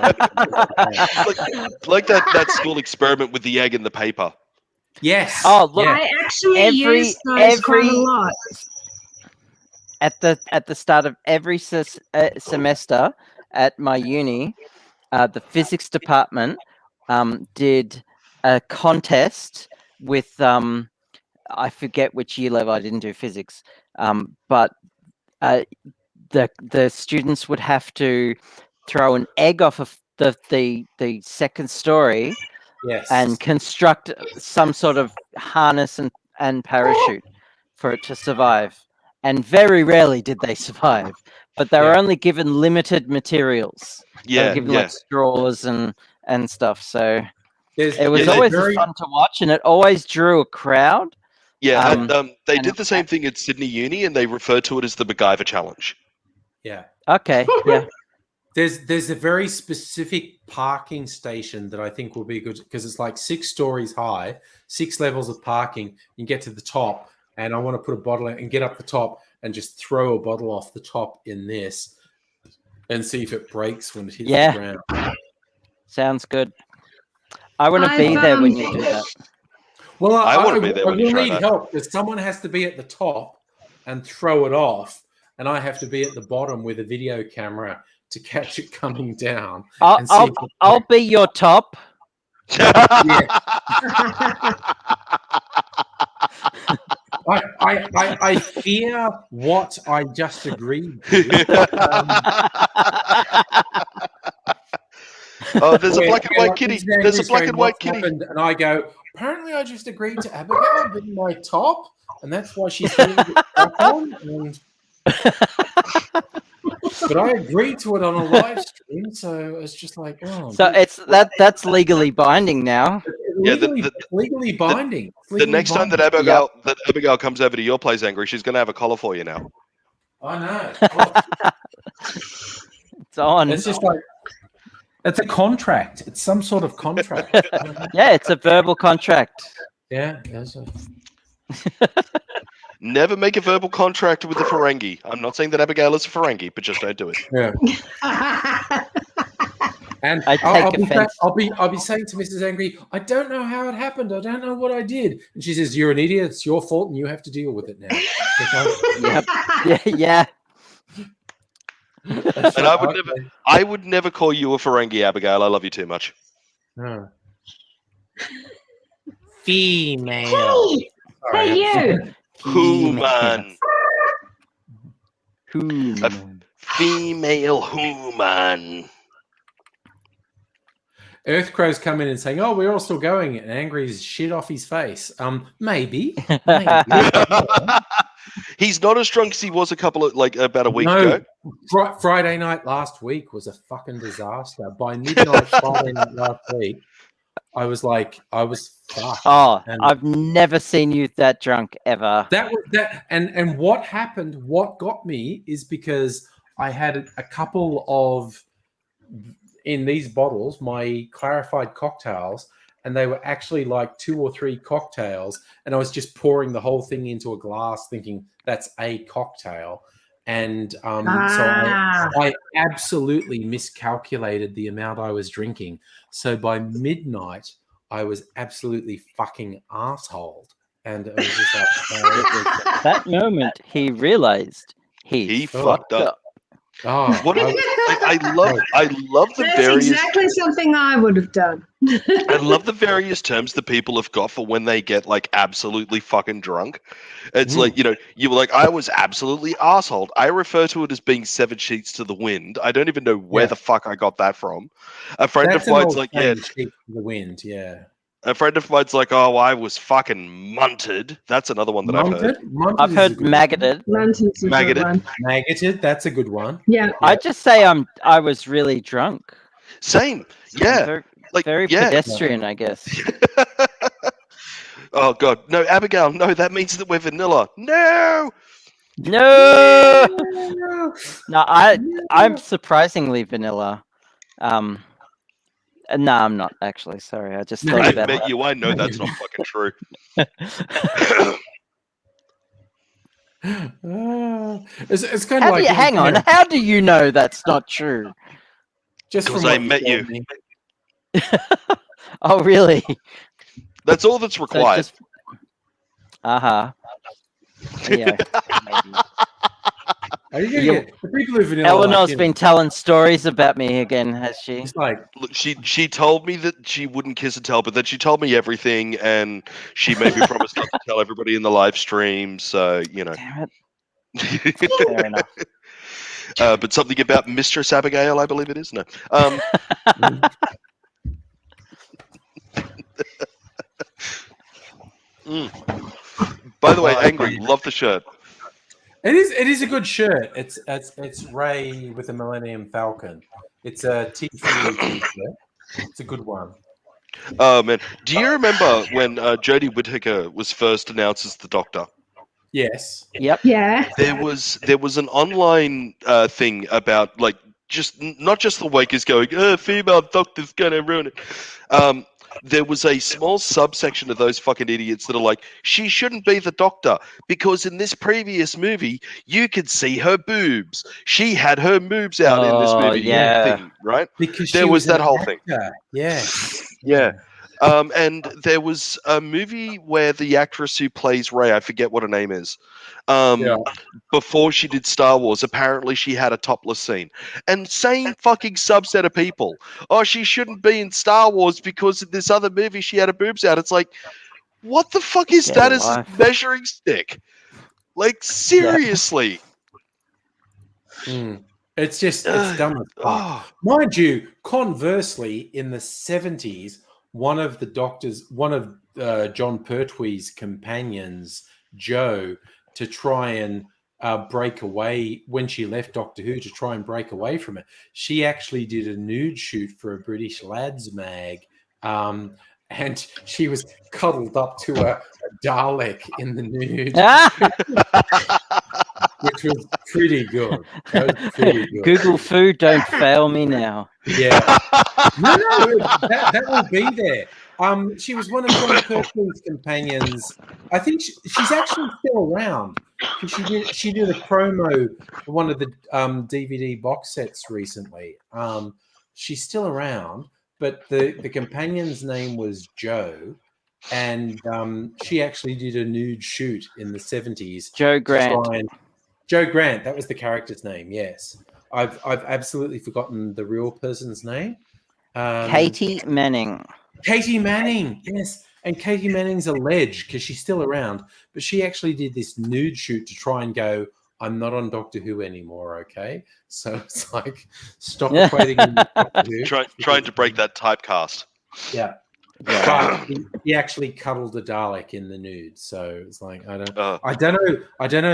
like that school experiment with the egg in the paper. Yes. Oh, look! I actually use those quite a lot. At the start of every semester at my uni, the physics department did a contest with I forget which year level. I didn't do physics, but the students would have to throw an egg off of the second story, and construct some sort of harness and parachute for it to survive. And very rarely did they survive, but they were only given limited materials. They were given like straws and stuff. So it was always fun to watch, and it always drew a crowd. Yeah, they did the same thing at Sydney Uni, and they referred to it as the MacGyver Challenge. Yeah. Okay. Yeah. There's a very specific parking station that I think will be good because it's like 6 stories high, 6 levels of parking. You can get to the top, and I want to put a bottle in and get up the top and just throw a bottle off the top in this and see if it breaks when it hits the ground. Sounds good. I want to be there when you do that. Well, I want to be there when you try need that. help because someone has to be at the top and throw it off, and I have to be at the bottom with a video camera to catch it coming down. I'll be your top. I fear what I just agreed to. Oh, there's a black and white kitty. There's a black and white kitty. And I go, apparently I just agreed to Abigail being my top, and that's why she's doing it on. And... But I agreed to it on a live stream, so it's just like, oh. So that's legally binding now. Legally binding. The next time that Abigail comes over to your place, Angry, she's going to have a collar for you now. I know. It's on. It's just like, it's a contract. It's some sort of contract. Yeah, it's a verbal contract. Yeah. Never make a verbal contract with a Ferengi. I'm not saying that Abigail is a Ferengi, but just don't do it. Yeah. And I'll be saying to Mrs. Angry, I don't know how it happened. I don't know what I did. And she says, you're an idiot. It's your fault, and you have to deal with it now. Yeah. And I would never call you a Ferengi, Abigail. I love you too much. No. Female. Hey, you. Human. Human. A female human. Earthcrow's come in and saying, "Oh, we're all still going," and Angry's shit off his face. Maybe. He's not as drunk as he was about a week ago. Friday night last week was a fucking disaster. By midnight Friday night last week, I was fucked. Oh, I've never seen you that drunk ever. And what happened? What got me is because I had a couple of in these bottles, my clarified cocktails, and they were actually like 2 or 3 cocktails, and I was just pouring the whole thing into a glass thinking that's a cocktail. And so I absolutely miscalculated the amount I was drinking. So by midnight, I was absolutely fucking assholed. And it was just like, that moment he realized he fucked up. Oh, I love the That's various. exactly something I would have done. I love the various terms that people have got for when they get like absolutely fucking drunk. It's like, you know, you were like, I was absolutely arsehole. I refer to it as being 7 sheets to the wind. I don't even know where the fuck I got that from. A friend of mine's like, sheets to the wind, A friend of mine's like, oh, I was fucking munted. That's another one that I've heard. I've heard maggoted. Maggoted, that's a good one. Yeah. I'd just say I was really drunk. Same. Yeah. Very pedestrian, I guess. Oh god, no, Abigail, no, that means that we're vanilla. No. No. No, I'm surprisingly vanilla. No, I'm not actually. Sorry, I just thought about bet you. I know that's not fucking true. It's kind of like. Hang on. How do you know that's not true? Just because I met you. Oh, really? That's all that's required. Yeah. Eleanor's been telling stories about me again, has she? It's like, look, she told me that she wouldn't kiss and tell, but then she told me everything, and she made me promise not to tell everybody in the live stream. So you know. Damn it. Fair enough. But something about Mistress Abigail, I believe it is. No. By the way, Angry, love the shirt. It is a good shirt. It's Ray with a Millennium Falcon. It's a T3 t-shirt. It's a good one. Oh man, do you remember when Jodie Whittaker was first announced as the Doctor? Yes. Yep. Yeah. There was an online thing about like not just the Wakers going, female Doctor's gonna ruin it. There was a small subsection of those fucking idiots that are like, she shouldn't be the Doctor because in this previous movie you could see her boobs. She had her boobs out in this movie. Yeah. Thing, right? Because there was that whole thing. Yeah. Yeah. And there was a movie where the actress who plays Rey, I forget what her name is, before she did Star Wars, apparently she had a topless scene. And same fucking subset of people, oh, she shouldn't be in Star Wars because in this other movie she had her boobs out. It's like, what the fuck is that as a measuring stick? Like, seriously. It's dumb as fuck. Mind you, conversely, in the 70s, one of John Pertwee's companions, Jo, to try and break away when she left Doctor Who to try and break away from it, she actually did a nude shoot for a British lads mag, and she was cuddled up to a Dalek in the nude. Which was pretty good. Google food, don't fail me now. Yeah. No, that will be there. She was one of John Pertwee's companions. I think she's actually still around. She did a promo for one of the DVD box sets recently. She's still around, but the companion's name was Jo, and she actually did a nude shoot in the 70s. Jo Grant. Jo Grant, that was the character's name. Yes, I've absolutely forgotten the real person's name. Katie Manning. Katie Manning, yes, and Katie Manning's alleged because she's still around, but she actually did this nude shoot to try and go, I'm not on Doctor Who anymore. Okay, so it's like stop equating Doctor Who. Trying to break that typecast. Yeah. But he actually cuddled a Dalek in the nude, so it's like I don't know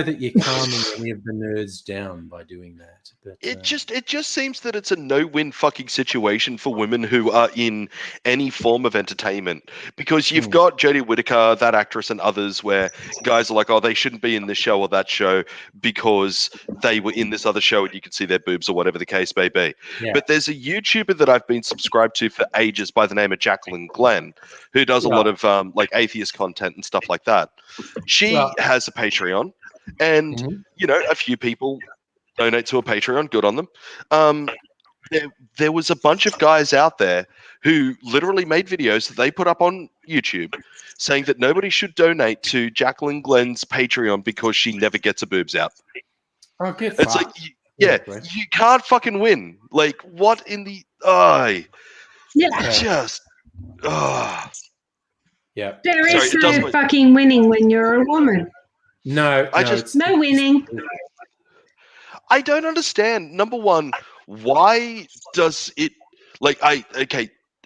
that you're calming any of the nerds down by doing that. But it just seems that it's a no-win fucking situation for women who are in any form of entertainment, because you've got Jodie Whittaker, that actress, and others where guys are like, oh, they shouldn't be in this show or that show because they were in this other show and you can see their boobs or whatever the case may be. Yeah. But there's a YouTuber that I've been subscribed to for ages by the name of Jacqueline Glenn, who does a lot of like atheist content and stuff like that. She has a Patreon, and a few people donate to a Patreon. Good on them. There was a bunch of guys out there who literally made videos that they put up on YouTube saying that nobody should donate to Jacqueline Glenn's Patreon because she never gets her boobs out. Oh, get it's fucked. Like, you can't fucking win. Like, what in the just yeah. There is no fucking winning when you're a woman. No, no winning. I don't understand. Number one, why does it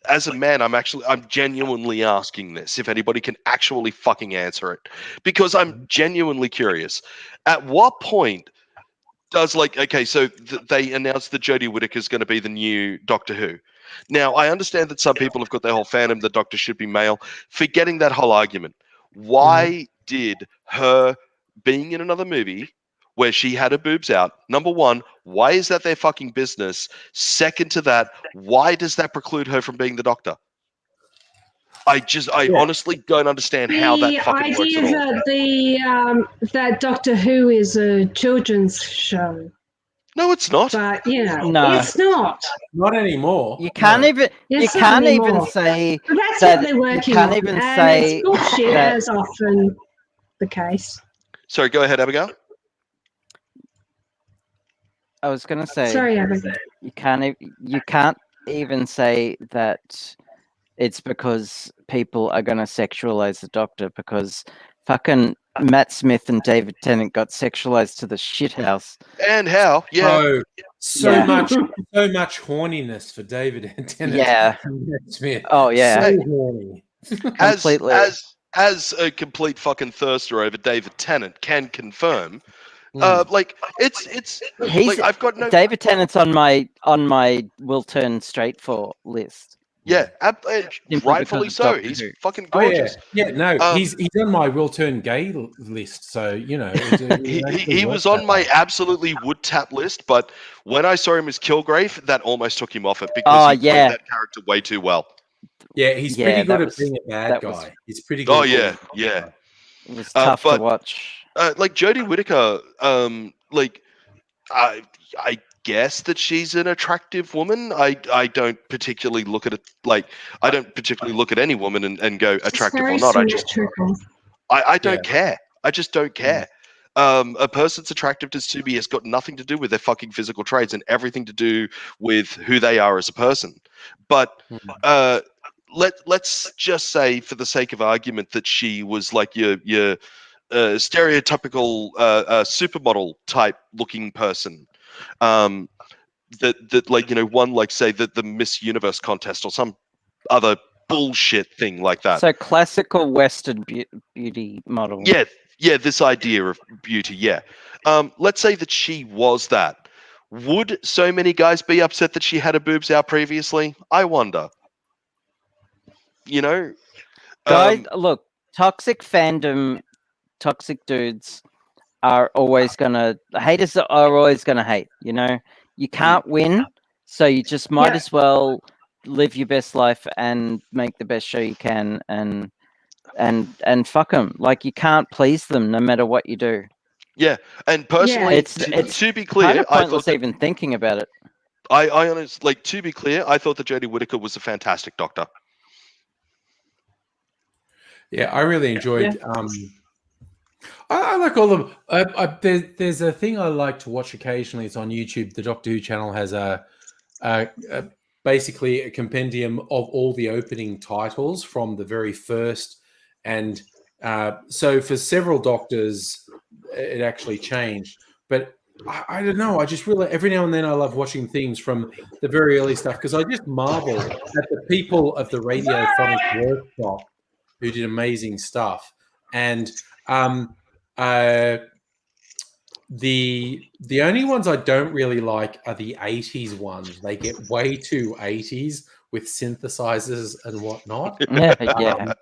as a man, I'm genuinely asking this, if anybody can actually fucking answer it, because I'm genuinely curious. At what point does they announced that Jodie Whittaker is going to be the new Doctor Who. Now, I understand that some people have got their whole fandom that Doctor should be male. Forgetting that whole argument, why did her being in another movie where she had her boobs out, number one, why is that their fucking business? Second to that, why does that preclude her from being the Doctor? I honestly don't understand how that fucking works at all. The idea that Doctor Who is a children's show. No, it's not. But it's not. Not anymore. You can't even. You can't even say but that's that. What they're working you can't on, even and say it's bullshit, that, as often the case. Sorry, go ahead, Abigail. I was going to say. Sorry, Abigail. You can't even say that it's because people are going to sexualize the Doctor, because fucking Matt Smith and David Tennant got sexualized to the shithouse. And how? Yeah. Oh, so much horniness for David and Tennant. Yeah. And Matt Smith. Oh yeah. So horny. Completely. As a complete fucking thirster over David Tennant can confirm, I've got no. David Tennant's on my will turn straight for list. Yeah, rightfully so. He's fucking gorgeous. He's on my will turn gay list. So he was on my absolutely would tap list. But when I saw him as Kilgrave, that almost took him off it, because he played that character way too well. Yeah, he's pretty good at being a bad guy. He's pretty good. Oh yeah. It was tough to watch. Like Jodie Whittaker, I guess that she's an attractive woman. I don't particularly look at it I don't particularly look at any woman and go attractive or not. I don't care. I just don't care. A person's attractiveness to me has got nothing to do with their fucking physical traits and everything to do with who they are as a person. But let's just say, for the sake of argument, that she was like your stereotypical supermodel type looking person. Won say the Miss Universe contest or some other bullshit thing like that. So classical Western beauty model. Yeah, this idea of beauty. Yeah, let's say that she was that. Would so many guys be upset that she had her boobs out previously? I wonder. Guys, look, toxic fandom, toxic dudes are always gonna. Haters are always gonna hate. You can't win, so you just might as well live your best life and make the best show you can, and fuck them. Like, you can't please them no matter what you do. Yeah, and personally, it's to be clear, kind of pointless even thinking about it. I honestly, to be clear, I thought that Jodie Whittaker was a fantastic Doctor. Yeah, I really enjoyed. I like all of them. There's a thing I like to watch occasionally. It's on YouTube. The Doctor Who channel has basically a compendium of all the opening titles from the very first. And so for several Doctors, it actually changed. But I don't know. I just really every now and then I love watching themes from the very early stuff because I just marvel at the people of the radiophonic workshop who did amazing stuff. And the only ones I don't really like are the 80s ones. They get way too 80s with synthesizers and whatnot. Yeah.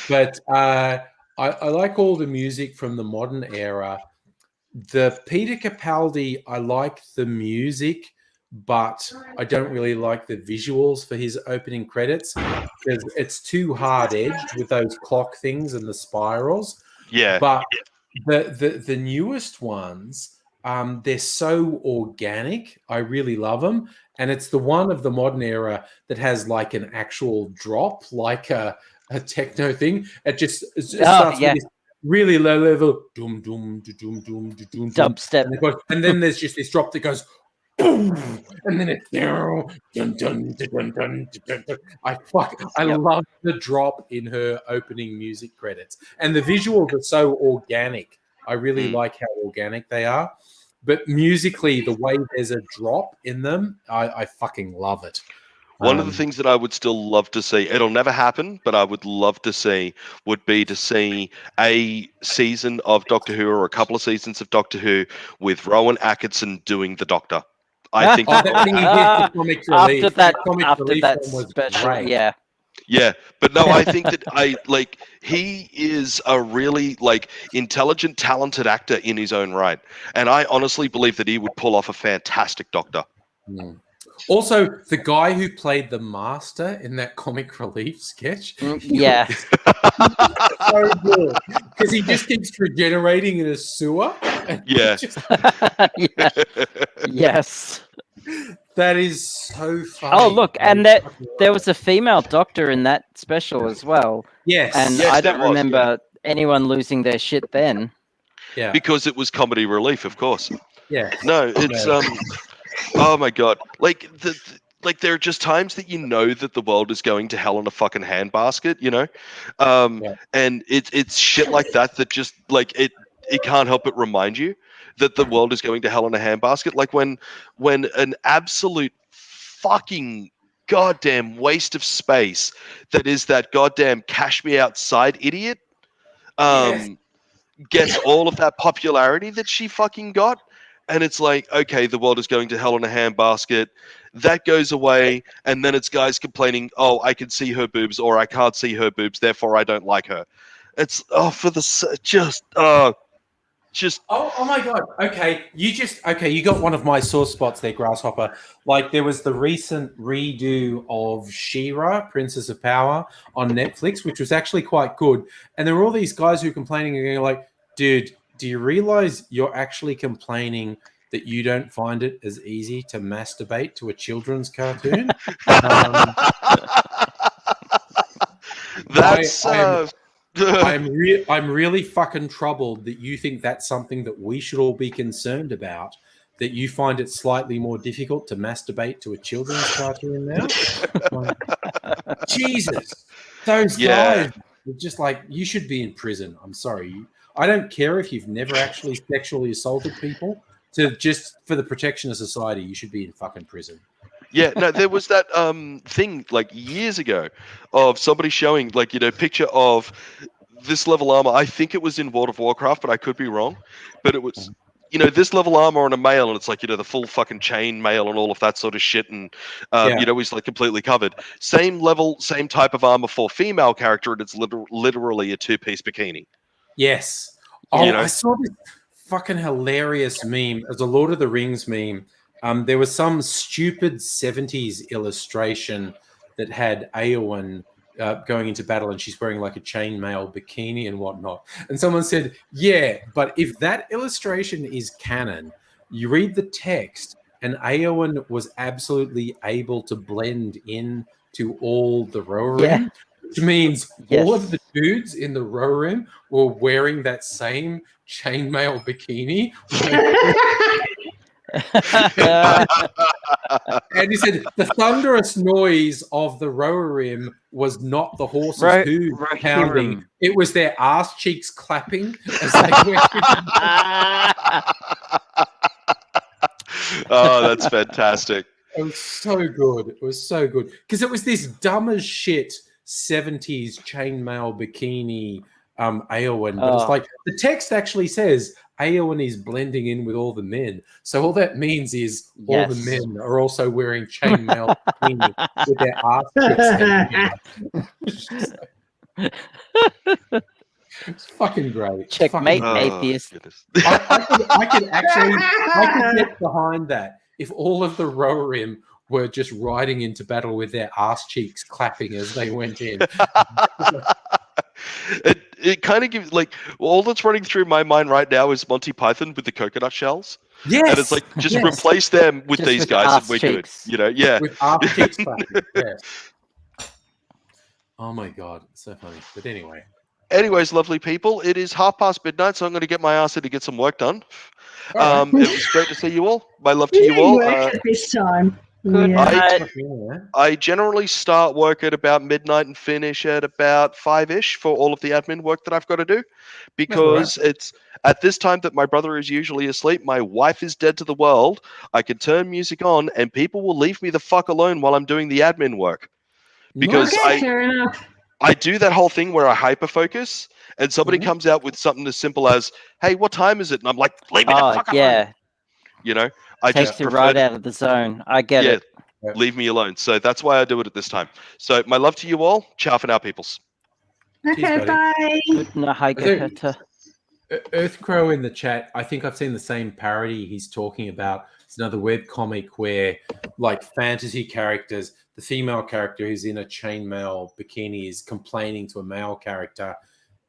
But I like all the music from the modern era. The Peter Capaldi, I like the music, but I don't really like the visuals for his opening credits because it's too hard-edged with those clock things and the spirals. Yeah. But the newest ones, they're so organic. I really love them. And it's the one of the modern era that has like an actual drop, like a techno thing. It starts with this really low level doom doom doom doom doom dubstep, and then there's just this drop that goes boom, and then it's dun, dun, dun, dun, dun, dun, dun. I love the drop in her opening music credits, and the visuals are so organic. I really like how organic they are, but musically, the way there's a drop in them, I fucking love it. One of the things that I would still love to see, it'll never happen, but I would love to see, would be to see a season of Doctor Who or a couple of seasons of Doctor Who with Rowan Atkinson doing the Doctor. I think after that was special, great. Yeah, but no, I think that he is a really intelligent, talented actor in his own right, and I honestly believe that he would pull off a fantastic Doctor. Also, the guy who played the Master in that comic relief sketch, so good because he just keeps regenerating in a sewer. Yeah. Yes. That is so funny. Oh, look, and there was a female Doctor in that special as well. Yes. And I don't remember anyone losing their shit then. Yeah. Because it was comedy relief, of course. Yeah. No, it's oh my god! There are just times that you know that the world is going to hell in a fucking handbasket, you know, and it's shit like that just it can't help but remind you that the world is going to hell in a handbasket. Like when an absolute fucking goddamn waste of space that is that goddamn Cash Me Outside idiot gets all of that popularity that she fucking got. And it's like, okay, the world is going to hell in a handbasket. That goes away, and then it's guys complaining, oh, I can see her boobs, or I can't see her boobs, therefore I don't like her. It's oh my god. Okay, you got one of my sore spots there, Grasshopper. Like there was the recent redo of She-Ra, Princess of Power, on Netflix, which was actually quite good. And there were all these guys who were complaining and going like, dude, do you realize you're actually complaining that you don't find it as easy to masturbate to a children's cartoon? I'm really fucking troubled that you think that's something that we should all be concerned about, that you find it slightly more difficult to masturbate to a children's cartoon now. Jesus, those guys are just like, you should be in prison. I'm sorry. I don't care if you've never actually sexually assaulted people. Just for the protection of society, you should be in fucking prison. Yeah, no, there was that thing years ago of somebody showing picture of this level armor. I think it was in World of Warcraft, but I could be wrong. But it was, this level armor on a male, and it's the full fucking chain mail and all of that sort of shit, and he's completely covered. Same level, same type of armor for female character, and it's literally a two-piece bikini. Yes. I saw this fucking hilarious meme as a Lord of the Rings meme. There was some stupid 70s illustration that had Eowyn going into battle, and she's wearing a chainmail bikini and whatnot. And someone said, yeah, but if that illustration is canon, you read the text, and Eowyn was absolutely able to blend in to all the Rohirrim, which means all of the dudes in the Rohirrim were wearing that same chainmail bikini. And he said the thunderous noise of the Rohirrim was not the horses who pounding; it was their ass cheeks clapping as they went. Oh, that's fantastic. It was so good. It was so good because it was this dumb as shit 70s chainmail bikini Eowyn, but it's like the text actually says Eowyn is blending in with all the men. So all that means is all the men are also wearing chainmail bikini with their ass cheeks. It's fucking great. Checkmate, atheist. I could get behind that if all of the Rohirrim were just riding into battle with their ass cheeks clapping as they went in. It kind of gives all that's running through my mind right now is Monty Python with the coconut shells. Yes, and it's like just replace them with these guys and we're cheeks. good. You know, yeah. With ass cheeks clapping. Yes. Oh my god, so funny. But anyway. Anyways, lovely people, it is midnight, so I'm going to get my ass in to get some work done. It was great to see you all. My love to you all. Work at this time. Good night. I generally start work at about midnight and finish at about 5-ish for all of the admin work that I've got to do, because it's at this time that my brother is usually asleep. My wife is dead to the world. I can turn music on, and people will leave me the fuck alone while I'm doing the admin work, because fair enough. I do that whole thing where I hyper focus, and somebody comes out with something as simple as, "Hey, what time is it?" And I'm like, "Leave me the fuck alone." You know, I takes just you right out of the zone. I get it. Leave me alone. So that's why I do it at this time. So my love to you all. Ciao for now, peoples. Okay, bye. Good night. Earthcrow in the chat. I think I've seen the same parody he's talking about. It's another web comic where, like, fantasy characters, the female character who's in a chainmail bikini is complaining to a male character,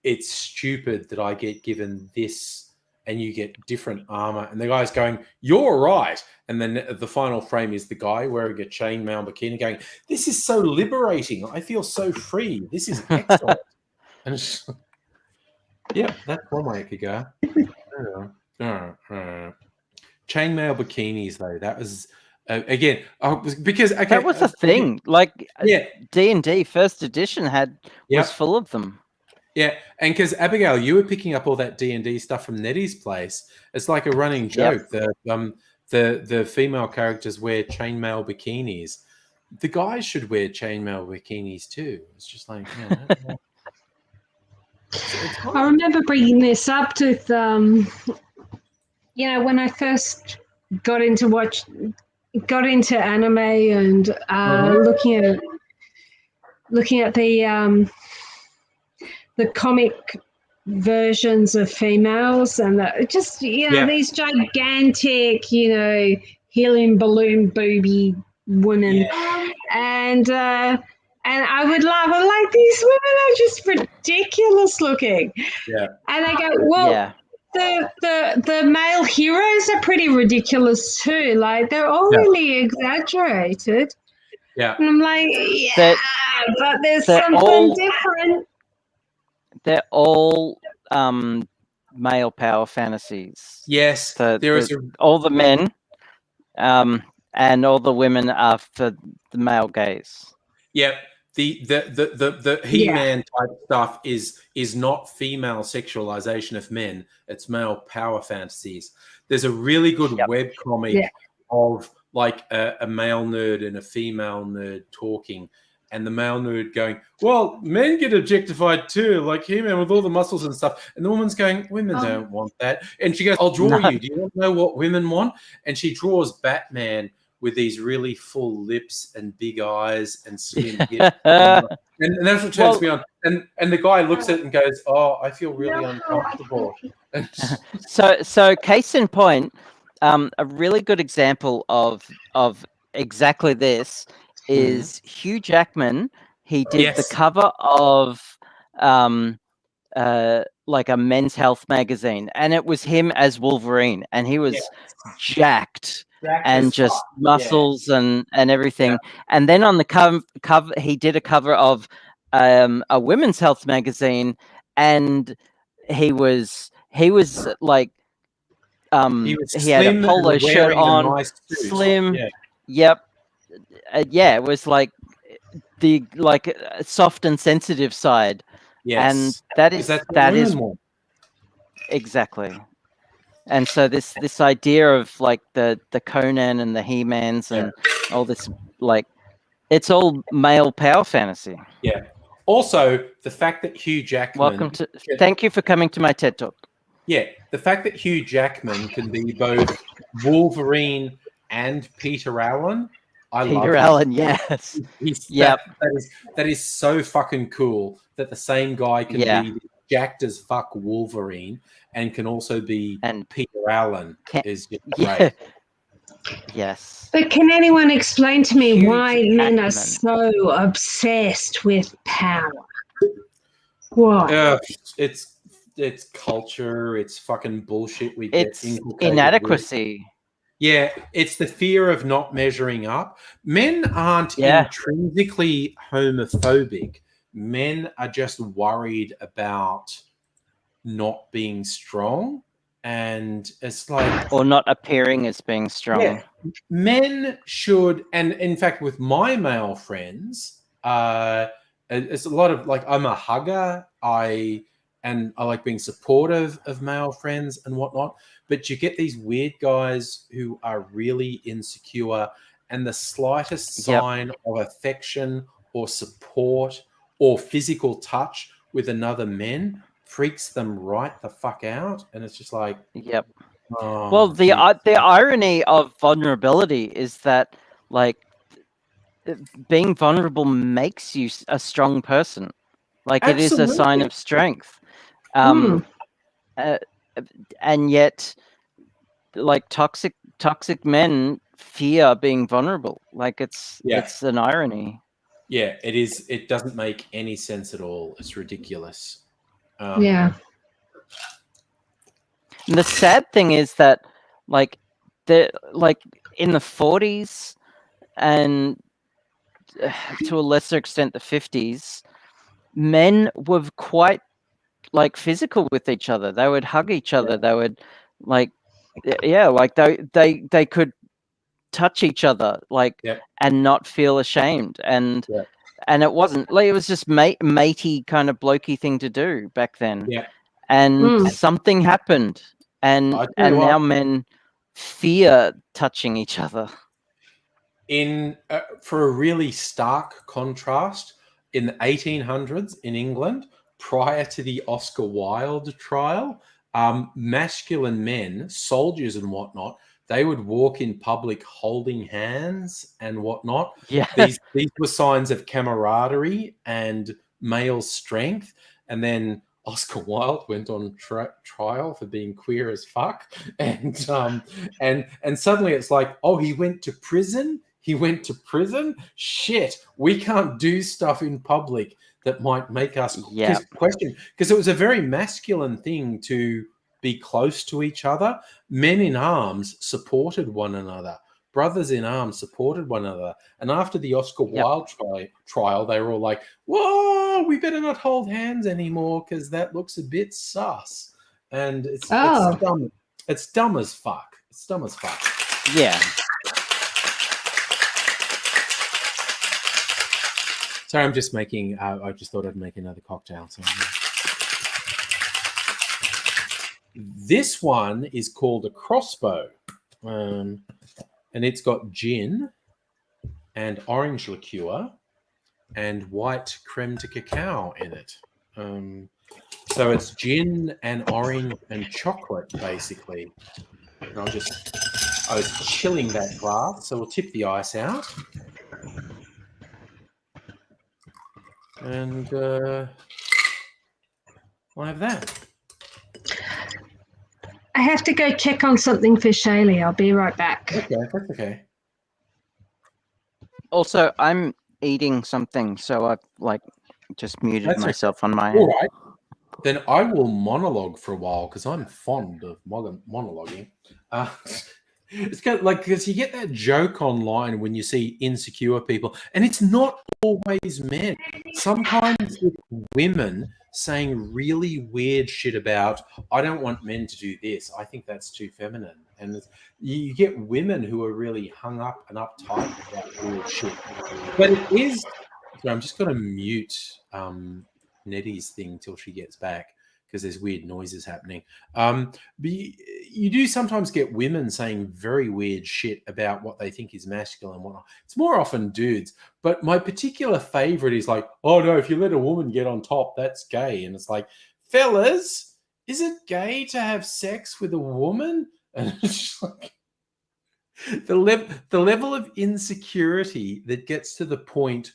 "It's stupid that I get given this and you get different armor." And the guy's going, "You're right." And then the final frame is the guy wearing a chainmail bikini going, "This is so liberating. I feel so free. This is excellent." And it's just, that's one way it could go. Chainmail bikinis, though, that was again because that was a thing. D&D first edition was full of them. Yeah, and because Abigail, you were picking up all that D&D stuff from Nettie's place. It's like a running joke. The female characters wear chainmail bikinis. The guys should wear chainmail bikinis too. It's just like, I remember bringing this up with, when I first got into anime and looking at the comic versions of females and these gigantic, helium balloon booby women, and I would laugh. I'm like, these women are just ridiculous looking. Yeah. And I go, well, the male heroes are pretty ridiculous too. Like, they're all really exaggerated. Yeah. And I'm like, but there's something different. They're all male power fantasies. Yes. All the men and all the women are for the male gaze. Yep. The He-Man type stuff is not female sexualization of men. It's male power fantasies. There's a really good web comic of like a male nerd and a female nerd talking, and the male nerd going, "Well, men get objectified too, like He-Man with all the muscles and stuff." And the woman's going, "Women don't want that." And she goes, "I'll draw you. Do you want to know what women want?" And she draws Batman with these really full lips and big eyes and slim hips. And that's what turns me on. And the guy looks at it and goes, "Oh, I feel really uncomfortable." So case in point, a really good example of exactly this is Hugh Jackman. He did the cover of like a Men's Health magazine, and it was him as Wolverine, and he was jacked and just muscles and everything. And then on the cover he did a cover of a Women's Health magazine, and he was like he had a polo shirt on, slim. It was like the soft and sensitive side. And that is exactly. And so this idea of like the Conan and the He-Mans and all this, like, it's all male power fantasy. Yeah. Also, the fact that Hugh Jackman. Thank you for coming to my TED Talk. Yeah, the fact that Hugh Jackman can be both Wolverine and Peter Allen. Peter Allen, yes. That is so fucking cool that the same guy can be jacked as fuck Wolverine and can also be Peter Allen. Is just great. Yes. But can anyone explain to me why men are so obsessed with power? Why? It's culture. It's fucking bullshit. It's inadequacy. Yeah, it's the fear of not measuring up. Men aren't intrinsically homophobic. Men are just worried about not being strong. And it's like... Or not appearing as being strong. Yeah, men should... And in fact, with my male friends, it's a lot of... Like, I'm a hugger. I like being supportive of male friends and whatnot. But you get these weird guys who are really insecure, and the slightest sign of affection or support or physical touch with another man freaks them right the fuck out. And it's just like... Oh, well, the irony of vulnerability is that, like, being vulnerable makes you a strong person. Like, Absolutely. It is a sign of strength. And yet, like, toxic men fear being vulnerable. Like, it's an irony. Yeah, it is. It doesn't make any sense at all. It's ridiculous. And the sad thing is that, like in the 40s and to a lesser extent the 50s, men were quite, like, physical with each other. They would hug each other. They would, like, they could touch each other, like, and not feel ashamed. And it wasn't like, it was just matey kind of blokey thing to do back then. And something happened, and now men fear touching each other. For a really stark contrast, in the 1800s in England, prior to the Oscar Wilde trial, masculine men, soldiers and whatnot, they would walk in public holding hands and whatnot. These were signs of camaraderie and male strength. And then Oscar Wilde went on trial for being queer as fuck. And suddenly it's like, oh, he went to prison? He went to prison? Shit, we can't do stuff in public that might make us question. Because it was a very masculine thing to be close to each other. Men in arms supported one another. Brothers in arms supported one another. And after the Oscar Wilde trial, they were all like, whoa, we better not hold hands anymore because that looks a bit sus. And it's dumb. It's dumb as fuck. It's dumb as fuck. Yeah. Sorry, I'm just making... I just thought I'd make another cocktail. So this one is called a crossbow. And it's got gin and orange liqueur and white creme de cacao in it. So it's gin and orange and chocolate, basically. And I was chilling that glass, so we'll tip the ice out. And I'll have that. I have to go check on something for Shaylee. I'll be right back. Okay, that's okay. Also, I'm eating something, so I've, like, just muted myself on my... All right. Then I will monologue for a while because I'm fond of monologuing. It's kind of like, because you get that joke online when you see insecure people, and it's not always men. Sometimes it's women saying really weird shit about, I don't want men to do this. I think that's too feminine. And you get women who are really hung up and uptight about bullshit. But it is... So I'm just going to mute Nettie's thing till she gets back, because there's weird noises happening. But you do sometimes get women saying very weird shit about what they think is masculine and whatnot. It's more often dudes. But my particular favorite is like, oh no, if you let a woman get on top, that's gay. And it's like, fellas, is it gay to have sex with a woman? And it's just like the level of insecurity that gets to the point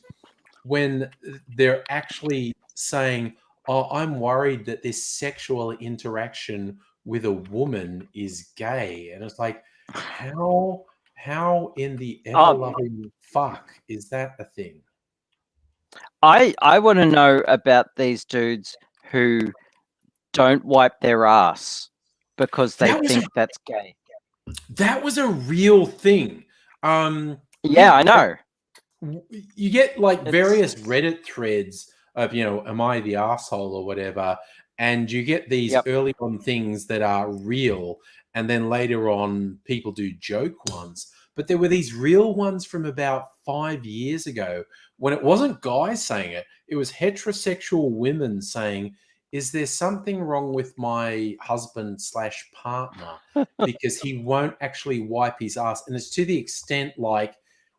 when they're actually saying, oh, I'm worried that this sexual interaction with a woman is gay. And it's like, how in the ever-loving fuck is that a thing? I want to know about these dudes who don't wipe their ass because they think that's gay. That was a real thing. Yeah, I know. You get like various Reddit threads of, am I the asshole or whatever, and you get these early on things that are real, and then later on people do joke ones. But there were these real ones from about 5 years ago when it wasn't guys saying it, it was heterosexual women saying, is there something wrong with my husband/partner because he won't actually wipe his ass? And it's to the extent like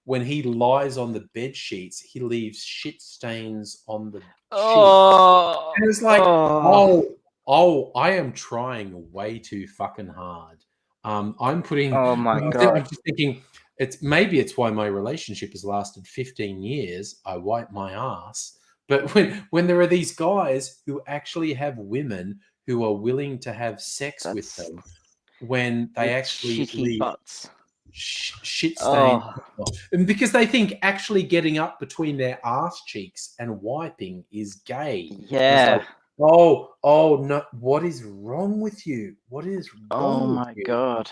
when he lies on the bed sheets, he leaves shit stains on the sheets. And it's like, oh, I am trying way too fucking hard. I'm putting. Oh my God. I'm just thinking it's why my relationship has lasted 15 years. I wipe my ass. But when there are these guys who actually have women who are willing to have sex with them, when they actually leave shit stains, and because they think actually getting up between their ass cheeks and wiping is gay. Yeah. It's like, oh no! What is wrong with you? What is wrong with you? God.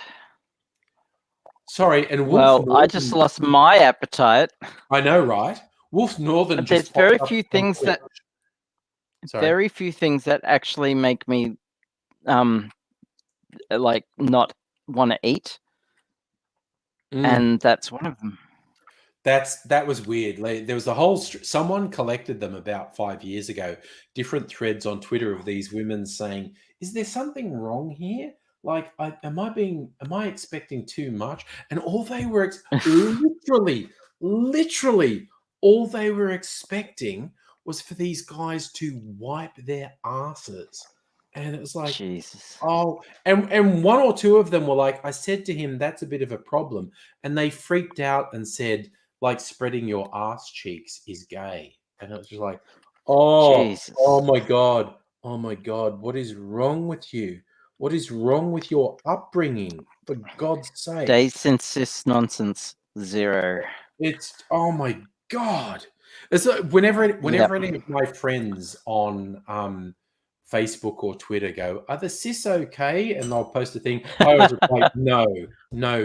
Sorry, and I just lost my appetite. I know, right? Wolf Northern. There's very few things that actually make me like not want to eat, and that's one of them. That was weird. There was a whole someone collected them about 5 years ago. Different threads on Twitter of these women saying, "Is there something wrong here? Like, am I expecting too much?" And all they were literally. All they were expecting was for these guys to wipe their asses. And it was like, Jesus. Oh, and one or two of them were like, I said to him, that's a bit of a problem. And they freaked out and said, like, spreading your ass cheeks is gay. And it was just like, Jesus. Oh my God. What is wrong with you? What is wrong with your upbringing? For God's sake. Cease and desist nonsense. Zero. It's, oh my God. It's like whenever any of my friends on Facebook or Twitter go, are the cis okay? And they'll post a thing. I always reply, no,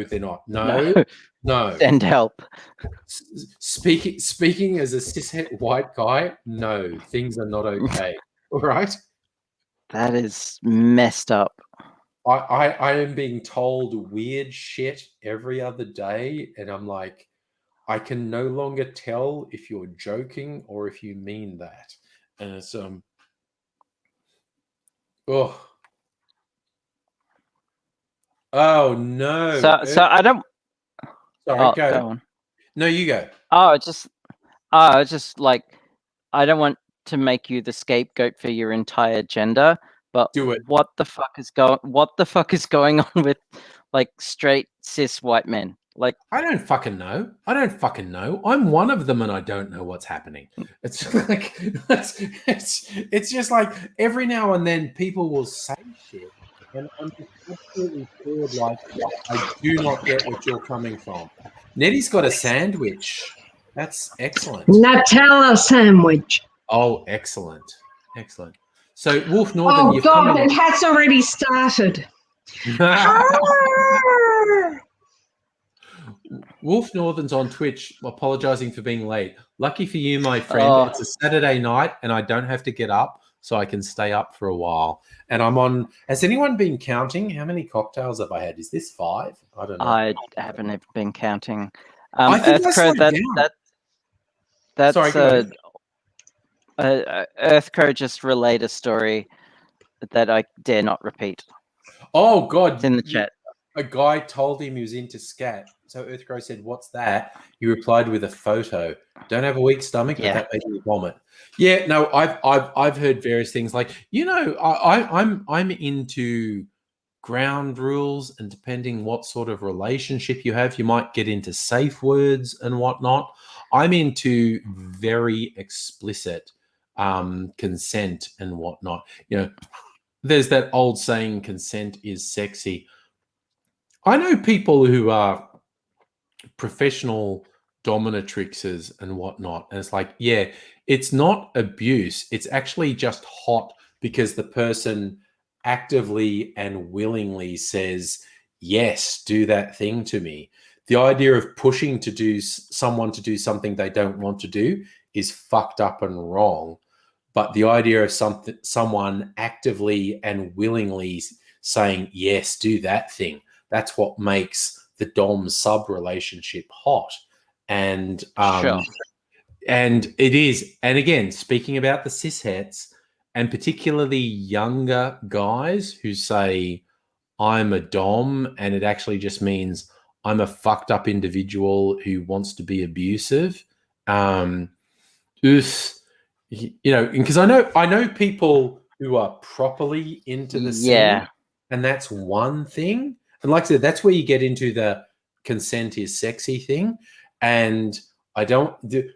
they're not. No. Send help. Speaking as a cishet white guy, no, things are not okay. All right? That is messed up. I am being told weird shit every other day, and I'm like, I can no longer tell if you're joking or if you mean that. And it's oh no. So I don't. Sorry, go on. No, you go. Just like, I don't want to make you the scapegoat for your entire gender, but do it. What the fuck is going on with like straight cis white men? Like, I don't fucking know. I'm one of them, and I don't know what's happening. It's like it's just like every now and then people will say shit, and I'm just absolutely scared. Like, I do not get what you're coming from. Nettie's got a sandwich. That's excellent. Nutella sandwich. Oh, excellent. So, Wolf Northern. Oh God, it has already started. Wolf Northern's on Twitch, apologizing for being late. Lucky for you, my friend, it's a Saturday night and I don't have to get up, so I can stay up for a while. And I'm on. Has anyone been counting? How many cocktails have I had? Is this 5? I don't know. I haven't even been counting. I think that's Earthcrow just relayed a story that I dare not repeat. Oh God! It's in the chat. A guy told him he was into scat. So Earthgrow said, "What's that?" He replied with a photo. Don't have a weak stomach, but that made me vomit. Yeah, no, I've heard various things like, I'm into ground rules, and depending what sort of relationship you have, you might get into safe words and whatnot. I'm into very explicit consent and whatnot. There's that old saying, consent is sexy. I know people who are professional dominatrixes and whatnot, and it's like, yeah, it's not abuse. It's actually just hot because the person actively and willingly says, yes, do that thing to me. The idea of pushing someone to do something they don't want to do is fucked up and wrong. But the idea of someone actively and willingly saying, yes, do that thing, that's what makes the dom sub relationship hot. And Sure. And it is. And again, speaking about the cishets, and particularly younger guys who say, I'm a dom, and it actually just means I'm a fucked up individual who wants to be abusive. Because I know people who are properly into the scene, and that's one thing. And like I said, that's where you get into the consent is sexy thing. And I don't want to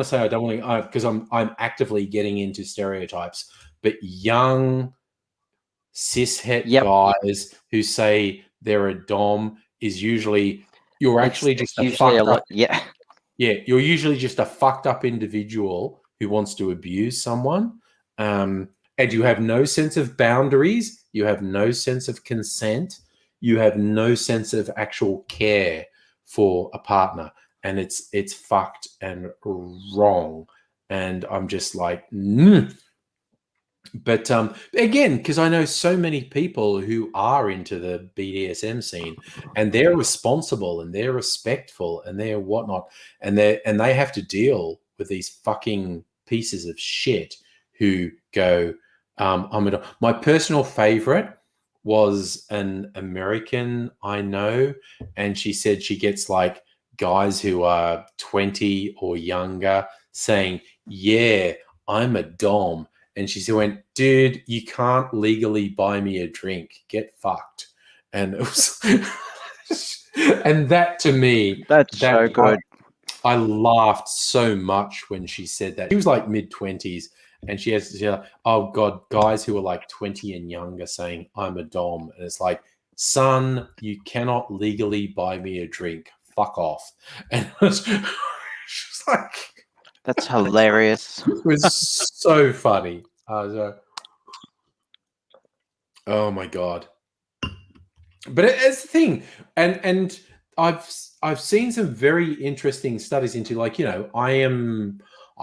say because I'm actively getting into stereotypes, but young cishet guys who say they're a dom is usually you're usually just a fucked up individual who wants to abuse someone, and you have no sense of boundaries, you have no sense of consent, you have no sense of actual care for a partner, and it's fucked and wrong. And I'm just like, But again, because I know so many people who are into the BDSM scene, and they're responsible and they're respectful and they're whatnot, and they have to deal with these fucking pieces of shit who go, my personal favorite was an American I know, and she said she gets like guys who are 20 or younger saying, yeah, I'm a dom. And she went, dude, you can't legally buy me a drink. Get fucked. And it was, and that to me, that's so good. I laughed so much when she said that. She was like mid-20s, and she has to say, oh God, guys who are like 20 and younger saying, I'm a dom. And it's like, son, you cannot legally buy me a drink. Fuck off. And it was like, that's hilarious. It was so funny. Oh my God. But it's the thing. And I've seen some very interesting studies into, like, I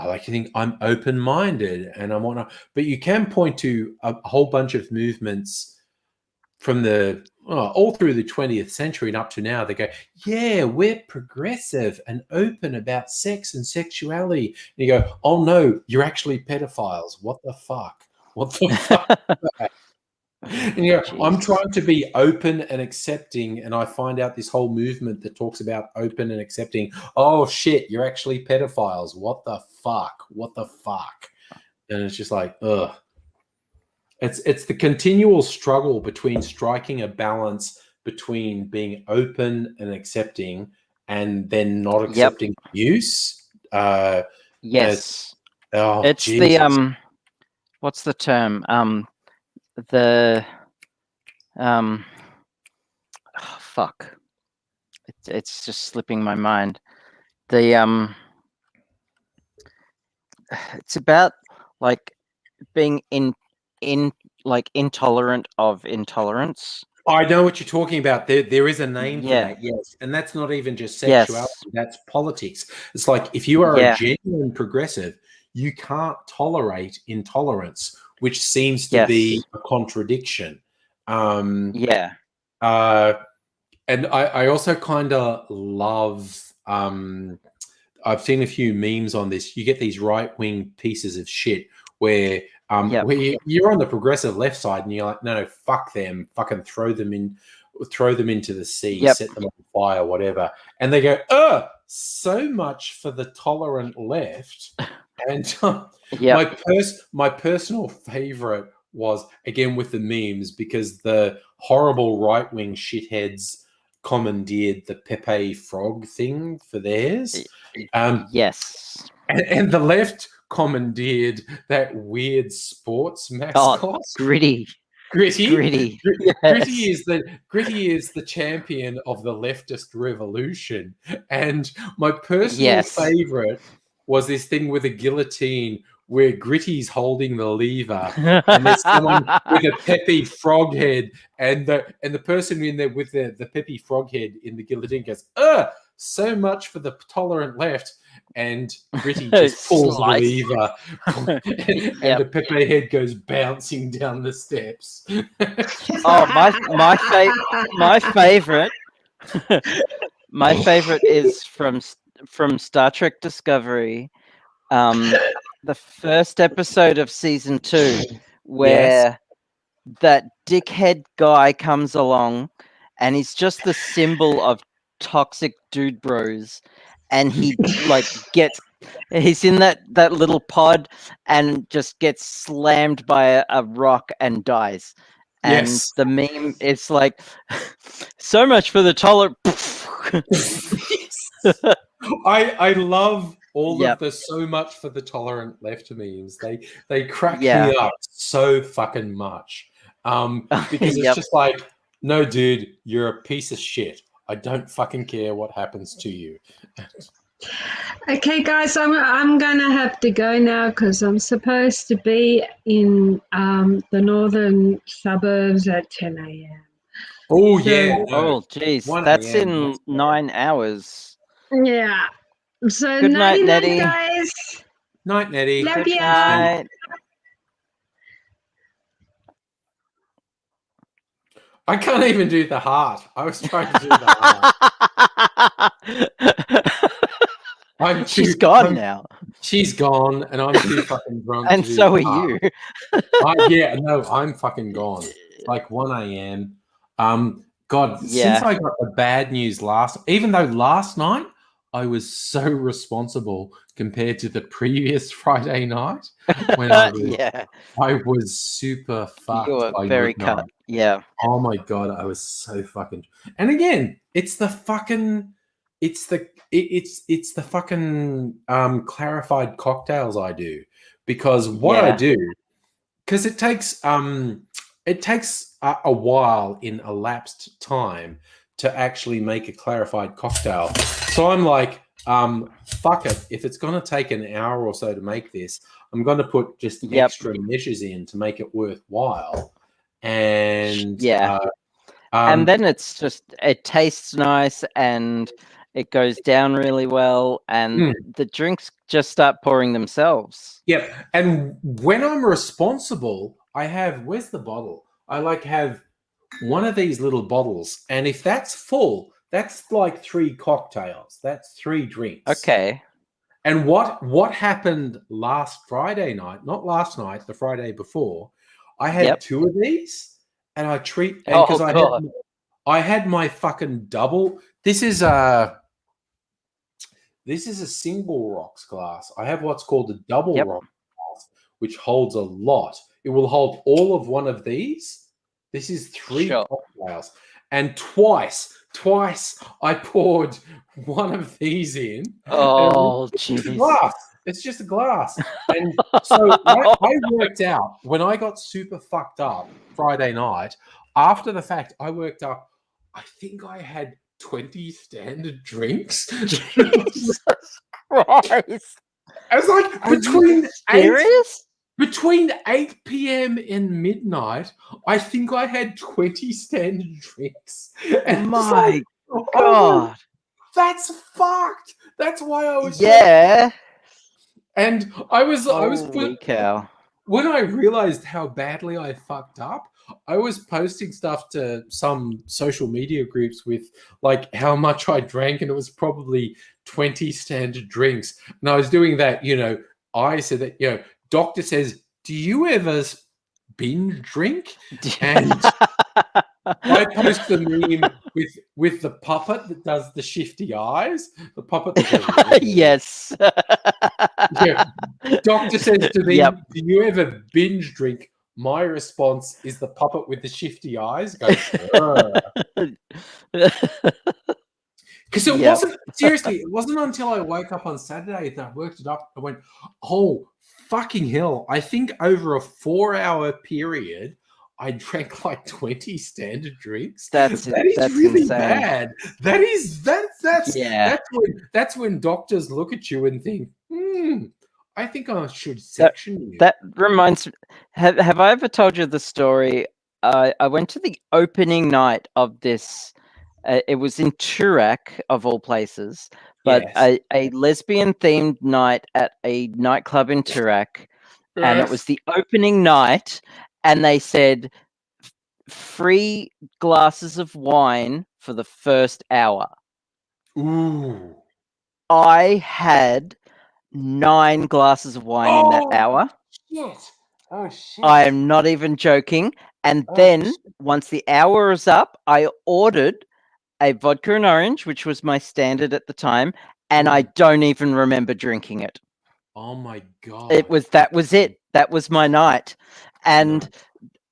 like to think I'm open-minded and I want to, but you can point to a whole bunch of movements from all through the 20th century and up to now. They go, yeah, we're progressive and open about sex and sexuality. And you go, oh no, you're actually pedophiles. What the fuck? What the fuck? And I'm trying to be open and accepting, and I find out this whole movement that talks about open and accepting. Oh shit, you're actually pedophiles. What the fuck? What the fuck? And it's just like, ugh. It's the continual struggle between striking a balance between being open and accepting, and then not accepting abuse. Yes, it's Jesus. The what's the term? Fuck. It's just slipping my mind. It's about like being like intolerant of intolerance. I know what you're talking about. There is a name for that, yes. And that's not even just sexuality, that's politics. It's like, if you are a genuine progressive, you can't tolerate intolerance, which seems to be a contradiction. And I also kind of love, I've seen a few memes on this. You get these right-wing pieces of shit where where you're on the progressive left side and you're like, no, fuck them, fucking throw them into the sea, set them on fire, whatever. And they go, so much for the tolerant left. And my personal favorite was, again, with the memes, because the horrible right-wing shitheads commandeered the Pepe Frog thing for theirs. Yes. And the left commandeered that weird sports mascot. Gritty. Gritty. Yes. Gritty is the champion of the leftist revolution. And my personal favorite was this thing with a guillotine where Gritty's holding the lever and there's someone with a Pepe Frog head, and the person in there with the Pepe Frog head in the guillotine goes, so much for the tolerant left. And Gritty just pulls the lever and the Pepe head goes bouncing down the steps. My favorite my favorite is from Star Trek Discovery, the first episode of season 2, where that dickhead guy comes along and he's just the symbol of toxic dude bros, and he he's in that little pod and just gets slammed by a rock and dies. And the meme is like, so much for the tolerant. I love all of the so much for the tolerant left memes. They crack me up so fucking much. Because it's just like, no, dude, you're a piece of shit. I don't fucking care what happens to you. Okay, guys, I'm going to have to go now because I'm supposed to be in the northern suburbs at 10 a.m. Oh, yeah. Oh, geez. That's in 9 hours. Yeah. So good night, Nettie. Guys. Night, Nettie. Love you. Night. I can't even do the heart. I was trying to do the heart. She's gone now. She's gone, and I'm too fucking drunk. And so are you. I'm fucking gone. It's like 1 a.m. Since I got the bad news even though last night I was so responsible compared to the previous Friday night when I was super fucked. You were very cut. Yeah. Oh my God, I was so fucking. And again, it's the fucking clarified cocktails I do, because what I do, because it takes a while in elapsed time to actually make a clarified cocktail. So I'm like, fuck it. If it's going to take an hour or so to make this, I'm going to put just extra measures in to make it worthwhile. And and then it tastes nice and it goes down really well, and the drinks just start pouring themselves. Yep. And when I'm responsible, I have, where's the bottle? I have one of these little bottles, and if that's full, that's like 3 cocktails. That's 3 drinks. Okay. And what happened last Friday night, not last night, the Friday before, I had 2 of these, and I I had my fucking double. This is a single rocks glass. I have what's called a double rock glass, which holds a lot. It will hold all of one of these. This is 3 cocktails. And twice I poured one of these in. Oh, jeez. It's just a glass. And so I worked out, when I got super fucked up Friday night, after the fact, I worked up, I think I had 20 standard drinks. Jesus Christ. I was like, between 8 p.m. and midnight, I think I had 20 standard drinks. And my God. That's fucked. That's why I was and I was cow. When I realized how badly I fucked up, I was posting stuff to some social media groups with like how much I drank, and it was probably 20 standard drinks. And I was doing that, I said that, doctor says do you ever binge drink? And I post the meme with the puppet that does the shifty eyes. The puppet that goes, yes. Yeah. Doctor says to me, Yep. do you ever binge drink? My response is the puppet with the shifty eyes goes, because it wasn't, seriously, it wasn't until I woke up on Saturday that I worked it up. I went, oh, fucking hell. I think over a 4-hour period, I drank like 20 standard drinks. That's really insane. Bad. That's when doctors look at you and think, I think I should section you. That reminds me, have I ever told you the story? I went to the opening night of this. It was in Turak, of all places, but yes. a lesbian-themed night at a nightclub in Turak, and it was the opening night, and they said free glasses of wine for the first hour. Ooh. I had 9 glasses of wine in that hour. Yes. Oh, shit. I am not even joking. And then once the hour is up, I ordered a vodka and orange, which was my standard at the time, and I don't even remember drinking it. Oh my God. That was it. That was my night. And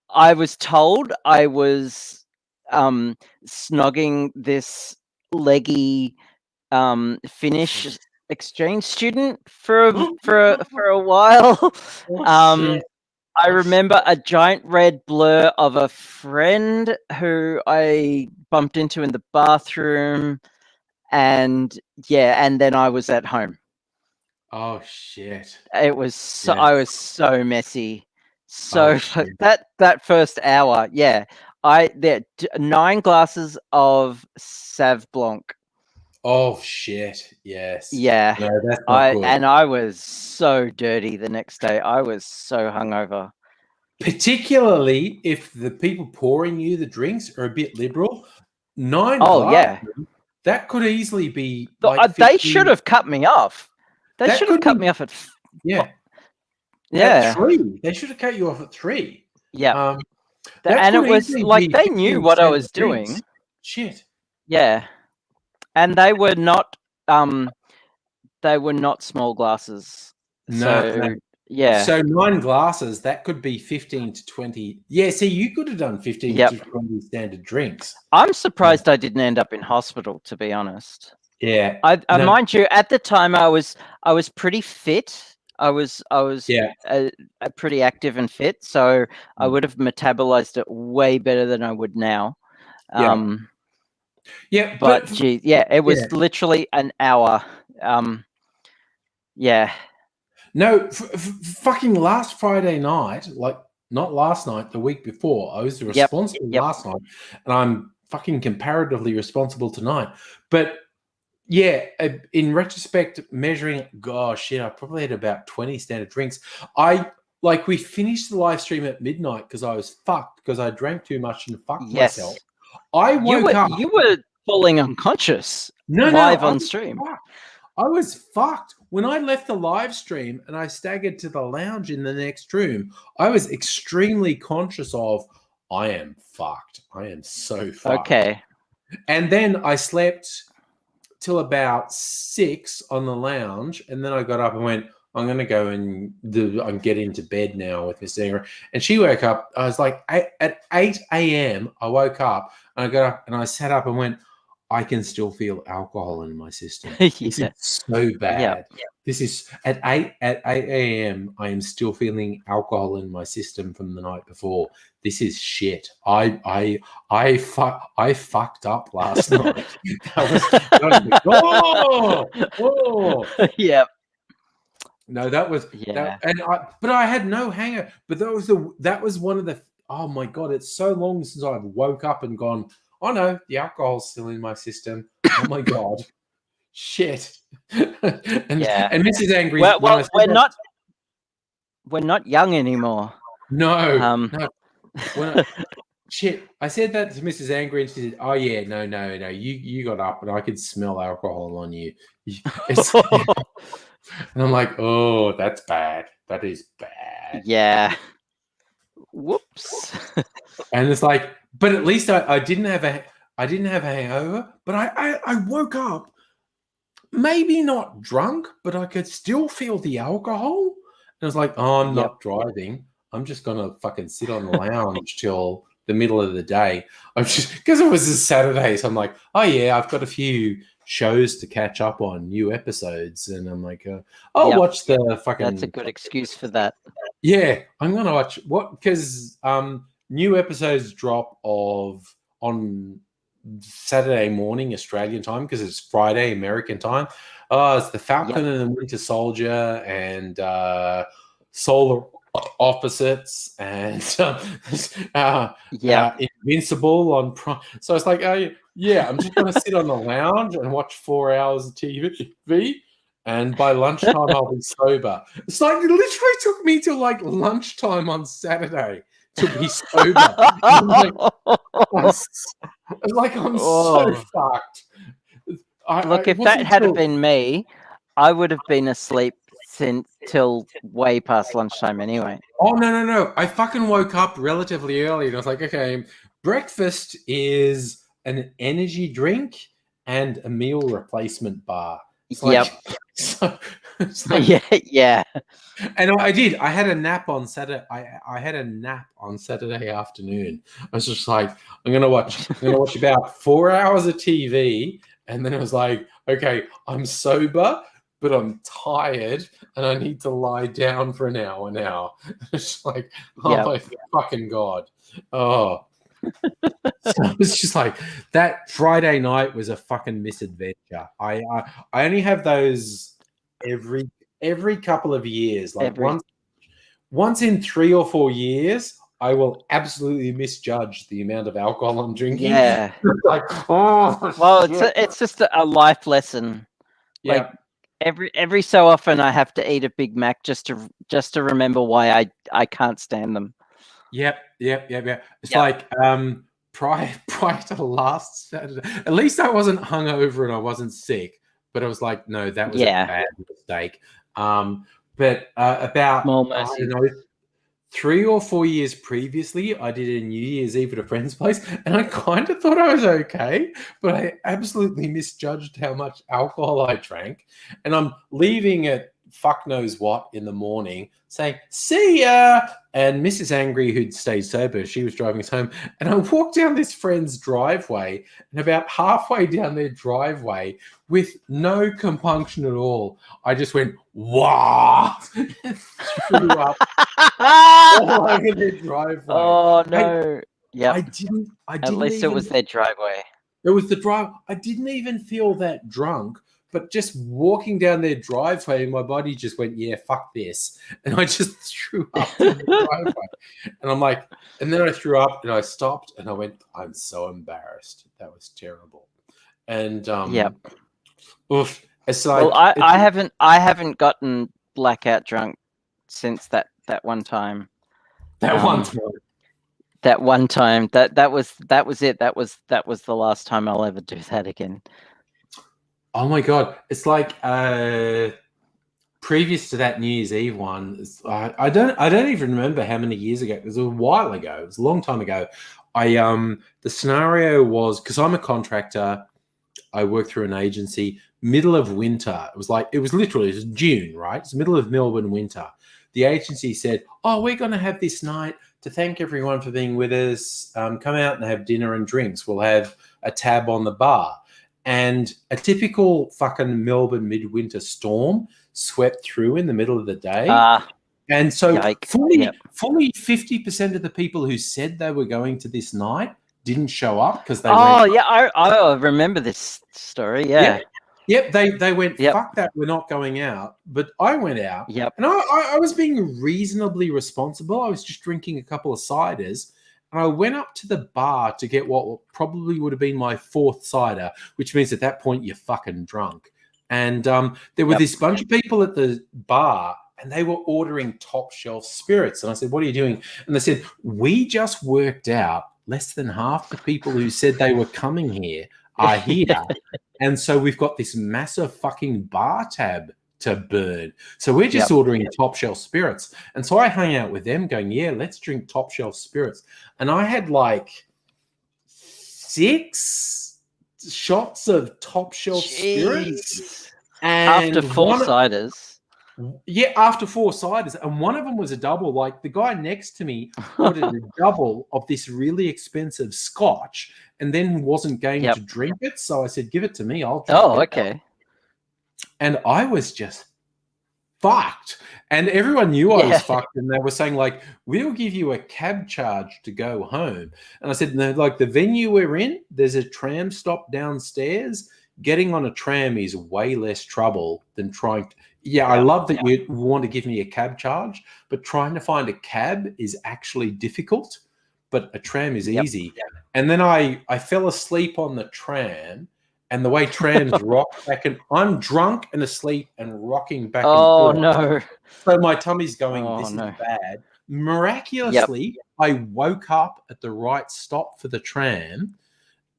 I was told I was snogging this leggy Finnish exchange student for a while. I remember a giant red blur of a friend who I bumped into in the bathroom, and then I was at home. Oh shit! It was so I was so messy. So that first hour, there 9 glasses of Sauv Blanc. Oh shit! Yes. Yeah. No, that's not good. And I was so dirty the next day. I was so hungover. Particularly if the people pouring you the drinks are a bit liberal. 9 glasses, that could easily be like they should have cut me off. They should have cut me off at at 3. They should have cut you off at 3. Yeah. And it was like they knew what I was doing. Shit. Yeah. And they were not small glasses. No. Yeah. So 9 glasses, that could be 15 to 20. Yeah, see, you could have done 15 to 20 standard drinks. I'm surprised I didn't end up in hospital, to be honest. Yeah. Mind you, at the time I was pretty fit. I was pretty active and fit, so I would have metabolized it way better than I would now. But geez, it was literally an hour. No, fucking last Friday night, like not last night, the week before, I was responsible last night, and I'm fucking comparatively responsible tonight. But yeah, in retrospect, measuring, gosh, shit, I probably had about 20 standard drinks. We finished the live stream at midnight because I was fucked because I drank too much and fucked myself. I woke up. You were falling unconscious live on stream. I was fucked. When I left the live stream and I staggered to the lounge in the next room, I was extremely conscious of, I am fucked. I am so fucked. Okay. And then I slept till about 6 on the lounge, and then I got up and went, I'm going to go and get into bed now with Miss Singer. And she woke up. I was like, at 8 a.m., I woke up, and I got up, and I sat up and went, I can still feel alcohol in my system. This is so bad. Yeah. This is at 8 a.m. I am still feeling alcohol in my system from the night before. This is shit. I fucked up last night. Yeah. No, that was but I had no hanger. But that was one of the. Oh my God! It's so long since I've woke up and gone, oh no, the alcohol's still in my system. Oh my God. Shit. And Mrs. Angry. Well, we're not young anymore. No. Shit. I said that to Mrs. Angry and she said, oh yeah, no. You got up and I could smell alcohol on you. And I'm like, oh, that's bad. That is bad. Yeah. Whoops. And it's like, but at least I didn't have a hangover, but I woke up, maybe not drunk, but I could still feel the alcohol. And I was like, oh, I'm not driving. I'm just gonna fucking sit on the lounge till the middle of the day. I'm just because it was a Saturday, so I'm like, oh yeah, I've got a few shows to catch up on, new episodes, and I'm like, I'll watch the fucking. That's a good excuse for that. Yeah, I'm gonna watch because new episodes drop on Saturday morning Australian time because it's Friday American time. It's the Falcon and the Winter Soldier and Solar Opposites and Invincible on Prime. So it's like, I'm just going to sit on the lounge and watch 4 hours of TV, and by lunchtime I'll be sober. It's like it literally took me till like lunchtime on Saturday to be sober. I'm so fucked. Look, if that had been me, I would have been asleep till way past lunchtime anyway. Oh, no. I fucking woke up relatively early and I was like, okay, breakfast is an energy drink and a meal replacement bar. It's like, yeah. And I did. I had a nap on Saturday. I had a nap on Saturday afternoon. I was just like, I'm gonna watch about 4 hours of TV, and then I was like, okay, I'm sober, but I'm tired, and I need to lie down for an hour now. It's like, oh my fucking god, oh. So it's just like that Friday night was a fucking misadventure. I only have those every couple of years. Like once in 3 or 4 years, I will absolutely misjudge the amount of alcohol I'm drinking. Yeah. Like, oh well, it's just a life lesson. Yeah. Like every so often I have to eat a Big Mac just to remember why I can't stand them. Yep. It's like prior to last Saturday, at least I wasn't hungover and I wasn't sick, but I was like, no, that was a bad mistake. But about I don't know, 3 or 4 years previously, I did a New Year's Eve at a friend's place, and I kind of thought I was okay, but I absolutely misjudged how much alcohol I drank, and I'm leaving at fuck knows what in the morning saying, see ya, and Mrs. Angry, who'd stayed sober, she was driving us home, and I walked down this friend's driveway, and about halfway down their driveway, with no compunction at all, I just went, wow, and threw up all over their driveway. Oh, no. I didn't At least it was their driveway. It was the drive. I didn't even feel that drunk, but just walking down their driveway, my body just went, yeah, fuck this. And I just threw up in the driveway. And I'm like, and then I threw up and I stopped and I went, I'm so embarrassed. That was terrible. And oof. It's like, well, I haven't gotten blackout drunk since that one time. That one time. That one time. That was it. That was the last time I'll ever do that again. Oh my god! It's like previous to that New Year's Eve one. I don't even remember how many years ago. It was a while ago. It was a long time ago. The scenario was because I'm a contractor. I work through an agency. Middle of winter. It was literally June, right? It's the middle of Melbourne winter. The agency said, "Oh, we're going to have this night to thank everyone for being with us. Come out and have dinner and drinks. We'll have a tab on the bar." And a typical fucking Melbourne midwinter storm swept through in the middle of the day. And so fully 50% of the people who said they were going to this night didn't show up because they I remember this story. Yep, they went, fuck that, we're not going out. But I went out. Yep. And I was being reasonably responsible. I was just drinking a couple of ciders. And I went up to the bar to get what probably would have been my 4th cider, which means at that point you're fucking drunk. And there were this bunch of people at the bar, and they were ordering top shelf spirits. And I said, what are you doing? And they said, we just worked out less than half the people who said they were coming here are here. And so we've got this massive fucking bar tab to burn. So we're just ordering top shelf spirits. And so I hung out with them going, yeah, let's drink top shelf spirits. And I had like 6 shots of top shelf spirits. And after 4 ciders. Yeah, after 4 ciders. And one of them was a double. Like the guy next to me ordered a double of this really expensive scotch and then wasn't going to drink it. So I said, give it to me. I'll drink it. Oh, okay. And I was just fucked. And everyone knew I was fucked. And they were saying, like, we'll give you a cab charge to go home. And I said, no, like the venue we're in, there's a tram stop downstairs. Getting on a tram is way less trouble than trying to. Yeah, I love that you want to give me a cab charge, but trying to find a cab is actually difficult, but a tram is easy. And then I fell asleep on the tram, and the way trams rock back, and I'm drunk and asleep and rocking back and forth. No. So my tummy's going, this is bad. Miraculously, I woke up at the right stop for the tram,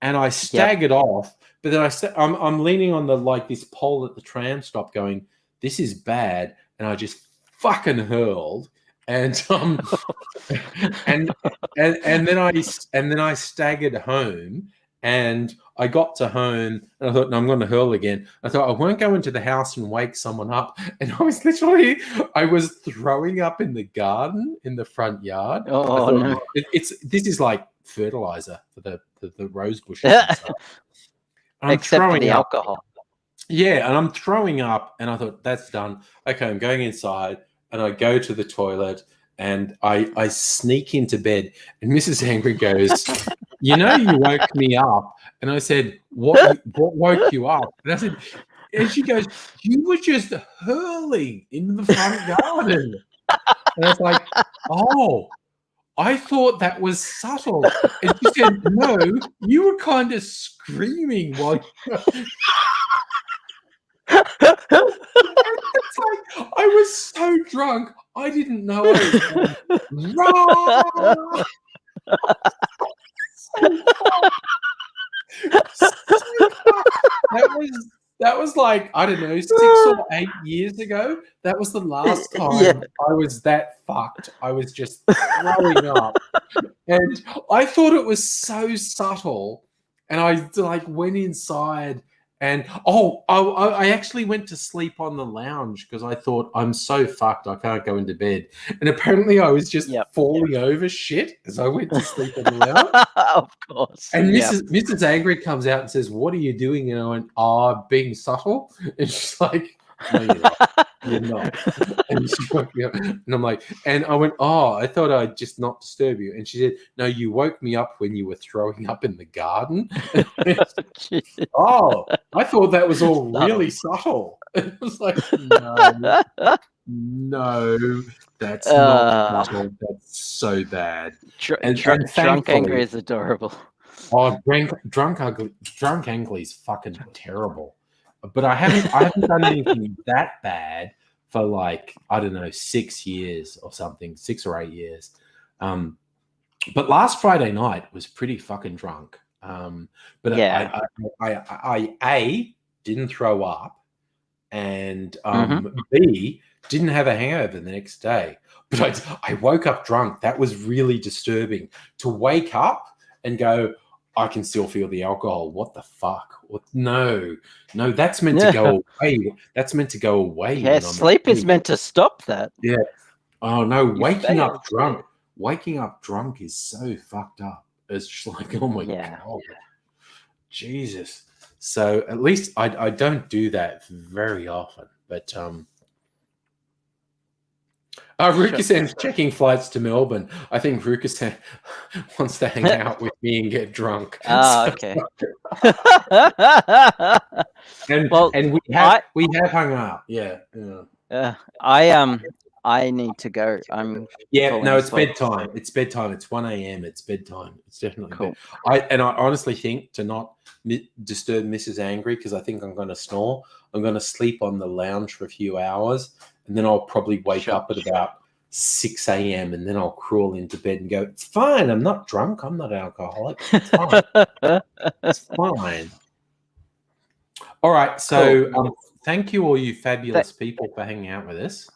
and I staggered off. But then I'm leaning on the like this pole at the tram stop, going, this is bad, and I just fucking hurled, and and then I staggered home, and I got to home, and I thought, no, I'm going to hurl again. I thought I won't go into the house and wake someone up, and I was throwing up in the garden in the front yard. Oh no! This is like fertilizer for the rose bushes. And stuff. Except for the alcohol. Yeah, and I'm throwing up, and I thought, that's done. Okay, I'm going inside, and I go to the toilet, and I sneak into bed, and Mrs. Angry goes, you woke me up. And I said, what woke you up? And I said, and she goes, you were just hurling in the front garden. And I was like, oh, I thought that was subtle. And she said, no, you were kind of screaming while it's like I was so drunk, I didn't know I was that was like, I don't know, 6 or 8 years ago. That was the last time I was that fucked. I was just throwing up. And I thought it was so subtle. And I like went inside. And I actually went to sleep on the lounge because I thought, I'm so fucked, I can't go into bed. And apparently I was just falling over shit as I went to sleep on the lounge. Of course. And Mrs. Angry comes out and says, what are you doing? And I went, being subtle. And she's like, no, you're not. You're not. And she woke me up. And I'm like, and I went, I thought I'd just not disturb you. And she said, no, you woke me up when you were throwing up in the garden. I thought that was all really subtle. It was like, no, that's not subtle. That's so bad. Drunk Angry is adorable. Drunk Angry is fucking terrible. But I haven't done anything that bad for like, I don't know, 6 years or something, 6 or 8 years. But last Friday night was pretty fucking drunk. But I didn't throw up, and B, didn't have a hangover the next day. But I woke up drunk. That was really disturbing to wake up and go, I can still feel the alcohol. What the fuck? No, that's meant to go away. That's meant to go away. Yeah, sleep is meant to stop that. Yeah. Oh no, waking up drunk is so fucked up. It's just like, oh my God. Jesus. So at least I don't do that very often. But Rukasan's checking flights to Melbourne. I think Rukasan wants to hang out with me and get drunk. Okay. and we have hung out. Yeah. I need to go. It's bedtime. It's bedtime. It's 1 a.m. It's bedtime. It's definitely cool. I honestly think to not disturb Mrs. Angry, because I think I'm going to snore. I'm going to sleep on the lounge for a few hours, and then I'll probably wake up at about 6 a.m. and then I'll crawl into bed and go, it's fine. I'm not drunk. I'm not alcoholic. It's fine. It's fine. All right. So cool. thank you, all you fabulous people, for hanging out with us.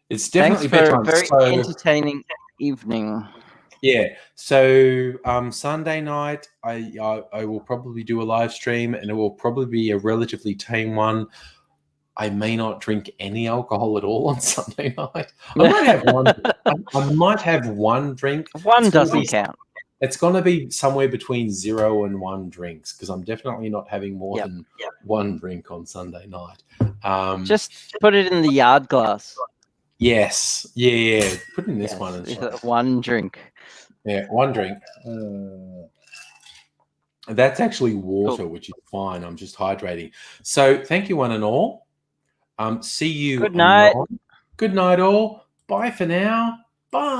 It's definitely bedtime. Thanks for a very entertaining evening. Yeah. So Sunday night, I will probably do a live stream, and it will probably be a relatively tame one. I may not drink any alcohol at all on Sunday night. I might have one. I might have one drink. One doesn't count. It's going to be somewhere between 0 and 1 drinks, because I'm definitely not having more than one drink on Sunday night. Just put it in the yard glass. Yes. Yeah. Put in this one. One drink. Yeah, one drink. That's actually water, which is fine. I'm just hydrating. So thank you, one and all. See you. Good night. Good night, all. Bye for now. Bye.